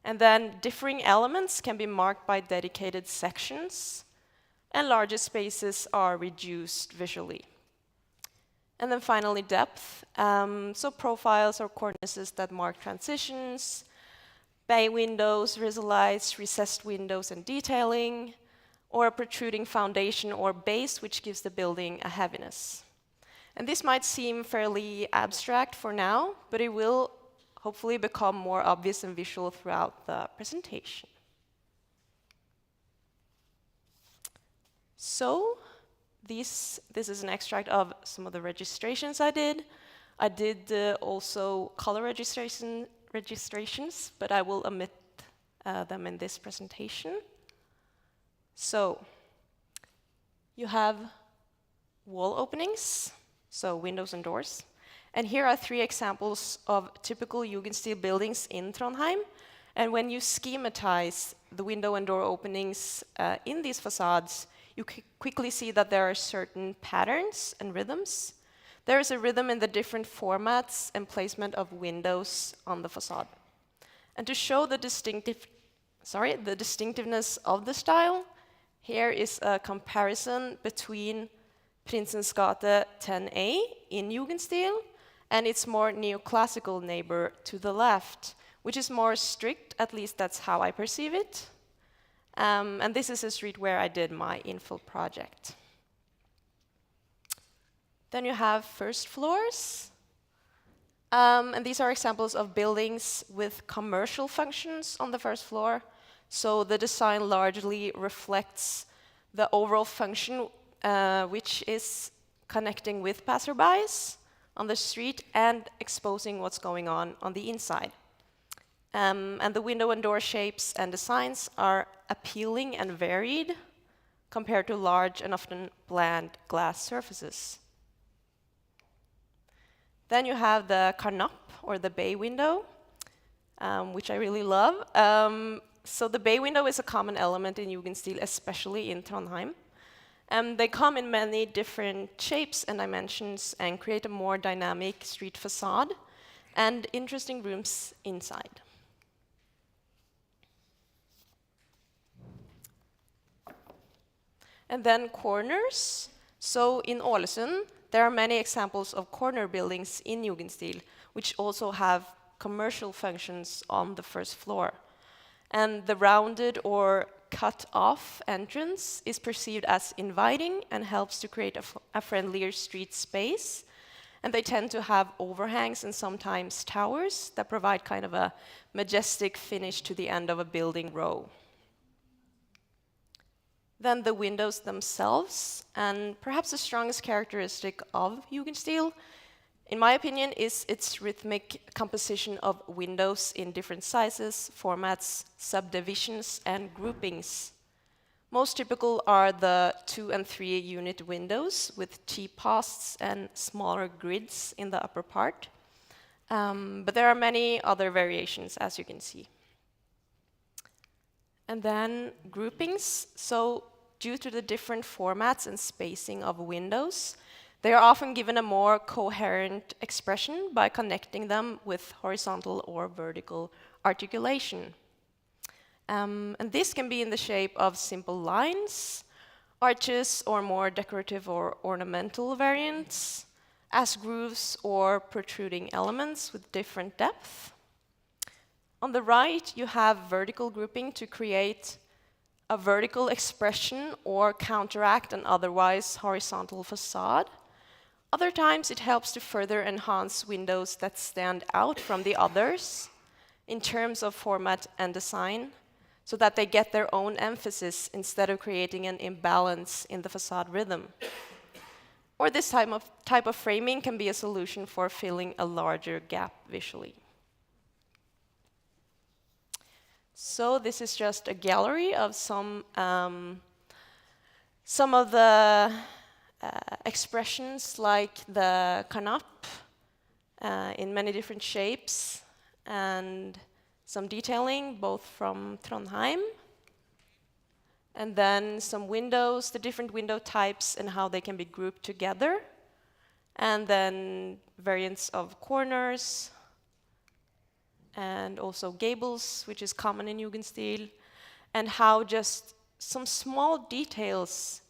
And then differing elements can be marked by dedicated sections, and larger spaces are reduced visually. And then finally, depth. So profiles or cornices that mark transitions, bay windows, rizzolites, recessed windows and detailing, or a protruding foundation or base which gives the building a heaviness. And this might seem fairly abstract for now, but it will hopefully become more obvious and visual throughout the presentation. So, this is an extract of some of the registrations I did. I did also color registrations, but I will omit them in this presentation. So, you have wall openings, so windows and doors. And here are 3 examples of typical Jugendstil buildings in Trondheim. And when you schematize the window and door openings in these facades, you quickly see that there are certain patterns and rhythms. There is a rhythm in the different formats and placement of windows on the facade. And to show the distinctiveness of the style, here is a comparison between Prinsens gate 10A in Jugendstil and its more neoclassical neighbor to the left, which is more strict, at least that's how I perceive it. And this is a street where I did my infill project. Then you have first floors. And these are examples of buildings with commercial functions on the first floor. So the design largely reflects the overall function, which is connecting with passerbys on the street and exposing what's going on the inside. And the window and door shapes and designs are appealing and varied compared to large and often bland glass surfaces. Then you have the karnap, or the bay window, which I really love. So the bay window is a common element in Jugendstil, especially in Trondheim. They come in many different shapes and dimensions and create a more dynamic street facade and interesting rooms inside. And then corners. So in Ålesund, there are many examples of corner buildings in Jugendstil, which also have commercial functions on the first floor. And the rounded or cut-off entrance is perceived as inviting and helps to create a friendlier street space. And they tend to have overhangs and sometimes towers that provide kind of a majestic finish to the end of a building row. Then the windows themselves, and perhaps the strongest characteristic of Jugendstil in my opinion, is its rhythmic composition of windows in different sizes, formats, subdivisions, and groupings. Most typical are the 2 and 3 unit windows with T-posts and smaller grids in the upper part. But there are many other variations, as you can see. And then groupings. So due to the different formats and spacing of windows, they are often given a more coherent expression by connecting them with horizontal or vertical articulation. And this can be in the shape of simple lines, arches, or more decorative or ornamental variants, as grooves or protruding elements with different depth. On the right, you have vertical grouping to create a vertical expression or counteract an otherwise horizontal facade. Other times, it helps to further enhance windows that stand out from the others in terms of format and design, so that they get their own emphasis instead of creating an imbalance in the facade rhythm. Or this type of framing can be a solution for filling a larger gap visually. So this is just a gallery of some of the expressions, like the canap in many different shapes, and some detailing, both from Trondheim, and then some windows, the different window types and how they can be grouped together, and then variants of corners, and also gables, which is common in Jugendstil, and how just some small details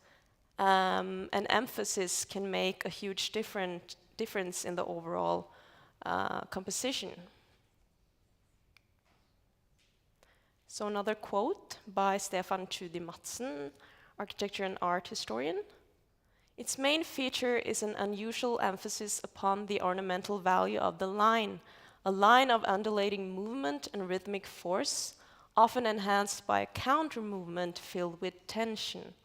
and emphasis can make a huge difference in the overall composition. So another quote by Stefan Tschudi Madsen, architecture and art historian. Its main feature is an unusual emphasis upon the ornamental value of the line, a line of undulating movement and rhythmic force, often enhanced by a counter movement filled with tension.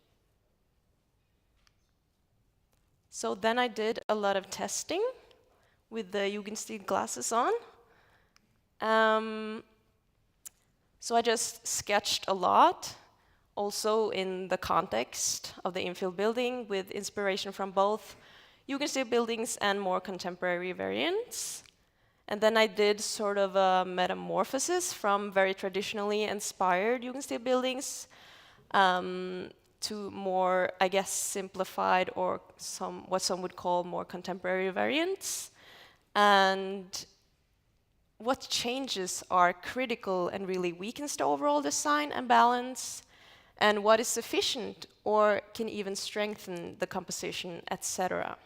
So then I did a lot of testing with the Jugendstil glasses on. So I just sketched a lot, also in the context of the infill building, with inspiration from both Jugendstil buildings and more contemporary variants. And then I did sort of a metamorphosis from very traditionally inspired Jugendstil buildings to more, I guess, simplified or what some would call more contemporary variants. And what changes are critical and really weakens the overall design and balance, and what is sufficient or can even strengthen the composition, etc.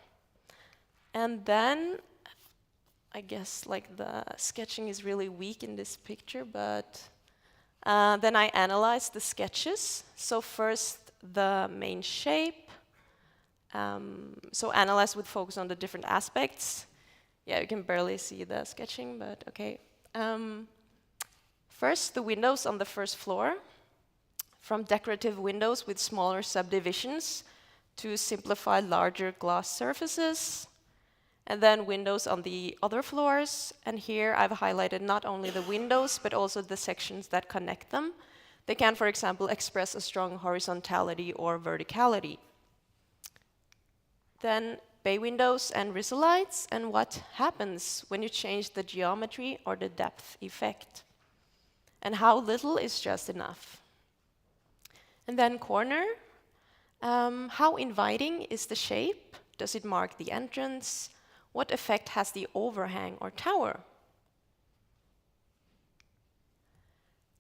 And then, I guess like the sketching is really weak in this picture, but then I analyzed the sketches. So first, the main shape. So analyze with focus on the different aspects. Yeah, you can barely see the sketching, but okay. First, the windows on the first floor, from decorative windows with smaller subdivisions to simplified larger glass surfaces, and then windows on the other floors. And here I've highlighted not only the windows, but also the sections that connect them. They can, for example, express a strong horizontality or verticality. Then bay windows and rhizolites, and what happens when you change the geometry or the depth effect, and how little is just enough. And then corner, how inviting is the shape? Does it mark the entrance? What effect has the overhang or tower?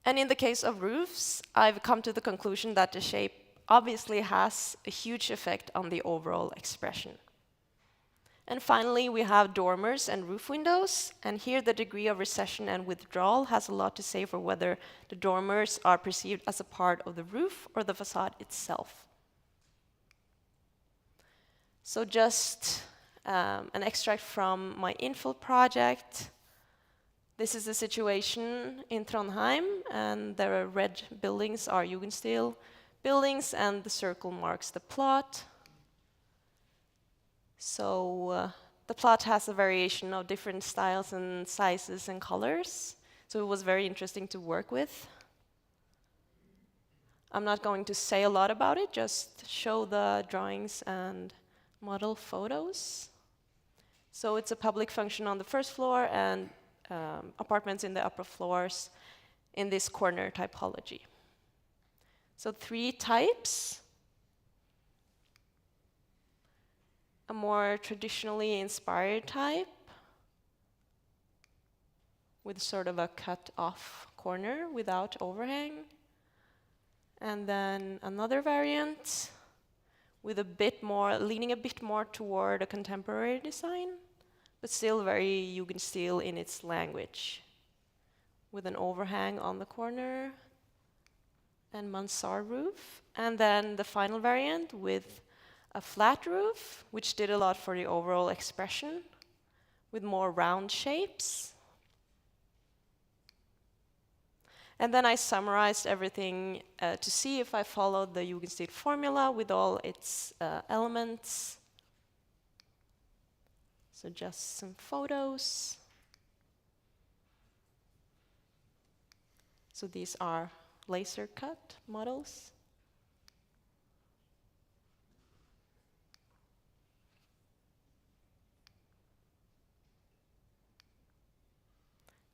And in the case of roofs, I've come to the conclusion that the shape obviously has a huge effect on the overall expression. And finally, we have dormers and roof windows, and here the degree of recession and withdrawal has a lot to say for whether the dormers are perceived as a part of the roof or the facade itself. So just an extract from my infill project. This is the situation in Trondheim, and the red buildings are Jugendstil buildings, and the circle marks the plot. So the plot has a variation of different styles and sizes and colors, so it was very interesting to work with. I'm not going to say a lot about it, just show the drawings and model photos. So it's a public function on the first floor and apartments in the upper floors in this corner typology. So 3 types. A more traditionally inspired type with sort of a cut-off corner without overhang. And then another variant with a bit more, leaning a bit more toward a contemporary design, but still very Jugendstil in its language, with an overhang on the corner and mansard roof. And then the final variant with a flat roof, which did a lot for the overall expression, with more round shapes. And then I summarized everything to see if I followed the Jugendstil formula with all its elements. So just some photos. So these are laser cut models.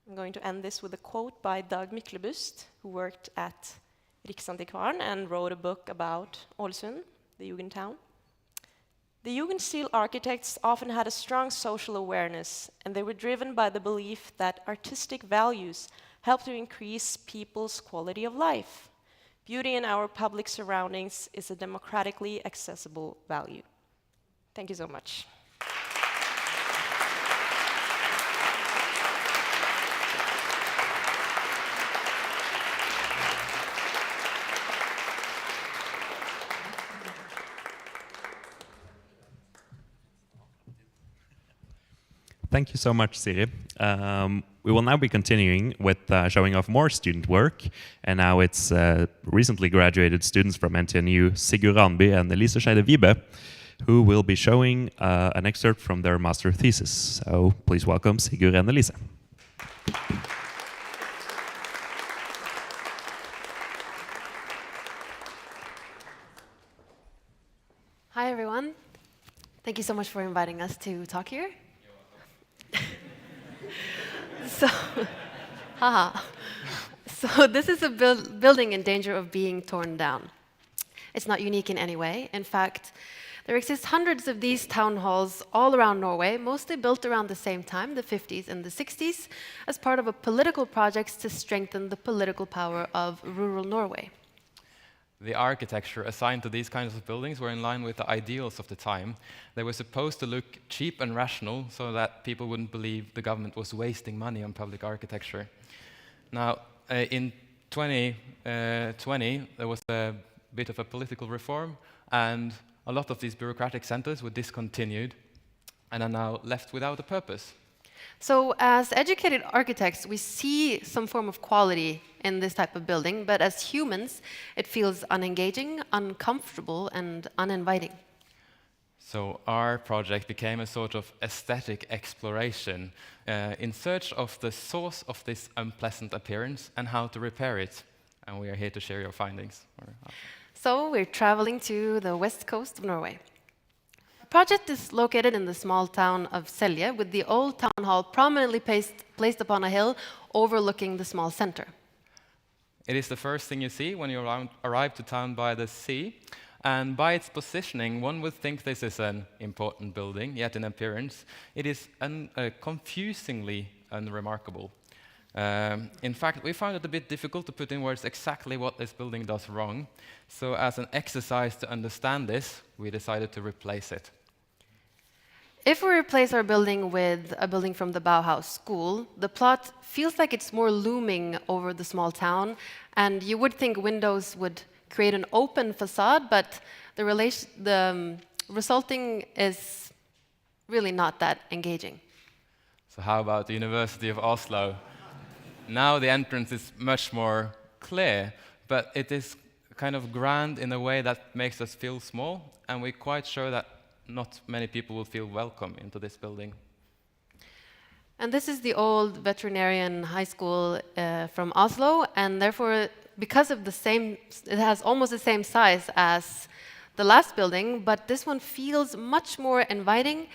I'm going to end this with a quote by Dag Myklebust, who worked at Riksantikvaren and wrote a book about Ålesund, the Jugendtown. The Jugendstil architects often had a strong social awareness, and they were driven by the belief that artistic values help to increase people's quality of life. Beauty in our public surroundings is a democratically accessible value. Thank you so much. Thank you so much, Siri. We will now be continuing with showing off more student work. And now it's recently graduated students from NTNU, Sigurd Ranby and Elise Scheide-Wibe, who will be showing an excerpt from their master thesis. So please welcome Sigurd and Elise. Hi, everyone. Thank you so much for inviting us to talk here. So this is a building in danger of being torn down. It's not unique in any way. In fact, there exist hundreds of these town halls all around Norway, mostly built around the same time, the 50s and the 60s, as part of a political project to strengthen the political power of rural Norway. The architecture assigned to these kinds of buildings were in line with the ideals of the time. They were supposed to look cheap and rational so that people wouldn't believe the government was wasting money on public architecture. Now, in 2020, there was a bit of a political reform, and a lot of these bureaucratic centers were discontinued and are now left without a purpose. So as educated architects, we see some form of quality in this type of building, but as humans, it feels unengaging, uncomfortable, and uninviting. So our project became a sort of aesthetic exploration in search of the source of this unpleasant appearance and how to repair it. And we are here to share your findings. So we're traveling to the west coast of Norway. The project is located in the small town of Selje, with the old town hall prominently placed upon a hill overlooking the small center. It is the first thing you see when you arrive to town by the sea. And by its positioning, one would think this is an important building, yet in appearance, it is confusingly unremarkable. In fact, we found it a bit difficult to put in words exactly what this building does wrong. So as an exercise to understand this, we decided to replace it. If we replace our building with a building from the Bauhaus school, the plot feels like it's more looming over the small town, and you would think windows would create an open facade, but the resulting is really not that engaging. So how about the University of Oslo? Now the entrance is much more clear, but it is kind of grand in a way that makes us feel small, and we're quite sure that not many people will feel welcome into this building. And this is the old veterinarian high school from Oslo, and therefore, because of the same, it has almost the same size as the last building, but this one feels much more inviting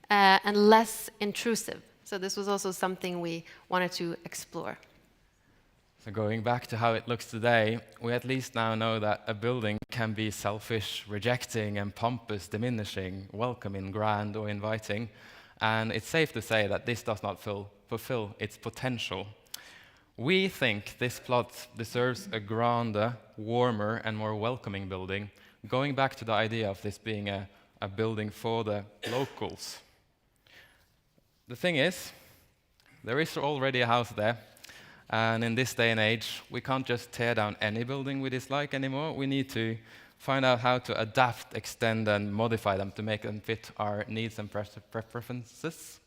and less intrusive. So this was also something we wanted to explore. So going back to how it looks today, we at least now know that a building can be selfish, rejecting, and pompous, diminishing, welcoming, grand, or inviting. And it's safe to say that this does not fulfill its potential. We think this plot deserves a grander, warmer, and more welcoming building, going back to the idea of this being a building for the locals. The thing is, there is already a house there, and in this day and age, we can't just tear down any building we dislike anymore. We need to find out how to adapt, extend, and modify them to make them fit our needs and preferences.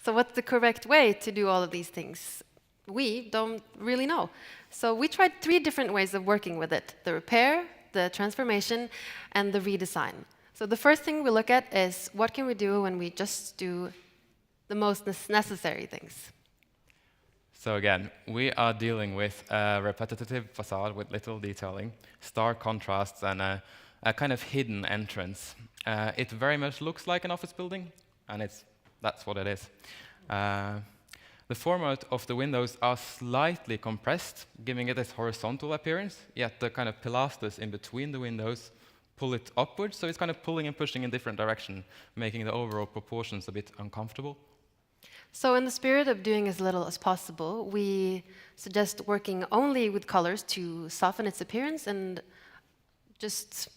So what's the correct way to do all of these things? We don't really know. So we tried 3 different ways of working with it: the repair, the transformation, and the redesign. So the first thing we look at is what can we do when we just do the most necessary things. So again, we are dealing with a repetitive facade with little detailing, stark contrasts, and a kind of hidden entrance. It very much looks like an office building, and that's what it is. The format of the windows are slightly compressed, giving it this horizontal appearance, yet the kind of pilasters in between the windows pull it upwards, so it's kind of pulling and pushing in different direction, making the overall proportions a bit uncomfortable. So in the spirit of doing as little as possible, we suggest working only with colors to soften its appearance and just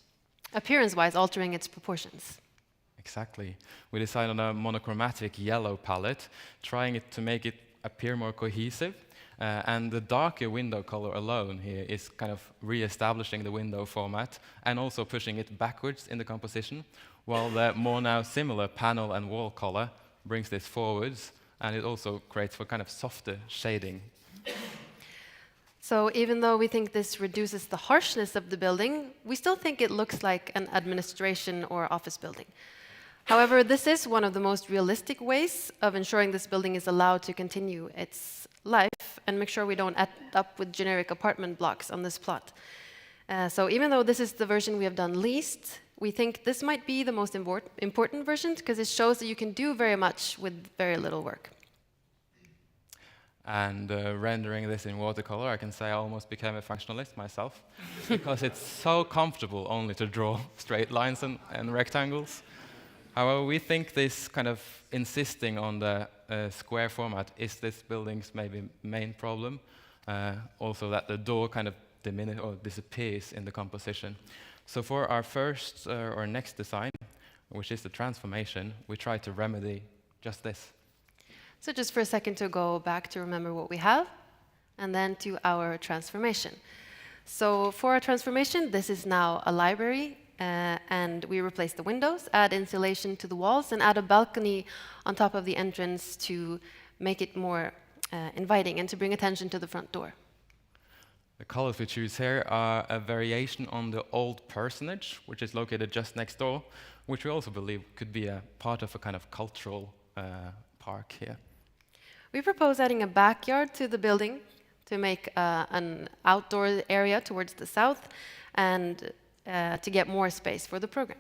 appearance-wise altering its proportions. Exactly. We decided on a monochromatic yellow palette, trying it to make it appear more cohesive. And the darker window color alone here is kind of re-establishing the window format and also pushing it backwards in the composition, while the more now similar panel and wall color brings this forwards, and it also creates for kind of softer shading. So even though we think this reduces the harshness of the building, we still think it looks like an administration or office building. However, this is one of the most realistic ways of ensuring this building is allowed to continue its life and make sure we don't end up with generic apartment blocks on this plot. So even though this is the version we have done least, we think this might be the most important version because it shows that you can do very much with very little work. And rendering this in watercolor, I can say I almost became a functionalist myself because it's so comfortable only to draw straight lines and rectangles. However, we think this kind of insisting on the square format is this building's maybe main problem. Also that the door kind of diminishes or disappears in the composition. So for our first or next design, which is the transformation, we try to remedy just this. So just for a second to go back to remember what we have, and then to our transformation. So for our transformation, this is now a library, and we replace the windows, add insulation to the walls, and add a balcony on top of the entrance to make it more inviting and to bring attention to the front door. The colors we choose here are a variation on the old parsonage, which is located just next door, which we also believe could be a part of a kind of cultural park here. We propose adding a backyard to the building to make an outdoor area towards the south and to get more space for the program.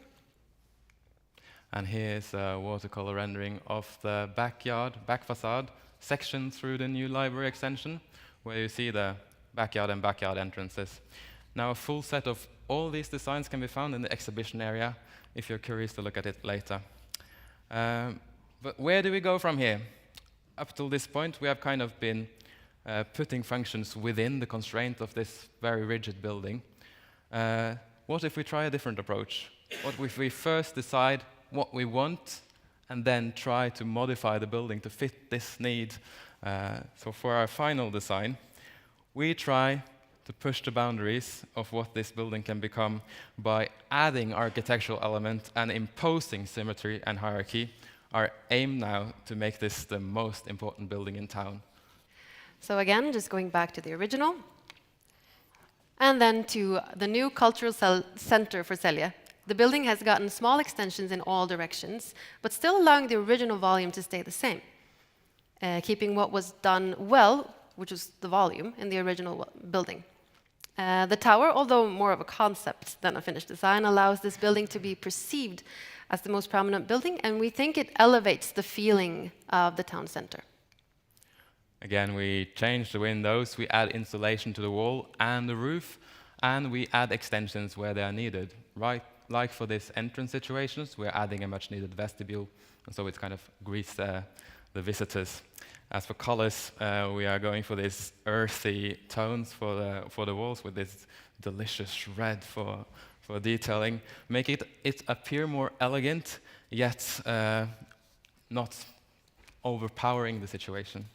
And here's a watercolor rendering of the backyard, back facade section through the new library extension, where you see the backyard and backyard entrances. Now a full set of all these designs can be found in the exhibition area if you're curious to look at it later. But where do we go from here? Up till this point, we have kind of been putting functions within the constraint of this very rigid building. What if we try a different approach? What if we first decide what we want and then try to modify the building to fit this need? So for our final design, we try to push the boundaries of what this building can become by adding architectural elements and imposing symmetry and hierarchy. Our aim now to make this the most important building in town. So again, just going back to the original, and then to the new cultural center for Selje The building has gotten small extensions in all directions, but still allowing the original volume to stay the same, keeping what was done well, which was the volume, in the original building. The tower, although more of a concept than a finished design, allows this building to be perceived as the most prominent building, and we think it elevates the feeling of the town center. Again, we change the windows, we add insulation to the wall and the roof, and we add extensions where they are needed. Right, like for this entrance situations, we're adding a much needed vestibule, and so it kind of greets the visitors. As for colors, we are going for these earthy tones for the walls with this delicious red for detailing, make it appear more elegant, yet not overpowering the situation.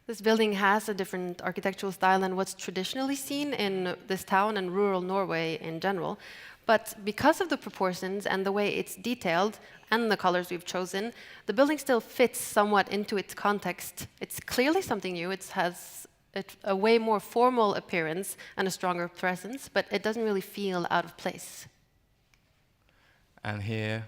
This building has a different architectural style than what's traditionally seen in this town and rural Norway in general. But because of the proportions and the way it's detailed and the colors we've chosen, the building still fits somewhat into its context. It's clearly something new. It has a way more formal appearance and a stronger presence, but it doesn't really feel out of place. And here,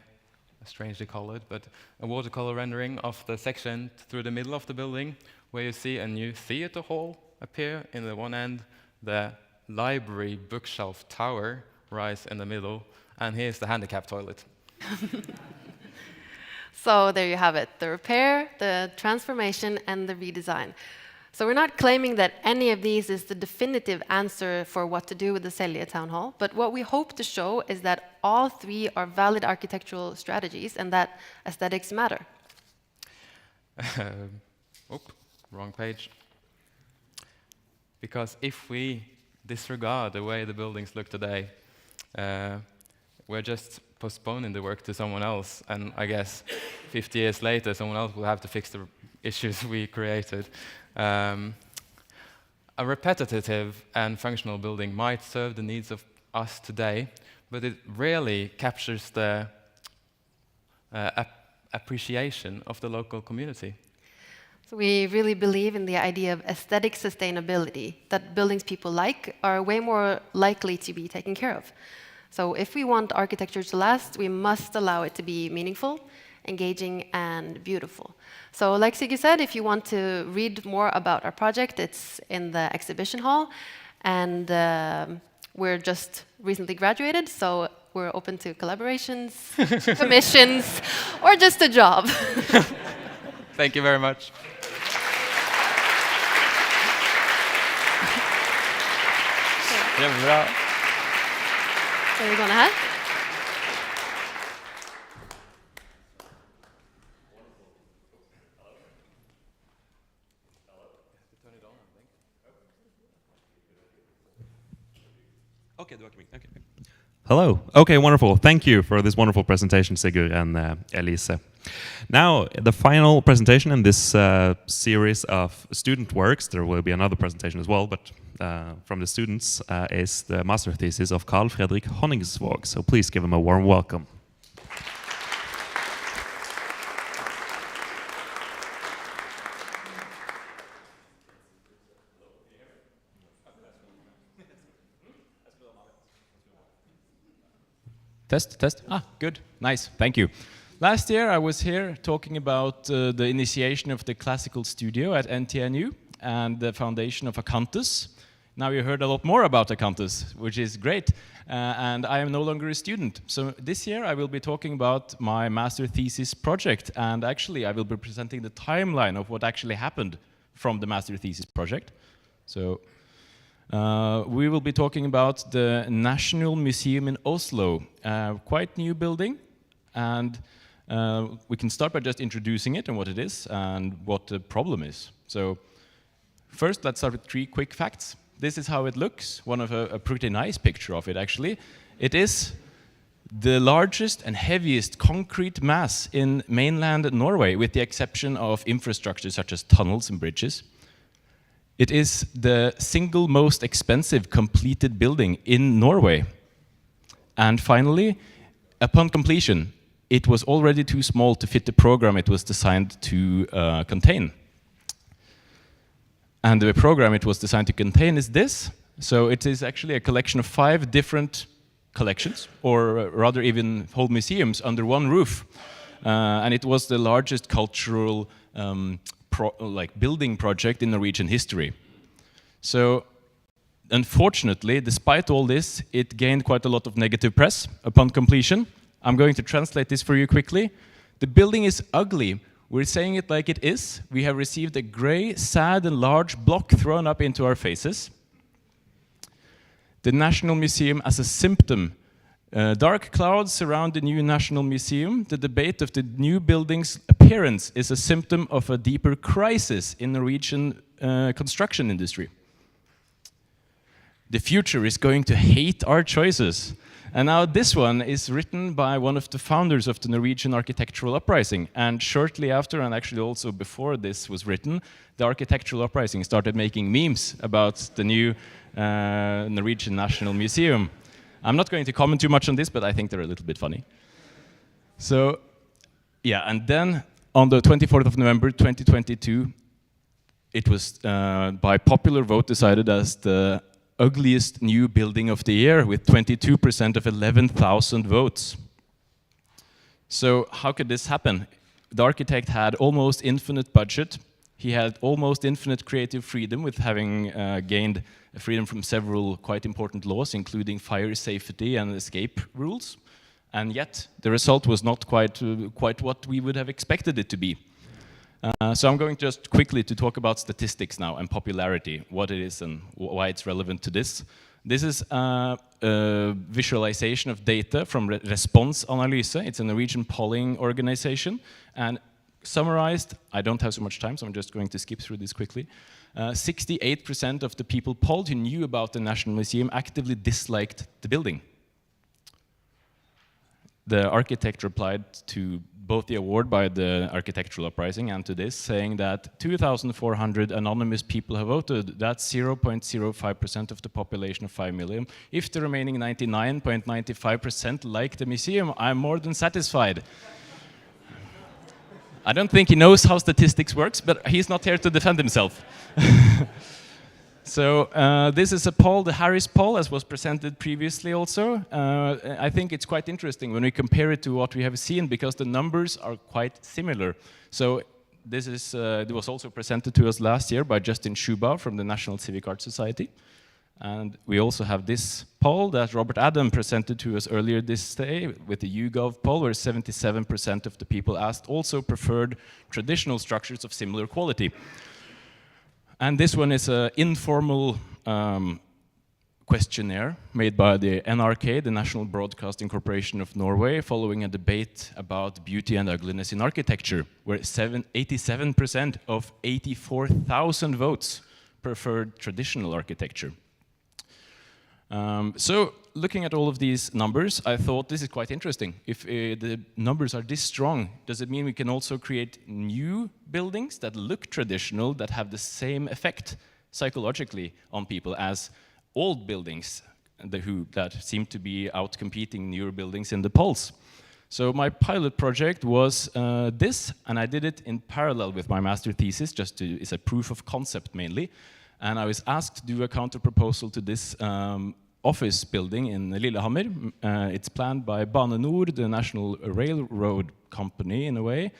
strangely colored, but a watercolor rendering of the section through the middle of the building, where you see a new theater hall appear in the one end, the library bookshelf tower rise in the middle, and here's the handicap toilet. So there you have it, the repair, the transformation, and the redesign. So we're not claiming that any of these is the definitive answer for what to do with the Selje Town Hall, but what we hope to show is that all three are valid architectural strategies and that aesthetics matter. Wrong page. Because if we disregard the way the buildings look today, we're just postponing the work to someone else, and I guess 50 years later someone else will have to fix the issues we created. A repetitive and functional building might serve the needs of us today, but it rarely captures the appreciation of the local community. So we really believe in the idea of aesthetic sustainability, that buildings people like are way more likely to be taken care of. So if we want architecture to last, we must allow it to be meaningful, engaging, and beautiful. So like Sigge said, if you want to read more about our project, it's in the exhibition hall, and we're just recently graduated, so we're open to collaborations, commissions, or just a job. Thank you very much. Bra. So you're going ahead? Okay. Hello. Okay, wonderful. Thank you for this wonderful presentation, Sigurd and Elise. Now, the final presentation in this series of student works, there will be another presentation as well, but from the students, is the master thesis of Carl Fredrik Honningsvåg. So please give him a warm welcome. Test. Good. Nice. Thank you. Last year I was here talking about the initiation of the classical studio at NTNU and the foundation of Acanthus. Now you heard a lot more about Acanthus, which is great. And I am no longer a student. So this year I will be talking about my master thesis project. And actually I will be presenting the timeline of what actually happened from the master thesis project. So we will be talking about the National Museum in Oslo, quite new building, and we can start by just introducing it and what it is and what the problem is. So first, let's start with 3 quick facts. This is how it looks, one of a pretty nice picture of it actually. It is the largest and heaviest concrete mass in mainland Norway, with the exception of infrastructure such as tunnels and bridges. It is the single most expensive completed building in Norway. And finally, upon completion, it was already too small to fit the program it was designed to contain. And the program it was designed to contain is this. So it is actually a collection of 5 different collections, or rather even whole museums under one roof. And it was the largest cultural building project in Norwegian history. So unfortunately, despite all this, it gained quite a lot of negative press upon completion. I'm going to translate this for you quickly. The building is ugly. We're saying it like it is. We have received a gray, sad and large block thrown up into our faces. The National Museum as a symptom. Dark clouds surround the new National Museum. The debate of the new building's appearance is a symptom of a deeper crisis in Norwegian construction industry. The future is going to hate our choices. And now this one is written by one of the founders of the Norwegian architectural uprising. And shortly after, and actually also before this was written, the architectural uprising started making memes about the new Norwegian National Museum. I'm not going to comment too much on this, but I think they're a little bit funny. So, yeah, and then on the 24th of November 2022, it was by popular vote decided as the ugliest new building of the year with 22% of 11,000 votes. So how could this happen? The architect had almost infinite budget. He had almost infinite creative freedom with having gained freedom from several quite important laws, including fire safety and escape rules. And yet the result was not quite what we would have expected it to be. So I'm going just quickly to talk about statistics now and popularity, what it is and why it's relevant to this. This is a visualization of data from Response Analyse. It's a Norwegian polling organization. And summarized, I don't have so much time, so I'm just going to skip through this quickly. 68% of the people polled who knew about the National Museum actively disliked the building. The architect replied to both the award by the Architectural Uprising and to this, saying that 2,400 anonymous people have voted. That's 0.05% of the population of 5 million. If the remaining 99.95% like the museum, I'm more than satisfied. I don't think he knows how statistics works, but he's not here to defend himself. So this is a poll, the Harris poll, as was presented previously also. I think it's quite interesting when we compare it to what we have seen, because the numbers are quite similar. So this is, it was also presented to us last year by Justin Schuba from the National Civic Arts Society. And we also have this poll that Robert Adam presented to us earlier this day with the YouGov poll, where 77% of the people asked also preferred traditional structures of similar quality. And this one is an informal questionnaire made by the NRK, the National Broadcasting Corporation of Norway, following a debate about beauty and ugliness in architecture, where 87% of 84,000 votes preferred traditional architecture. So, looking at all of these numbers, I thought this is quite interesting. If the numbers are this strong, does it mean we can also create new buildings that look traditional, that have the same effect psychologically on people as old buildings that seem to be out-competing newer buildings in the polls? So my pilot project was this, and I did it in parallel with my master thesis, it's a proof of concept mainly. And I was asked to do a counter-proposal to this office building in Lillehammer. It's planned by Bane Nor, the national railroad company in a way.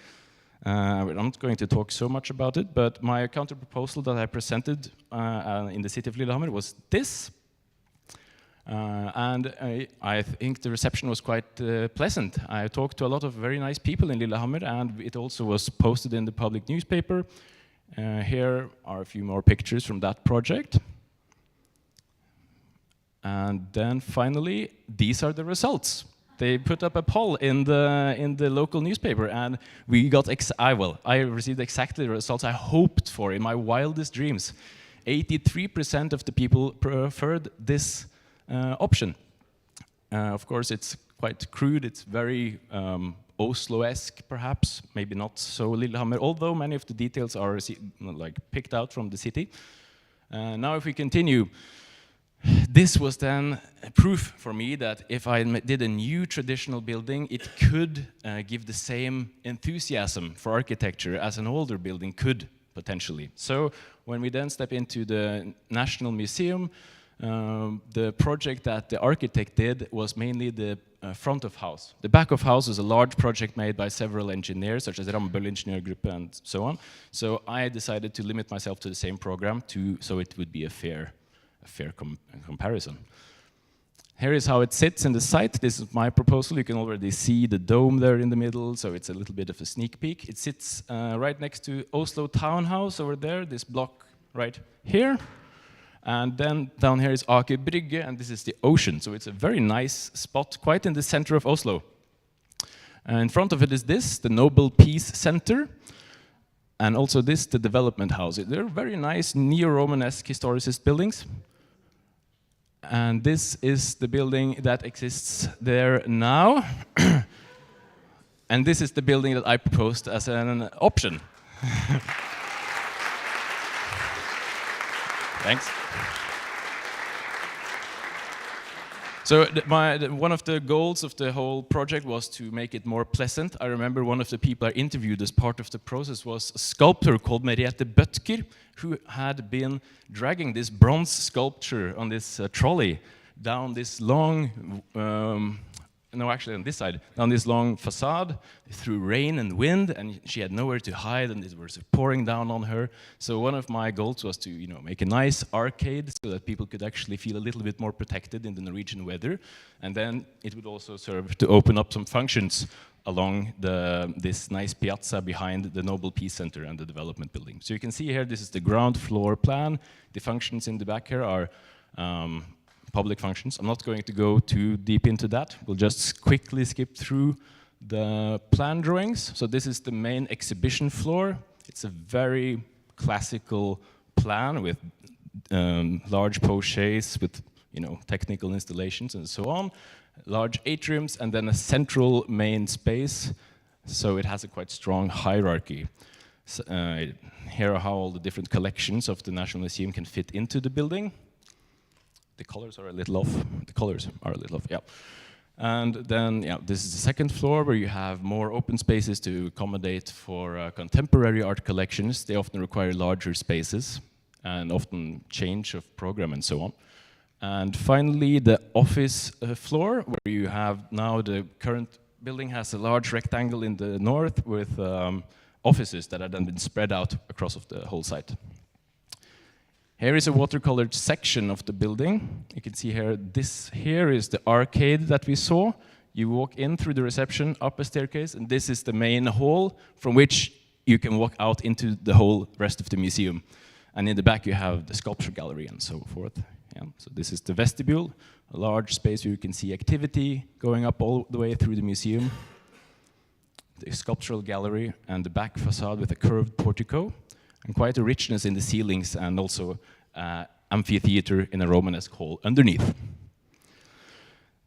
I'm not going to talk so much about it, but my counter-proposal that I presented in the city of Lillehammer was this. And I think the reception was quite pleasant. I talked to a lot of very nice people in Lillehammer, and it also was posted in the public newspaper. Here are a few more pictures from that project. And then finally, these are the results. They put up a poll in the local newspaper, and we got I received exactly the results I hoped for in my wildest dreams. 83% of the people preferred this option. Of course, it's quite crude. It's very Oslo-esque, perhaps, maybe not so Lillehammer, although many of the details are picked out from the city. Now if we continue, this was then proof for me that if I did a new traditional building, it could give the same enthusiasm for architecture as an older building could potentially. So when we then step into the National Museum, The project that the architect did was mainly the front of house. The back of house was a large project made by several engineers, such as Rambøll Ingeniørgruppe and so on. So I decided to limit myself to the same program so it would be a fair comparison. Here is how it sits in the site. This is my proposal. You can already see the dome there in the middle, so it's a little bit of a sneak peek. It sits right next to Oslo Town House over there, this block right here. And then down here is Aker Brygge, and this is the ocean. So it's a very nice spot, quite in the center of Oslo. And in front of it is this, the Nobel Peace Center. And also this, the development house. They're very nice neo-Romanesque historicist buildings. And this is the building that exists there now. And this is the building that I proposed as an option. Thanks. So one of the goals of the whole project was to make it more pleasant. I remember one of the people I interviewed as part of the process was a sculptor called Merete Bødker, who had been dragging this bronze sculpture on this trolley down this long, no, actually on this side, down this long facade through rain and wind, and she had nowhere to hide, and it was pouring down on her. So one of my goals was to, make a nice arcade so that people could actually feel a little bit more protected in the Norwegian weather, and then it would also serve to open up some functions along this nice piazza behind the Nobel Peace Center and the development building. So you can see here, this is the ground floor plan. The functions in the back here are public functions. I'm not going to go too deep into that. We'll just quickly skip through the plan drawings. So this is the main exhibition floor. It's a very classical plan with large pochets with technical installations and so on. Large atriums and then a central main space. So it has a quite strong hierarchy. So, here are how all the different collections of the National Museum can fit into the building. The colors are a little off. The colors are a little off, yeah. And then, this is the second floor where you have more open spaces to accommodate for contemporary art collections. They often require larger spaces and often change of program and so on. And finally, the office floor, where you have now the current building has a large rectangle in the north with offices that have then been spread out across of the whole site. Here is a watercolored section of the building. You can see here, this here is the arcade that we saw. You walk in through the reception, up a staircase, and this is the main hall from which you can walk out into the whole rest of the museum. And in the back you have the sculpture gallery and so forth. Yeah. So this is the vestibule, a large space where you can see activity going up all the way through the museum. The sculptural gallery and the back facade with a curved portico. And quite a richness in the ceilings and also amphitheater in a Romanesque hall underneath.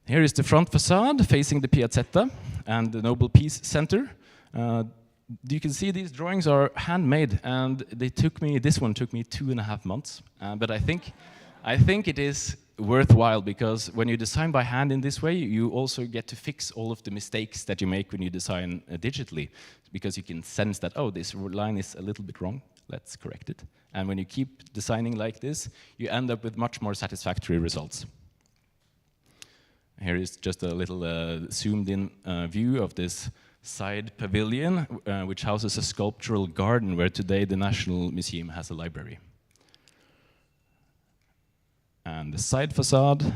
Here is the front facade facing the Piazzetta and the Nobel Peace Center. You can see these drawings are handmade, and this one took me 2.5 months. But I think it is worthwhile, because when you design by hand in this way, you also get to fix all of the mistakes that you make when you design digitally, because you can sense that, oh, this line is a little bit wrong, let's correct it. And when you keep designing like this, you end up with much more satisfactory results. Here is just a little zoomed-in view of this side pavilion, which houses a sculptural garden where today the National Museum has a library. And the side facade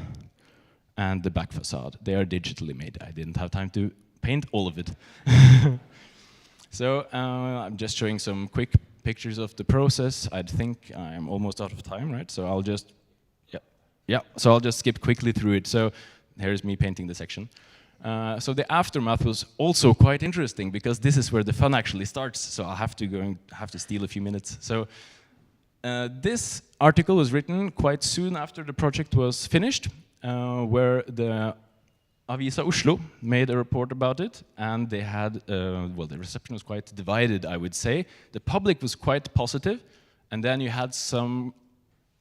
and the back facade, they are digitally made. I didn't have time to paint all of it. So I'm just showing some quick pictures of the process. I think I'm almost out of time, right? So I'll just, so I'll just skip quickly through it. So here's me painting the section. So the aftermath was also quite interesting, because this is where the fun actually starts. So I'll have to steal a few minutes. So this article was written quite soon after the project was finished, where the Avisa Oslo made a report about it, and they had, well, the reception was quite divided, I would say. The public was quite positive, and then you had some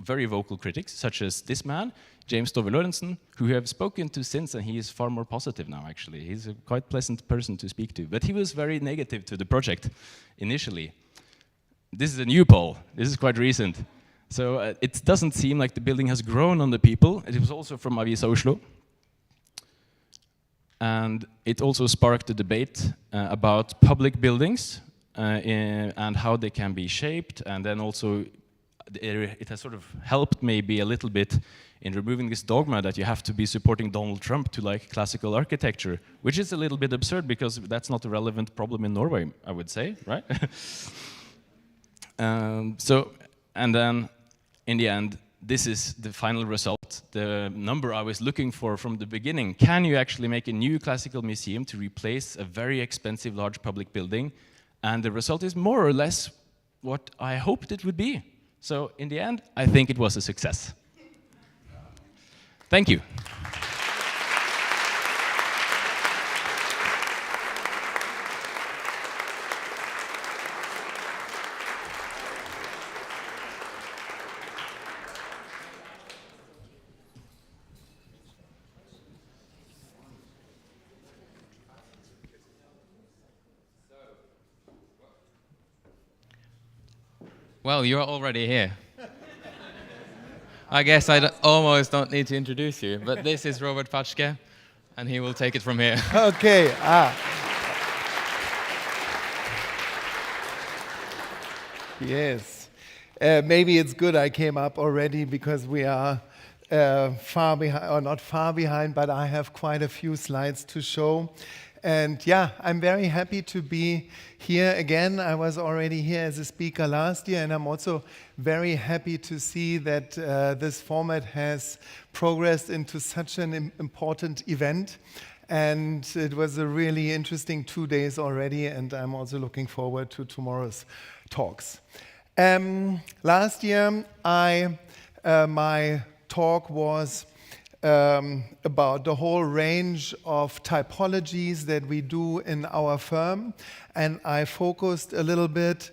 very vocal critics, such as this man, James Dove Lorentzen, who we have spoken to since, and he is far more positive now, actually. He's a quite pleasant person to speak to, but he was very negative to the project initially. This is a new poll. This is quite recent. So it doesn't seem like the building has grown on the people. It was also from Avisa Oslo. And it also sparked a debate about public buildings and how they can be shaped. And then also it has sort of helped maybe a little bit in removing this dogma that you have to be supporting Donald Trump to like classical architecture, which is a little bit absurd because that's not a relevant problem in Norway, I would say, right? And then in the end, this is the final result, the number I was looking for from the beginning. Can you actually make a new classical museum to replace a very expensive large public building? And the result is more or less what I hoped it would be. So in the end, I think it was a success. Thank you. Well, you're already here. I guess I almost don't need to introduce you, but this is Robert Patchka, and he will take it from here. Okay. Yes. Maybe it's good I came up already because we are far behind, or not far behind, but I have quite a few slides to show. And yeah, I'm very happy to be here again. I was already here as a speaker last year, and I'm also very happy to see that this format has progressed into such an important event. And it was a really interesting 2 days already, and I'm also looking forward to tomorrow's talks. Last year, my talk was about the whole range of typologies that we do in our firm, and I focused a little bit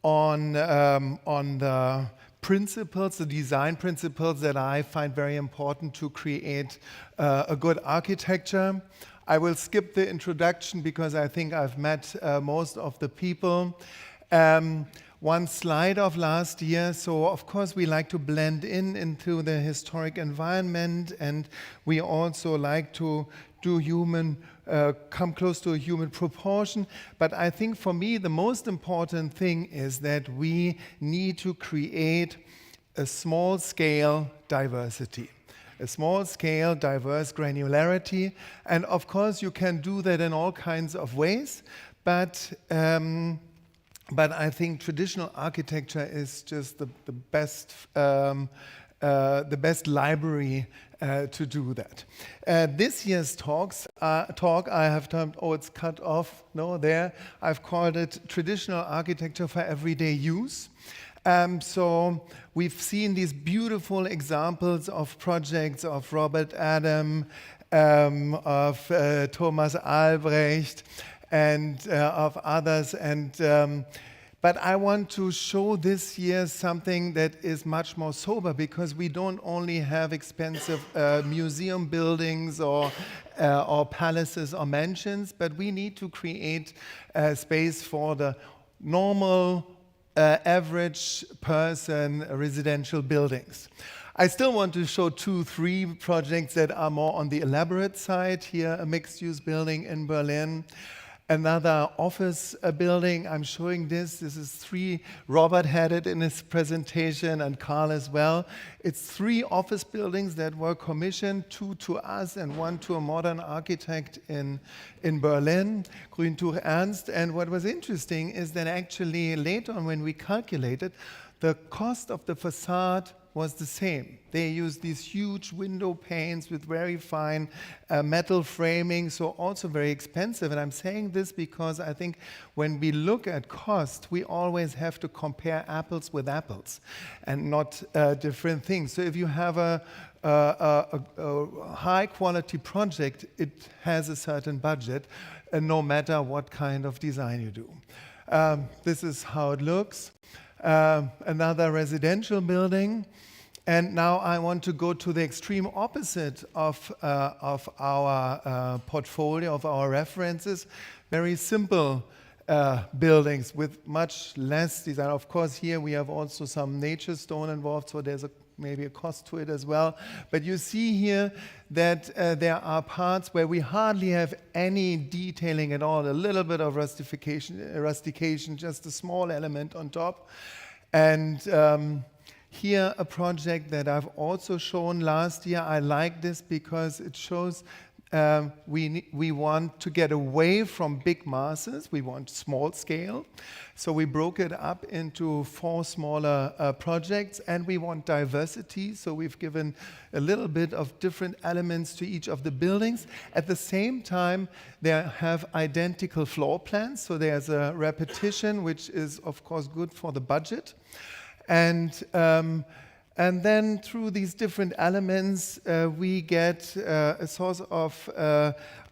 on the principles, the design principles that I find very important to create a good architecture. I will skip the introduction because I think I've met most of the people. One slide of last year, so of course we like to blend into the historic environment, and we also like to do come close to a human proportion. But I think for me the most important thing is that we need to create a small scale diversity. A small scale, diverse granularity. And of course you can do that in all kinds of ways, but I think traditional architecture is just the best library to do that. This year's talk I have termed, it's cut off, no, there. I've called it Traditional Architecture for Everyday Use. So we've seen these beautiful examples of projects of Robert Adam, of Thomas Albrecht, and of others. But I want to show this year something that is much more sober, because we don't only have expensive museum buildings or palaces or mansions, but we need to create space for the normal average person residential buildings. I still want to show 2-3 projects that are more on the elaborate side. Here, a mixed-use building in Berlin. Another office building, I'm showing this. This is 3, Robert had it in his presentation and Carl as well. It's 3 office buildings that were commissioned, 2 to us and 1 to a modern architect in Berlin, Grüntuch Ernst. And what was interesting is that actually later on when we calculated, the cost of the facade was the same. They used these huge window panes with very fine metal framing, so also very expensive. And I'm saying this because I think when we look at cost, we always have to compare apples with apples and not different things. So if you have a high quality project, it has a certain budget, no matter what kind of design you do. This is how it looks. Another residential building. And now I want to go to the extreme opposite of our portfolio, of our references. Very simple buildings with much less design. Of course, here we have also some nature stone involved, so there's maybe a cost to it as well. But you see here that there are parts where we hardly have any detailing at all, a little bit of rustication, just a small element on top. And here a project that I've also shown last year. I like this because it shows we want to get away from big masses. We want small scale. So we broke it up into 4 smaller projects, and we want diversity. So we've given a little bit of different elements to each of the buildings. At the same time, they have identical floor plans. So there's a repetition, which is, of course, good for the budget. And then through these different elements, we get a source of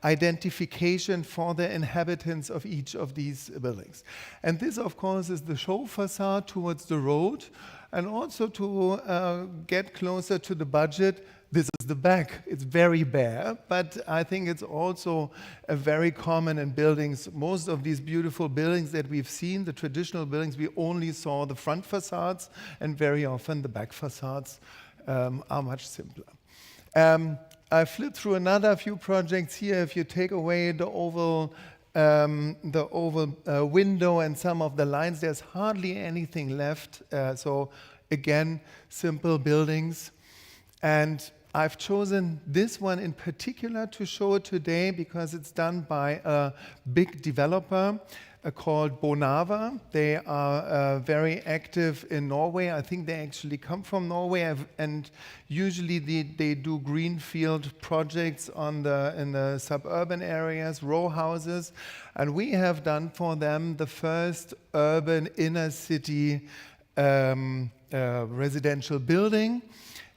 identification for the inhabitants of each of these buildings. And this, of course, is the show facade towards the road. And also to get closer to the budget, this is the back. It's very bare, but I think it's also very common in buildings. Most of these beautiful buildings that we've seen, the traditional buildings, we only saw the front facades, and very often the back facades are much simpler. I flipped through another few projects here. If you take away the oval window and some of the lines, there's hardly anything left. So again, simple buildings. And I've chosen this one in particular to show today because it's done by a big developer called Bonava. They are very active in Norway. I think they actually come from Norway, and usually they do greenfield projects in the suburban areas, row houses. And we have done for them the first urban inner city residential building.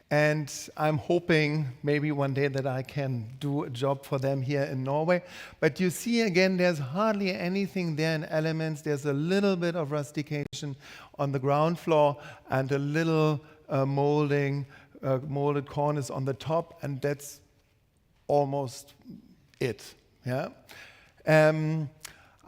And I'm hoping maybe one day that I can do a job for them here in Norway. But you see, again, there's hardly anything there in elements. There's a little bit of rustication on the ground floor and a little molded cornice on the top, and that's almost it. Yeah.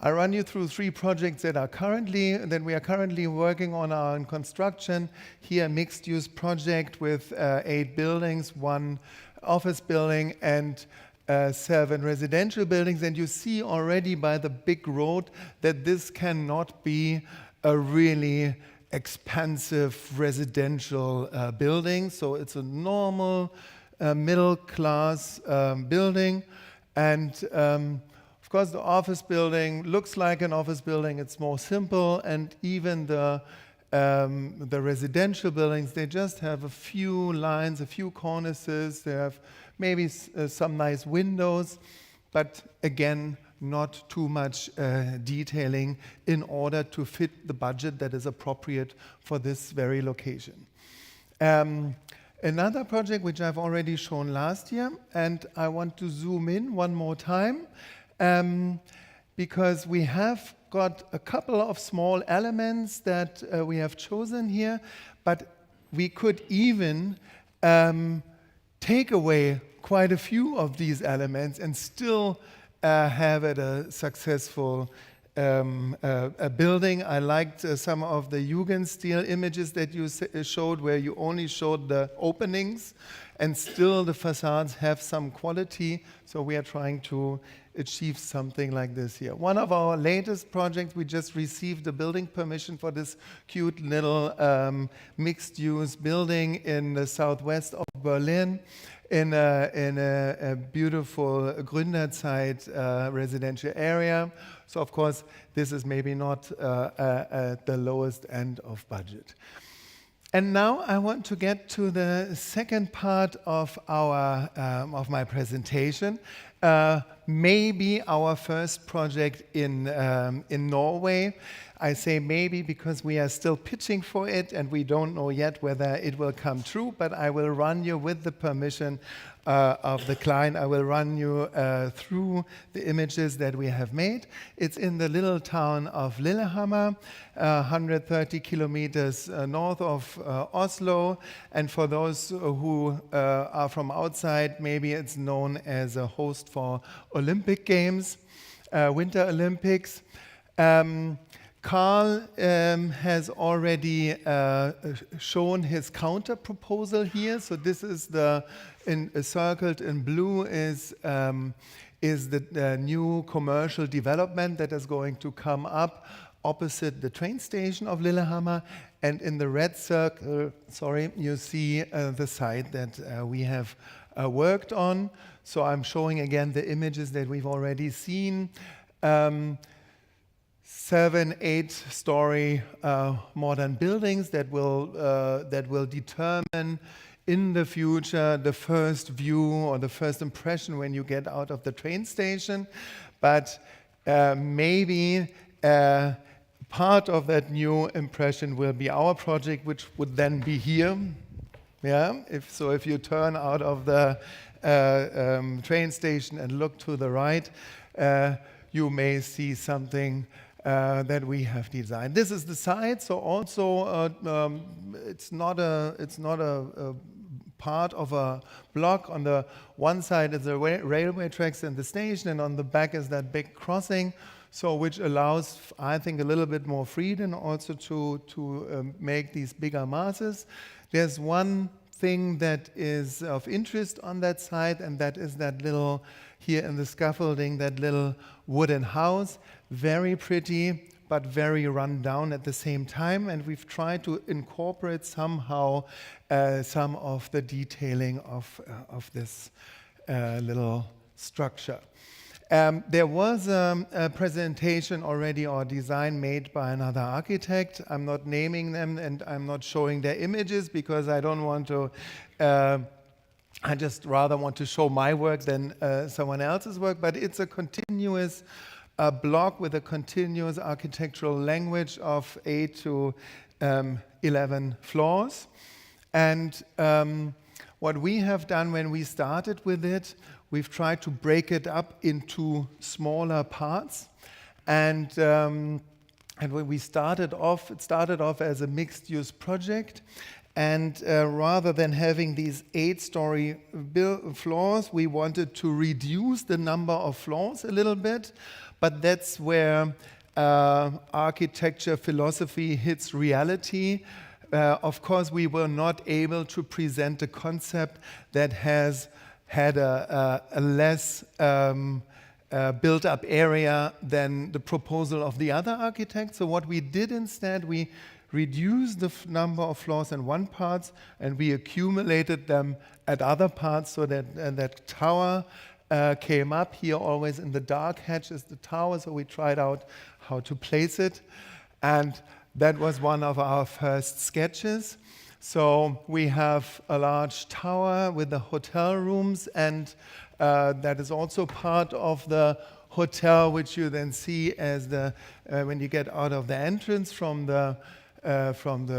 I run you through 3 projects that we are currently working on in construction. Here, a mixed-use project with 8 buildings, 1 office building, and 7 residential buildings. And you see already by the big road that this cannot be a really expensive residential building. So it's a normal middle-class building. And of course, the office building looks like an office building. It's more simple, and even the residential buildings, they just have a few lines, a few cornices. They have maybe some nice windows, but again, not too much detailing in order to fit the budget that is appropriate for this very location. Another project which I've already shown last year, and I want to zoom in one more time. Because we have got a couple of small elements that we have chosen here, but we could even take away quite a few of these elements and still have it a successful building. I liked some of the Jugendstil images that you showed, where you only showed the openings, and still the facades have some quality. So we are trying to achieve something like this here. One of our latest projects, we just received a building permission for this cute little mixed-use building in the southwest of Berlin, in a beautiful Gründerzeit residential area. So of course, this is maybe not at the lowest end of budget. And now I want to get to the second part of my presentation. Maybe our first project in Norway. I say maybe because we are still pitching for it and we don't know yet whether it will come true, but I will run you with the permission of the client. I will run you through the images that we have made. It's in the little town of Lillehammer, 130 kilometers north of Oslo. And for those who are from outside, maybe it's known as a host for Olympic Games, Winter Olympics. Carl has already shown his counter proposal here. So this is circled in blue is the new commercial development that is going to come up opposite the train station of Lillehammer. And in the red circle, you see the site that we have worked on. So I'm showing again the images that we've already seen. 7-8-story modern buildings that will determine in the future the first view or the first impression when you get out of the train station. But maybe part of that new impression will be our project, which would then be here. Yeah. If you turn out of the train station and look to the right, you may see something that we have designed. This is the site. So also, it's not a part of a block. On the one side is the railway tracks and the station, and on the back is that big crossing. So which allows, I think, a little bit more freedom also to make these bigger masses. There's one thing that is of interest on that side, and that is that little, here in the scaffolding, that little wooden house. Very pretty, but very run down at the same time. And we've tried to incorporate somehow some of the detailing of this little structure. There was a presentation already or design made by another architect. I'm not naming them and I'm not showing their images because I don't want to, I just rather want to show my work than someone else's work, but it's a continuous block with a continuous architectural language of 8 to 11 floors. And what we have done when we started with it, we've tried to break it up into smaller parts. And when we started off, it started off as a mixed-use project. And rather than having these 8-story floors, we wanted to reduce the number of floors a little bit. But that's where architecture philosophy hits reality. Of course, we were not able to present a concept that has had a less built-up area than the proposal of the other architect. So what we did instead, we reduced the number of floors in one part, and we accumulated them at other parts so that that tower came up. Here always in the dark hatch is the tower, so we tried out how to place it. And that was one of our first sketches. So we have a large tower with the hotel rooms, and that is also part of the hotel, which you then see as the when you get out of the entrance from the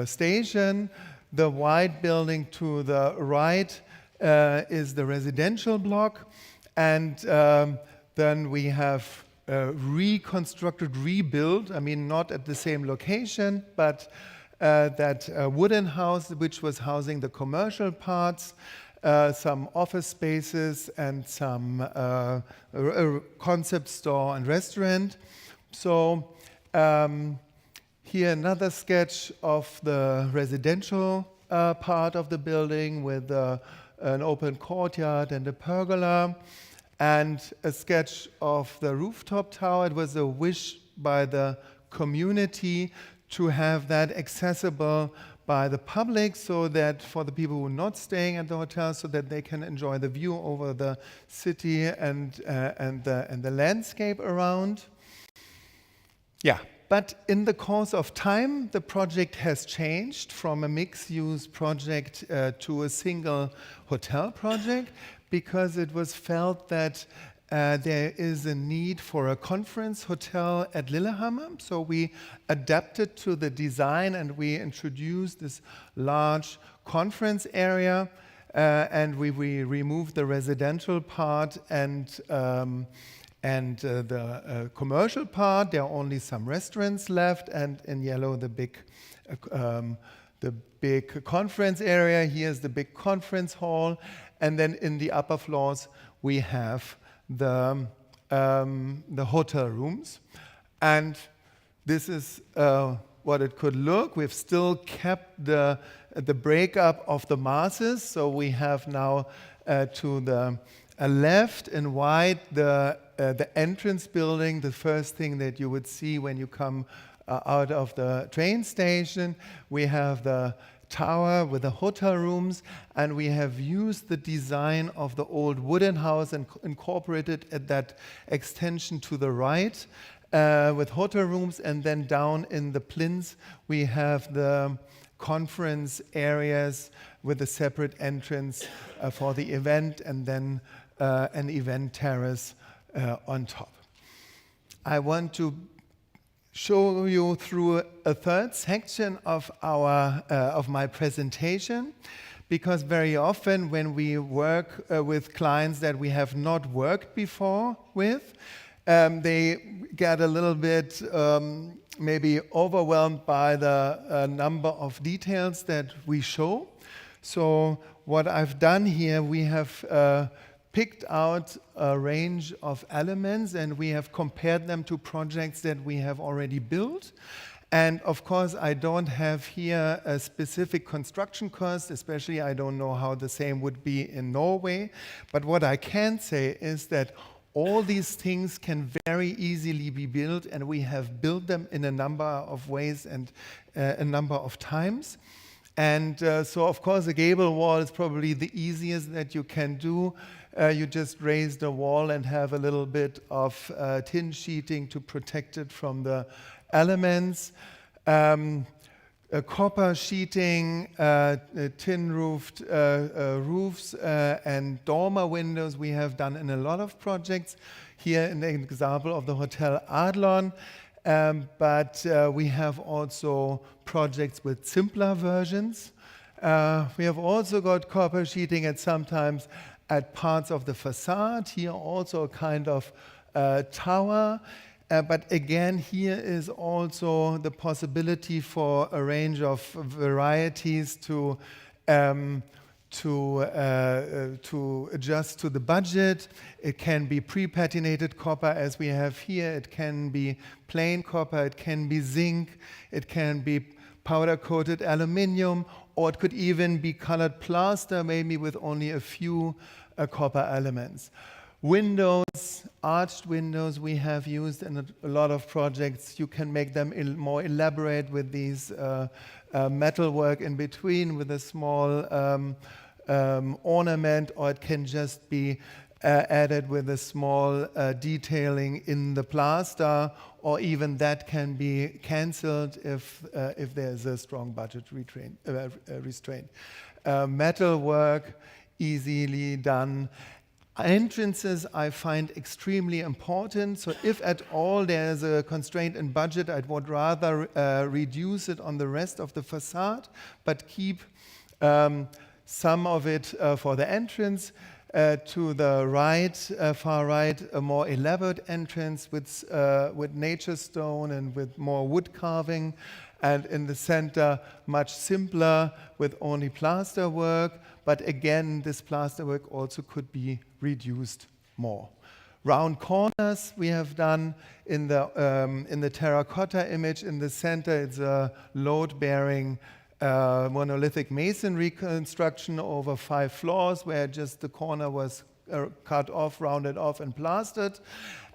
station. The white building to the right is the residential block, and then we have reconstructed, rebuilt. I mean, not at the same location, but that wooden house, which was housing the commercial parts, some office spaces, and some concept store and restaurant. So here another sketch of the residential part of the building with an open courtyard and a pergola, and a sketch of the rooftop tower. It was a wish by the community to have that accessible by the public, so that for the people who are not staying at the hotel, so that they can enjoy the view over the city and the landscape around. Yeah, but in the course of time, the project has changed from a mixed-use project to a single hotel project, because it was felt that there is a need for a conference hotel at Lillehammer. So we adapted to the design and we introduced this large conference area, and we removed the residential part and the commercial part. There are only some restaurants left, and in yellow the big conference area. Here's the big conference hall, and then in the upper floors we have the hotel rooms. And this is what it could look. We've still kept the breakup of the masses. So we have now to the left in white the entrance building, the first thing that you would see when you come out of the train station. We have the tower with the hotel rooms, and we have used the design of the old wooden house and incorporated at that extension to the right with hotel rooms, and then down in the plinths we have the conference areas with a separate entrance for the event, and then an event terrace on top. I want to show you through a third section of my presentation, because very often when we work with clients that we have not worked before with, they get a little bit maybe overwhelmed by the number of details that we show. So what I've done here, we have picked out a range of elements, and we have compared them to projects that we have already built. And of course, I don't have here a specific construction cost, especially I don't know how the same would be in Norway. But what I can say is that all these things can very easily be built, and we have built them in a number of ways and a number of times. And so, of course, a gable wall is probably the easiest that you can do. You just raise the wall and have a little bit of tin sheeting to protect it from the elements. Copper sheeting, tin-roofed roofs, and dormer windows we have done in a lot of projects. Here in the example of the Hotel Adlon. But we have also projects with simpler versions. We have also got copper sheeting at sometimes at parts of the facade. Here also a kind of tower. But again, here is also the possibility for a range of varieties to adjust to the budget. It can be pre-patinated copper as we have here. It can be plain copper. It can be zinc. It can be powder-coated aluminium, or it could even be colored plaster, maybe with only a few copper elements. Windows, arched windows we have used in a lot of projects. You can make them more elaborate with these metalwork in between with a small ornament, or it can just be added with a small detailing in the plaster, or even that can be cancelled if there's a strong budget restraint. Metalwork, easily done. Entrances I find extremely important. So if at all there's a constraint in budget, I would rather reduce it on the rest of the facade, but keep some of it for the entrance. To the right, far right, a more elaborate entrance with nature stone and with more wood carving. And in the center, much simpler with only plaster work. But again, this plaster work also could be reduced more. Round corners we have done in the terracotta image. In the center, it's a load-bearing monolithic masonry construction over 5 floors, where just the corner was cut off, rounded off, and plastered.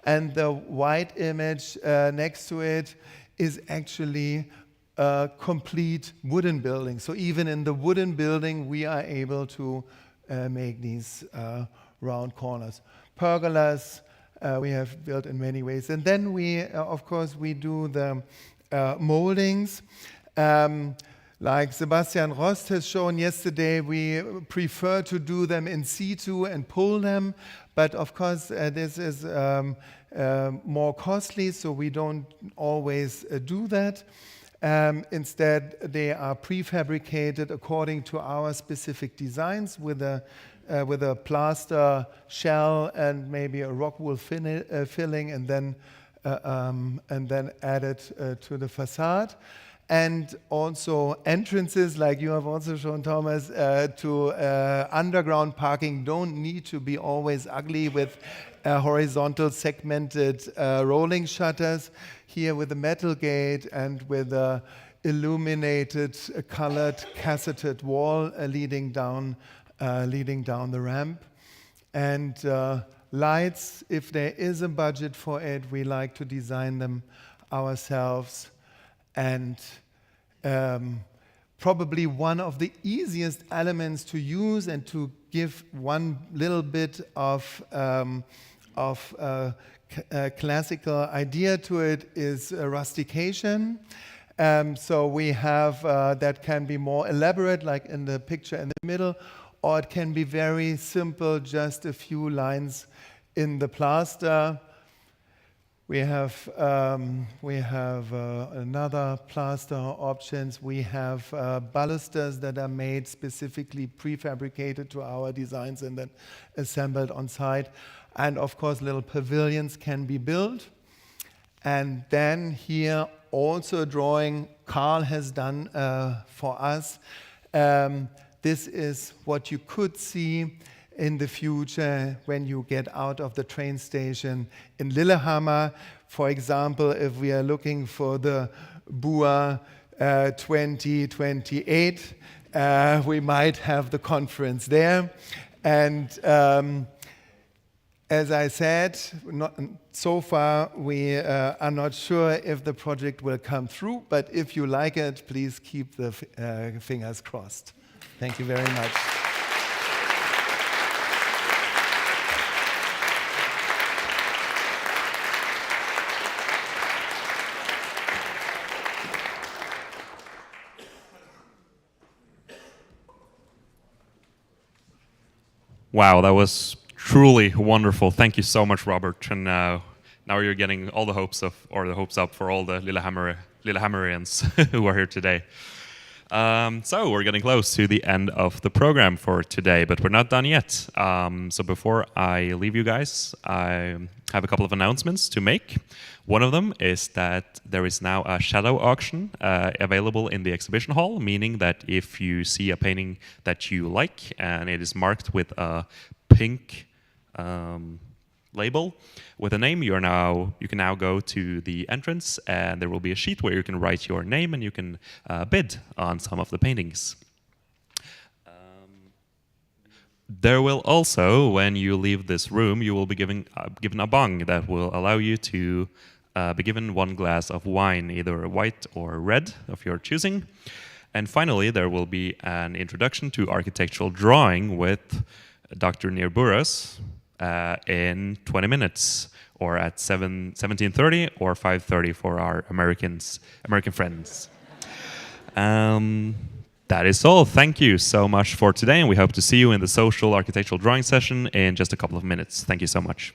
And the white image next to it is actually a complete wooden building. So even in the wooden building, we are able to make these round corners. Pergolas we have built in many ways. And then we, of course, we do the moldings. Like Sebastian Rost has shown yesterday, we prefer to do them in situ and pull them. But of course, this is more costly, so we don't always do that. Instead, they are prefabricated according to our specific designs with a plaster shell and maybe a rock wool filling, and then added to the facade. and also entrances, like you have also shown, Thomas, to underground parking don't need to be always ugly with horizontal segmented rolling shutters. Here with a metal gate and with a illuminated, colored, cassetted wall leading down the ramp. And lights, if there is a budget for it, we like to design them ourselves. And probably one of the easiest elements to use and to give one little bit of classical idea to it is rustication. So we have that can be more elaborate, like in the picture in the middle, or it can be very simple, just a few lines in the plaster. We have another plaster options. We have balusters that are made specifically prefabricated to our designs and then assembled on site. And of course, little pavilions can be built. And then here also a drawing Carl has done for us. This is what you could see in the future when you get out of the train station in Lillehammer. For example, if we are looking for the BUA 2028, we might have the conference there. And as I said, so far we are not sure if the project will come through, but if you like it, please keep the fingers crossed. Thank you very much. Wow, that was truly wonderful. Thank you so much, Robert. And now you're getting all the hopes up for all the Lillehammerians who are here today. So we're getting close to the end of the program for today, but we're not done yet. So before I leave you guys, I have a couple of announcements to make. One of them is that there is now a shadow auction available in the exhibition hall, meaning that if you see a painting that you like and it is marked with a pink label with a name, you can now go to the entrance and there will be a sheet where you can write your name and you can bid on some of the paintings. There will also, when you leave this room, you will be given a bong that will allow you to be given one glass of wine, either white or red of your choosing. And finally, there will be an introduction to architectural drawing with Dr. Nir Burras in 20 minutes, or at 17:30 or 5:30 for our American friends. That is all. Thank you so much for today, and we hope to see you in the social architectural drawing session in just a couple of minutes. Thank you so much.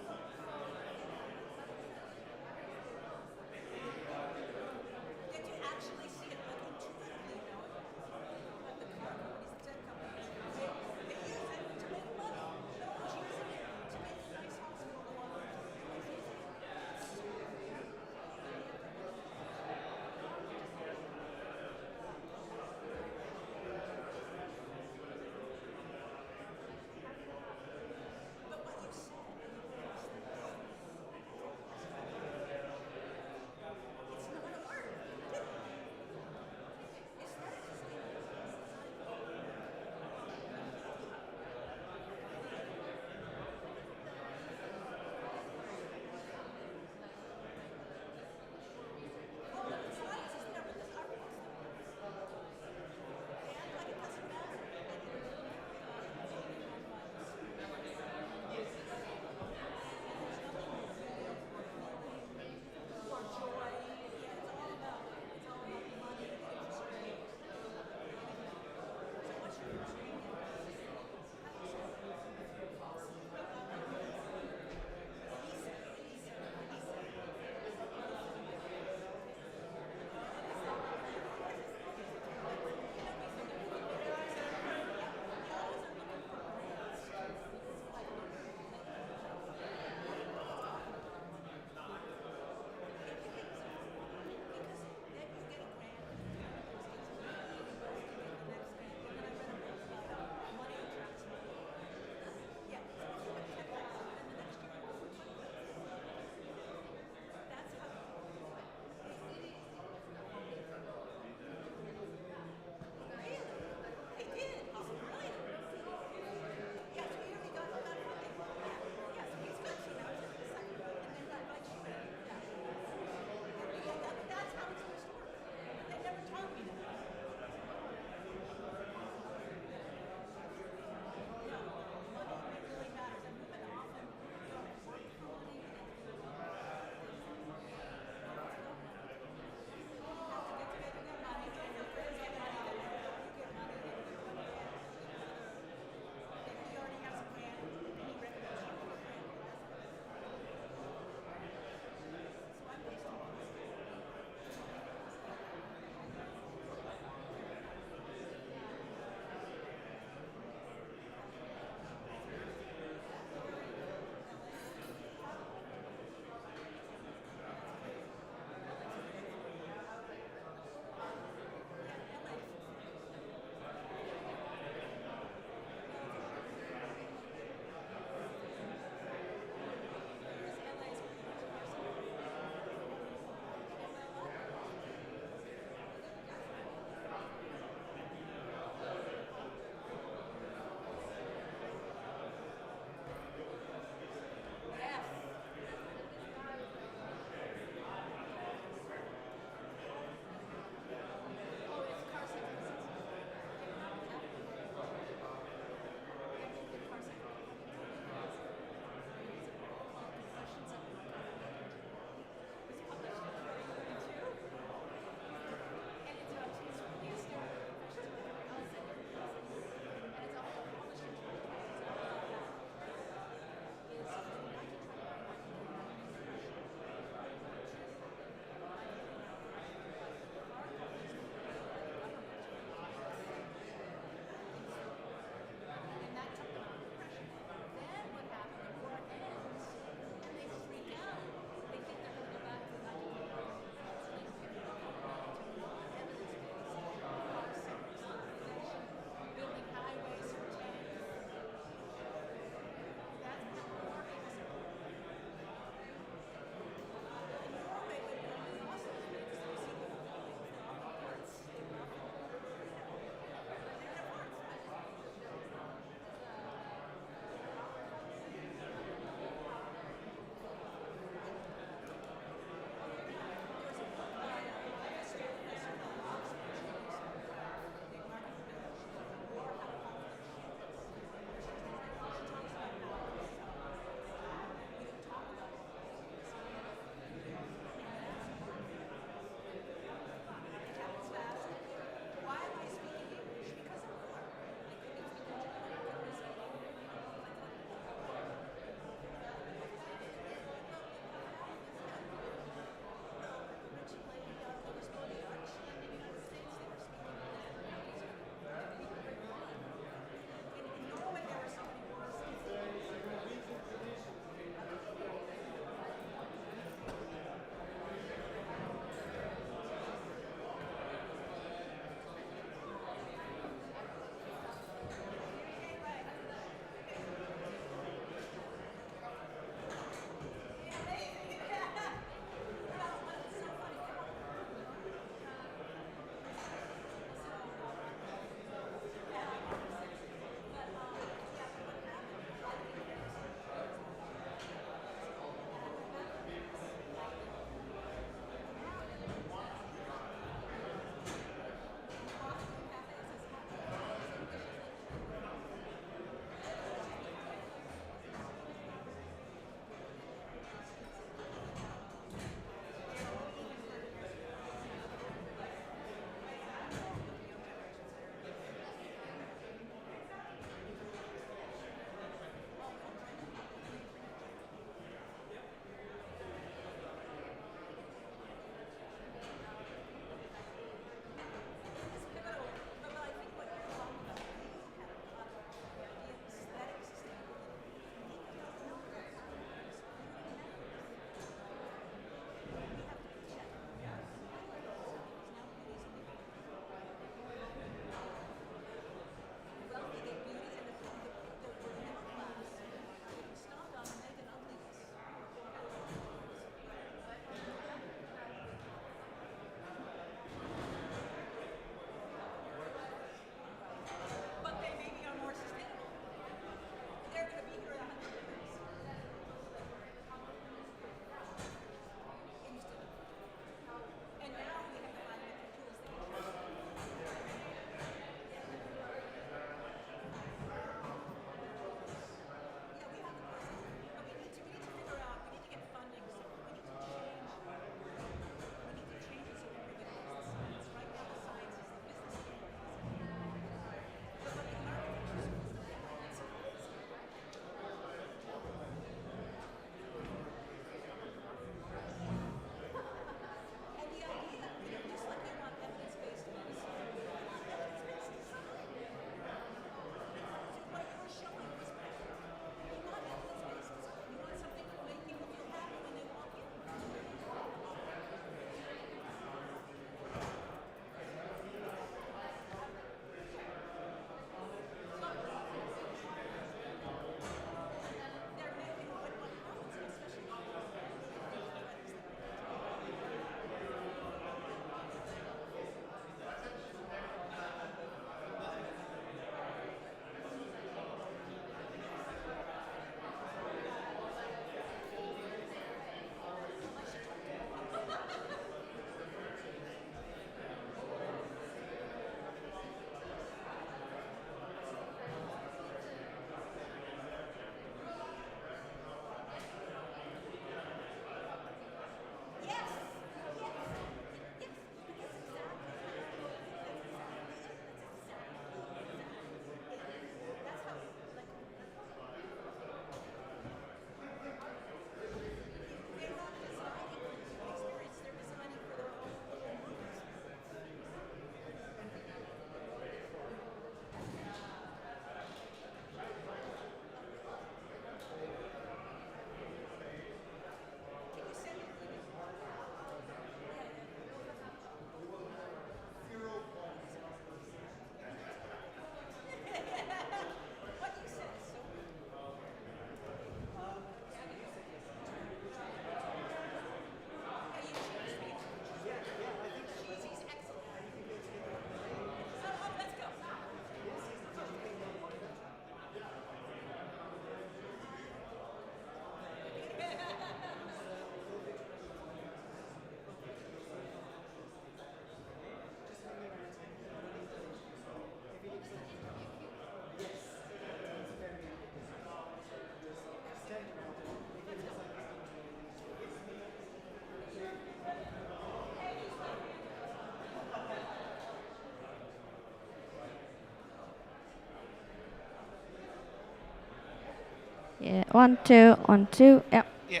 Yeah, 1, 2, 1, 2. Yeah. Yeah.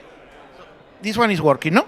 So this one is working, no?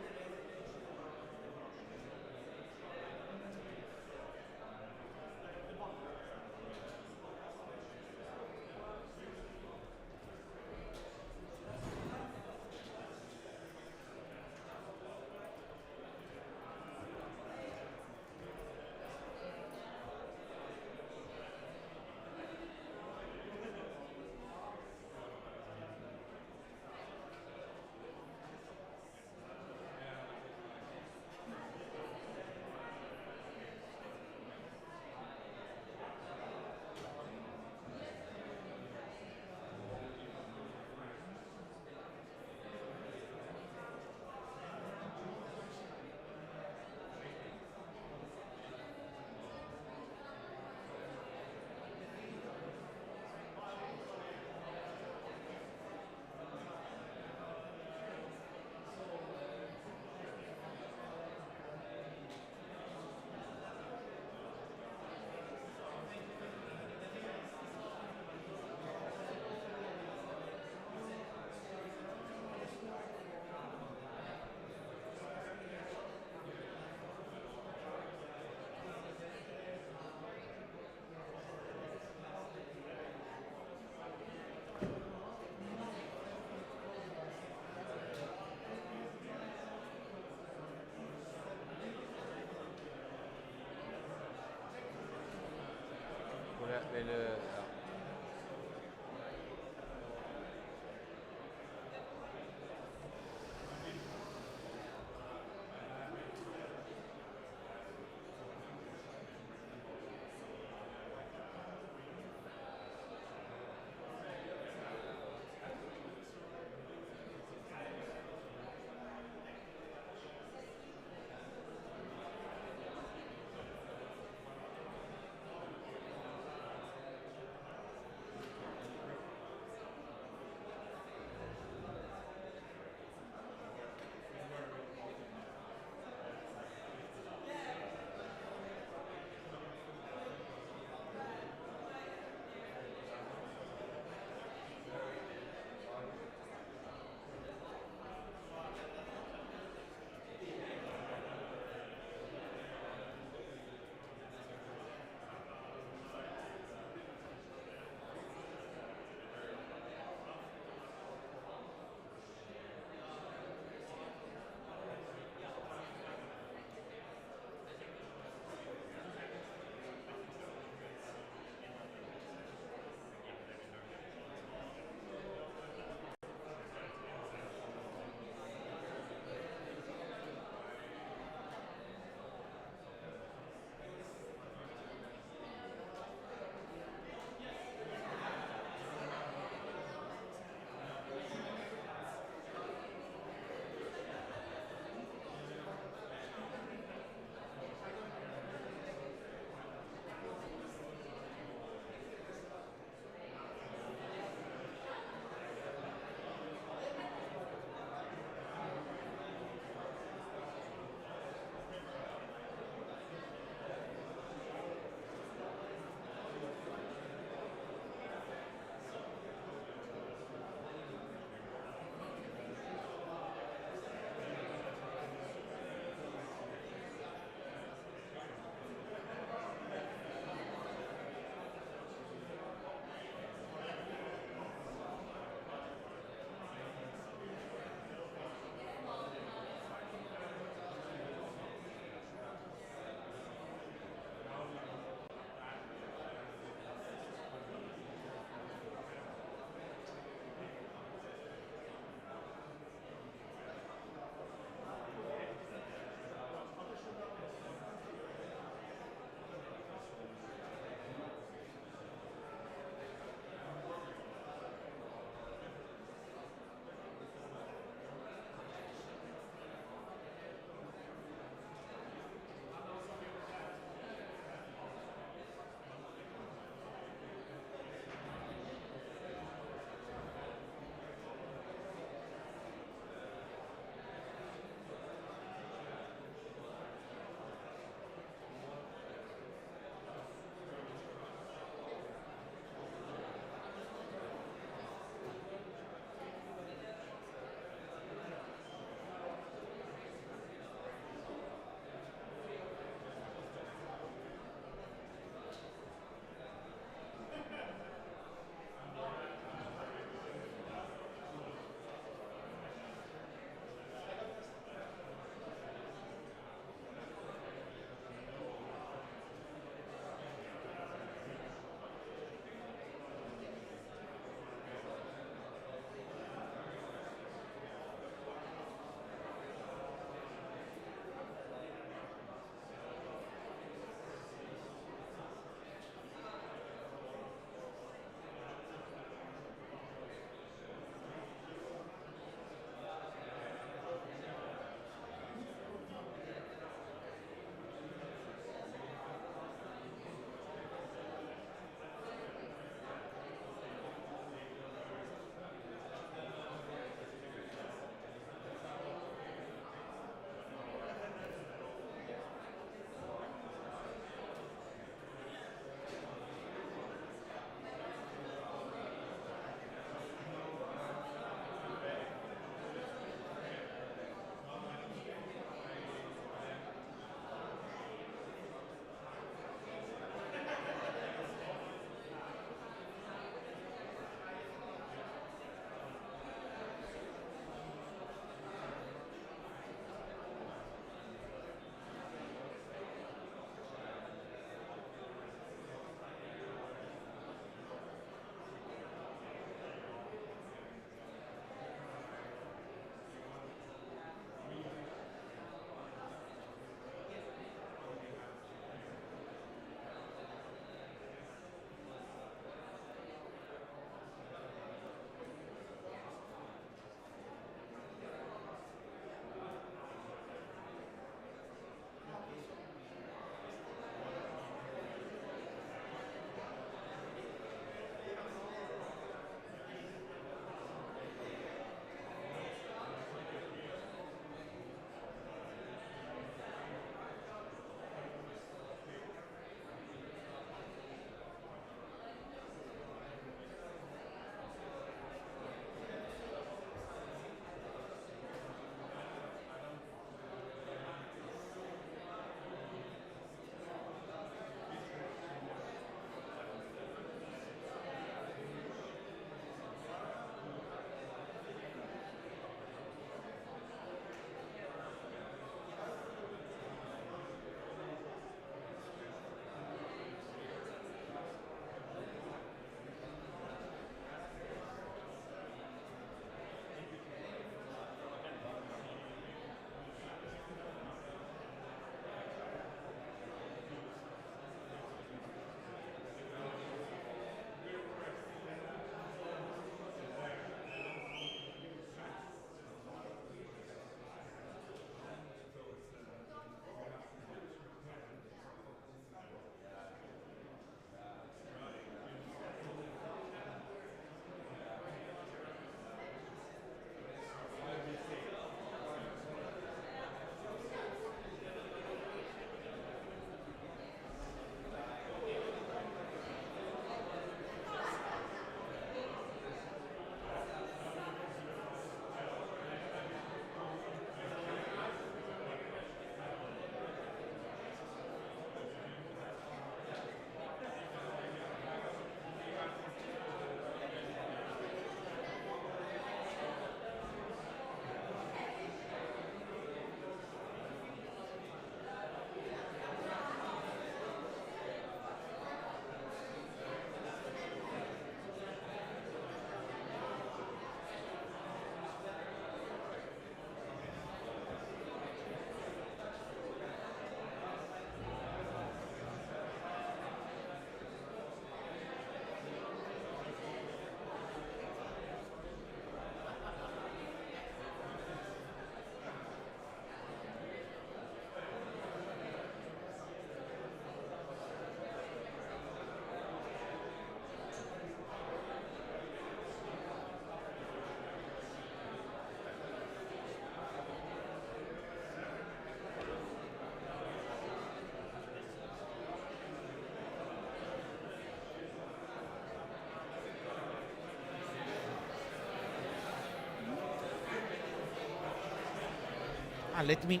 Let me.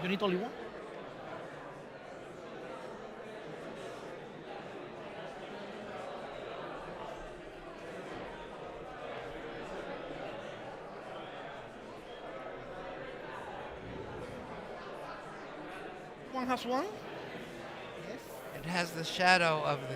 You need only one? One has one? Yes. It has the shadow of the.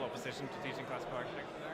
Opposition to teaching classical architecture there?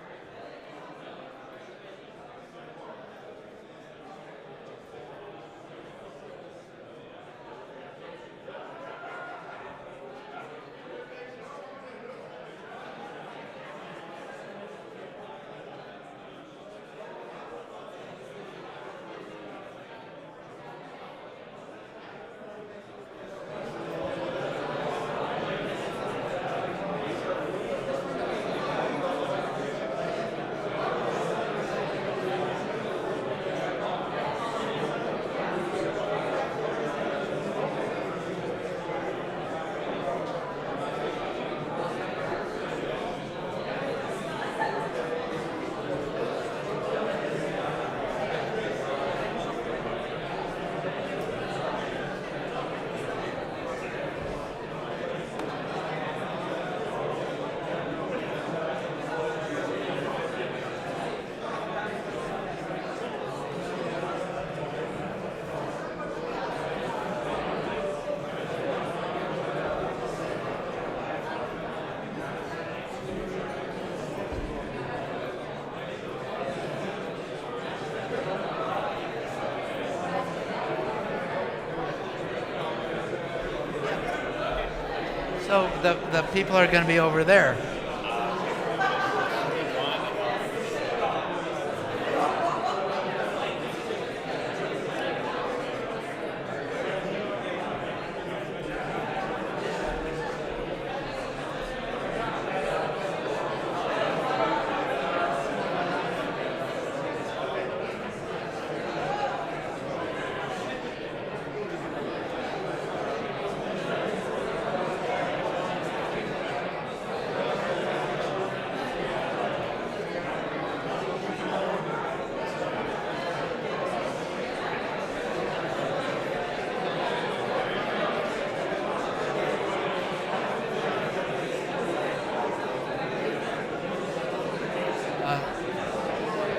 So the people are going to be over there.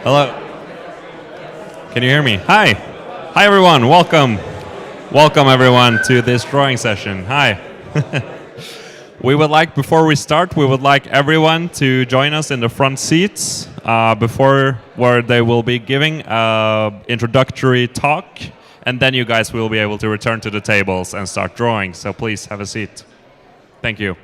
Hello. Can you hear me? Hi. Hi, everyone. Welcome. Welcome, everyone, to this drawing session. Hi. We would like, before we start, we would like everyone to join us in the front seats before where they will be giving an introductory talk, and then you guys will be able to return to the tables and start drawing. So please have a seat. Thank you.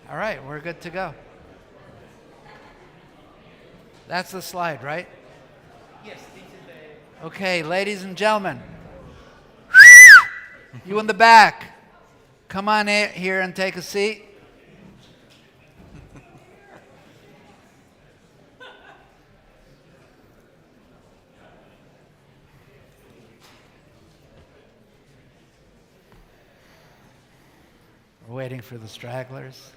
All right, we're good to go. That's the slide, right? Okay, ladies and gentlemen, you in the back, come on here and take a seat. We're waiting for the stragglers.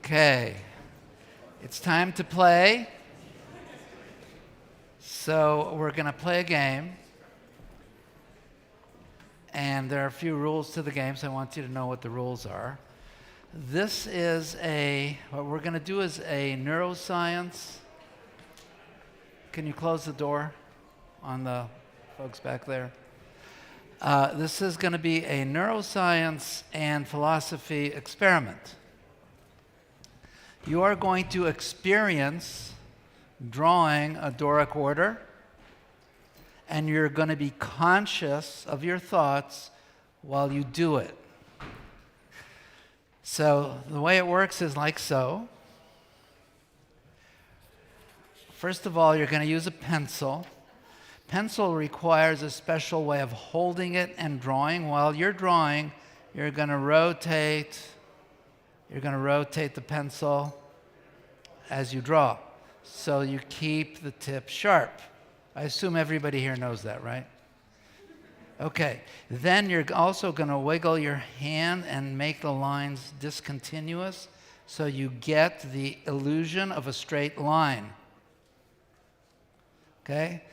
Okay, it's time to play. So we're going to play a game. And there are a few rules to the game, so I want you to know what the rules are. This is what we're going to do is a neuroscience. Can you close the door on the folks back there? This is going to be a neuroscience and philosophy experiment. You are going to experience drawing a Doric order, and you're going to be conscious of your thoughts while you do it. So the way it works is like so. First of all, you're going to use a pencil. Pencil requires a special way of holding it and drawing. While you're drawing, you're going to rotate the pencil as you draw, so you keep the tip sharp. I assume everybody here knows that, right? Okay, then you're also going to wiggle your hand and make the lines discontinuous, so you get the illusion of a straight line. Okay?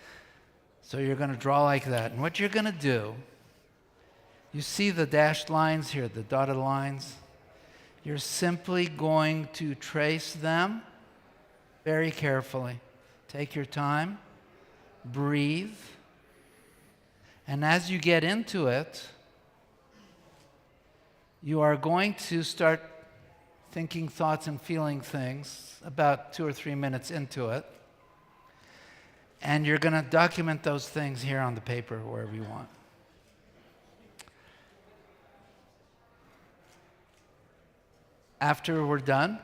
So you're going to draw like that. And what you're going to do, you see the dashed lines here, the dotted lines? You're simply going to trace them very carefully. Take your time, breathe, and as you get into it, you are going to start thinking thoughts and feeling things about 2 or 3 minutes into it, and you're going to document those things here on the paper, wherever you want. After we're done,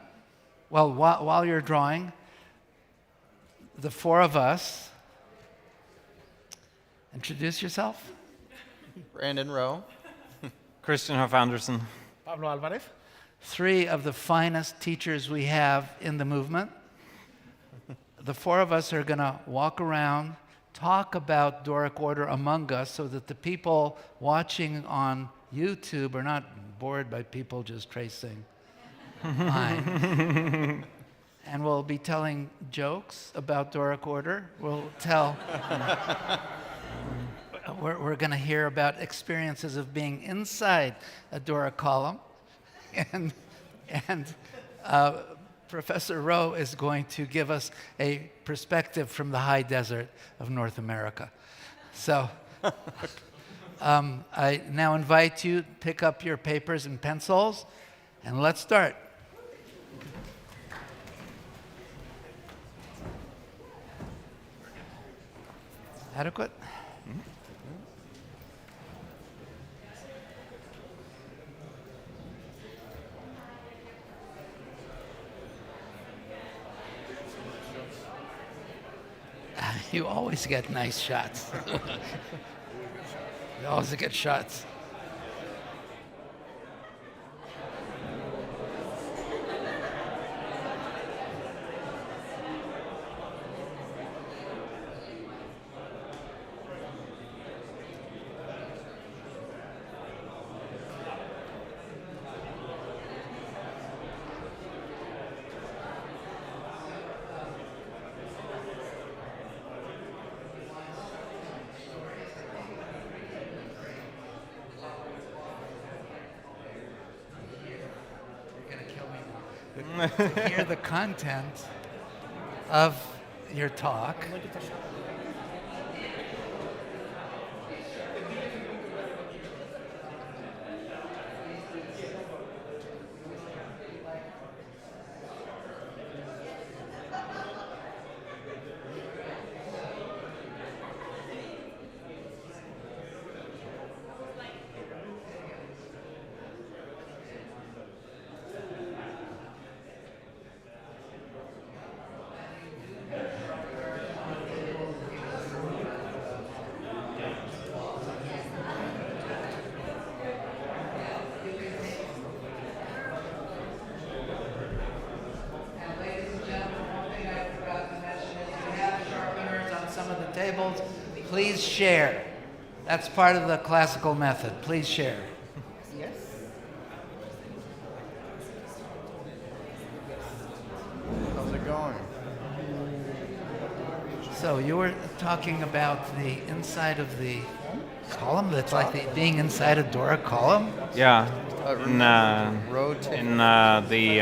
well, while you're drawing, the four of us, introduce yourself. Brandon Rowe. Christian Hoff Anderson. Pablo Alvarez. 3 of the finest teachers we have in the movement. The 4 of us are going to walk around, talk about Doric order among us so that the people watching on YouTube are not bored by people just tracing lines. And we'll be telling jokes about Doric order. We'll tell... We're going to hear about experiences of being inside a Doric column. And Professor Rowe is going to give us a perspective from the high desert of North America. So I now invite you to pick up your papers and pencils, and let's start. Adequate? You always get nice shots. You always get shots. To hear the content of your talk. examples. Please share. That's part of the classical method. Please share. Yes. How's it going? So you were talking about the inside of the column. That's like being inside a Doric column. Yeah, in the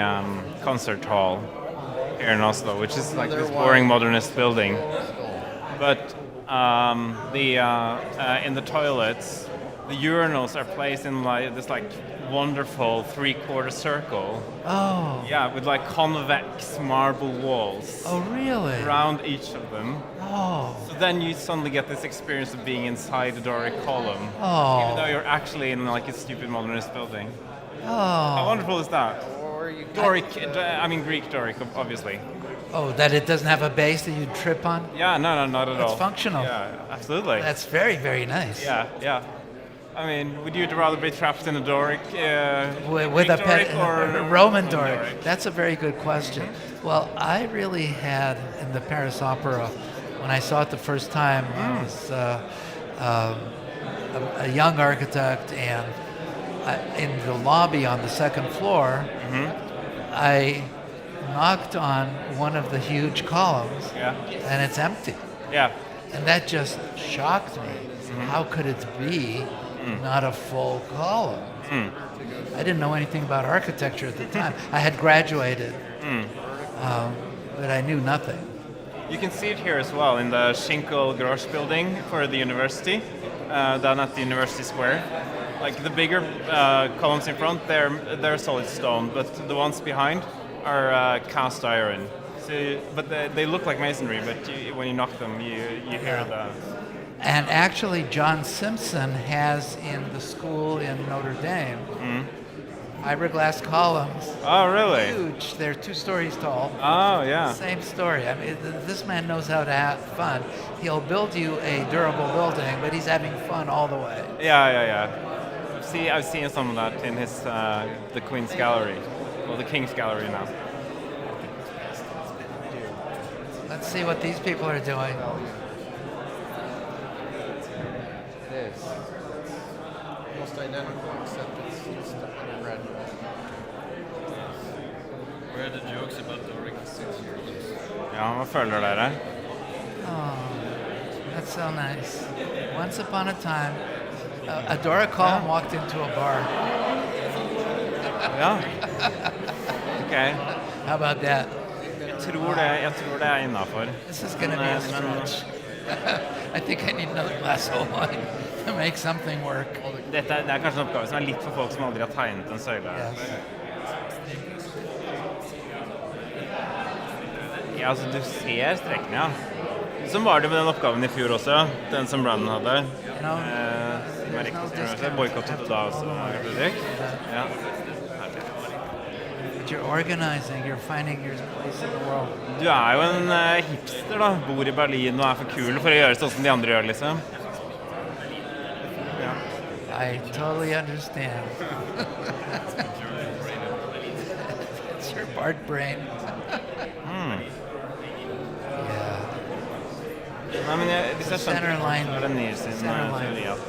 concert hall here in Oslo, which is like this boring modernist building. But in the toilets, the urinals are placed in like this wonderful 3/4 circle. Oh. Yeah, with like convex marble walls. Oh, really? Around each of them. Oh. So then you suddenly get this experience of being inside a Doric column. Oh. Even though you're actually in like a stupid modernist building. Oh. How wonderful is that? Doric, I mean Greek Doric, obviously. Oh, that it doesn't have a base that you trip on? Yeah, no, not at all. It's functional. Yeah, absolutely. That's very, very nice. Yeah. I mean, would you rather be trapped in a Doric with a Doric or Roman Doric? That's a very good question. Well, I really had in the Paris Opera, when I saw it the first time, I was a young architect, and in the lobby on the second floor, I knocked on one of the huge columns, and it's empty. Yeah. And that just shocked me. How could it be not a full column? I didn't know anything about architecture at the time. I had graduated, but I knew nothing. You can see it here as well in the Schinkel Grosch building for the university, down at the University Square. Like the bigger columns in front, they're solid stone, but the ones behind are cast iron. So, but they look like masonry, but when you knock them, you hear the... And actually, John Simpson has in the school in Notre Dame fiberglass columns. Oh, really? Huge. They're 2 stories tall. Oh, yeah. Same story. I mean, this man knows how to have fun. He'll build you a durable building, but he's having fun all the way. Yeah. I've seen some of that in his the Queen's Gallery, or the King's Gallery now. Let's see what these people are doing. It is. Almost identical, except it's stuck in red. Where are the jokes about Doric 6 years? Ja, hva føler dere? Oh, that's so nice. Once upon a time, a Doric column walked into a bar. Ja. Okay. How about that? Jeg tror det innenfor. This is going to be a stretch. I think I need another glass of wine to make something work. Det er kanskje en oppgave som er litt for folk som aldri har tegnet en søyle. Ja, altså du ser strekkene, ja. Sånn var det med den oppgaven i fjor også, den som Brandon hadde. Med Reconstruction, boykottet og da også. Ja. You're organizing, you're finding your place in the world. Du er jo en hipster da, bor i Berlin og er for kul for å gjøre sånn som de andre gjør, liksom. Ja. I totally understand. It's your Bart brain. Nei, men hvis jeg skjønner så er det ny sin teori at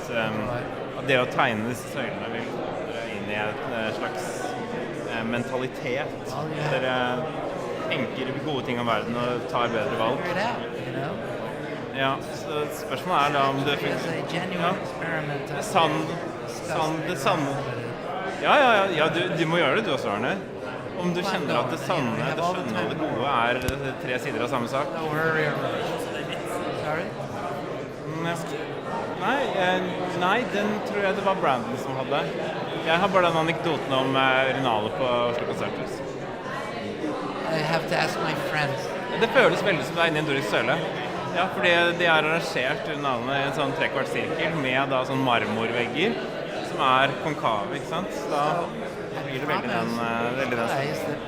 det å tegne disse søylene vil dere inn i et slags mentalitet. Dere tenker gode ting om verden og tar bedre valg. Ja, så spørsmålet er da om det Ja, du må gjøre det du også, Arne. Om du kjenner at det sanne, det skjønne og det gode er 3 sider av samme sak. Nei, den tror jeg det var Brandon som hadde. Jeg har bare den anekdoten om urinalet på Oslo Konserthus. I have to ask my friends. Det føles veldig som det er inne i en dorisk søyle. Ja, fordi de har arrangert urinalene i en sånn 3/4 sirkel med da sånn marmorvegger som er konkave, ikke sant? Så da blir det veldig den stedet.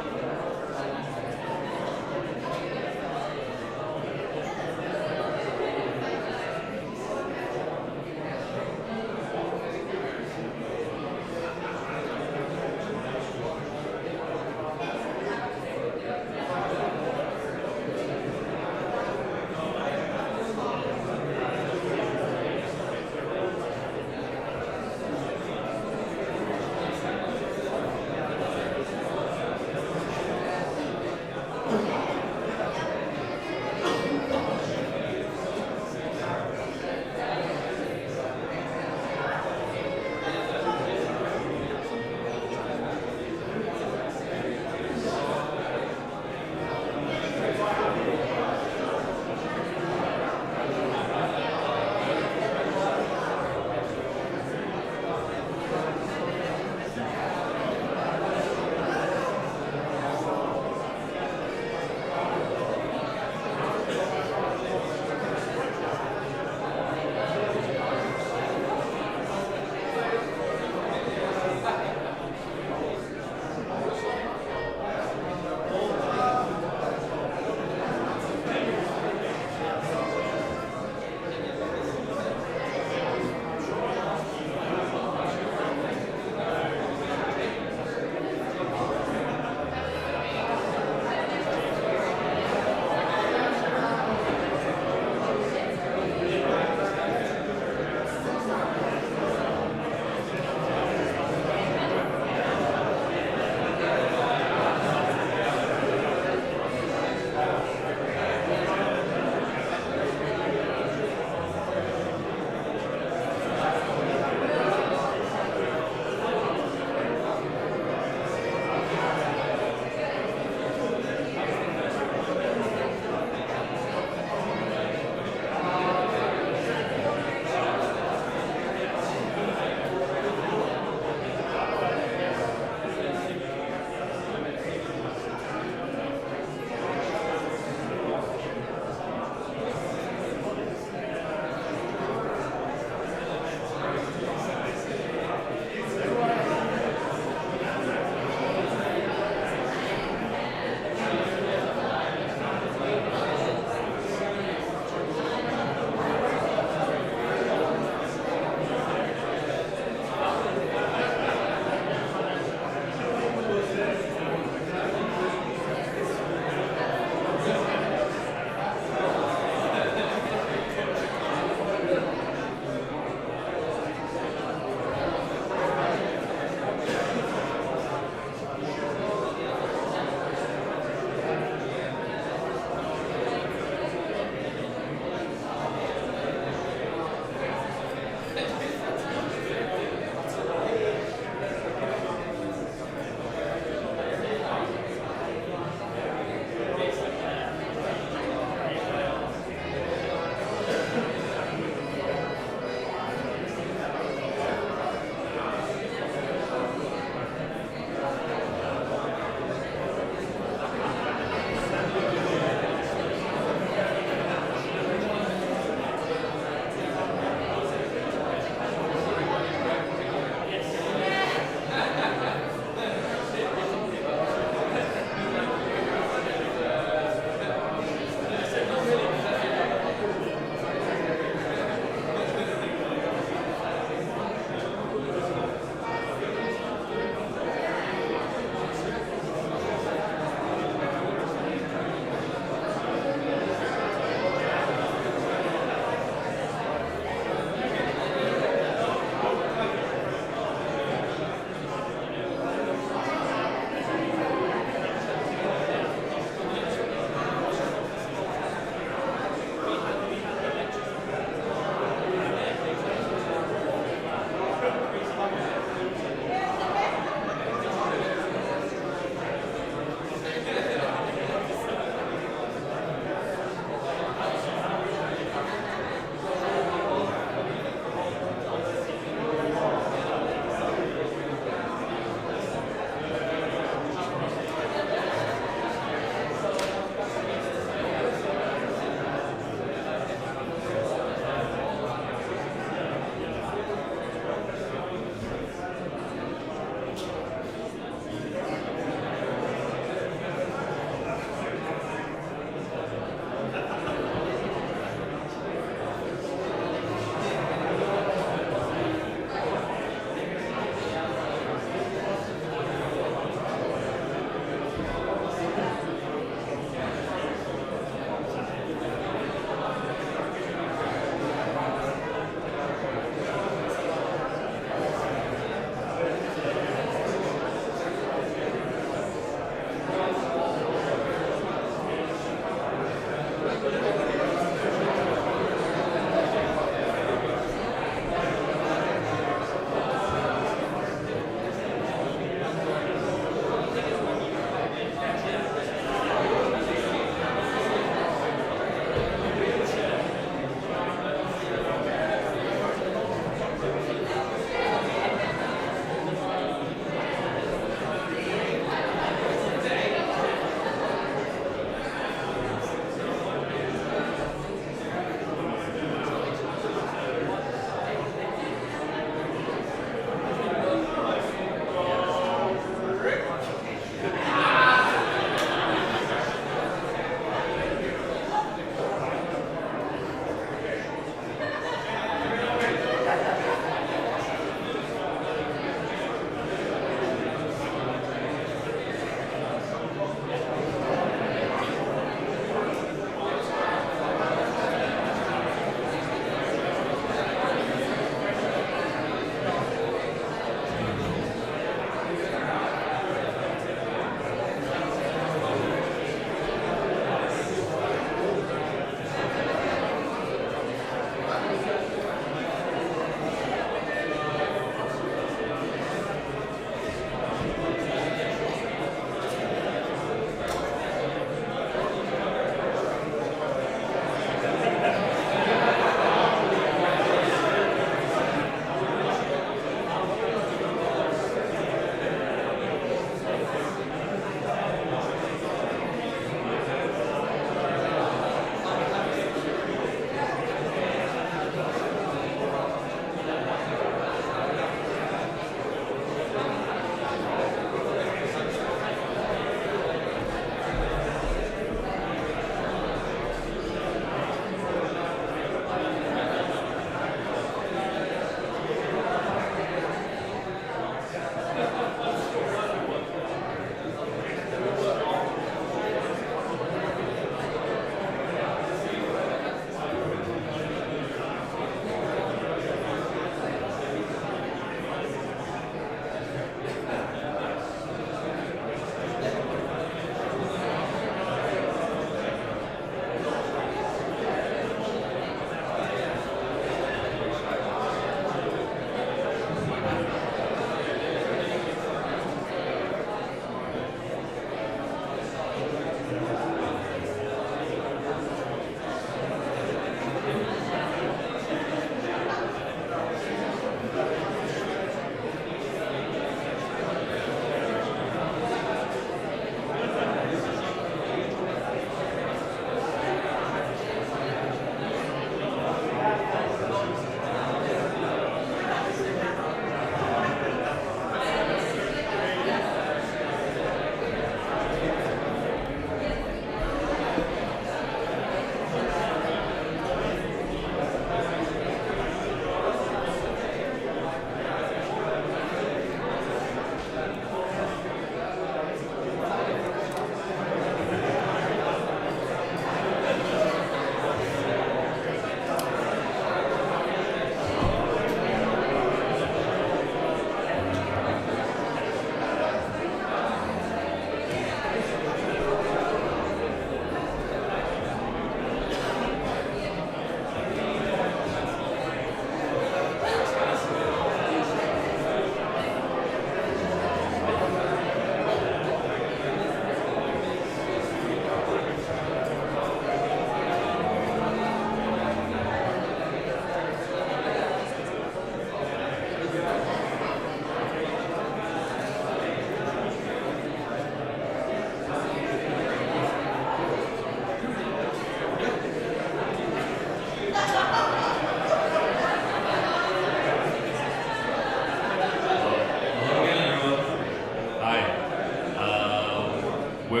we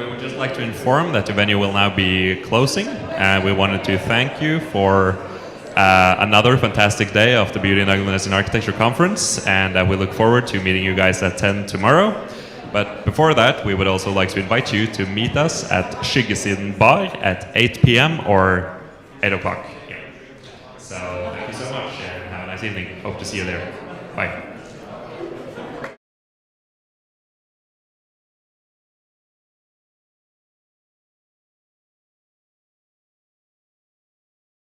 would just like to inform that the venue will now be closing, and we wanted to thank you for another fantastic day of the Beauty and Ugliness in Architecture Conference, and we look forward to meeting you guys at 10 tomorrow. But before that, we would also like to invite you to meet us at Skyggesiden Bar at 8 p.m. or 8 o'clock. So thank you so much, and have a nice evening. Hope to see you there. Bye.